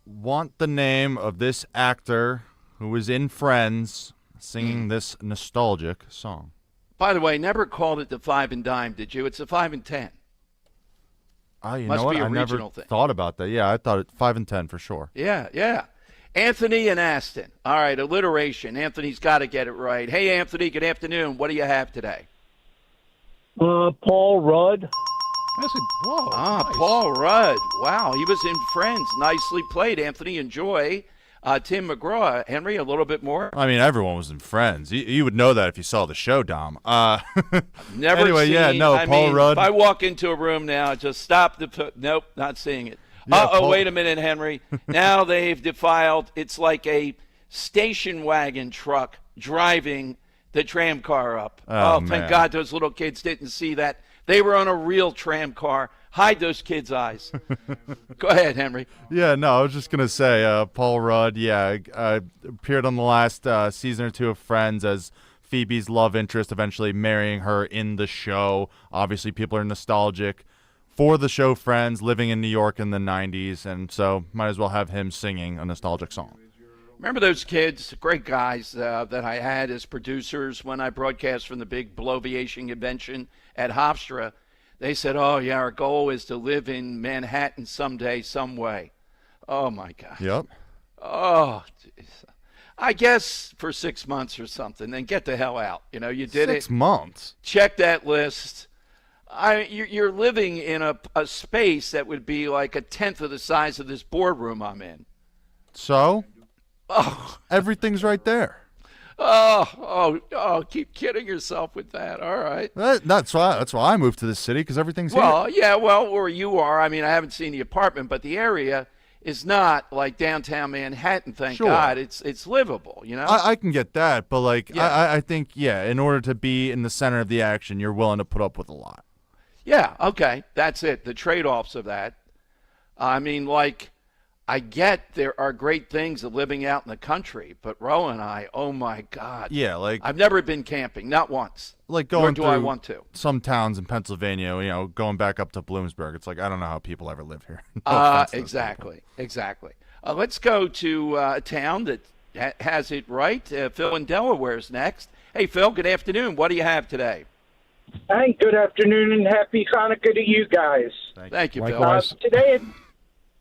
Want the name of this actor who was in Friends singing this nostalgic song. By the way, never called it the 5 and Dime, did you? It's a 5 and 10. You Must know what? be a I never regional thing. thought about that. Yeah, I thought it 5 and 10 for sure. Yeah. Anthony and Aston. All right, alliteration. Anthony's got to get it right. Hey, Anthony, good afternoon. What do you have today? Paul Rudd. Whoa. Nice. Paul Rudd. Wow, he was in Friends. Nicely played, Anthony. Enjoy. Tim McGraw. Henry, a little bit more. I mean, everyone was in Friends. You would know that if you saw the show, Dom. Never anyway, seen. Paul Rudd. If I walk into a room now, just stop the. Nope, not seeing it. Yeah, Paul- Wait a minute, Henry. Now they've defiled. It's like a station wagon truck driving the tram car up. Oh, thank man. God those little kids didn't see that. They were on a real tram car. Hide those kids' eyes. Go ahead, Henry. Yeah, no, I was just going to say, Paul Rudd, appeared on the last season or two of Friends as Phoebe's love interest, eventually marrying her in the show. Obviously, people are nostalgic for the show Friends, living in New York in the 90s, and so might as well have him singing a nostalgic song. Remember those kids, great guys that I had as producers when I broadcast from the big Bloviation convention at Hofstra? They said, oh, yeah, our goal is to live in Manhattan someday, some way. Oh, my God. Yep. Oh, geez. I guess for 6 months or something, then get the hell out. You know, you did it. 6 months? Check that list. You're living in a space that would be like a tenth of the size of this boardroom I'm in. So? Everything's right there. Keep kidding yourself with that. All right. That's why I moved to this city, because everything's Well, here. yeah, where you are, I mean, I haven't seen the apartment, but the area is not like downtown Manhattan, thank Sure. God. It's livable, you know? I can get that, but Yeah. I think, in order to be in the center of the action, you're willing to put up with a lot. Yeah, okay. That's it. The trade-offs of that. I mean, I get there are great things of living out in the country, but Ro and I, oh my God. Yeah, I've never been camping, not once. Like Nor going do through I want to. some towns in Pennsylvania, going back up to Bloomsburg. It's like, I don't know how people ever live here. No offense to those Exactly. Let's go to a town that has it right. Phil in Delaware's next. Hey, Phil, good afternoon. What do you have today? Hey, good afternoon and happy Hanukkah to you guys. Thank you, Phil. Today,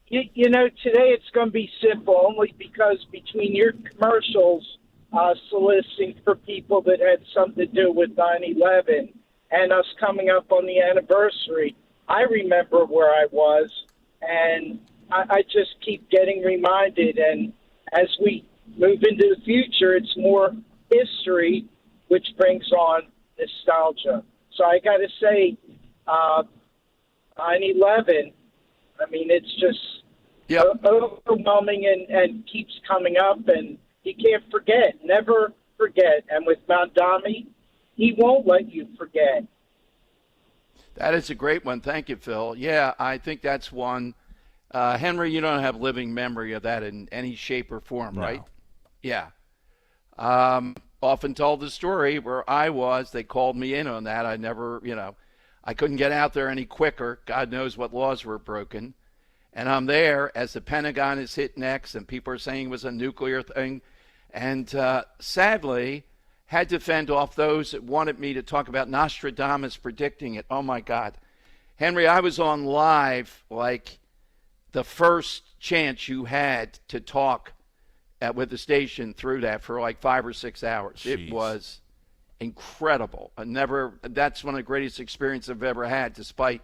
today it's going to be simple, only because between your commercials soliciting for people that had something to do with 9/11 and us coming up on the anniversary, I remember where I was, and I just keep getting reminded. And as we move into the future, it's more history, which brings on nostalgia. So I got to say, 9/11, I mean, it's just overwhelming and keeps coming up, and you can't forget, never forget. And with Mondami, he won't let you forget. That is a great one. Thank you, Phil. Yeah, I think that's one. Henry, you don't have living memory of that in any shape or form, No. right? Yeah. Often told the story where I was, they called me in on that. I never, I couldn't get out there any quicker. God knows what laws were broken. And I'm there as the Pentagon is hit next, and people are saying it was a nuclear thing. And sadly, had to fend off those that wanted me to talk about Nostradamus predicting it. Oh, my God. Henry, I was on live like the first chance you had to talk with the station through that for like 5 or 6 hours. Jeez. It was incredible. That's one of the greatest experiences I've ever had, despite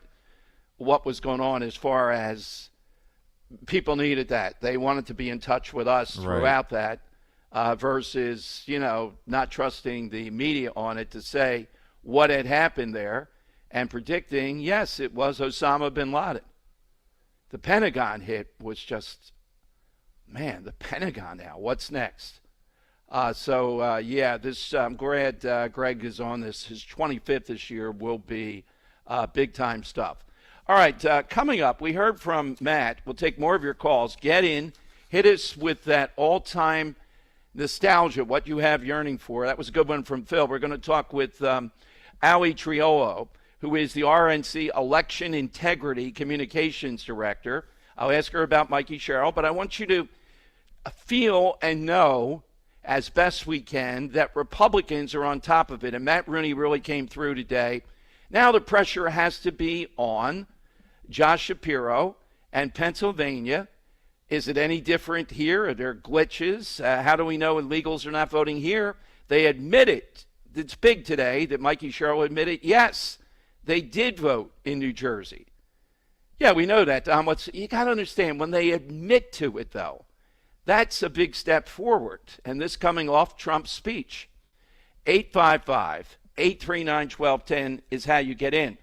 what was going on as far as people needed that. They wanted to be in touch with us throughout that versus, not trusting the media on it to say what had happened there and predicting, yes, it was Osama bin Laden. The Pentagon hit was just, man, the Pentagon now. What's next? This I'm glad Greg is on this. His 25th this year will be big-time stuff. All right, coming up, we heard from Matt. We'll take more of your calls. Get in. Hit us with that all-time nostalgia, what you have yearning for. That was a good one from Phil. We're going to talk with Ali Triolo, who is the RNC Election Integrity Communications Director. I'll ask her about Mikey Sherrill, but I want you to feel and know as best we can that Republicans are on top of it, and Matt Rooney really came through today. Now the pressure has to be on Josh Shapiro and Pennsylvania. Is it any different here? Are there glitches? How do we know illegals are not voting here? They admit it. It's big today that Mikey Sherrill admitted, yes, they did vote in New Jersey. Yeah, we know that, Tom. You got to understand, when they admit to it, though, that's a big step forward. And this coming off Trump's speech. 855-839-1210 is how you get in.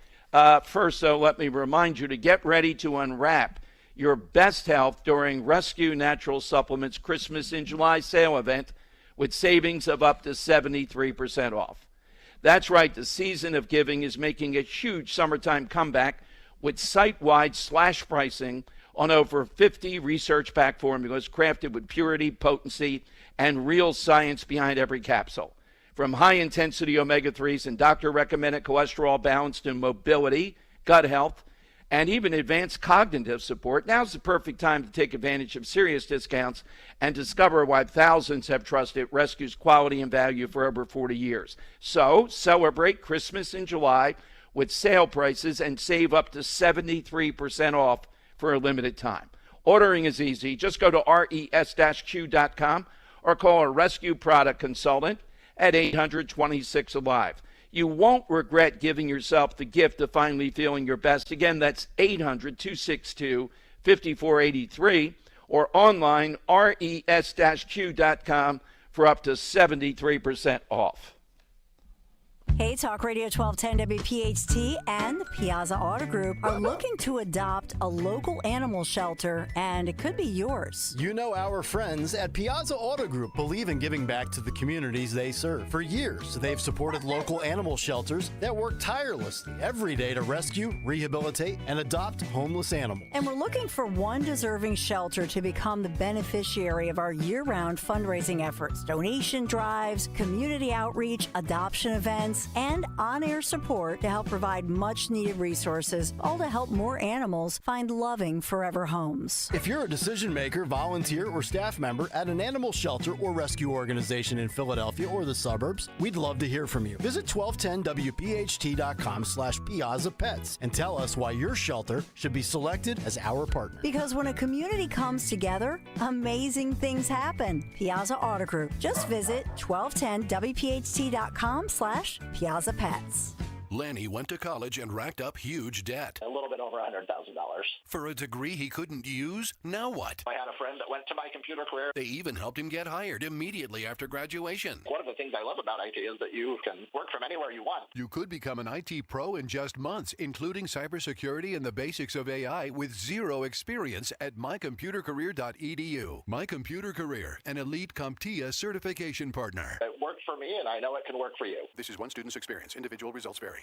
First, though, let me remind you to get ready to unwrap your best health during Rescue Natural Supplements Christmas in July sale event with savings of up to 73% off. That's right, the season of giving is making a huge summertime comeback with site-wide slash pricing on over 50 research-backed formulas crafted with purity, potency, and real science behind every capsule. From high-intensity omega-3s and doctor-recommended cholesterol balance to mobility, gut health, and even advanced cognitive support, now's the perfect time to take advantage of serious discounts and discover why thousands have trusted Rescue's quality and value for over 40 years. So, celebrate Christmas in July with sale prices and save up to 73% off for a limited time. Ordering is easy. Just go to res-q.com or call a Rescue product consultant at 800-26-ALIVE. You won't regret giving yourself the gift of finally feeling your best. Again, that's 800-262-5483 or online res-q.com for up to 73% off. Hey, Talk Radio 1210 WPHT and the Piazza Auto Group are looking to adopt a local animal shelter, and it could be yours. You know, our friends at Piazza Auto Group believe in giving back to the communities they serve. For years, they've supported local animal shelters that work tirelessly every day to rescue, rehabilitate, and adopt homeless animals. And we're looking for one deserving shelter to become the beneficiary of our year-round fundraising efforts, donation drives, community outreach, adoption events, and on-air support to help provide much-needed resources, all to help more animals find loving forever homes. If you're a decision maker, volunteer, or staff member at an animal shelter or rescue organization in Philadelphia or the suburbs, we'd love to hear from you. Visit 1210wpht.com/Piazza Pets and tell us why your shelter should be selected as our partner. Because when a community comes together, amazing things happen. Piazza Auto Group. Just visit 1210wpht.com/Piazza Pets. Lanny went to college and racked up huge debt. A little bit over $100,000. For a degree he couldn't use? Now what? I had a friend that went to my computer career. They even helped him get hired immediately after graduation. One of the things I love about IT is that you can work from anywhere you want. You could become an IT pro in just months, including cybersecurity and the basics of AI with zero experience at mycomputercareer.edu. My Computer Career, an elite CompTIA certification partner. It worked for me, and I know it can work for you. This is one student's experience. Individual results vary.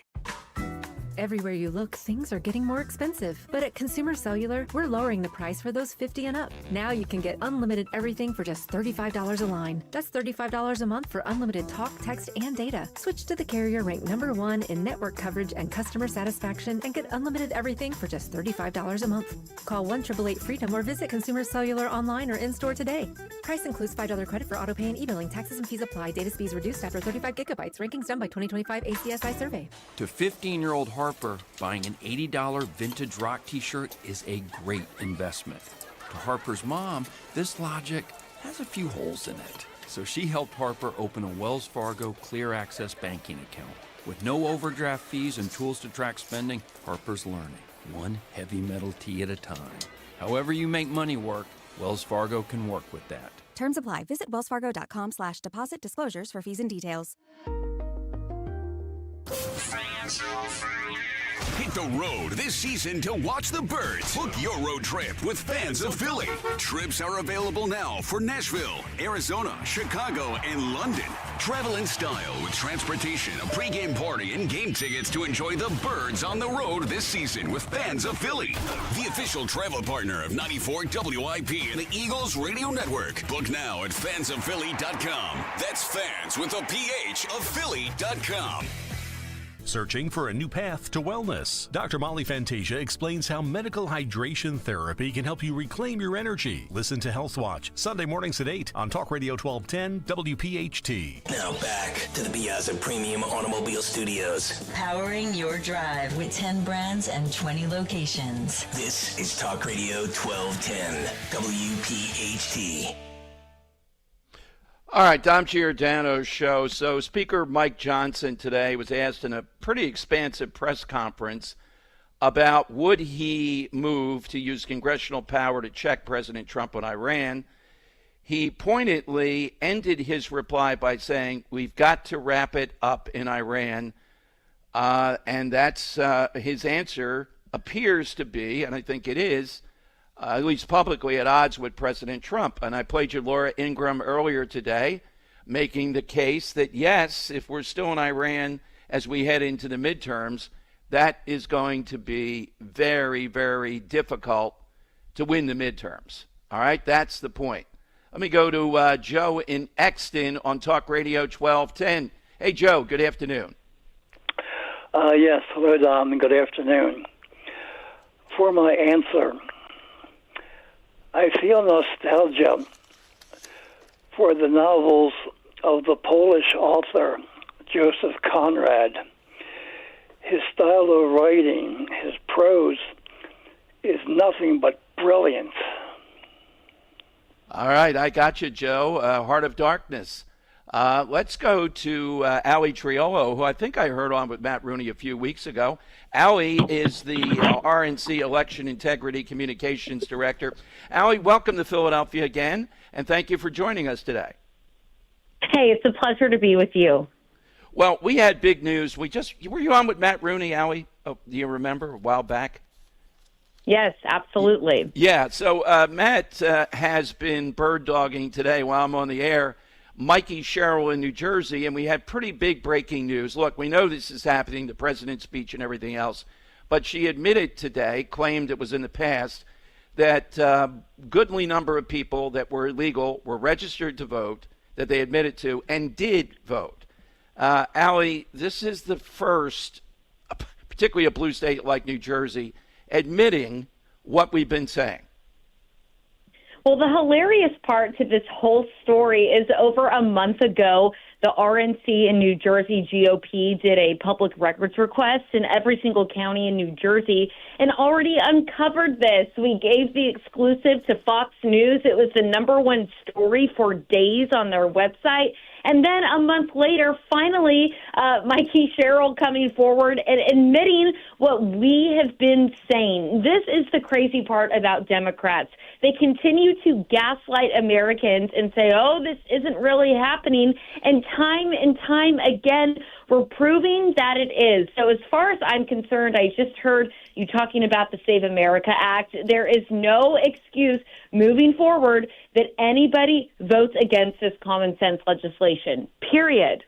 Everywhere you look, things are getting more expensive. But at Consumer Cellular, we're lowering the price for those 50 and up. Now you can get unlimited everything for just $35 a line. That's $35 a month for unlimited talk, text, and data. Switch to the carrier ranked #1 in network coverage and customer satisfaction and get unlimited everything for just $35 a month. Call 1-888-FREEDOM or visit Consumer Cellular online or in-store today. Price includes $5 credit for auto pay and e-billing. Taxes and fees apply. Data speeds reduced after 35 gigabytes. Rankings done by 2025 ACSI survey. To 15-year-old Harper, buying an $80 vintage rock t-shirt is a great investment. To Harper's mom, this logic has a few holes in it. So she helped Harper open a Wells Fargo Clear Access banking account. With no overdraft fees and tools to track spending, Harper's learning. one heavy metal tee at a time. However you make money work, Wells Fargo can work with that. Terms apply. Visit wellsfargo.com/deposit disclosures for fees and details. Hit the road this season to watch the Birds. Book your road trip with Fans of Philly. Trips are available now for Nashville, Arizona, Chicago, and London. Travel in style with transportation, a pregame party, and game tickets to enjoy the Birds on the road this season with Fans of Philly. The official travel partner of 94 WIP and the Eagles Radio Network. Book now at fansofphilly.com. That's fans with a PH of Philly.com. Searching for a new path to wellness? Dr. Molly Fantasia explains how medical hydration therapy can help you reclaim your energy. Listen to Health Watch, Sunday mornings at 8 on Talk Radio 1210 WPHT. Now back to the Piazza Premium Automobile Studios. Powering your drive with 10 brands and 20 locations. This is Talk Radio 1210 WPHT. All right, Dom Giordano's show. So Speaker Mike Johnson today was asked in a pretty expansive press conference about would he move to use congressional power to check President Trump on Iran. He pointedly ended his reply by saying, we've got to wrap it up in Iran. And that's his answer appears to be, and I think it is, at least publicly, at odds with President Trump. And I played you Laura Ingraham earlier today, making the case that, yes, if we're still in Iran as we head into the midterms, that is going to be very, very difficult to win the midterms. All right, that's the point. Let me go to Joe in Exton on Talk Radio 1210. Hey, Joe, good afternoon. Yes, hello, Dom, and good afternoon. For my answer, I feel nostalgia for the novels of the Polish author Joseph Conrad. His style of writing, his prose, is nothing but brilliant. All right, I got you, Joe. Heart of Darkness. Let's go to Allie Triolo, who I think I heard on with Matt Rooney a few weeks ago. Allie is the RNC Election Integrity Communications Director. Allie, welcome to Philadelphia again, and thank you for joining us today. Hey, it's a pleasure to be with you. Well, we had big news. Were you on with Matt Rooney, Allie? Oh, do you remember a while back? Yes, absolutely. Yeah, so Matt has been bird dogging today while I'm on the air Mikey Sherrill in New Jersey, and we had pretty big breaking news. Look, we know this is happening, the president's speech and everything else, but she admitted today, claimed it was in the past, that a goodly number of people that were illegal were registered to vote, that they admitted to, and did vote. Allie, this is the first, particularly a blue state like New Jersey, admitting what we've been saying. Well, the hilarious part to this whole story is over a month ago, the RNC and New Jersey GOP did a public records request in every single county in New Jersey and already uncovered this. We gave the exclusive to Fox News. It was the #1 story for days on their website. And then a month later, finally, Mikey Sherrill coming forward and admitting what we have been saying. This is the crazy part about Democrats. They continue to gaslight Americans and say, oh, this isn't really happening. And time again, we're proving that it is. So as far as I'm concerned, I just heard you talking about the Save America Act. There is no excuse moving forward that anybody votes against this common sense legislation, period.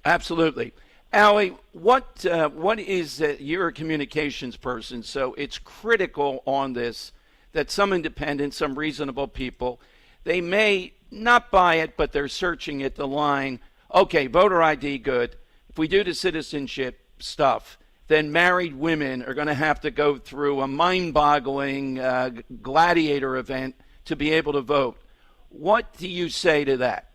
Absolutely. Allie, what is, you're a communications person, so it's critical on this that some independent, some reasonable people, they may not buy it, but they're searching at the line, okay, voter ID, good. If we do the citizenship stuff, then married women are going to have to go through a mind-boggling gladiator event to be able to vote. What do you say to that?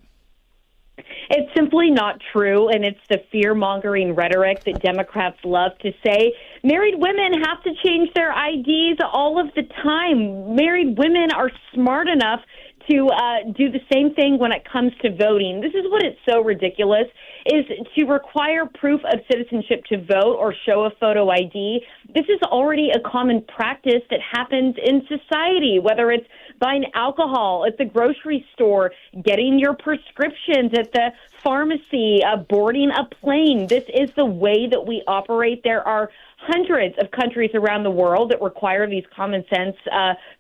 It's simply not true, and it's the fear-mongering rhetoric that Democrats love to say. Married women have to change their IDs all of the time. Married women are smart enough to do the same thing when it comes to voting. This is what it's so ridiculous, is to require proof of citizenship to vote or show a photo ID. This is already a common practice that happens in society, whether it's buying alcohol at the grocery store, getting your prescriptions at the pharmacy, boarding a plane. This is the way that we operate. There are hundreds of countries around the world that require these common sense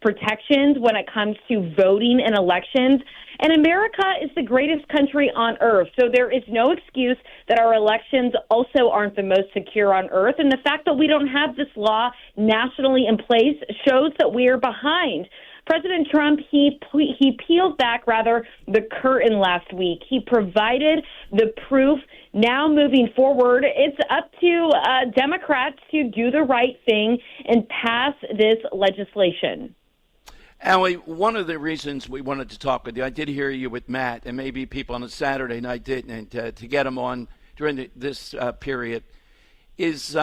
protections when it comes to voting in elections. And America is the greatest country on earth, so there is no excuse that our elections also aren't the most secure on earth. And the fact that we don't have this law nationally in place shows that we are behind. President Trump, he peeled back, the curtain last week. He provided the proof. Now moving forward, it's up to Democrats to do the right thing and pass this legislation. Allie, one of the reasons we wanted to talk with you, I did hear you with Matt, and maybe people on a Saturday night didn't, and to get them on during this period, is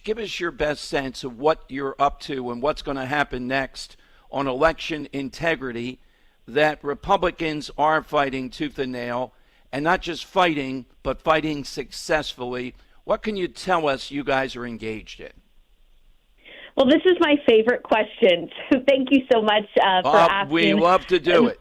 give us your best sense of what you're up to and what's going to happen next on election integrity that Republicans are fighting tooth and nail, and not just fighting, but fighting successfully. What can you tell us you guys are engaged in? Well, this is my favorite question. So thank you so much for asking. We love to do it.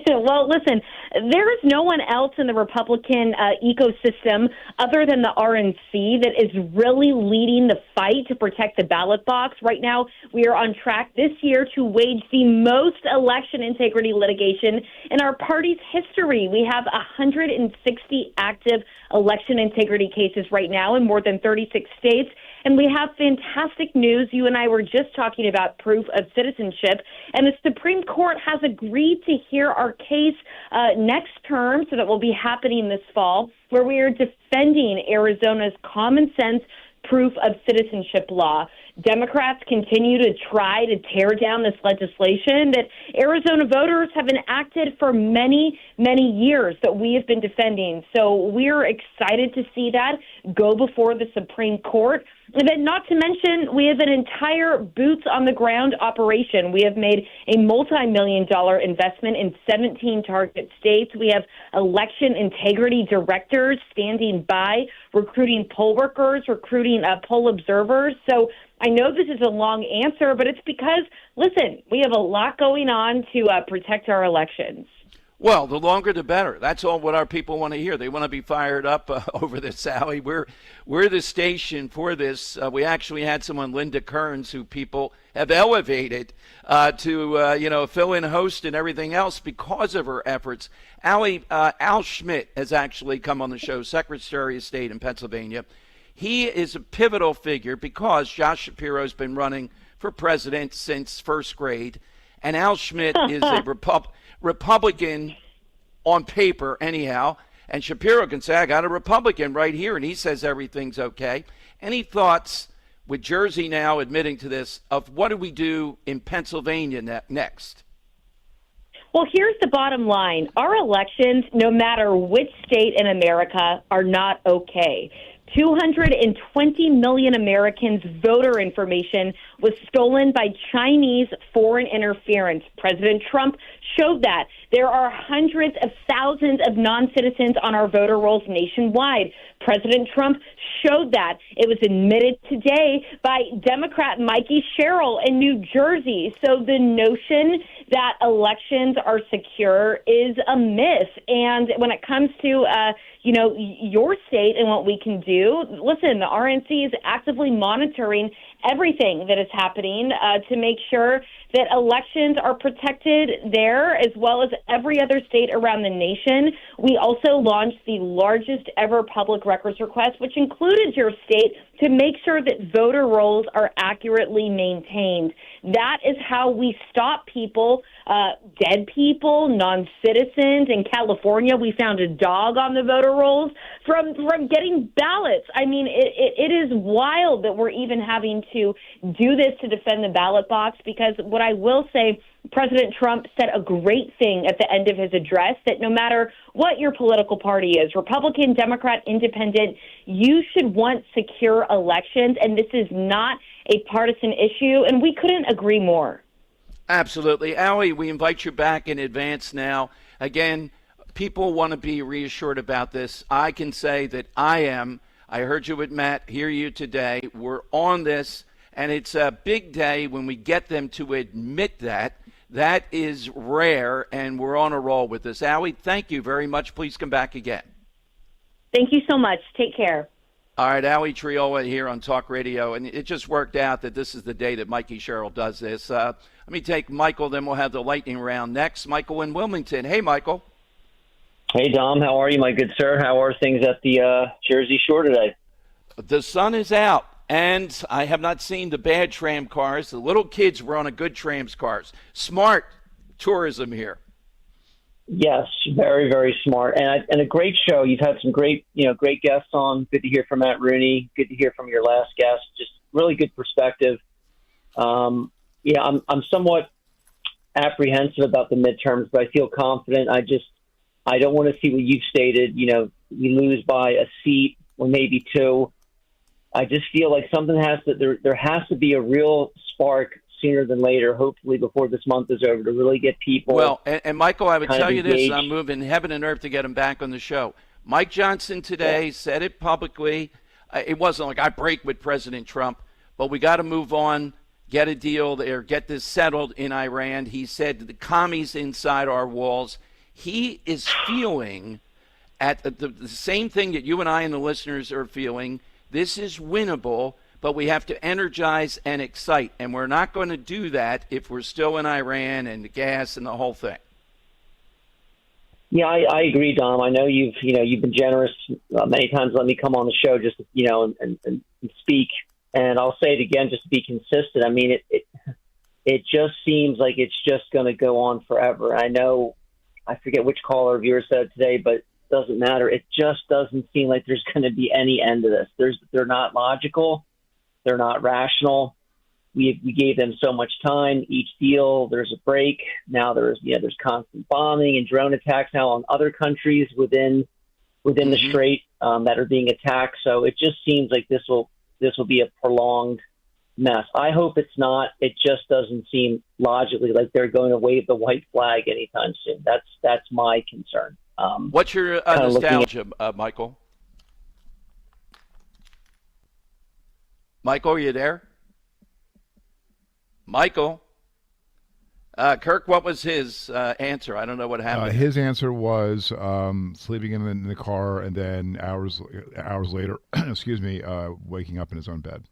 Well, listen, there is no one else in the Republican ecosystem other than the RNC that is really leading the fight to protect the ballot box. Right now, we are on track this year to wage the most election integrity litigation in our party's history. We have 160 active election integrity cases right now in more than 36 states. And we have fantastic news. You and I were just talking about proof of citizenship, and the Supreme Court has agreed to hear our case next term, so that will be happening this fall, where we are defending Arizona's common sense proof of citizenship law. Democrats continue to try to tear down this legislation that Arizona voters have enacted for many, many years that we have been defending. So we're excited to see that go before the Supreme Court. And then not to mention, we have an entire boots-on-the-ground operation. We have made a multi-million-dollar investment in 17 target states. We have election integrity directors standing by, recruiting poll workers, recruiting poll observers. So I know this is a long answer, but it's because, listen, we have a lot going on to protect our elections. Well, the longer the better. That's all what our people want to hear. They want to be fired up over this, Sally. We're the station for this. We actually had someone, Linda Kearns, who people have elevated to fill in host and everything else because of her efforts. Allie, Al Schmidt has actually come on the show, Secretary of State in Pennsylvania. He is a pivotal figure because Josh Shapiro's been running for president since first grade, and Al Schmidt is a Republican on paper anyhow, and Shapiro can say, I got a Republican right here, and he says everything's okay. Any thoughts, with Jersey now admitting to this, of what do we do in Pennsylvania next? Well, here's the bottom line. Our elections, no matter which state in America, are not okay. 220 million Americans' voter information was stolen by Chinese foreign interference. President Trump showed that. There are hundreds of thousands of non-citizens on our voter rolls nationwide. President Trump showed that. It was admitted today by Democrat Mikey Sherrill in New Jersey. So the notion that elections are secure is a myth. And when it comes to, your state and what we can do, listen, the RNC is actively monitoring everything that is happening to make sure that elections are protected there as well as every other state around the nation. We also launched the largest ever public records request, which included your state, to make sure that voter rolls are accurately maintained. That is how we stop people, dead people, non-citizens. In California, we found a dog on the voter rolls from getting ballots. I mean, it is wild that we're even having to do this to defend the ballot box, because what I will say, President Trump said a great thing at the end of his address, that no matter what your political party is, Republican, Democrat, Independent, you should want secure elections, and this is not a partisan issue, and we couldn't agree more. Absolutely. Allie, we invite you back in advance now. Again, people want to be reassured about this. I can say that I am. I heard you with Matt, hear you today. We're on this, and it's a big day when we get them to admit that. That is rare, and we're on a roll with this. Allie, thank you very much. Please come back again. Thank you so much. Take care. All right, Allie Triola here on Talk Radio, and it just worked out that this is the day that Mikey Sherrill does this. Let me take Michael, then we'll have the lightning round next. Michael in Wilmington. Hey, Michael. Hey, Dom. How are you, my good sir? How are things at the Jersey Shore today? The sun is out, and I have not seen the bad tram cars. The little kids were on a good trams cars. Smart tourism here. Yes, very, very smart, and a great show. You've had some great guests on. Good to hear from Matt Rooney. Good to hear from your last guest. Just really good perspective. I'm somewhat apprehensive about the midterms, but I feel confident. I don't want to see what you've stated. We lose by a seat or maybe two. I just feel like something there has to be a real spark sooner than later, hopefully before this month is over, to really get people. Well, and Michael, I would tell you this, engaged. I'm moving heaven and earth to get him back on the show. Mike Johnson today said it publicly. It wasn't like I break with President Trump, but we got to move on, get a deal there, get this settled in Iran. He said the commies inside our walls. He is feeling at the same thing that you and I and the listeners are feeling. This is winnable, but we have to energize and excite, and we're not going to do that if we're still in Iran and the gas and the whole thing. Yeah, I agree, Dom. I know you've been generous many times. Let me come on the show just and speak, and I'll say it again just to be consistent. I mean, it just seems like it's just going to go on forever. I know, I forget which caller or viewer said it today, but it doesn't matter. It just doesn't seem like there's going to be any end to this. They're not logical. They're not rational. We gave them so much time. Each deal, there's a break. Now there's constant bombing and drone attacks now on other countries within the strait that are being attacked. So it just seems like this will be a prolonged mess. I hope it's not. It just doesn't seem logically like they're going to wave the white flag anytime soon. That's my concern. What's your nostalgia, Michael? Michael, are you there? Michael? Kirk, what was his answer? I don't know what happened. His answer was sleeping in the car and then hours later, waking up in his own bed.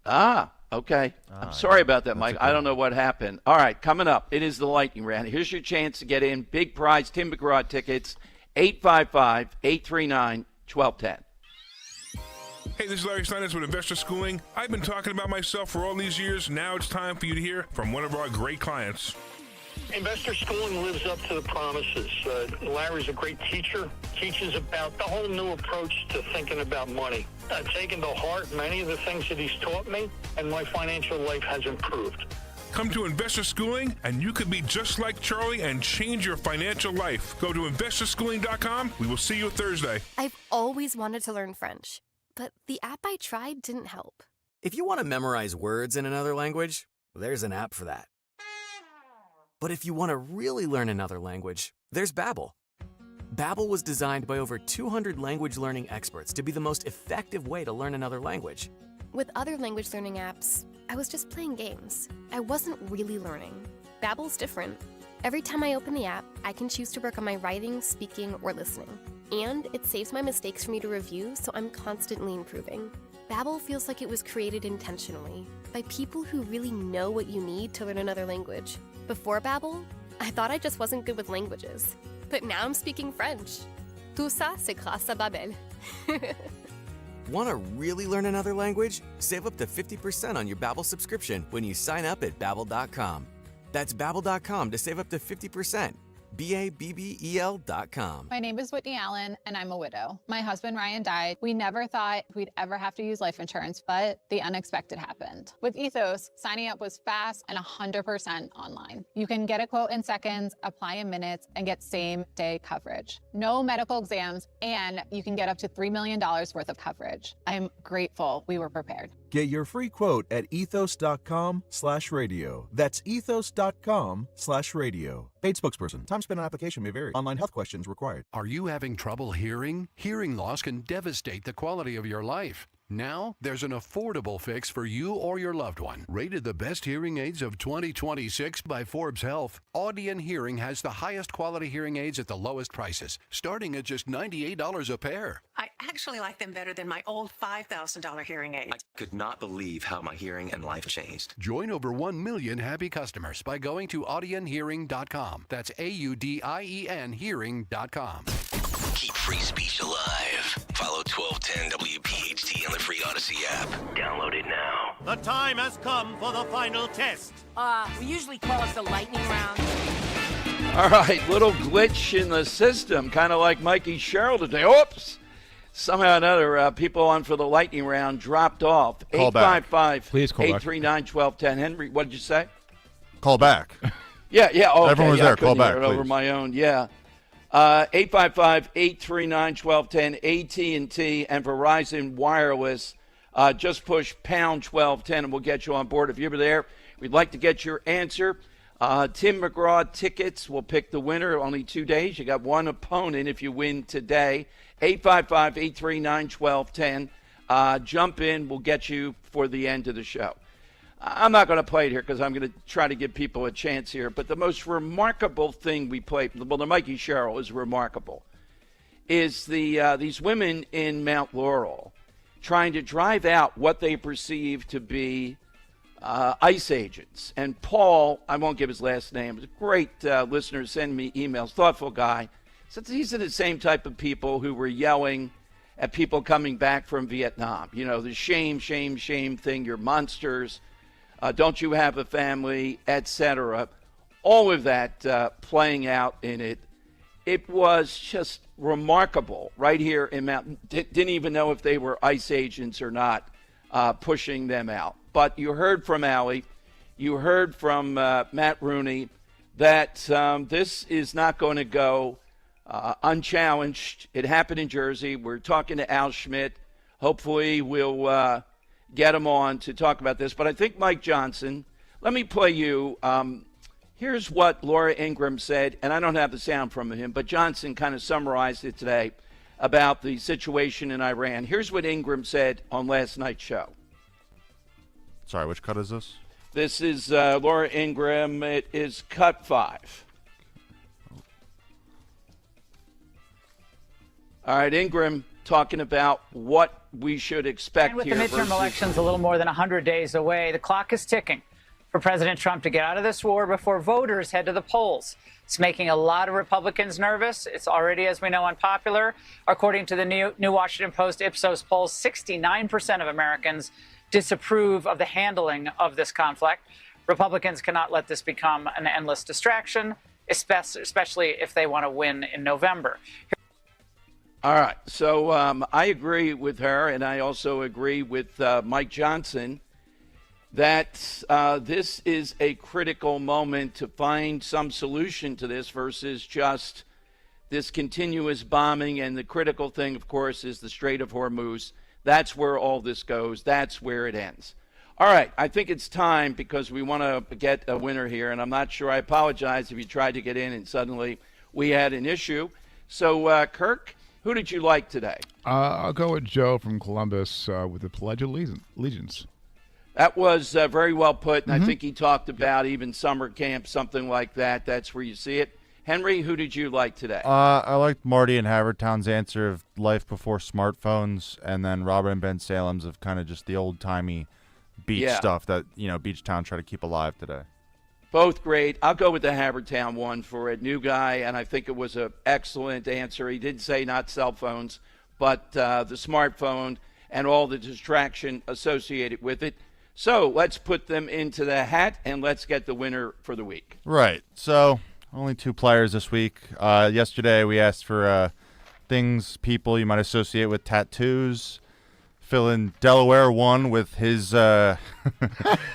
Ah, okay. I'm sorry about that, Mike. I don't know what happened. All right, coming up, it is the lightning round. Here's your chance to get in. Big prize Tim McGraw tickets, 855-839-1210. Hey, this is Larry Steinitz with Investor Schooling. I've been talking about myself for all these years. Now it's time for you to hear from one of our great clients. Investor Schooling lives up to the promises. Larry's a great teacher, teaches about the whole new approach to thinking about money. I've taken to heart many of the things that he's taught me, and my financial life has improved. Come to Investor Schooling, and you could be just like Charlie and change your financial life. Go to investorschooling.com. We will see you Thursday. I've always wanted to learn French, but the app I tried didn't help. If you want to memorize words in another language, there's an app for that. But if you want to really learn another language, there's Babbel. Babbel was designed by over 200 language learning experts to be the most effective way to learn another language. With other language learning apps, I was just playing games. I wasn't really learning. Babbel's different. Every time I open the app, I can choose to work on my writing, speaking, or listening. And it saves my mistakes for me to review, so I'm constantly improving. Babbel feels like it was created intentionally by people who really know what you need to learn another language. Before Babbel, I thought I just wasn't good with languages. But now I'm speaking French. Tout ça, c'est grâce à Babbel. Want to really learn another language? Save up to 50% on your Babbel subscription when you sign up at Babbel.com. That's Babbel.com to save up to 50%. Babbel.com. My name is Whitney Allen, and I'm a widow. My husband, Ryan, died. We never thought we'd ever have to use life insurance, but the unexpected happened. With Ethos, signing up was fast and 100% online. You can get a quote in seconds, apply in minutes, and get same-day coverage. No medical exams, and you can get up to $3 million worth of coverage. I'm grateful we were prepared. Get your free quote at ethos.com/radio. That's ethos.com/radio. Paid spokesperson. Time spent on application may vary. Online health questions required. Are you having trouble hearing? Hearing loss can devastate the quality of your life. Now, there's an affordable fix for you or your loved one. Rated the best hearing aids of 2026 by Forbes Health, Audion Hearing has the highest quality hearing aids at the lowest prices, starting at just $98 a pair. I actually like them better than my old $5,000 hearing aids. I could not believe how my hearing and life changed. Join over 1 million happy customers by going to audionhearing.com. That's AUDIEN hearing.com. Keep free speech alive. Follow 1210 WPHT on the free Odyssey app. Download it now. The time has come for the final test. We usually call it the lightning round. All right, little glitch in the system, kind of like Mikey Sherrill today. Oops! Somehow or another, people on for the lightning round dropped off. Call back. 855-839-1210. Henry, what did you say? Call back. Yeah. Okay, Everyone was there. I couldn't Call back, hear it over please. my own. Yeah. 855-839-1210, AT&T and Verizon Wireless. Just push pound 1210 and we'll get you on board. If you were there, we'd like to get your answer. Tim McGraw tickets will pick the winner. Only 2 days. You got one opponent if you win today. 855-839-1210. Jump in. We'll get you for the end of the show. I'm not going to play it here because I'm going to try to give people a chance here. But the most remarkable thing we played, well, the Mikey Sherrill is remarkable, is these women in Mount Laurel trying to drive out what they perceive to be ICE agents. And Paul, I won't give his last name, is a great listener, send me emails, thoughtful guy. So these are the same type of people who were yelling at people coming back from Vietnam. You know, the shame, shame, shame thing, you're monsters. Don't you have a family, etc. All of that playing out in it. It was just remarkable right here in Mountain. Didn't even know if they were ICE agents or not, pushing them out. But you heard from Allie, you heard from Matt Rooney that this is not going to go unchallenged. It happened in Jersey. We're talking to Al Schmidt. Hopefully we'll get him on to talk about this. But I think Mike Johnson, let me play you. Here's what Laura Ingraham said, and I don't have the sound from him, but Johnson kind of summarized it today about the situation in Iran. Here's what Ingraham said on last night's show. Sorry, which cut is this? This is Laura Ingraham. It is cut 5. All right, Ingraham talking about what we should expect and with here. the midterm elections a little more than 100 days away, the clock is ticking for President Trump to get out of this war before voters head to the polls. It's making a lot of Republicans nervous. It's already, as we know, unpopular. According to the New Washington Post Ipsos polls, 69% of Americans disapprove of the handling of this conflict. Republicans cannot let this become an endless distraction, especially if they want to win in November. All right. So I agree with her, and I also agree with Mike Johnson that this is a critical moment to find some solution to this versus just this continuous bombing. And the critical thing, of course, is the Strait of Hormuz. That's where all this goes. That's where it ends. All right. I think it's time because we want to get a winner here, and I'm not sure. I apologize if you tried to get in and suddenly we had an issue. So, Kirk, who did you like today? I'll go with Joe from Columbus with the Pledge of Allegiance. That was very well put, and I think he talked about even summer camp, something like that. That's where you see it. Henry, who did you like today? I liked Marty and Havertown's answer of life before smartphones, and then Robert and Ben Salem's of kind of just the old-timey beach stuff that, Beach Town try to keep alive today. Both great. I'll go with the Havertown one for a new guy, and I think it was an excellent answer. He did say not cell phones, but the smartphone and all the distraction associated with it. So let's put them into the hat, and let's get the winner for the week. Right. So only 2 players this week. Yesterday we asked for things, people you might associate with tattoos. Fill in Delaware won with his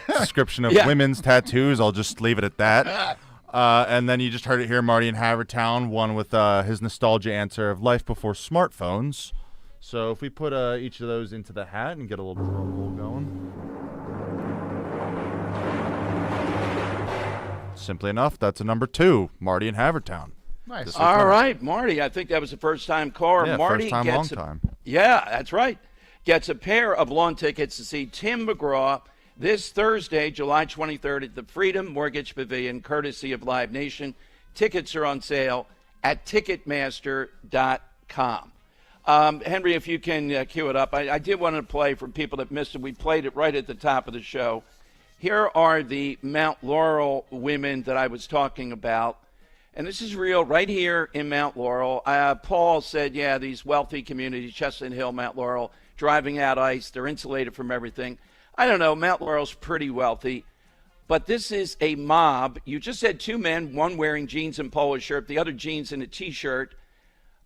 description of women's tattoos. I'll just leave it at that. And then you just heard it here. Marty in Havertown won with his nostalgia answer of life before smartphones. So if we put each of those into the hat and get a little drum roll going. Simply enough, that's a number 2, Marty in Havertown. Nice. All right, Marty. I think that was a first-time caller. Yeah, Marty first time, gets long time. Yeah, that's right. Gets a pair of lawn tickets to see Tim McGraw this Thursday, July 23rd at the Freedom Mortgage Pavilion, courtesy of Live Nation. Tickets are on sale at Ticketmaster.com. Henry, if you can cue it up. I did want to play for people that missed it. We played it right at the top of the show. Here are the Mount Laurel women that I was talking about. And this is real right here in Mount Laurel. Paul said, yeah, these wealthy communities, Chestnut Hill, Mount Laurel, driving out ice, they're insulated from everything. I don't know, Mount Laurel's pretty wealthy. But this is a mob. You just had 2 men, one wearing jeans and polo shirt, the other jeans and a T-shirt,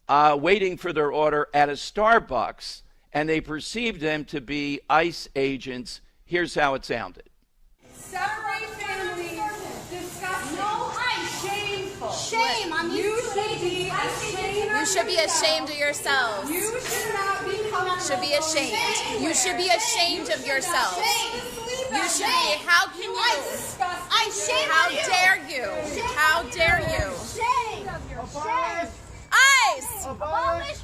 waiting for their order at a Starbucks, and they perceived them to be ICE agents. Here's how it sounded. Separate families, disgusting. No, shameful. Shame on you. You should be ashamed of yourselves. You should not be comfortable. Should be ashamed. You should be ashamed of yourselves. You should be. How can you? I shame How you. dare you? How dare you? Shame. ICE. Abolish.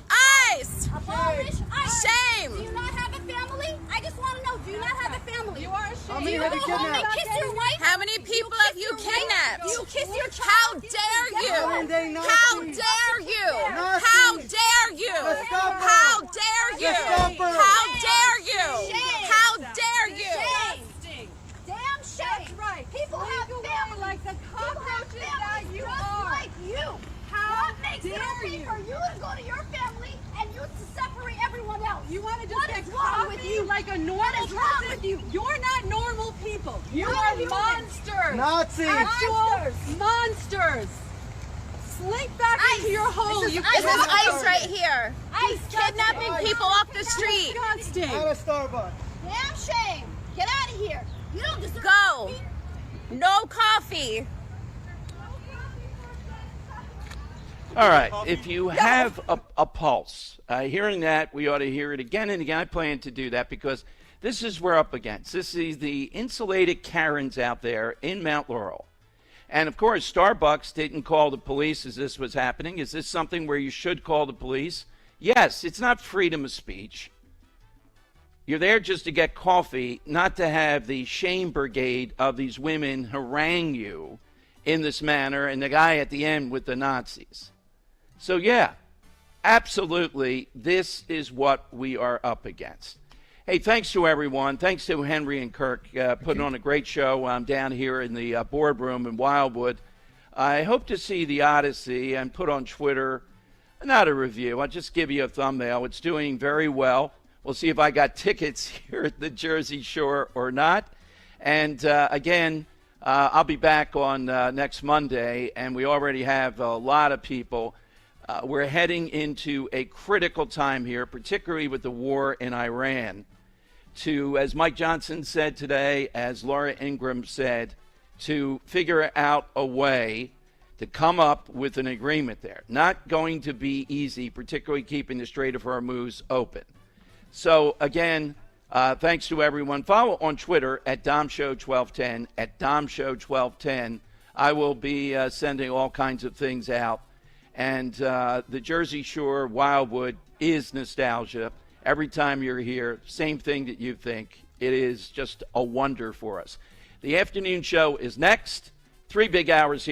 ICE. Abolish. Shame. Do you not have a family? I just want to know. Do you not have a family? You are ashamed. Do you go home and kiss your wife? How many people have you kidnapped? You kiss your child. How dare you? How dare you? How dare you? How dare you? How dare you? How dare you? Damn shame. That's right. People have families. Like the cockroaches that you are. Like you. What makes it okay for you to go to your family and you to separate everyone else? You want to just get wrong with you like a normal person? With you? You're not normal people. You are monsters. Nazis. Actual monsters. Slink back into your hole. This is ICE right here. ICE kidnapping people off the street. Disgusting. Have a Starbucks. Damn shame. Get out of here. You don't deserve Go. No coffee. All right, if you have a pulse, hearing that, we ought to hear it again and again. I plan to do that because this is what we're up against. This is the insulated Karens out there in Mount Laurel. And, of course, Starbucks didn't call the police as this was happening. Is this something where you should call the police? Yes, it's not freedom of speech. You're there just to get coffee, not to have the shame brigade of these women harangue you in this manner, and the guy at the end with the Nazis. So, yeah, absolutely, this is what we are up against. Hey, thanks to everyone. Thanks to Henry and Kirk putting on a great show. I'm down here in the boardroom in Wildwood. I hope to see the Odyssey and put on Twitter, not a review. I'll just give you a thumbnail. It's doing very well. We'll see if I got tickets here at the Jersey Shore or not. And, again, I'll be back on next Monday, and we already have a lot of people. We're heading into a critical time here, particularly with the war in Iran, to, as Mike Johnson said today, as Laura Ingraham said, to figure out a way to come up with an agreement there. Not going to be easy, particularly keeping the Strait of Hormuz open. So, again, thanks to everyone. Follow on Twitter at DomShow1210, at DomShow1210. I will be sending all kinds of things out. And the Jersey Shore, Wildwood, is nostalgia. Every time you're here, same thing that you think. It is just a wonder for us. The afternoon show is next. 3 big hours here.